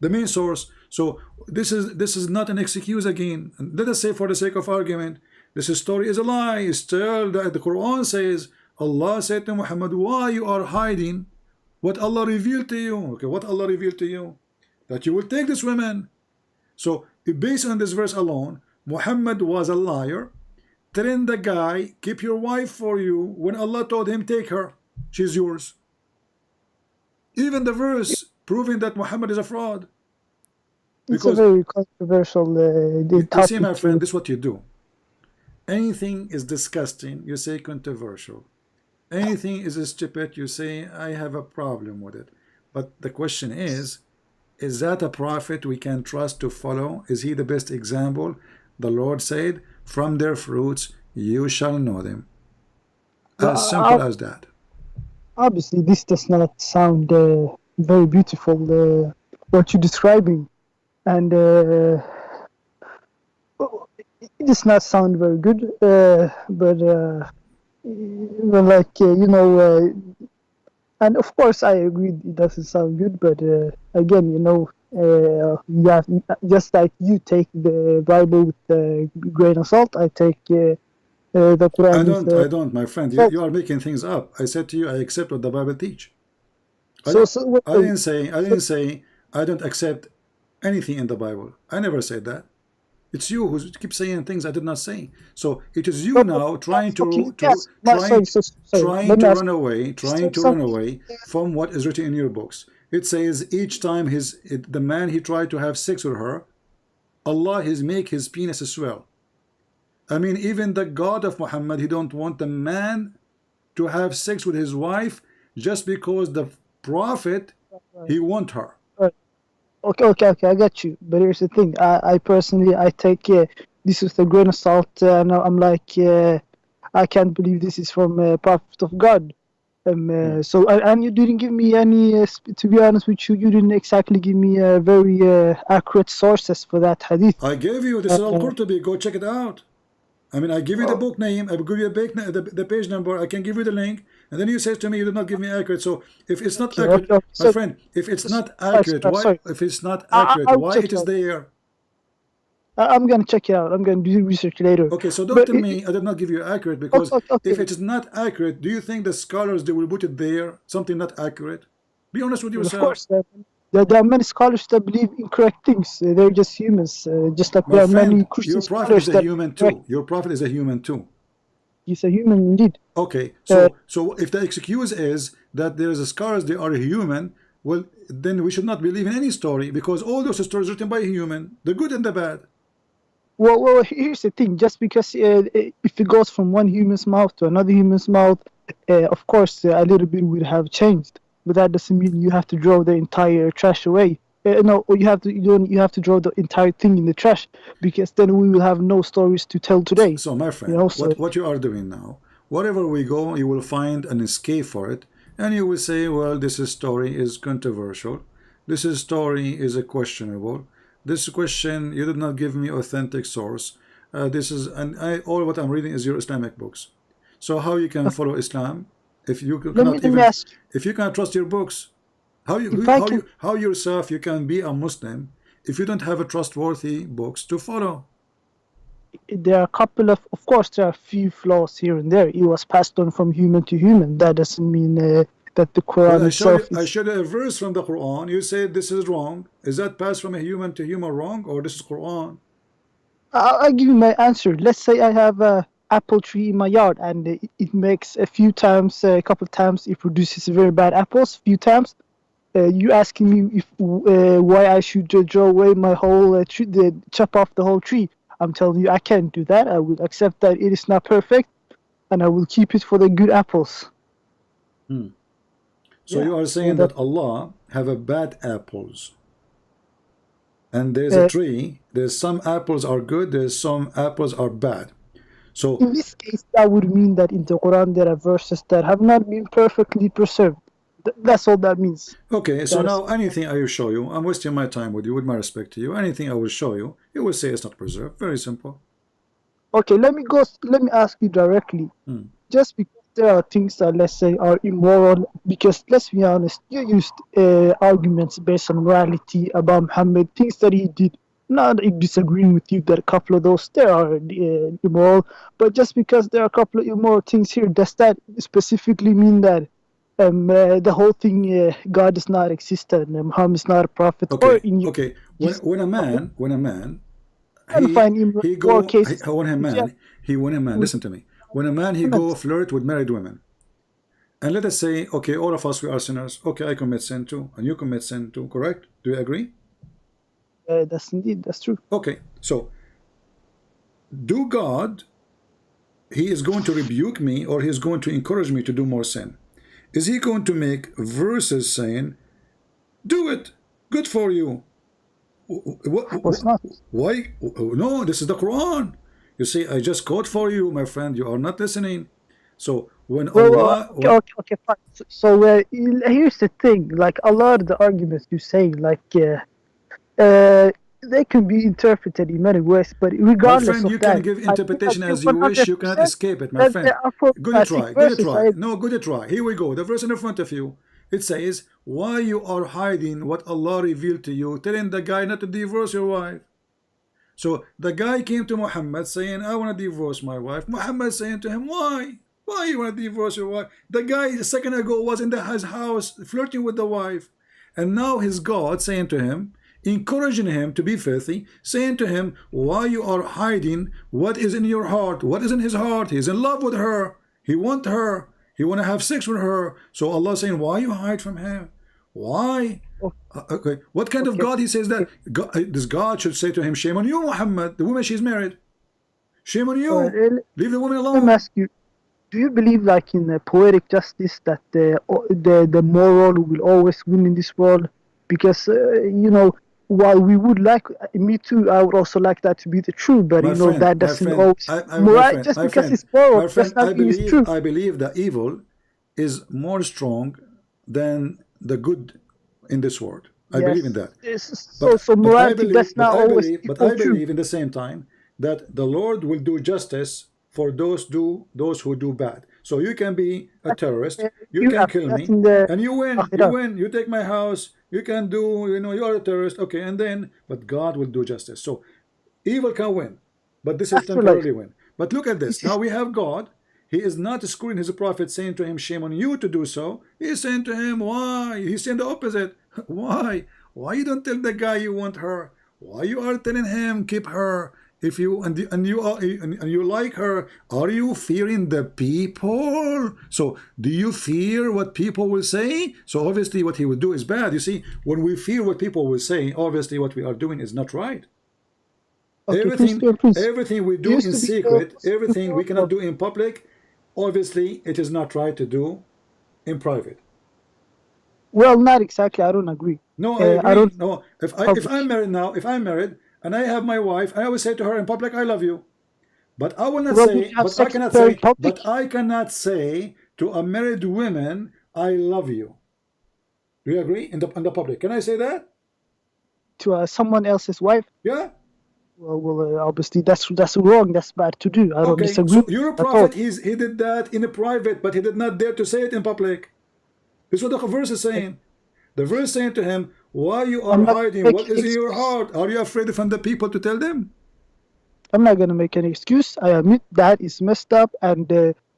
the main source. So this is not an excuse again. And let us say, for the sake of argument, this story is a lie. Still, the Quran says, Allah said to Muhammad, why you are hiding what Allah revealed to you? Okay, what Allah revealed to you? That you will take this woman. So based on this verse alone, Muhammad was a liar, telling the guy, keep your wife for you, when Allah told him, take her, she's yours. Even the verse proving that Muhammad is a fraud. Because it's a very controversial topic. You see, my friend, this is what you do. Anything is disgusting, you say controversial. Anything is stupid, you say I have a problem with it. But the question is that a prophet we can trust to follow? Is he the best example? The Lord said, from their fruits you shall know them. As simple as that. Obviously, this does not sound very beautiful, what you're describing. And it does not sound very good, but like, and of course I agree it doesn't sound good, but again, you have, just like you take the Bible with a grain of salt, I take the Quran. I don't, my friend. You are making things up. I said to you, I accept what the Bible teach. I didn't say I don't accept anything in the Bible. I never said that. It's you who keeps saying things I did not say. So it is you now trying to run away from what is written in your books. It says each time the man he tried to have sex with her, Allah make his penis swell. I mean, even the God of Muhammad, he don't want the man to have sex with his wife just because the prophet he want her. Okay, I got you. But here's the thing. I personally, I take this with a grain of salt, and I'm like, I can't believe this is from a prophet of God. So, and you didn't give me any, to be honest with you, you didn't exactly give me very accurate sources for that hadith. I gave you, this is Al-Qurtubi, go check it out. I mean, I give you the book name, I will give you the page number, I can give you the link, and then you say to me, you did not give me accurate. So if it's not accurate, my friend, if it's not accurate, why it is there? I'm going to check it out. I'm going to do research later. Okay, so don't tell me I did not give you accurate, because if it is not accurate, do you think the scholars, they will put it there, something not accurate? Be honest with yourself. Of course, there are many scholars that believe incorrect things. They're just humans, just like there are many Christian scholars. Your prophet is a human too. Your prophet is a human too. He's a human indeed. Okay, so if the excuse is that there is a scholars, they are a human, well, then we should not believe in any story, because all those stories written by a human, the good and the bad. Well, here's the thing. Just because if it goes from one human's mouth to another human's mouth, of course, a little bit would have changed. But that doesn't mean you have to throw the entire trash away. No, you have to throw the entire thing in the trash, because then we will have no stories to tell today. So, my friend, what you are doing now, wherever we go, you will find an escape for it, and you will say, well, this story is controversial. This story is questionable. This question, you did not give me authentic source. All what I'm reading is your Islamic books. So how you can follow Islam if you cannot trust your books? How yourself you can be a Muslim if you don't have a trustworthy books to follow? There are a couple of course, there are a few flaws here and there. It was passed on from human to human. That doesn't mean that the Quran itself. I showed you a verse from the Quran. You say this is wrong. Is that passed from a human to human wrong, or this is Quran? I'll give you my answer. Let's say I have a apple tree in my yard, and it makes a couple times it produces very bad apples. Few times, you asking me why I should throw away my whole tree, chop off the whole tree. I'm telling you, I can't do that. I will accept that it is not perfect, and I will keep it for the good apples. So you are saying that Allah have a bad apples. and there's a tree. There's some apples are good. There's some apples are bad. So in this case, that would mean that in the Quran there are verses that have not been perfectly preserved. That's all that means. okay, so now anything I will show you, I'm wasting my time with you, with my respect to you. Anything I will show you, you will say it's not preserved. Very simple. Okay, let me ask you directly. Just because there are things that, let's say, are immoral, because let's be honest, you used arguments based on morality about Muhammad, things that he did. Not disagreeing with you that a couple of those there are immoral, but just because there are a couple of immoral things here, does that specifically mean that the whole thing, God does not exist and Muhammad is not a prophet? Okay, or in your, okay. When a man, when a man, listen to me. When a man he go flirt with married women, and let us say, okay, all of us we are sinners. Okay, I commit sin too, and you commit sin too. Correct? Do you agree? That's true. Okay, so do God, he is going to rebuke me, or he is going to encourage me to do more sin? Is he going to make verses saying, do it, good for you? Why? No, this is the Quran. You see, I just quote for you, my friend. You are not listening. So when Allah, okay, fine. So here's the thing. Like a lot of the arguments you say, like they can be interpreted in many ways, but regardless my friend, you of that, can give interpretation as you wish. You cannot escape it, my friend. Good try. Good try. No, good try. Here we go. The verse in front of you. It says, why you are hiding what Allah revealed to you, telling the guy not to divorce your wife. So the guy came to Muhammad saying, I want to divorce my wife. Muhammad saying to him, why? Why you want to divorce your wife? The guy a second ago was in his house flirting with the wife. And now his God saying to him, encouraging him to be filthy, saying to him, why you are hiding what is in your heart? What is in his heart? He's in love with her. He wants her. He want to have sex with her. So Allah saying, why you hide from him? Why? Okay. What kind of God he says that? God, this God should say to him, shame on you, Muhammad. The woman, she's married. Shame on you. Leave the woman alone. Let me ask you, do you believe, like in poetic justice, that the moral will always win in this world? Because you know, while we would like, me too, I would also like that to be the truth, but that doesn't always. Just because it's moral does not mean it's true. I believe that evil is more strong than the good in this world. I believe in that. So morality does not always. But I believe in the same time that the Lord will do justice for those who do bad. So you can be a terrorist, you can kill me, and you win. You win. You take my house. You can do. You are a terrorist. Okay, and then, but God will do justice. So evil can win, but this is temporarily win. But look at this. Now we have God. He is not screwing his prophet, saying to him, shame on you to do so. He is saying to him, why? He's saying the opposite. Why? Why you don't tell the guy you want her? Why you are telling him keep her? If you and you like her, are you fearing the people? So do you fear what people will say? So obviously what he will do is bad. You see, when we fear what people will say, obviously what we are doing is not right. Okay, everything we do in secret, everything we cannot do in public, obviously it is not right to do in private. Well, not exactly. I don't agree. No, I agree. I don't. No, if I'm married now, if I'm married and I have my wife, I always say to her in public, "I love you," but I will not say. But I cannot say. But I cannot say to a married woman, "I love you." Do you agree? In the public, can I say that to someone else's wife? Yeah. Well, obviously that's wrong. That's bad to do. I don't disagree. So your prophet, he did that in a private, but he did not dare to say it in public. This is what the verse is saying. The verse saying to him, why you are hiding? What is in your heart? Are you afraid from the people to tell them? I'm not going to make any excuse. I admit that is messed up, and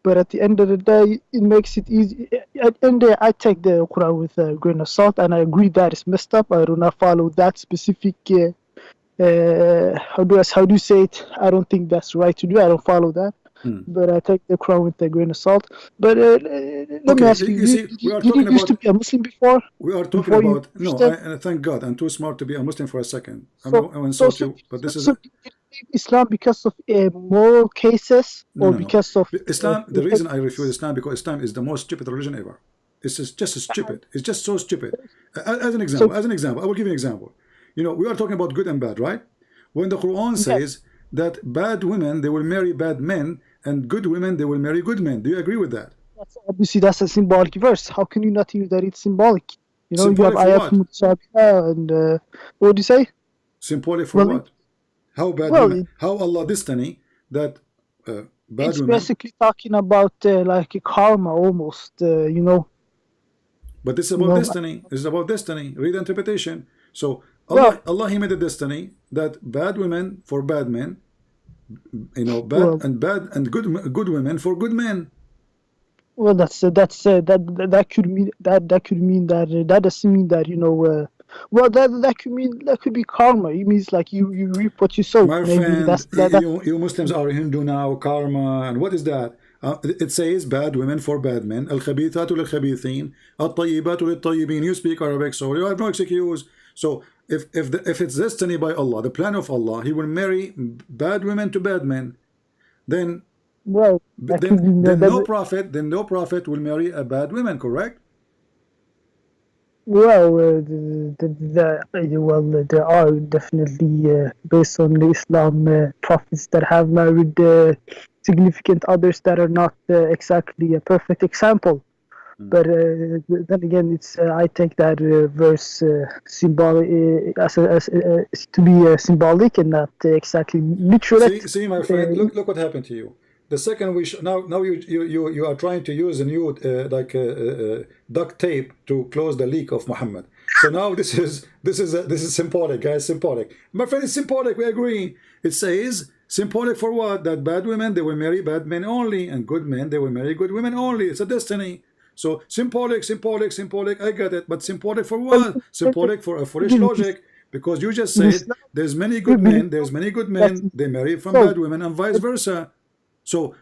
but at the end of the day, it makes it easy. At the end of the day, I take the Quran with a grain of salt, and I agree that it's messed up. I do not follow that specific. How do you say it? I don't think that's right to do. I don't follow that. But I take the Quran with a grain of salt. But let me ask you, you used to be a Muslim before? We are talking about, thank God, I'm too smart to be a Muslim for a second. I will insult you, but this is... So Islam because of moral cases, or because of... Islam, the reason I refuse Islam, because Islam is the most stupid religion ever. It's just stupid. It's just so stupid. As an example, I will give you an example. You know, we are talking about good and bad, right? When the Quran says that bad women, they will marry bad men, and good women, they will marry good men. Do you agree with that? Obviously, that's a symbolic verse. How can you not use that it's symbolic? You know, symbolic you have for ayat mutashabiha and what do you say? Symbolic for what? How bad women? How Allah destiny that bad it's women? basically talking about like a karma almost, you know. But this is about destiny. This is about destiny. Read the interpretation. So Allah He made a destiny that bad women for bad men, you know, bad and good women for good men. Well, that could mean that could mean that that doesn't mean that, you know. Well, that could mean that could be karma. It means like you reap what you sow. My Maybe friend, you Muslims are Hindu now. Karma, and what is that? It says bad women for bad men. Al-khabithatu lil-khabithin, at-tayyibatu lit-tayyibin. You speak Arabic, so you have no excuse. So if it's destiny by Allah, the plan of Allah, He will marry bad women to bad men. Then no prophet will marry a bad woman. Correct? Well, there are definitely based on the Islam prophets that have married significant others that are not exactly a perfect example. But then again, it's I take that verse symbolic as to be symbolic and not exactly literal. See, my friend, look what happened to you. The second now you are trying to use a new duct tape to close the leak of Muhammad. So now this is symbolic, guys. Symbolic. My friend, it's symbolic. We agree. It says symbolic for what? That bad women, they will marry bad men only, and good men, they will marry good women only. It's a destiny. So symbolic. I get it, but symbolic for what? Symbolic for a foolish logic. Because you just said there's many good men, they marry from bad women, and vice versa. So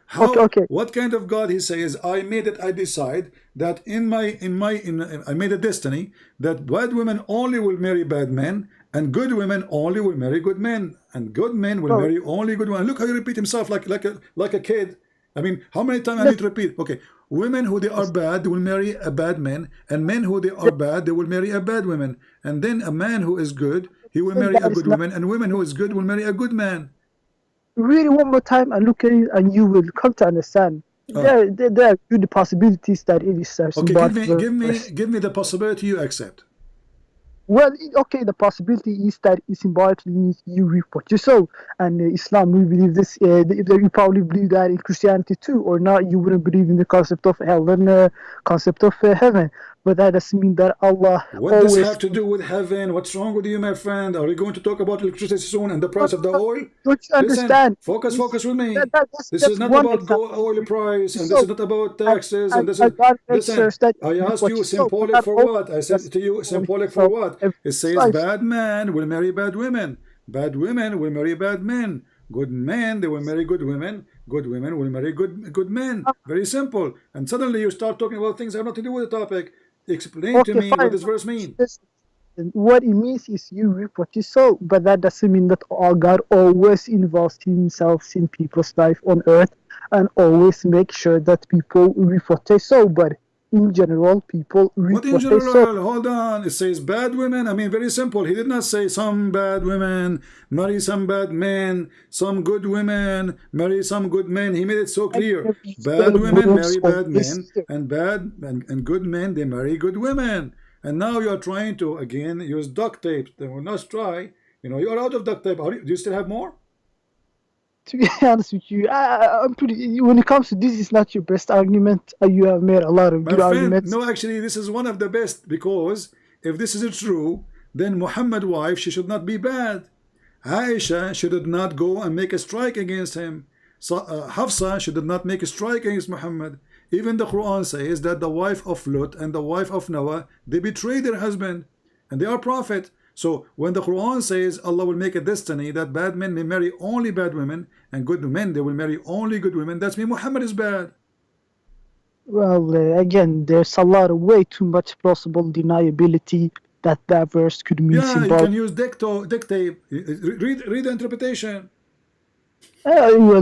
what kind of God He says, I made it, I decide that I made a destiny that bad women only will marry bad men, and good women only will marry good men, and good men will marry only good women. Look how you repeat himself like a kid. I mean, how many times I need to repeat? Okay, women who they are bad will marry a bad man, and men who they are bad, they will marry a bad woman. And then a man who is good, he will marry a good woman, and women who is good will marry a good man. Read it one more time and look at it, and you will come to understand. There are good possibilities that it is symbolic. Okay, give me the possibility you accept. Well, okay, the possibility is that it symbolically means you reap what you sow. And Islam, we believe this. You probably believe that in Christianity too, or not? You wouldn't believe in the concept of hell and concept of heaven. But that doesn't mean that Allah. What does this have to do with heaven? What's wrong with you, my friend? Are we going to talk about electricity soon and the price of the oil? Don't you understand? Listen, focus with me. This is not about oil price, and this is not about taxes, and this is. Listen, I asked you symbolic for what? I said to you symbolic for what? It says bad man will marry bad women. Bad women will marry bad men. Good men, they will marry good women. Good women will marry good men. Very simple. And suddenly you start talking about things that have nothing to do with the topic. Explain to me what this verse means. What it means is you reap what you sow, but that doesn't mean that God always involves Himself in people's life on earth and always make sure that people reap what they sow. But in general, people reap what they sow. Hold on. It says bad women. I mean, very simple. He did not say some bad women marry some bad men, some good women marry some good men. He made it so clear. Bad women marry bad men, and good men, they marry good women. And now you are trying to again use duct tape. They will not try. You know, you are out of duct tape. Do you still have more? To be honest with you, I'm pretty. When it comes to this, is not your best argument. You have made a lot of good arguments. No, actually, this is one of the best, because if this is true, then Muhammad's wife, she should not be bad. Aisha, she did not go and make a strike against him. So Hafsa, she did not make a strike against Muhammad. Even the Quran says that the wife of Lut and the wife of Noah, they betrayed their husband, and they are prophet. So when the Quran says Allah will make a destiny that bad men may marry only bad women, and good men, they will marry only good women, that's mean Muhammad is bad. Well, again, there's a lot of way too much plausible deniability that verse could mean symbolic. You can use dictate. Read the interpretation. You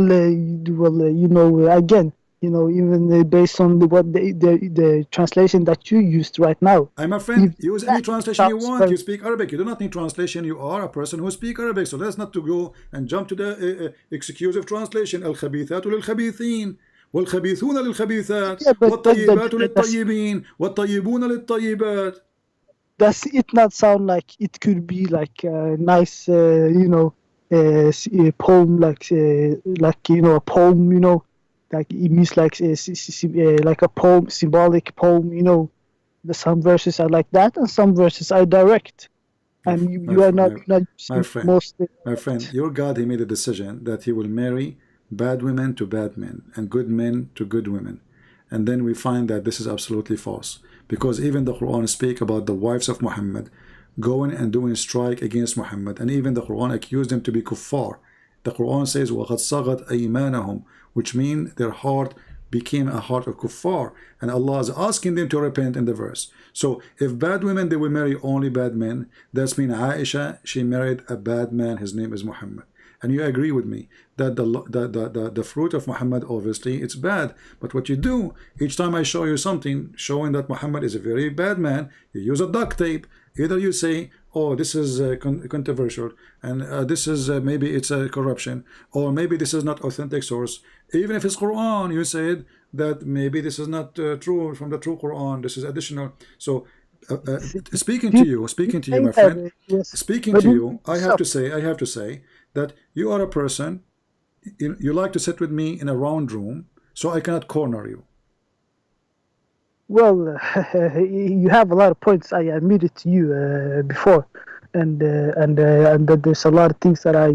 know, again, even based on the translation that you used right now. I'm a friend. If Use any that translation you sounds want. very- You speak Arabic. You do not need translation. You are a person who speaks Arabic. So let's not to go and jump to the exclusive translation. الخبيثات للخبيثين والخبيثون للخبيثات Yeah, but والطيبات للطيبين والطيبون للطيبات. does it not sound like it could be like a nice, a poem, like a poem, like it means like a poem, symbolic poem, some verses are like that and some verses are direct, and you are not My friend, mostly. my friend, your God, he made a decision that he will marry bad women to bad men and good men to good women. And then we find that this is absolutely false, because even the Quran speak about the wives of Muhammad going and doing strike against Muhammad, and even the Quran accused them to be kuffar. The Quran says وَقَدْ صَغَتْ أَيْمَانَهُمْ, which means their heart became a heart of kuffar, and Allah is asking them to repent in the verse. So if bad women, they will marry only bad men. That's mean Aisha, she married a bad man, his name is Muhammad. And you agree with me that the fruit of Muhammad, obviously it's bad, but what you do each time I show you something showing that Muhammad is a very bad man, you use a duct tape. Either you say, oh, this is controversial, and this is maybe it's a corruption, or maybe this is not authentic source. Even if it's Quran, you said that maybe this is not true from the true Quran, this is additional. So speaking to you, my friend, speaking to you, I have to say that you are a person, you like to sit with me in a round room, so I cannot corner you. Well, you have a lot of points. I admitted to you before, and that there's a lot of things that I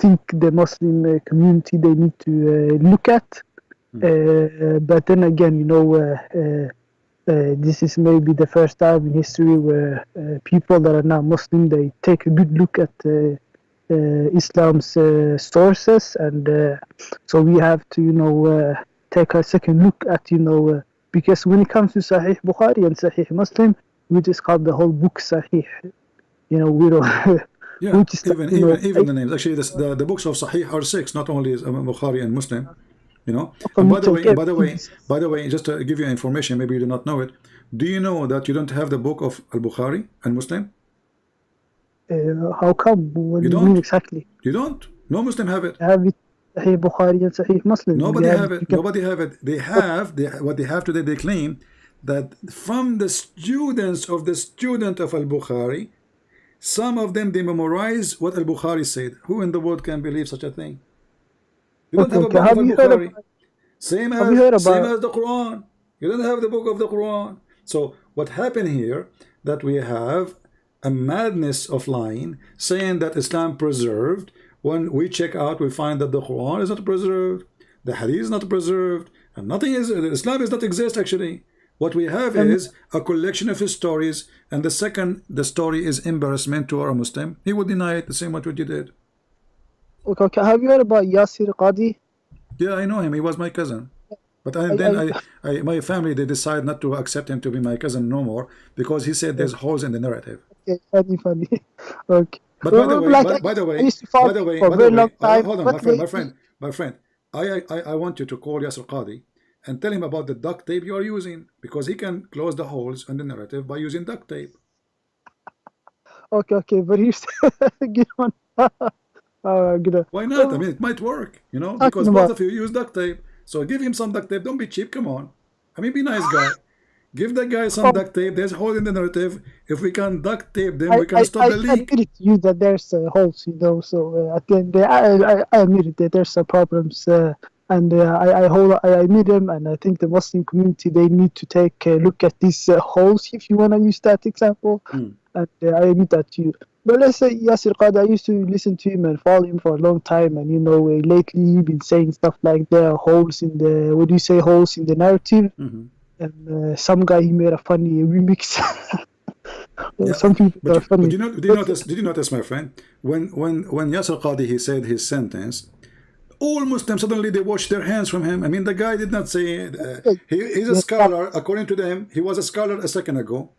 think the Muslim community they need to look at. But then again, this is maybe the first time in history where people that are not Muslim they take a good look at Islam's sources, and so we have to take a second look at because when it comes to Sahih Bukhari and Sahih Muslim, we just call the whole book Sahih. We don't. Yeah, we just, even the names. Actually, the books of Sahih are 6, not only Bukhari and Muslim. And by the way, just to give you information, maybe you do not know it. Do you know that you don't have the book of Al-Bukhari and Muslim? How come? What do you mean exactly? You don't? No Muslim have it. I have it. Sahih Bukhari and Sahih Muslim. Nobody have it. Nobody have it. They have what they have today. They claim that from the students of the student of Al-Bukhari, some of them they memorize what Al-Bukhari said. Who in the world can believe such a thing? You don't have a book of Al-Bukhari. Same as the Quran. You don't have the book of the Quran. So what happened here, that we have a madness of lying, saying that Islam preserved. When we check out, we find that the Quran is not preserved, the Hadith is not preserved, and nothing is. Islam does not exist actually. What we have is a collection of his stories, and the story is embarrassment to our Muslim. He would deny it the same way what you did. Okay. Have you heard about Yasir Qadi? Yeah, I know him. He was my cousin. But my family, they decide not to accept him to be my cousin no more, because he said there's holes in the narrative. Okay, funny. Okay. But by the way, hold on, my friend. I want you to call Yasir Qadi and tell him about the duct tape you are using, because he can close the holes in the narrative by using duct tape. Okay, but he's get on. Why not? I mean, it might work, because both of you use duct tape. So give him some duct tape. Don't be cheap. Come on. I mean, be nice guy. Give the guy some duct tape. There's a hole in the narrative. If we can duct tape them, we can stop the leak. I admit to you that there's holes, so at the end, I admit that there's some problems, and I admit them, and I think the Muslim community, they need to take a look at these holes, if you want to use that example, and I admit that to you. But let's say Yasir Qadi, I used to listen to him and follow him for a long time, and lately he's been saying stuff like there are holes in the, what do you say, holes in the narrative. And some guy, he made a funny remix. Some people are funny. But did you notice, my friend, when Yasir Qadi, he said his sentence, all Muslims suddenly they washed their hands from him. I mean, the guy did not say he's a scholar. According to them, he was a scholar a second ago.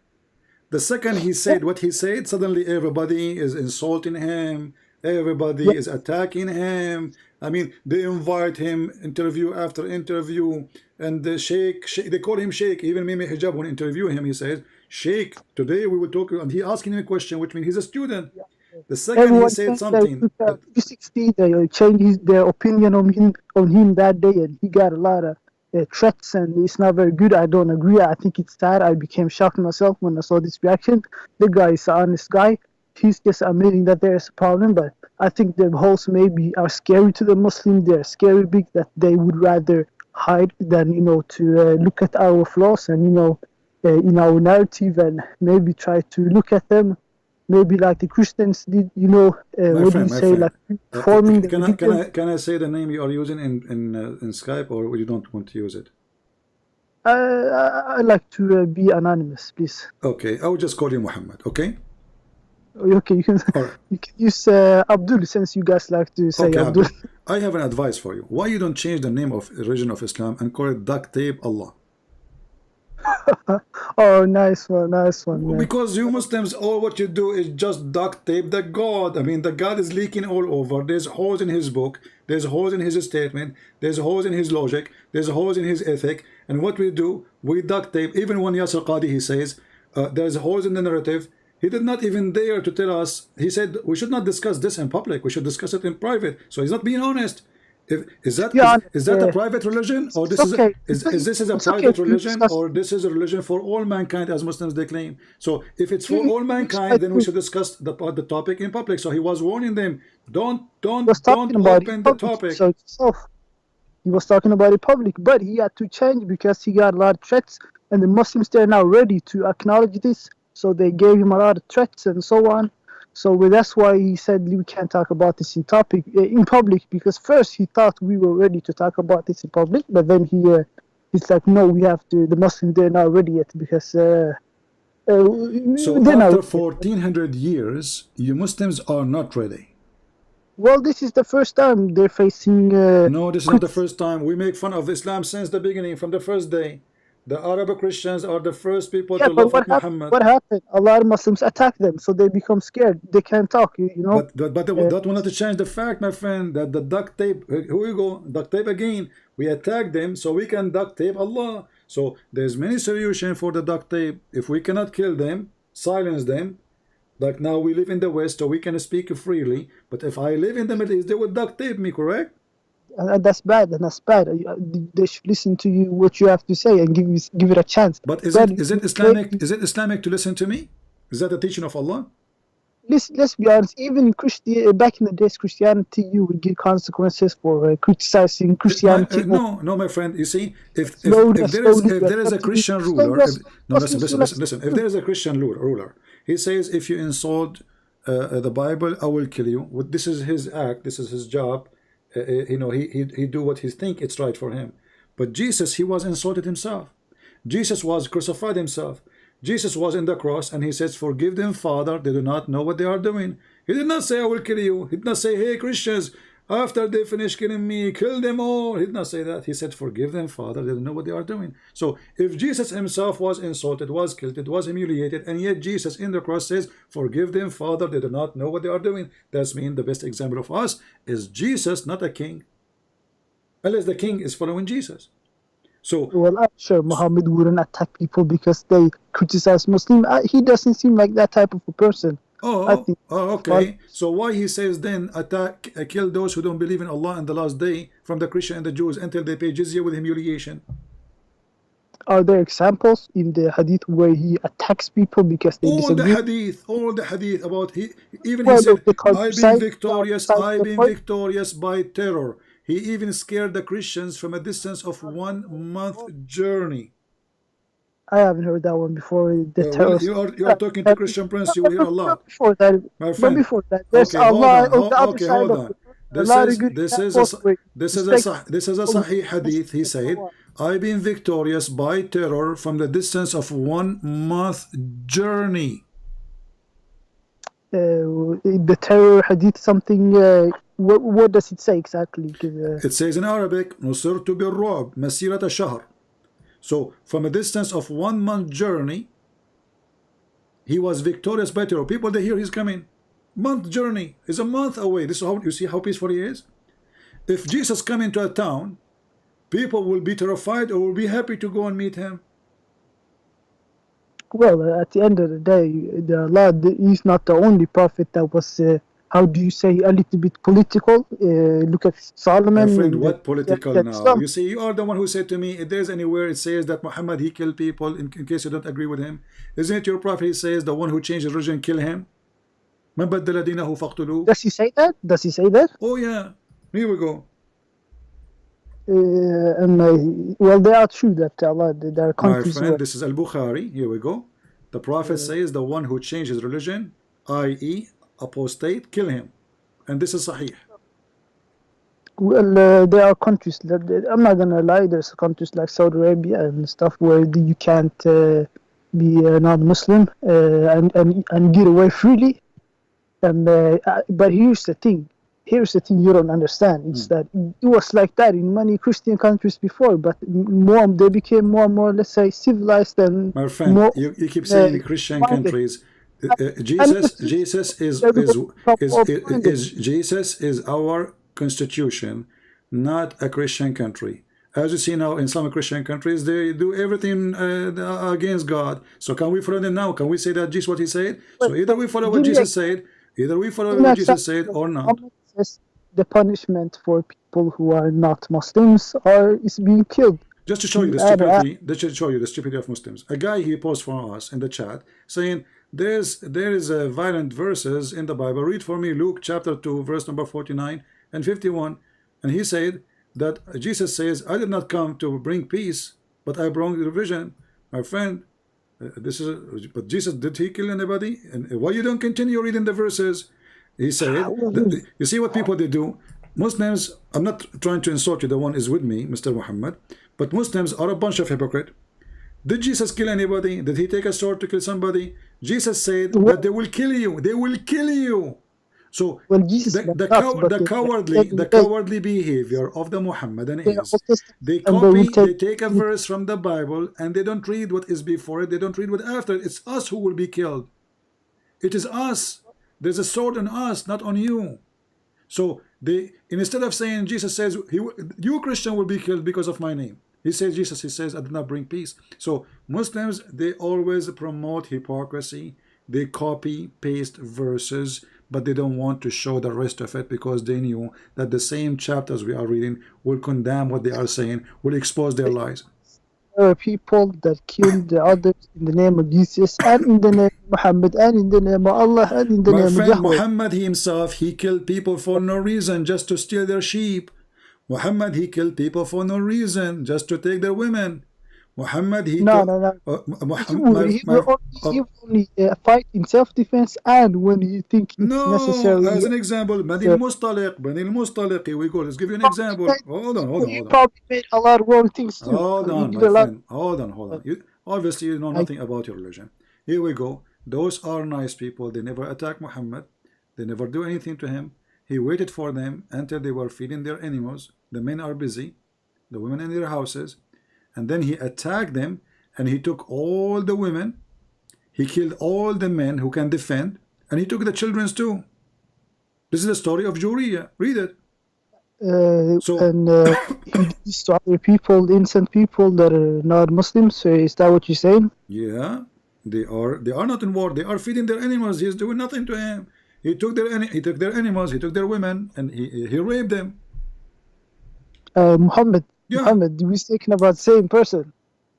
The second he said what he said, suddenly everybody is insulting him, Everybody is attacking him. I mean, they invite him interview after interview, and the Sheikh, they call him Sheikh. Even Mimi Hijab, when interview him, he says, Sheikh, today we will talk, and he asking him a question, which means he's a student. The second Everyone he said thinks something, that 360, they changed their opinion on him that day, and he got a lot of threats, and it's not very good. I don't agree. I think it's sad. I became shocked myself when I saw this reaction. The guy is an honest guy. He's just admitting that there's a problem, but I think the holes maybe are scary to the Muslim. They're scary big that they would rather hide than, to look at our flaws and, in our narrative, and maybe try to look at them. Maybe like the Christians did, what do you say, like forming the religion. Can I say the name you are using in Skype, or you don't want to use it? I like to be anonymous, please. Okay, I will just call you Muhammad. Okay. Okay, you can use Abdul, since you guys like to say Abdul. I have an advice for you. Why you don't change the name of religion of Islam and call it duct tape Allah? Oh, nice one, man. Because you Muslims, all what you do is just duct tape the God. I mean, the God is leaking all over. There's holes in his book. There's holes in his statement. There's holes in his logic. There's holes in his ethic. And what we do, we duct tape. Even when Yasir Qadi, he says, there's holes in the narrative. He did not even dare to tell us. He said we should not discuss this in public. We should discuss it in private. So he's not being honest. Is that a private religion, or this is a private religion, or this is a religion for all mankind, as Muslims they claim? So if it's for all mankind, then we should discuss the topic in public. So he was warning them, don't open the topic. So he was talking about it public, but he had to change because he got a lot of threats, and the Muslims, they're now ready to acknowledge this. So they gave him a lot of threats and so on. So that's why he said we can't talk about this in public, because first he thought we were ready to talk about this in public, but then he's like, no, we have to. The Muslims, they're not ready yet because. So after 1400 years, you Muslims are not ready. Well, this is the first time they're facing. No, this is not the first time. We make fun of Islam since the beginning, from the first day. The Arab Christians are the first people to love Muhammad. What happened? A lot of Muslims attack them, so they become scared. They can't talk, But that will not change the fact, my friend, that the duct tape, here we go, duct tape again. We attack them so we can duct tape Allah. So there's many solutions for the duct tape. If we cannot kill them, silence them. Like now we live in the West, so we can speak freely. But if I live in the Middle East, they would duct tape me, correct? And that's bad. They should listen to you, what you have to say, and give it a chance. But is it Islamic? Is it Islamic to listen to me? Is that the teaching of Allah? Let's be honest. Even back in the days, Christianity, you would get consequences for criticizing Christianity. No, my friend. You see, if there is a Christian ruler, listen. If there is a Christian ruler, he says, if you insult the Bible, I will kill you. This is his act. This is his job. He do what he think it's right for him. But Jesus, he was insulted himself. Jesus was crucified himself. Jesus was in the cross, and he says, forgive them, Father, they do not know what they are doing. He did not say, I will kill you. He did not say, hey Christians, after they finish killing me, kill them all. He did not say that. He said, forgive them, Father, they don't know what they are doing. So if Jesus himself was insulted, was killed, was humiliated, and yet Jesus in the cross says, forgive them, Father, they do not know what they are doing. That's mean the best example of us is Jesus, not a king. Unless the king is following Jesus. So, well, I'm sure Muhammad wouldn't attack people because they criticize Muslim. He doesn't seem like that type of a person. Okay. So why he says then kill those who don't believe in Allah and the last day from the Christian and the Jews until they pay jizya with humiliation? Are there examples in the hadith where he attacks people because they disagree? All the hadith about he said, I've been victorious by terror. He even scared the Christians from a distance of 1 month journey. I haven't heard that one before. You are talking to Christian Prince. You will hear Allah. Before that, there's Allah on the other side of it. This is a Sahih hadith. He said, I've been victorious by terror from the distance of 1 month journey. The terror hadith, something. What does it say exactly? It says in Arabic, نصرت بالرعب مسيرة شهر. So from a distance of 1 month journey, he was victorious by terror. People, they hear he's coming. month journey. It's a month away. This is how you see how peaceful he is. If Jesus come into a town, people will be terrified or will be happy to go and meet him. Well, at the end of the day, he's not the only prophet that was, how do you say, a little bit political. Look at Solomon. My friend, what political now? Islam. You see, you are the one who said to me, if there's anywhere it says that Muhammad, he killed people, in case you don't agree with him. Isn't it your prophet, he says, the one who changed the religion, kill him? من بدل دينه فاقتلوه. Does he say that? Does he say that? Oh yeah, here we go. Well, they are true that Allah, there are My countries friend, where... this is Al-Bukhari. Here we go. The prophet says the one who changes religion, i.e. apostate, kill him. And this is Sahih. Well, there are countries that, I'm not gonna lie, there's countries like Saudi Arabia and stuff where you can't be non-Muslim and get away freely. But here's the thing you don't understand. It's that it was like that in many Christian countries before, but they became more and more, let's say, civilized and my friend, more, you keep saying Christian countries. Jesus is our constitution, not a Christian country. As you see now in some Christian countries, they do everything against God. So can we follow them now? Can we say that Jesus what he said? So either we follow what Jesus said, or not. The punishment for people who are not Muslims is being killed. Just to show you the stupidity, of Muslims. A guy he posted for us in the chat saying there is violent verses in the Bible. Read for me Luke chapter 2 verse number 49 and 51, and he said that Jesus says, I did not come to bring peace, but I brought division. My friend, but Jesus, did he kill anybody? And why you don't continue reading the verses? He said, you see what people they do? Muslims, I'm not trying to insult you, the one is with me, Mr. Muhammad, but Muslims are a bunch of hypocrites. Did Jesus kill anybody? Did he take a sword to kill somebody? Jesus said that they will kill you. They will kill you. So the cowardly behavior of the Muhammadan is they take a verse from the Bible and they don't read what is before it. They don't read what after it. It's us who will be killed. It is us. There's a sword on us, not on you. So instead of saying Jesus says you Christian will be killed because of my name, he says he says I do not bring peace. So Muslims, they always promote hypocrisy. They copy paste verses, but they don't want to show the rest of it because they knew that the same chapters we are reading will condemn what they are saying, will expose their lies. There are people that killed the others in the name of Jesus and in the name of Muhammad and in the name of Allah and in the name of Yahweh. Muhammad himself, he killed people for no reason, just to steal their sheep. Muhammad, he killed people for no reason, just to take their women. Muhammad, he will only fight in self-defense and when you think it's necessary. As an example, Bani al-Mustaliq, here we go. Let's give you an example. Hold on. You probably made a lot of wrong things too. Hold on, my friend. Hold on. Obviously, you know nothing about your religion. Here we go. Those are nice people. They never attack Muhammad. They never do anything to him. He waited for them until they were feeding their animals. The men are busy. The women in their houses. And then he attacked them and he took all the women, he killed all the men who can defend, and he took the children too. This is the story of Juriya. Read it. He did this to other people, innocent people that are not Muslims. So is that what you're saying? Yeah, they are not in war. They are feeding their animals. He's doing nothing to him. He took their animals, he took their women, and he raped them. Muhammad, we're speaking about the same person.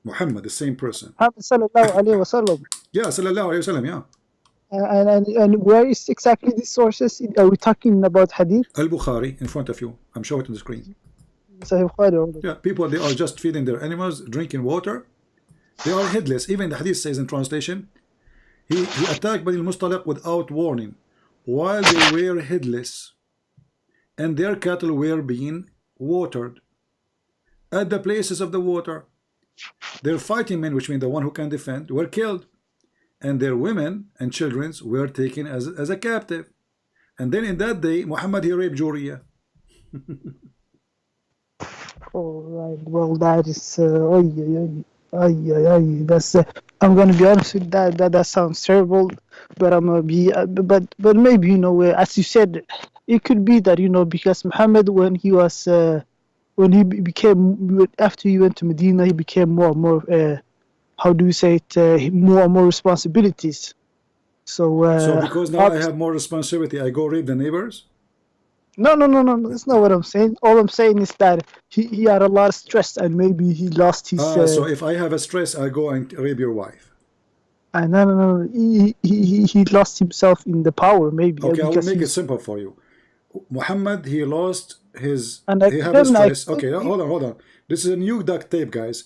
Muhammad, the same person. Muhammad sallallahu alayhi wa sallam. Yeah, sallallahu alayhi wa sallam, yeah. And where is exactly the sources? Are we talking about hadith? Al-Bukhari, in front of you. I'm showing it on the screen. Sahih Bukhari. Yeah, people, they are just feeding their animals, drinking water. They are headless. Even the hadith says in translation, he attacked Bani al-Mustaliq without warning, while they were headless, and their cattle were being watered at the places of the water. Their fighting men, which means the one who can defend, were killed, and their women and children were taken as a captive. And then in that day, Muhammad, he raped Juriya. All right. Well, that is that's I'm gonna be honest with that. That sounds terrible, but I'm gonna be. But maybe as you said, it could be that because Muhammad, when he was when he became after he went to Medina, he became more and more. How do you say it? More and more responsibilities. So because now I have more responsibility, I go rape the neighbors? No. That's not what I'm saying. All I'm saying is that he had a lot of stress and maybe he lost his. So if I have a stress, I go and rape your wife. No. He lost himself in the power maybe. Okay, I will make it simple for you. Muhammad, he lost his. He have a stress. Okay, hold on. This is a new duct tape, guys.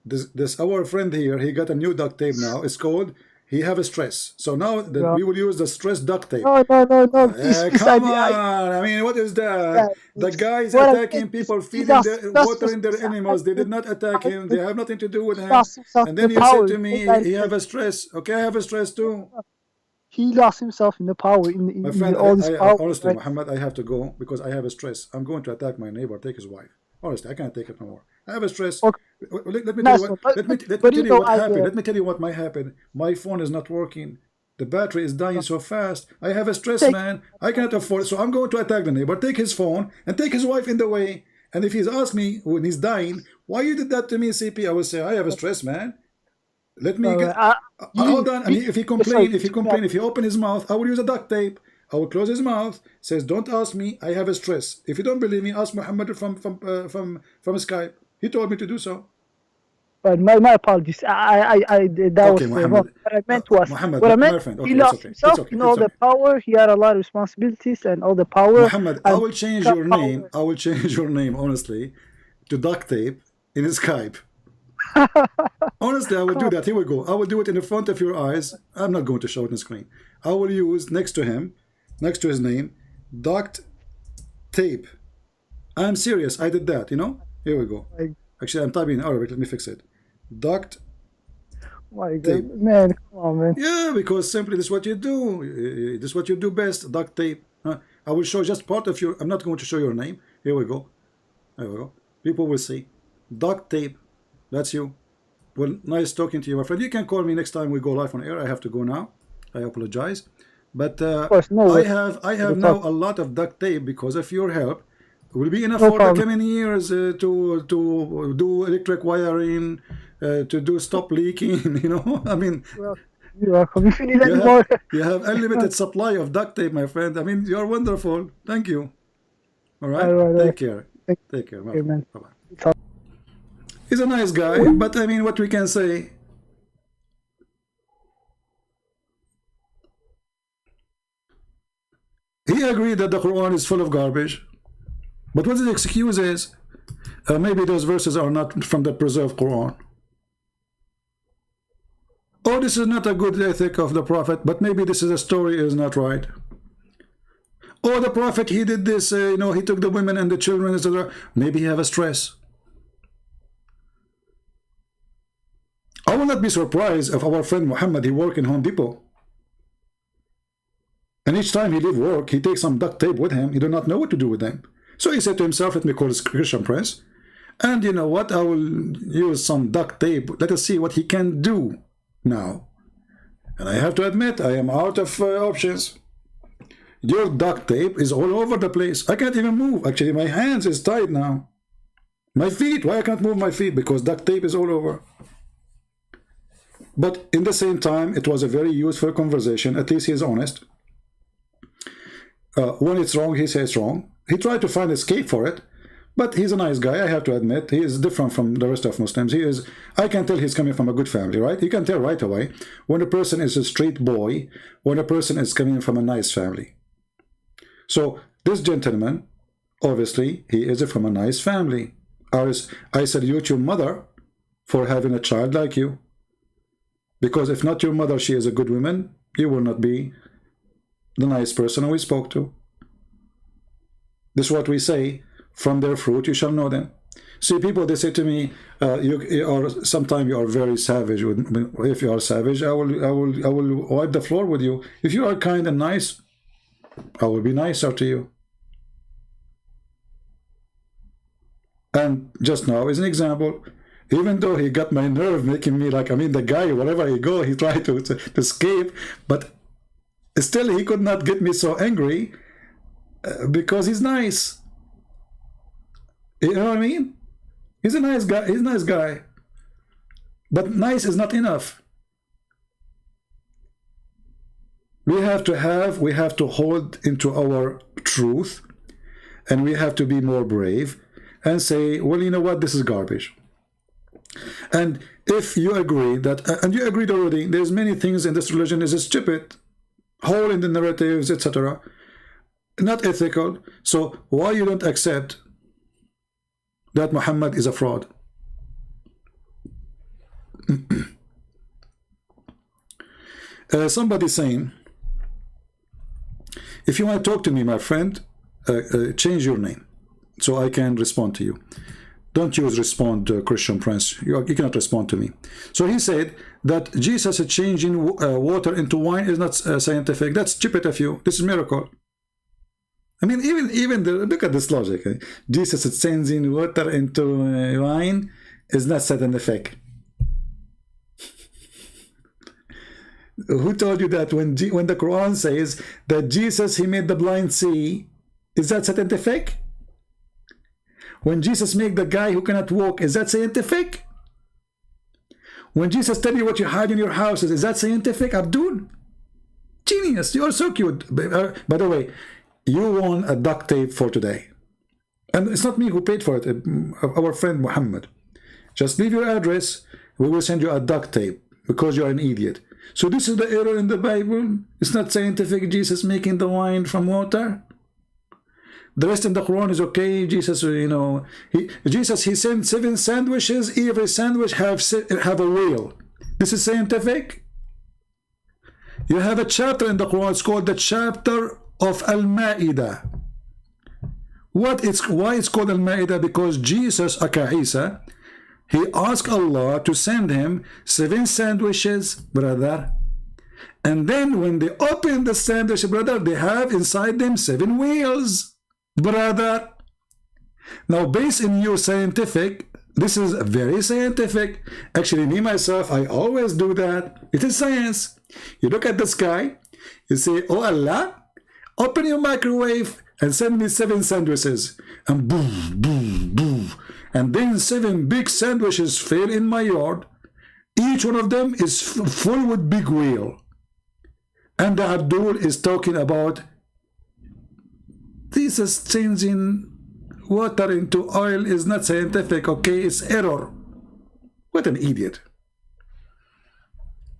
This our friend here. He got a new duct tape now. It's called. He have a stress. So now we will use the stress duct tape. No. Come on. I mean, what is that? The guys attacking people, feeding watering their animals. They did not attack him. They have nothing to do with him. And then you say to me, he have a stress. Okay, I have a stress too. He lost himself in the power. My friend, all this power. Honestly, right? Muhammad, I have to go because I have a stress. I'm going to attack my neighbor, take his wife. Honestly, I can't take it no more. I have a stress. Okay. Let me tell you what. Let me tell you what happened. Let me tell you what might happen. My phone is not working. The battery is dying so fast. I have a stress, man. I cannot afford it. So I'm going to attack the neighbor, take his phone, and take his wife in the way. And if he's asked me when he's dying, why you did that to me, CP? I will say, I have a stress, man. Let me get. Hold on. And if he complain, if he open his mouth, I will use a duct tape. I will close his mouth. Says, don't ask me. I have a stress. If you don't believe me, ask Muhammad from Skype. He told me to do so. But my apologies. That was wrong. What I meant was, he lost himself. All the power. He had a lot of responsibilities and all the power. Muhammad, I will change your name. I will change your name, honestly, to duct tape in Skype. Honestly, I will do that. Here we go. I will do it in the front of your eyes. I'm not going to show it on the screen. I will use next to him, next to his name, duct tape. I'm serious. I did that, Here we go. Actually, I'm typing in Arabic. Let me fix it. Duct my tape. God, man, come on, man. Yeah, because simply this is what you do. This is what you do best. Duct tape. I will show just part of your. I'm not going to show your name. Here we go. There we go. People will see. Duct tape. That's you. Well, nice talking to you, my friend. You can call me next time we go live on air. I have to go now. I apologize, but I have now a lot of duct tape because of your help. Will be enough for the coming years to do electric wiring, to do stop leaking. I mean, you're welcome. If you need any more, you have unlimited supply of duct tape, my friend. I mean, you're wonderful. Thank you. All right. Take care. Take care. Bye bye. He's a nice guy, but I mean, what we can say. He agreed that the Quran is full of garbage. But what his excuse is, maybe those verses are not from the preserved Quran. Or this is not a good ethic of the Prophet, but maybe this is a story is not right. Or the Prophet, he did this, he took the women and the children, etc. Maybe he have a stress. I will not be surprised if our friend Muhammad, he work in Home Depot. And each time he leave work, he takes some duct tape with him. He do not know what to do with them. So he said to himself, let me call his Christian Prince. And you know what? I will use some duct tape. Let us see what he can do now. And I have to admit, I am out of options. Your duct tape is all over the place. I can't even move. Actually, my hands is tied now. My feet, why I can't move my feet? Because duct tape is all over. But in the same time, it was a very useful conversation. At least he is honest. When it's wrong, he says wrong. He tried to find escape for it, but he's a nice guy, I have to admit. He is different from the rest of Muslims. I can tell he's coming from a good family, right? You can tell right away when a person is a straight boy, when a person is coming from a nice family. So this gentleman, obviously, he is from a nice family. I salute your mother for having a child like you. Because if not your mother, she is a good woman, you will not be the nice person we spoke to. This is what we say, from their fruit you shall know them. See, people, they say to me, sometimes you are very savage. If you are savage, I will wipe the floor with you. If you are kind and nice, I will be nicer to you. And just now, as an example, Even though he got my nerve, making me like, I mean, the guy, wherever he go, he tried to escape, but still he could not get me so angry because he's nice. You know what I mean? He's a nice guy. He's a nice guy. But nice is not enough. We have to hold into our truth, and we have to be more brave and say, well, you know what, this is garbage. And if you agree that, and you agreed already, there's many things in this religion is stupid, hole in the narratives, etc., not ethical. So why you don't accept that Muhammad is a fraud? Somebody saying, if you want to talk to me, my friend, change your name so I can respond to you. Don't use respond Christian Prince. You cannot respond to me. So he said that Jesus changing water into wine is not scientific. That's stupid of you. This is miracle. I mean, even look at this logic. Jesus changing water into wine is not scientific. Who told you that when the Quran says that Jesus, he made the blind see, is that scientific? When Jesus made the guy who cannot walk, is that scientific? When Jesus tell you what you hide in your houses, is that scientific? Abdul? Genius, you're so cute. By the way, you won a duct tape for today. And it's not me who paid for it, our friend Muhammad. Just leave your address, we will send you a duct tape because you're an idiot. So this is the error in the Bible. It's not scientific, Jesus making the wine from water. The rest in the Quran is okay. Jesus, you know, he sent 7 sandwiches. Every sandwich have a whale. This is scientific. You have a chapter in the Quran. It's called the chapter of Al-Ma'idah. Why it's called Al-Ma'idah? Because Jesus, Isa, he asked Allah to send him 7 sandwiches, brother. And then when they open the sandwich, brother, they have inside them 7 whales. Brother, now based in your scientific, this is very scientific. Actually, me myself, I always do that. It is science. You look at the sky, you say, oh Allah, open your microwave and send me 7 sandwiches. And boom, boom, boom. And then 7 big sandwiches fell in my yard. Each one of them is full with big whale. And the Abdul is talking about this is changing water into oil is not scientific, okay? It's error. What an idiot.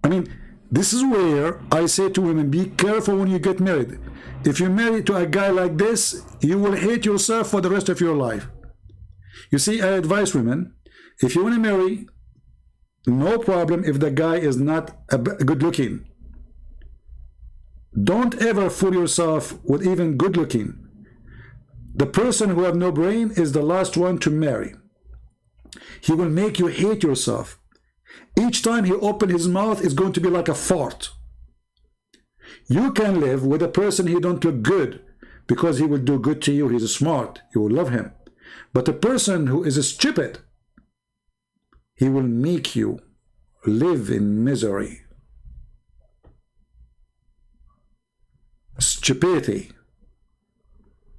I mean, this is where I say to women, be careful when you get married. If you marry to a guy like this, you will hate yourself for the rest of your life. You see, I advise women, if you want to marry, no problem if the guy is not good looking. Don't ever fool yourself with even good looking. The person who have no brain is the last one to marry. He will make you hate yourself. Each time he opens his mouth, it's going to be like a fart. You can live with a person he don't look good because he will do good to you. He's smart. You will love him. But a person who is stupid, he will make you live in misery. Stupidity.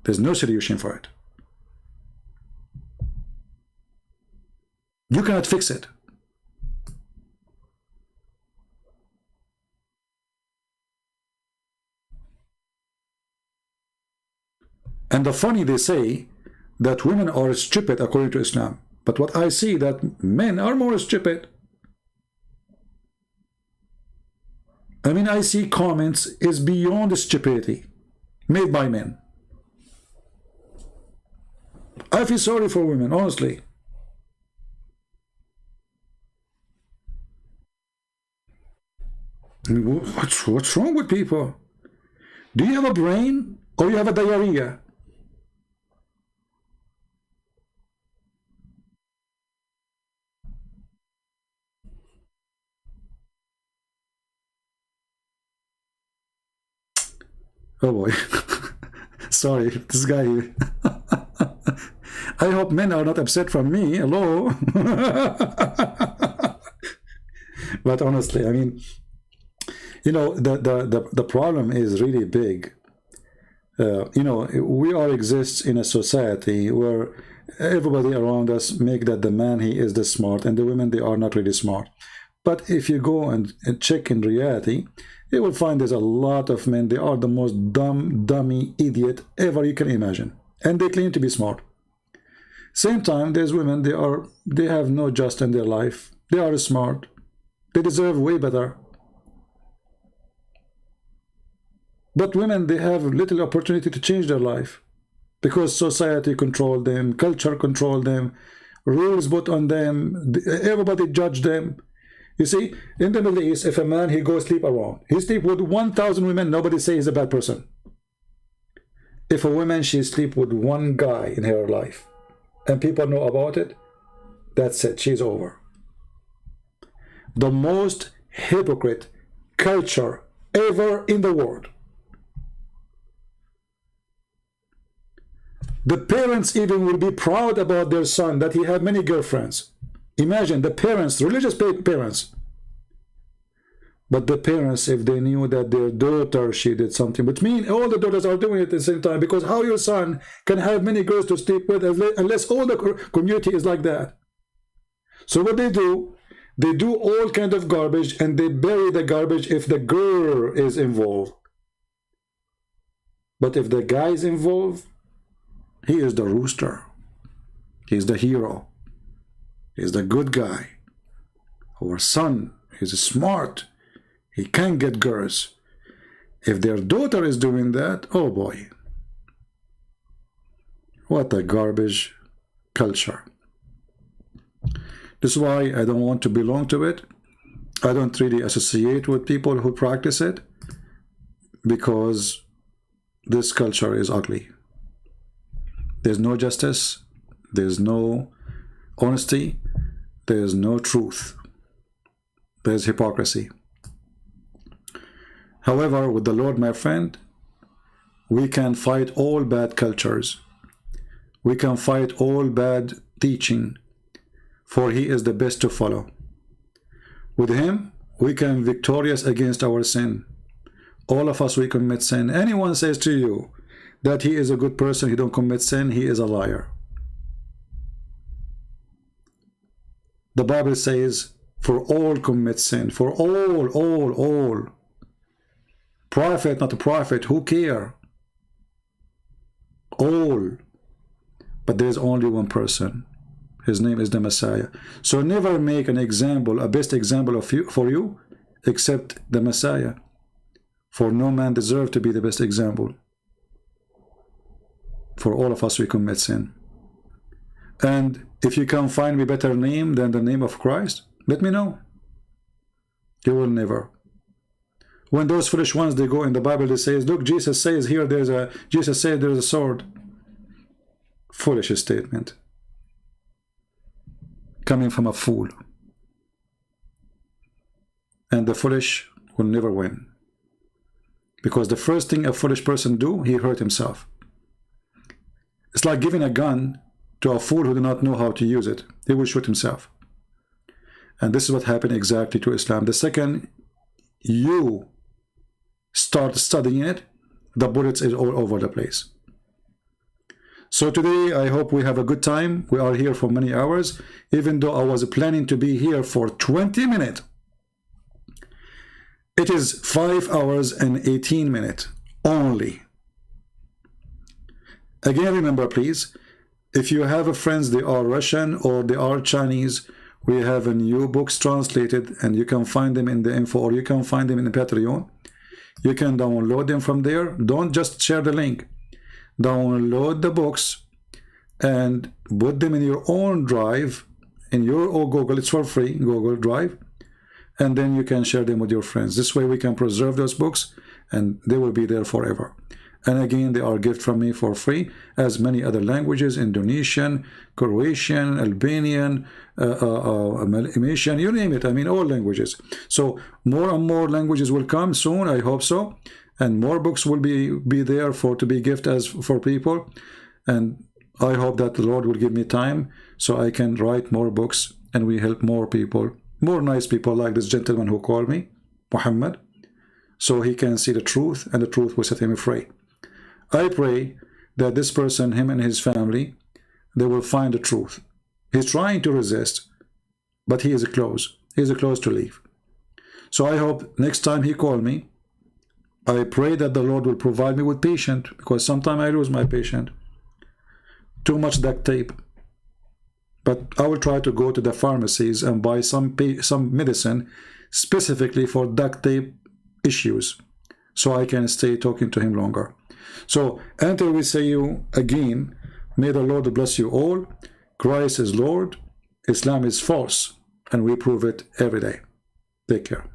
There's no solution for it. You cannot fix it. And the funny, they say that women are stupid according to Islam. But what I see that men are more stupid. I mean, I see comments is beyond stupidity made by men. I feel sorry for women, honestly. I mean, what's wrong with people? Do you have a brain or you have a diarrhea? Oh boy. Sorry, this guy. I hope men are not upset from me. Hello. But honestly, I mean, you know, the problem is really big. You know, we all exist in a society where everybody around us make that the man, he is the smart, and the women, they are not really smart. But if you go and check in reality, you will find there's a lot of men, they are the most dummy idiot ever you can imagine, and they claim to be smart. Same time, there's women, they have no just in their life, they are smart, they deserve way better. But women, they have little opportunity to change their life because society control them, culture control them, rules put on them, everybody judge them. You see, in the Middle East, if a man, he goes sleep around, he sleep with 1,000 women, nobody say he's a bad person. If a woman, she sleep with one guy in her life, and people know about it, that's it, she's over. The most hypocrite culture ever in the world. The parents even will be proud about their son that he had many girlfriends. Imagine the parents, religious parents. But the parents, if they knew that their daughter, she did something, which means all the daughters are doing it at the same time, because how your son can have many girls to sleep with unless all the community is like that. So what they do all kind of garbage, and they bury the garbage if the girl is involved. But if the guy is involved, he is the rooster. He's the hero. He's the good guy. Our son is smart. He can get girls. If their daughter is doing that, oh boy. What a garbage culture. This is why I don't want to belong to it. I don't really associate with people who practice it, because this culture is ugly. There's no justice, there's no honesty, there's no truth, there's hypocrisy. However, with the Lord, my friend, we can fight all bad cultures. We can fight all bad teaching, for He is the best to follow. With Him, we can be victorious against our sin. All of us, we commit sin. Anyone says to you that he is a good person, he don't commit sin, he is a liar. The Bible says, for all commit sin. For all. Prophet, not a prophet, who care? All. But there's only one person. His name is the Messiah. So never make an example, a best example of you for you, except the Messiah. For no man deserves to be the best example. For all of us, we commit sin. And if you can find me better name than the name of Christ, let me know. You will never. When those foolish ones, they go in the Bible, they say, look, Jesus says here, Jesus said there's a sword. Foolish statement. Coming from a fool. And the foolish will never win. Because the first thing a foolish person do, he hurt himself. It's like giving a gun to a fool who do not know how to use it. He will shoot himself. And this is what happened exactly to Islam. The second you start studying it, the bullets is all over the place. So today, I hope we have a good time. We are here for many hours, even though I was planning to be here for 20 minutes. It is 5 hours and 18 minutes only. Again, remember, please, if you have friends, they are Russian or they are Chinese, we have a new books translated, and you can find them in the info, or you can find them in the Patreon. You can download them from there. Don't just share the link. Download the books and put them in your own drive, in your own Google. It's for free, Google Drive. And then you can share them with your friends. This way we can preserve those books, and they will be there forever. And again, they are a gift from me for free, as many other languages: Indonesian, Croatian, Albanian, Malaysian, you name it. I mean, all languages. So more and more languages will come soon, I hope so. And more books will be there to be gift as for people. And I hope that the Lord will give me time so I can write more books and we help more people, more nice people like this gentleman who called me, Muhammad, so he can see the truth and the truth will set him free. I pray that this person, him and his family, they will find the truth. He's trying to resist, but he is close. He is close to leave. So I hope next time he call me, I pray that the Lord will provide me with patience, because sometimes I lose my patience. Too much duct tape. But I will try to go to the pharmacies and buy some medicine specifically for duct tape issues, so I can stay talking to him longer. So until we see you again, may the Lord bless you all. Christ is Lord, Islam is false, and we prove it every day. Take care.